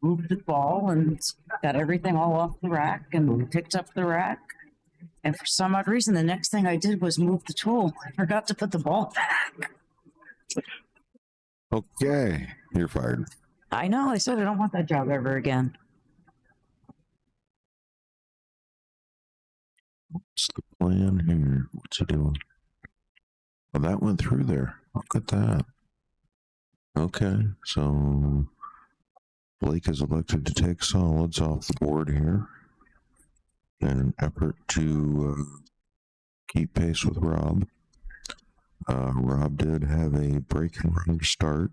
moved the ball and got everything all off the rack and picked up the rack. And for some odd reason, the next thing I did was move the tool. I forgot to put the ball back. Okay, you're fired. I know. I said I don't want that job ever again. What's the plan here? What's he doing? Well, that went through there. Look at that. Okay, so Blake is elected to take solids off the board here in an effort to keep pace with Rob. Rob did have a break and run start.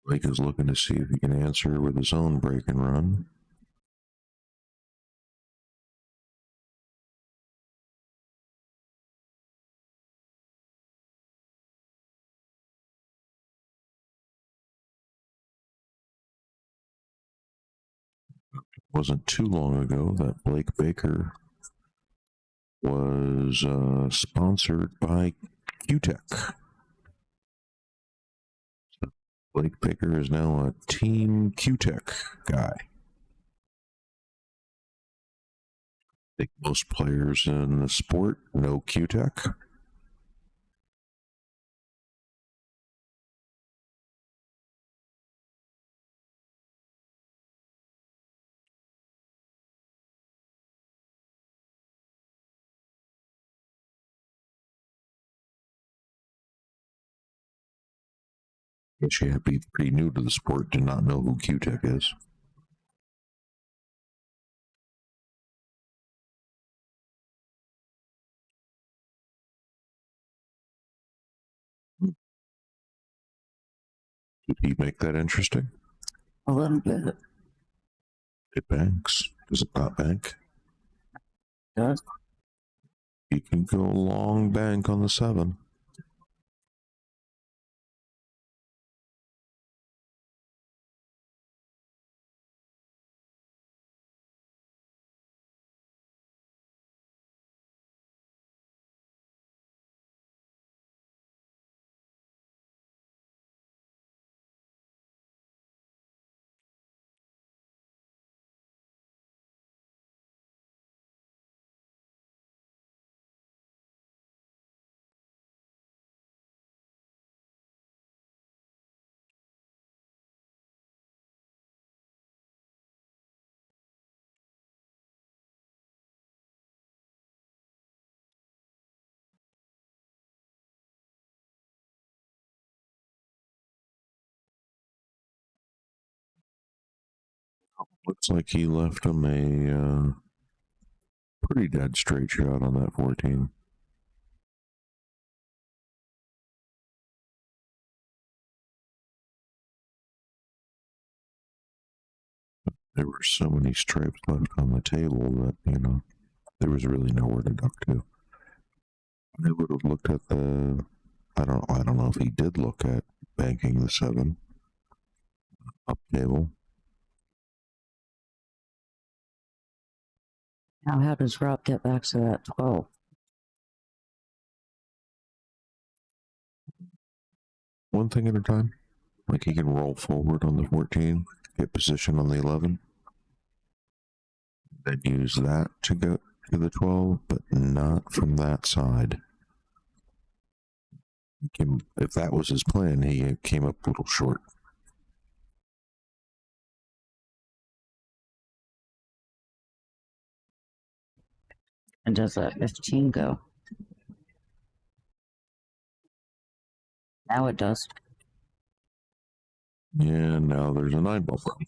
Blake is looking to see if he can answer with his own break and run. Wasn't too long ago that Blake Baker was sponsored by Q-Tech. So Blake Baker is now a Team Q-Tech guy. I think most players in the sport know Q-Tech. Guess you have to be pretty new to the sport to not know who Q-Tech is. Did he make that interesting? A little bit. It banks. Does it not bank? Does. You can go long bank on the 7. Looks like he left him a pretty dead straight shot on that 14. There were so many stripes left on the table that, you know, there was really nowhere to duck to. I would have looked at the, I don't know if he did look at banking the 7 up table. Now, how does Rob get back to that 12? One thing at a time. Like he can roll forward on the 14, get position on the 11, then use that to go to the 12, but not from that side. If that was his plan, he came up a little short. And does that 15 go? Now it does. And now there's a 9-ball problem.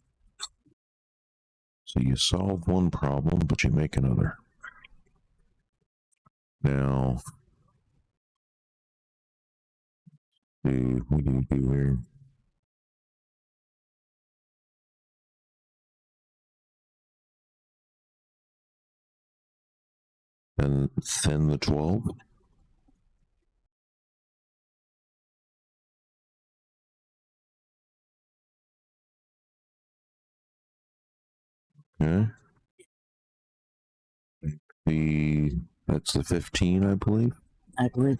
So you solve one problem, but you make another. Now, what do you do here? And thin the 12. Okay. That's the 15, I believe. I believe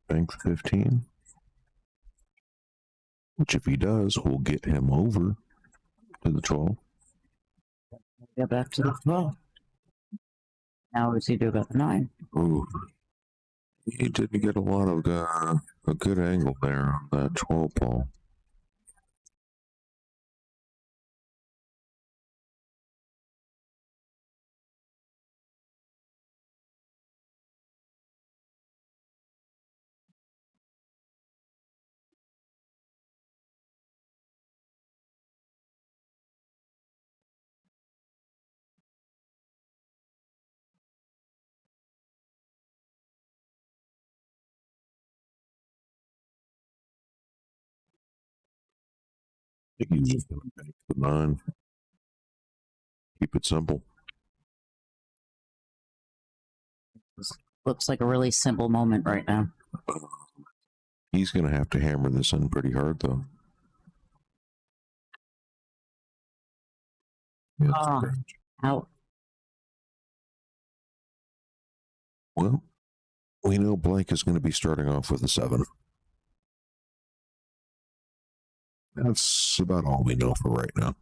Bank 15. Which, if he does, will get him over to the 12. Go back to the 12. Now what's he do about the 9? Ooh. He didn't get a lot of a good angle there on that 12 ball. I think he's just going to bank the 9. Keep it simple. Looks like a really simple moment right now. He's going to have to hammer this in pretty hard, though. Yeah, Ah, how? well, we know Blake is going to be starting off with a 7. That's about all we know for right now.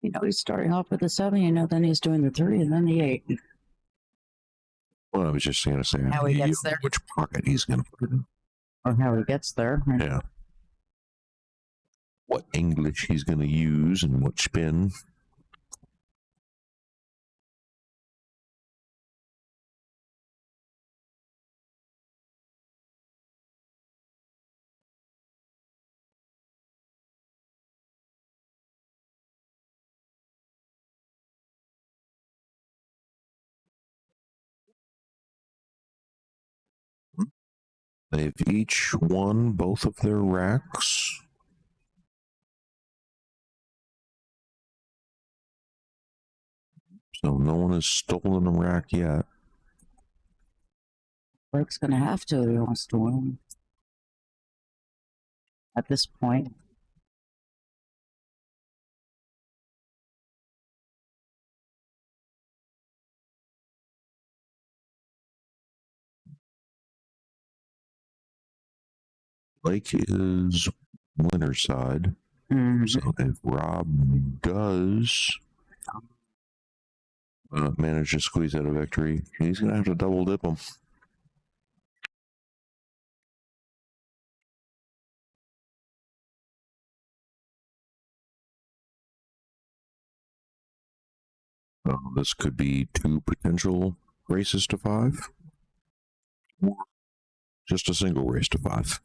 You know, he's starting off with the 7, you know, then he's doing the 3 and then the 8. Well, I was just going to say How he you gets know there. which pocket he's going to put it in. Or how he gets there. Yeah. What English he's going to use and what spin. They've each won both of their racks. So no one has stolen a rack yet. Blake's going to have to if he wants to win. At this point. Blake is winner's side. So if Rob does manage to squeeze out a victory, he's going to have to double dip him. This could be 2 potential races to 5, or just a single race to 5.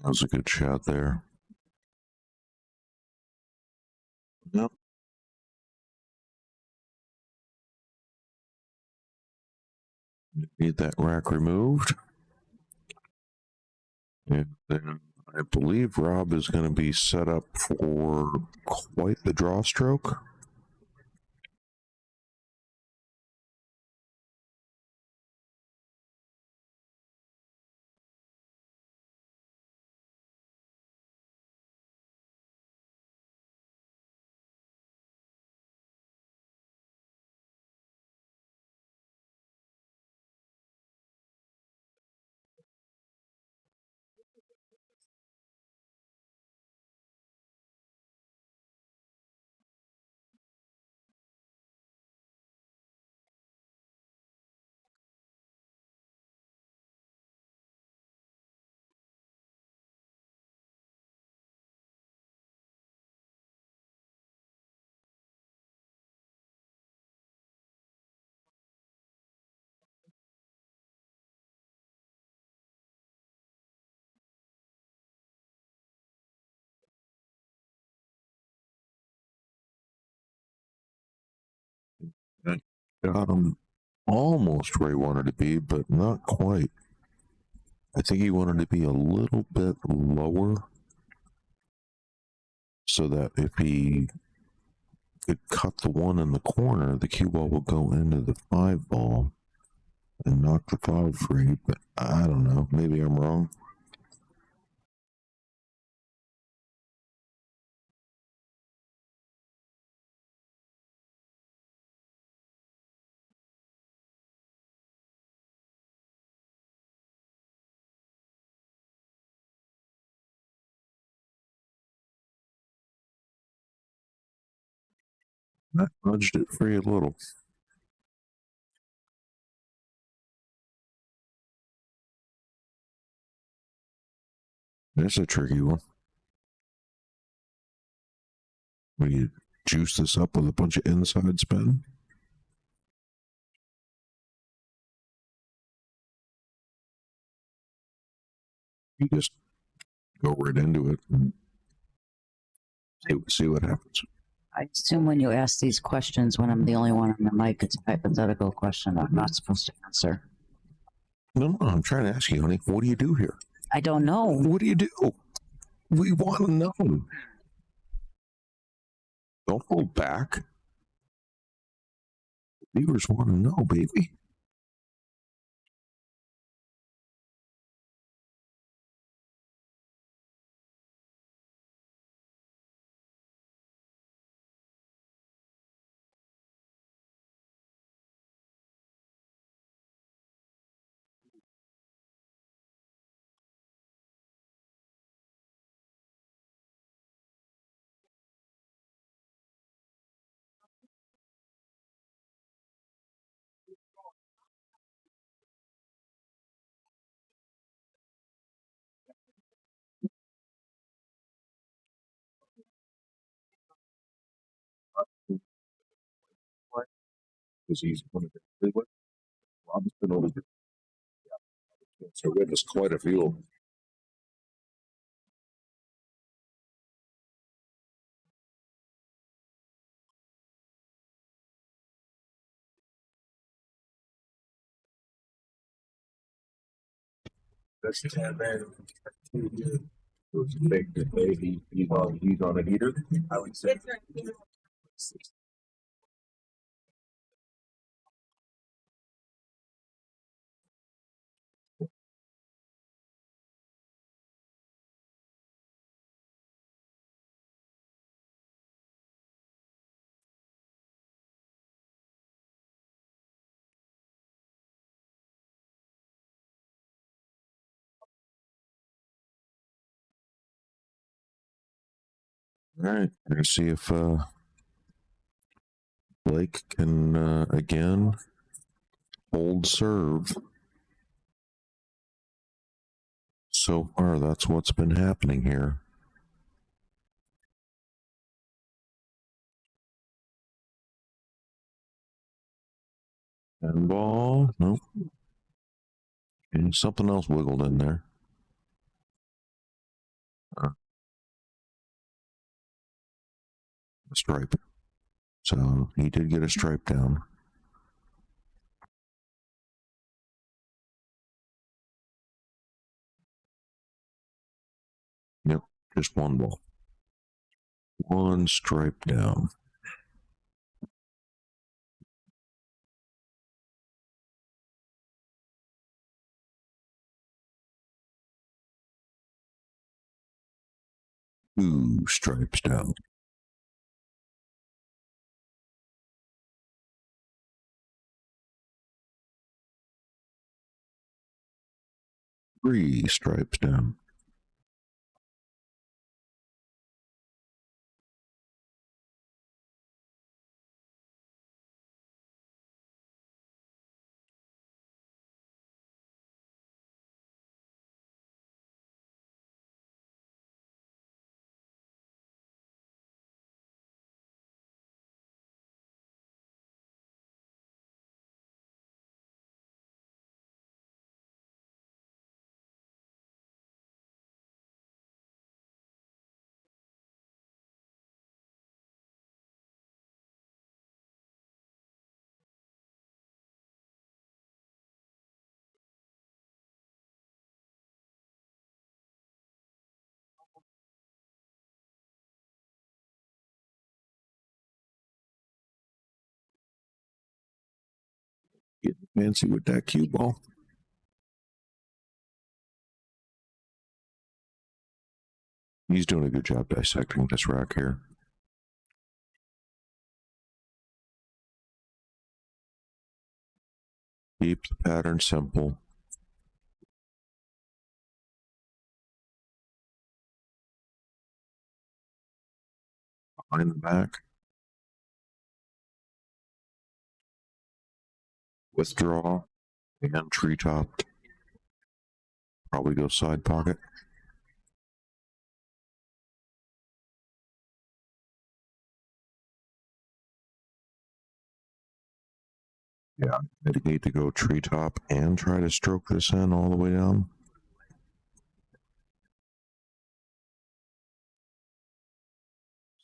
That was a good shot there. Yep. Need that rack removed. And then I believe Rob is going to be set up for quite the draw stroke. That got him almost where he wanted to be, but not quite. I think he wanted to be a little bit lower so that if he could cut the one in the corner, the cue ball will go into the 5 ball and knock the 5 free. But I don't know. Maybe I'm wrong. I nudged it free a little. That's a tricky one. Will you juice this up with a bunch of inside spin? You just go right into it and see what happens. I assume when you ask these questions, when I'm the only one on the mic, it's a hypothetical question I'm not supposed to answer. No, I'm trying to ask you, honey. What do you do here? I don't know. What do you do? We want to know. Don't hold back. Viewers want to know, baby. Because he's one of the Rob's been over there. Yeah. So we have quite a few. That's the 10 man. It's big today. He's on a heater. I would say. All right, we're gonna see if Blake can again hold serve. So far, that's what's been happening here. And ball, nope. And something else wiggled in there. a stripe. So he did get a stripe down. Yep, just one ball. One stripe down. Two stripes down. Three stripes down. Getting fancy with that cue ball. He's doing a good job dissecting this rack here. Keep the pattern simple. Behind the back. Withdraw. And treetop. Probably go side pocket. Yeah, mitigate to go treetop and try to stroke this in all the way down.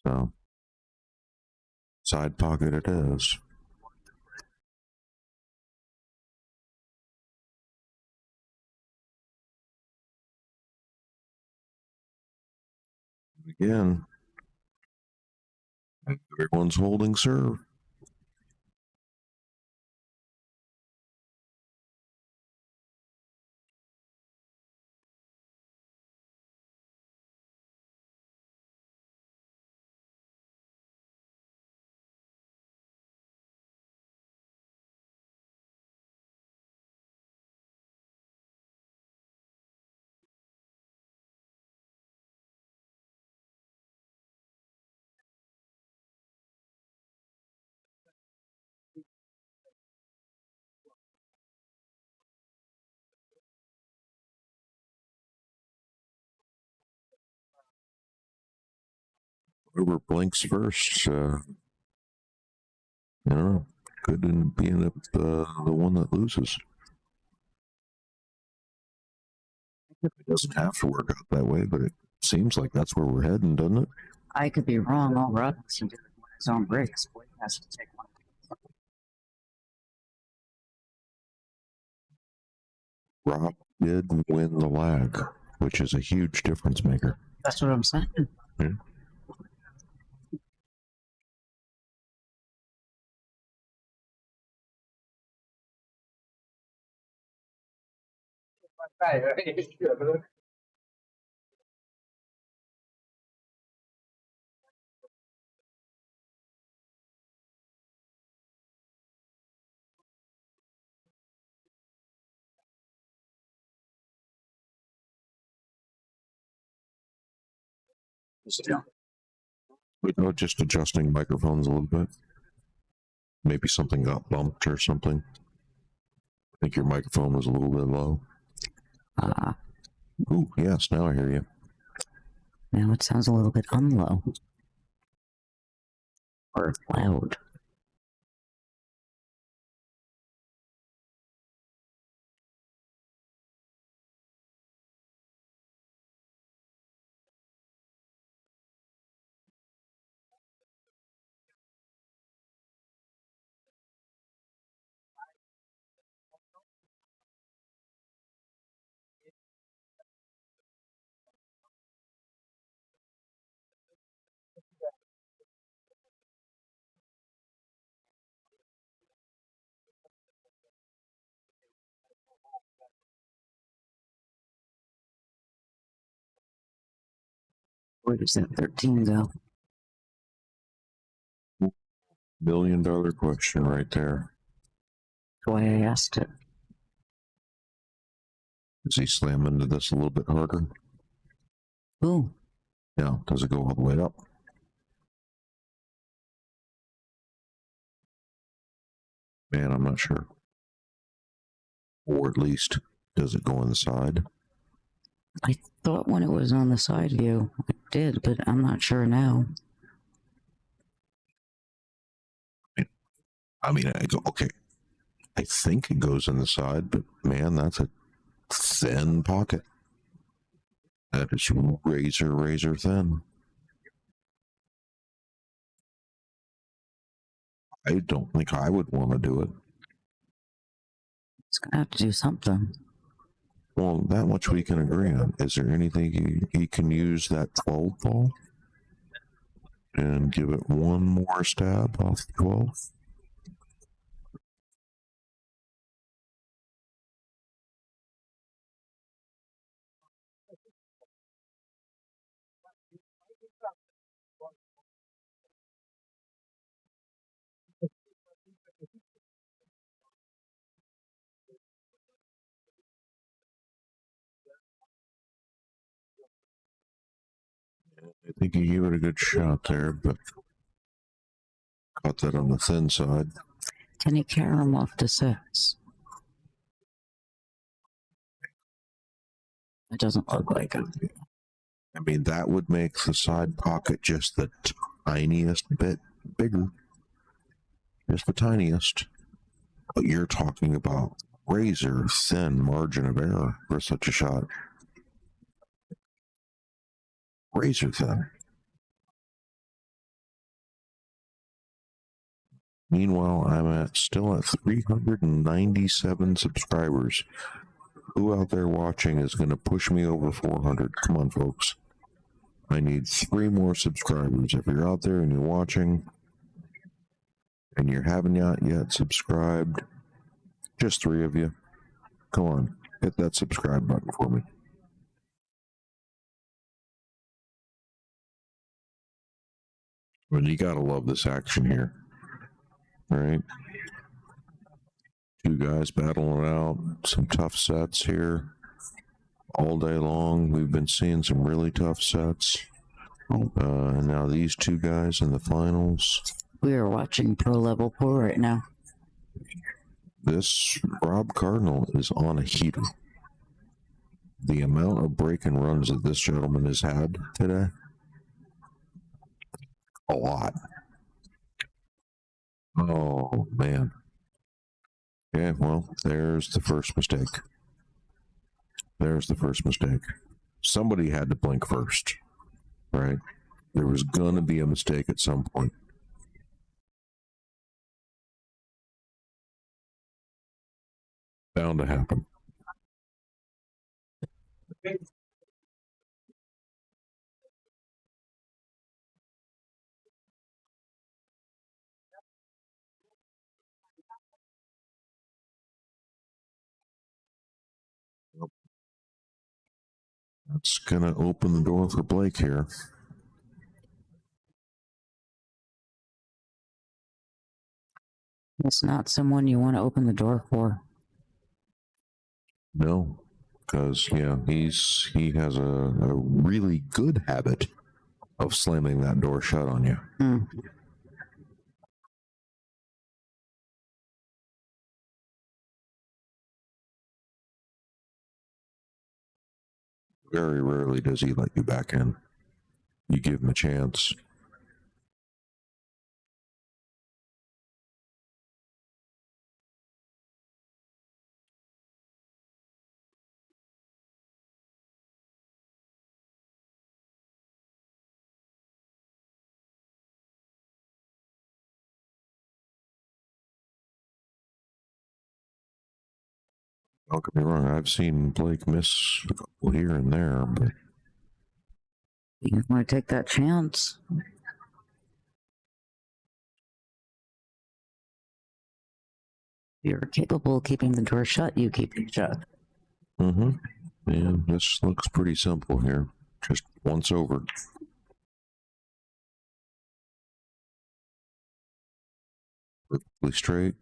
So, side pocket it is. Again, everyone's holding serve. Whoever blinks first, could end up the one that loses. It doesn't have to work out that way, but it seems like that's where we're heading, doesn't it? I could be wrong. All Robinson did it with his own breaks. Blake has to take one. Rob did win the lag, which is a huge difference maker. That's what I'm saying. Yeah. Just adjusting microphones a little bit. Maybe something got bumped or something. I think your microphone was a little bit low. Ooh, yes, now I hear you. Now it sounds a little bit unlow. Or loud. Where does that 13 go? $1 million question right there. That's why I asked it. Does he slam into this a little bit harder? Ooh, Yeah. Does it go all the way up? Man, I'm not sure. Or at least, does it go on the side? I thought when it was on the side view, it did, but I'm not sure now. I mean, I go, okay. I think it goes in the side, but man, that's a thin pocket. That is razor thin. I don't think I would want to do it. It's gonna have to do something. Well, that much we can agree on. Is there anything you can use that 12 ball and give it one more stab off the 12? I think you gave it a good shot there, but caught that on the thin side. Can you carry him off to 6? It doesn't look like it. I mean, that would make the side pocket just the tiniest bit bigger. Just the tiniest. But you're talking about razor thin margin of error for such a shot. Razor thin. Meanwhile, I'm still at 397 subscribers. Who out there watching is going to push me over 400? Come on, folks. I need 3 more subscribers. If you're out there and you're watching and you haven't yet subscribed, just 3 of you. Come on, hit that subscribe button for me. Well, you gotta love this action here. All right. 2 guys battling it out. Some tough sets here. All day long, we've been seeing some really tough sets. And now these 2 guys in the finals. We are watching pro level pool right now. This Rob Cardinal is on a heater. The amount of break and runs that this gentleman has had today, a lot. Oh, man. Yeah, well, there's the first mistake. There's the first mistake. Somebody had to blink first, right? There was going to be a mistake at some point. Bound to happen. That's going to open the door for Blake here. It's not someone you want to open the door for. No, because, yeah, he has a really good habit of slamming that door shut on you. Mm. Very rarely does he let you back in. You give him a chance. Don't get me wrong, I've seen Blake miss a couple here and there, but You want to take that chance? You're capable of keeping the door shut, you keep it shut. yeah, this looks pretty simple here. Just once over. Perfectly straight.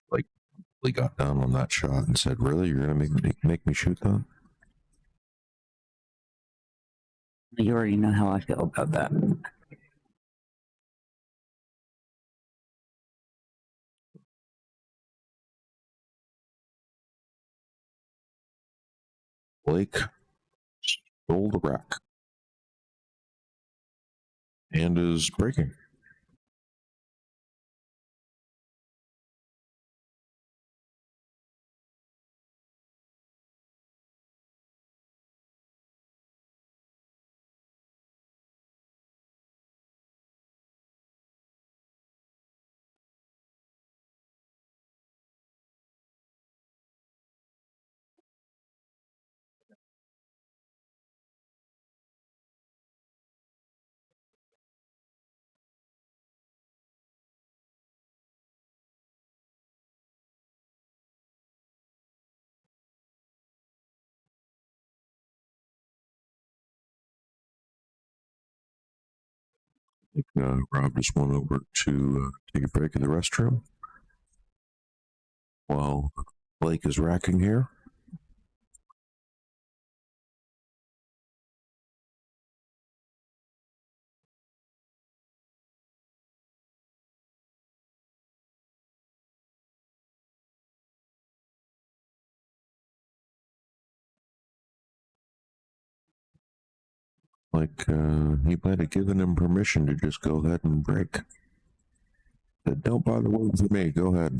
Like, he got down on that shot and said, "Really, you're gonna make me shoot that?" You already know how I feel about that. Blake stole the rack and is breaking. I think Rob just went over to take a break in the restroom while Blake is racking here. Like he might have given him permission to just go ahead and break. Said, "Don't bother waiting for me. Go ahead."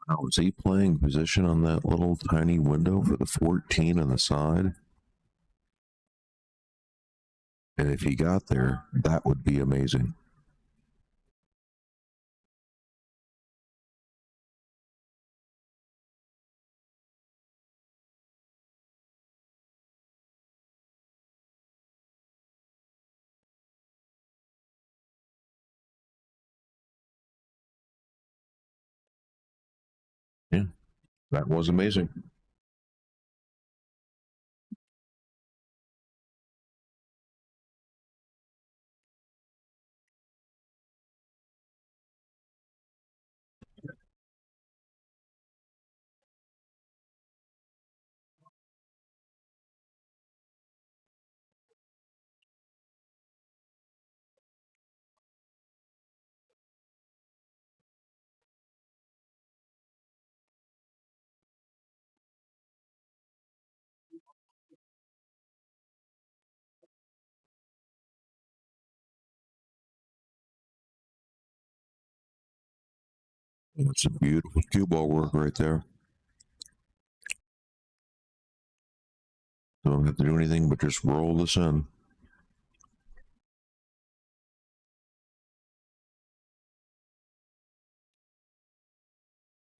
Now, was he playing position on that little tiny window for the 14 on the side? And if he got there, that would be amazing. Yeah, that was amazing. It's a beautiful cue ball work right there. Don't have to do anything but just roll this in.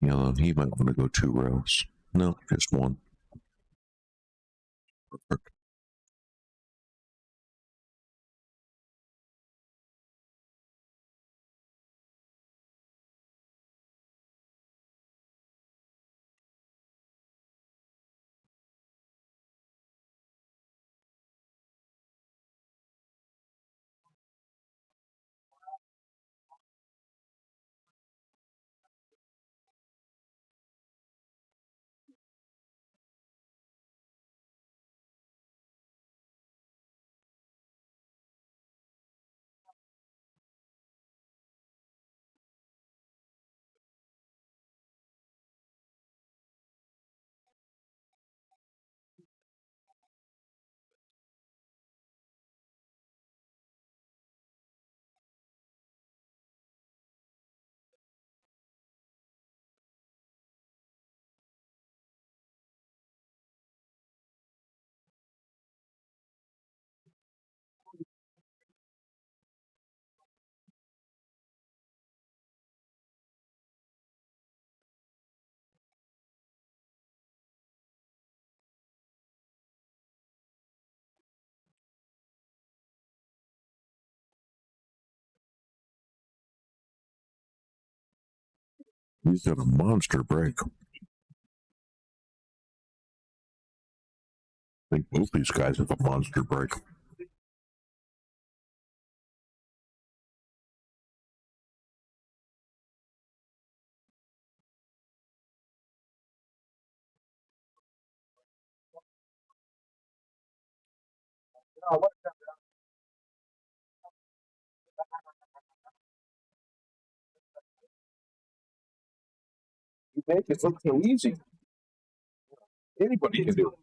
He might want to go 2 rows. No, just 1. Perfect. He's got a monster break. I think both these guys have a monster break. You make it look so easy. Anybody can do it.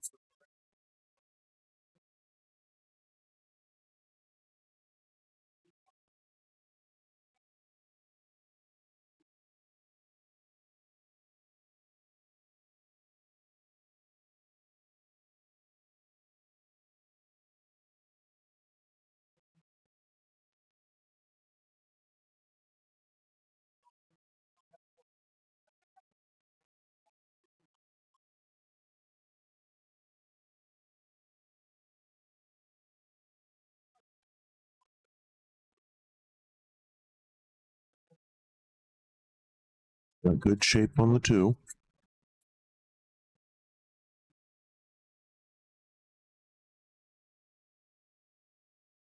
Got good shape on the two.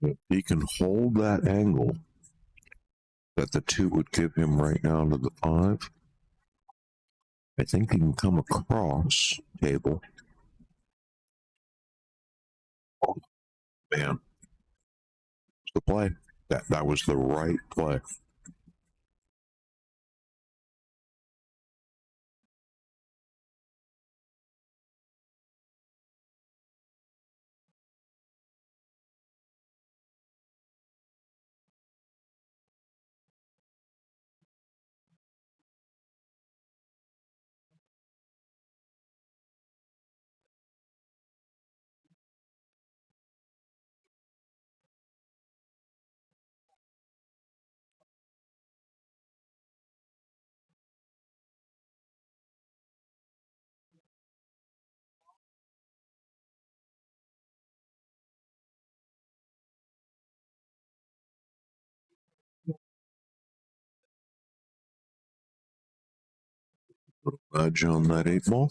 If he can hold that angle that the two would give him right now to the 5, I think he can come across table. Oh, man. The play. That was the right play. Little nudge on that 8 ball.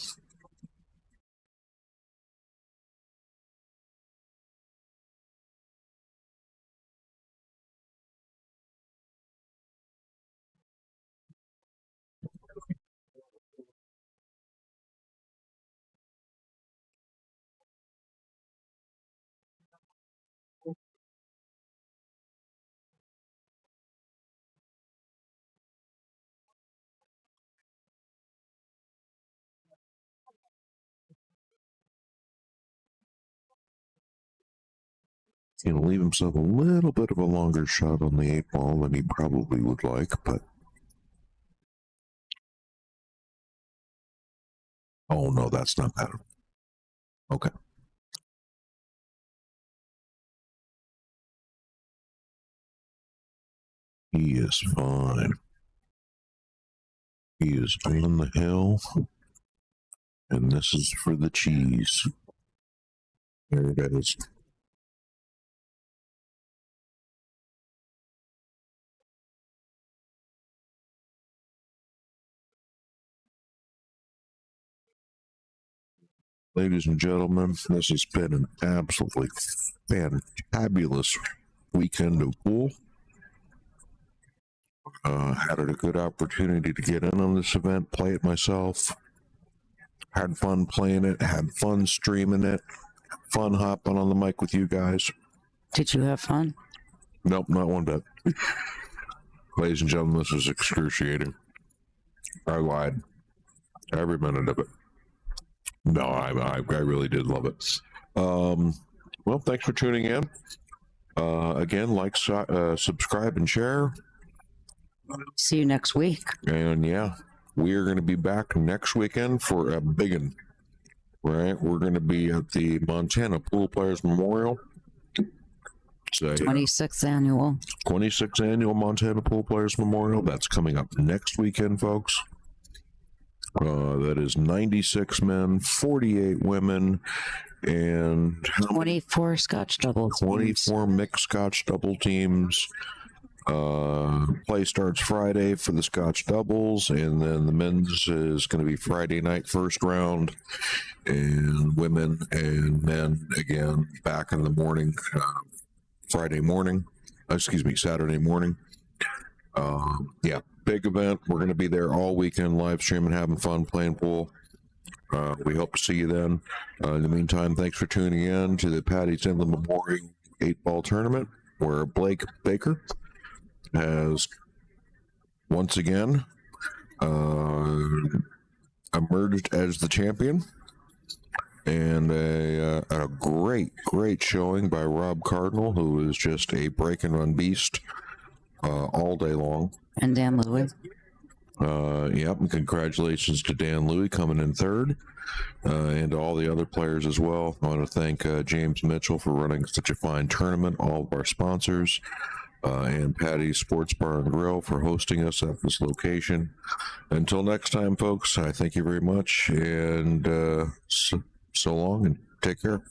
He'll leave himself a little bit of a longer shot on the 8 ball than he probably would like, but oh no, that's not bad. Okay. He is fine. He is on the hill, and this is for the cheese. There it is. Ladies and gentlemen, this has been an absolutely fantabulous weekend of pool. Had a good opportunity to get in on this event, play it myself. Had fun playing it, had fun streaming it, fun hopping on the mic with you guys. Did you have fun? Nope, not one bit. Ladies and gentlemen, this was excruciating. I lied. Every minute of it. No, I really did love it. Well, thanks for tuning in. Again, like, subscribe, and share. See you next week. And yeah, we are going to be back next weekend for a big one. Right? We're going to be at the Montana Pool Players Memorial. It's a 26th annual. 26th annual Montana Pool Players Memorial. That's coming up next weekend, folks. That is 96 men, 48 women, and 24 Scotch double teams. 24 mixed Scotch double teams. Play starts Friday for the Scotch doubles, and then the men's is going to be Friday night first round, and women and men again back in the morning, Saturday morning. Yeah, big event. We're going to be there all weekend, live streaming, having fun, playing pool. We hope to see you then. In the meantime, thanks for tuning in to the Paddy's Inland Memorial 8-ball tournament, where Blake Baker has once again emerged as the champion, and a great showing by Rob Cardinal, who is just a break and run beast all day long. And Dan Lewis. Yep, and congratulations to Dan Louie coming in third, and to all the other players as well. I want to thank James Mitchell for running such a fine tournament, all of our sponsors, and Paddy's Sports Bar and Grill for hosting us at this location. Until next time, folks, I thank you very much, and so long, and take care.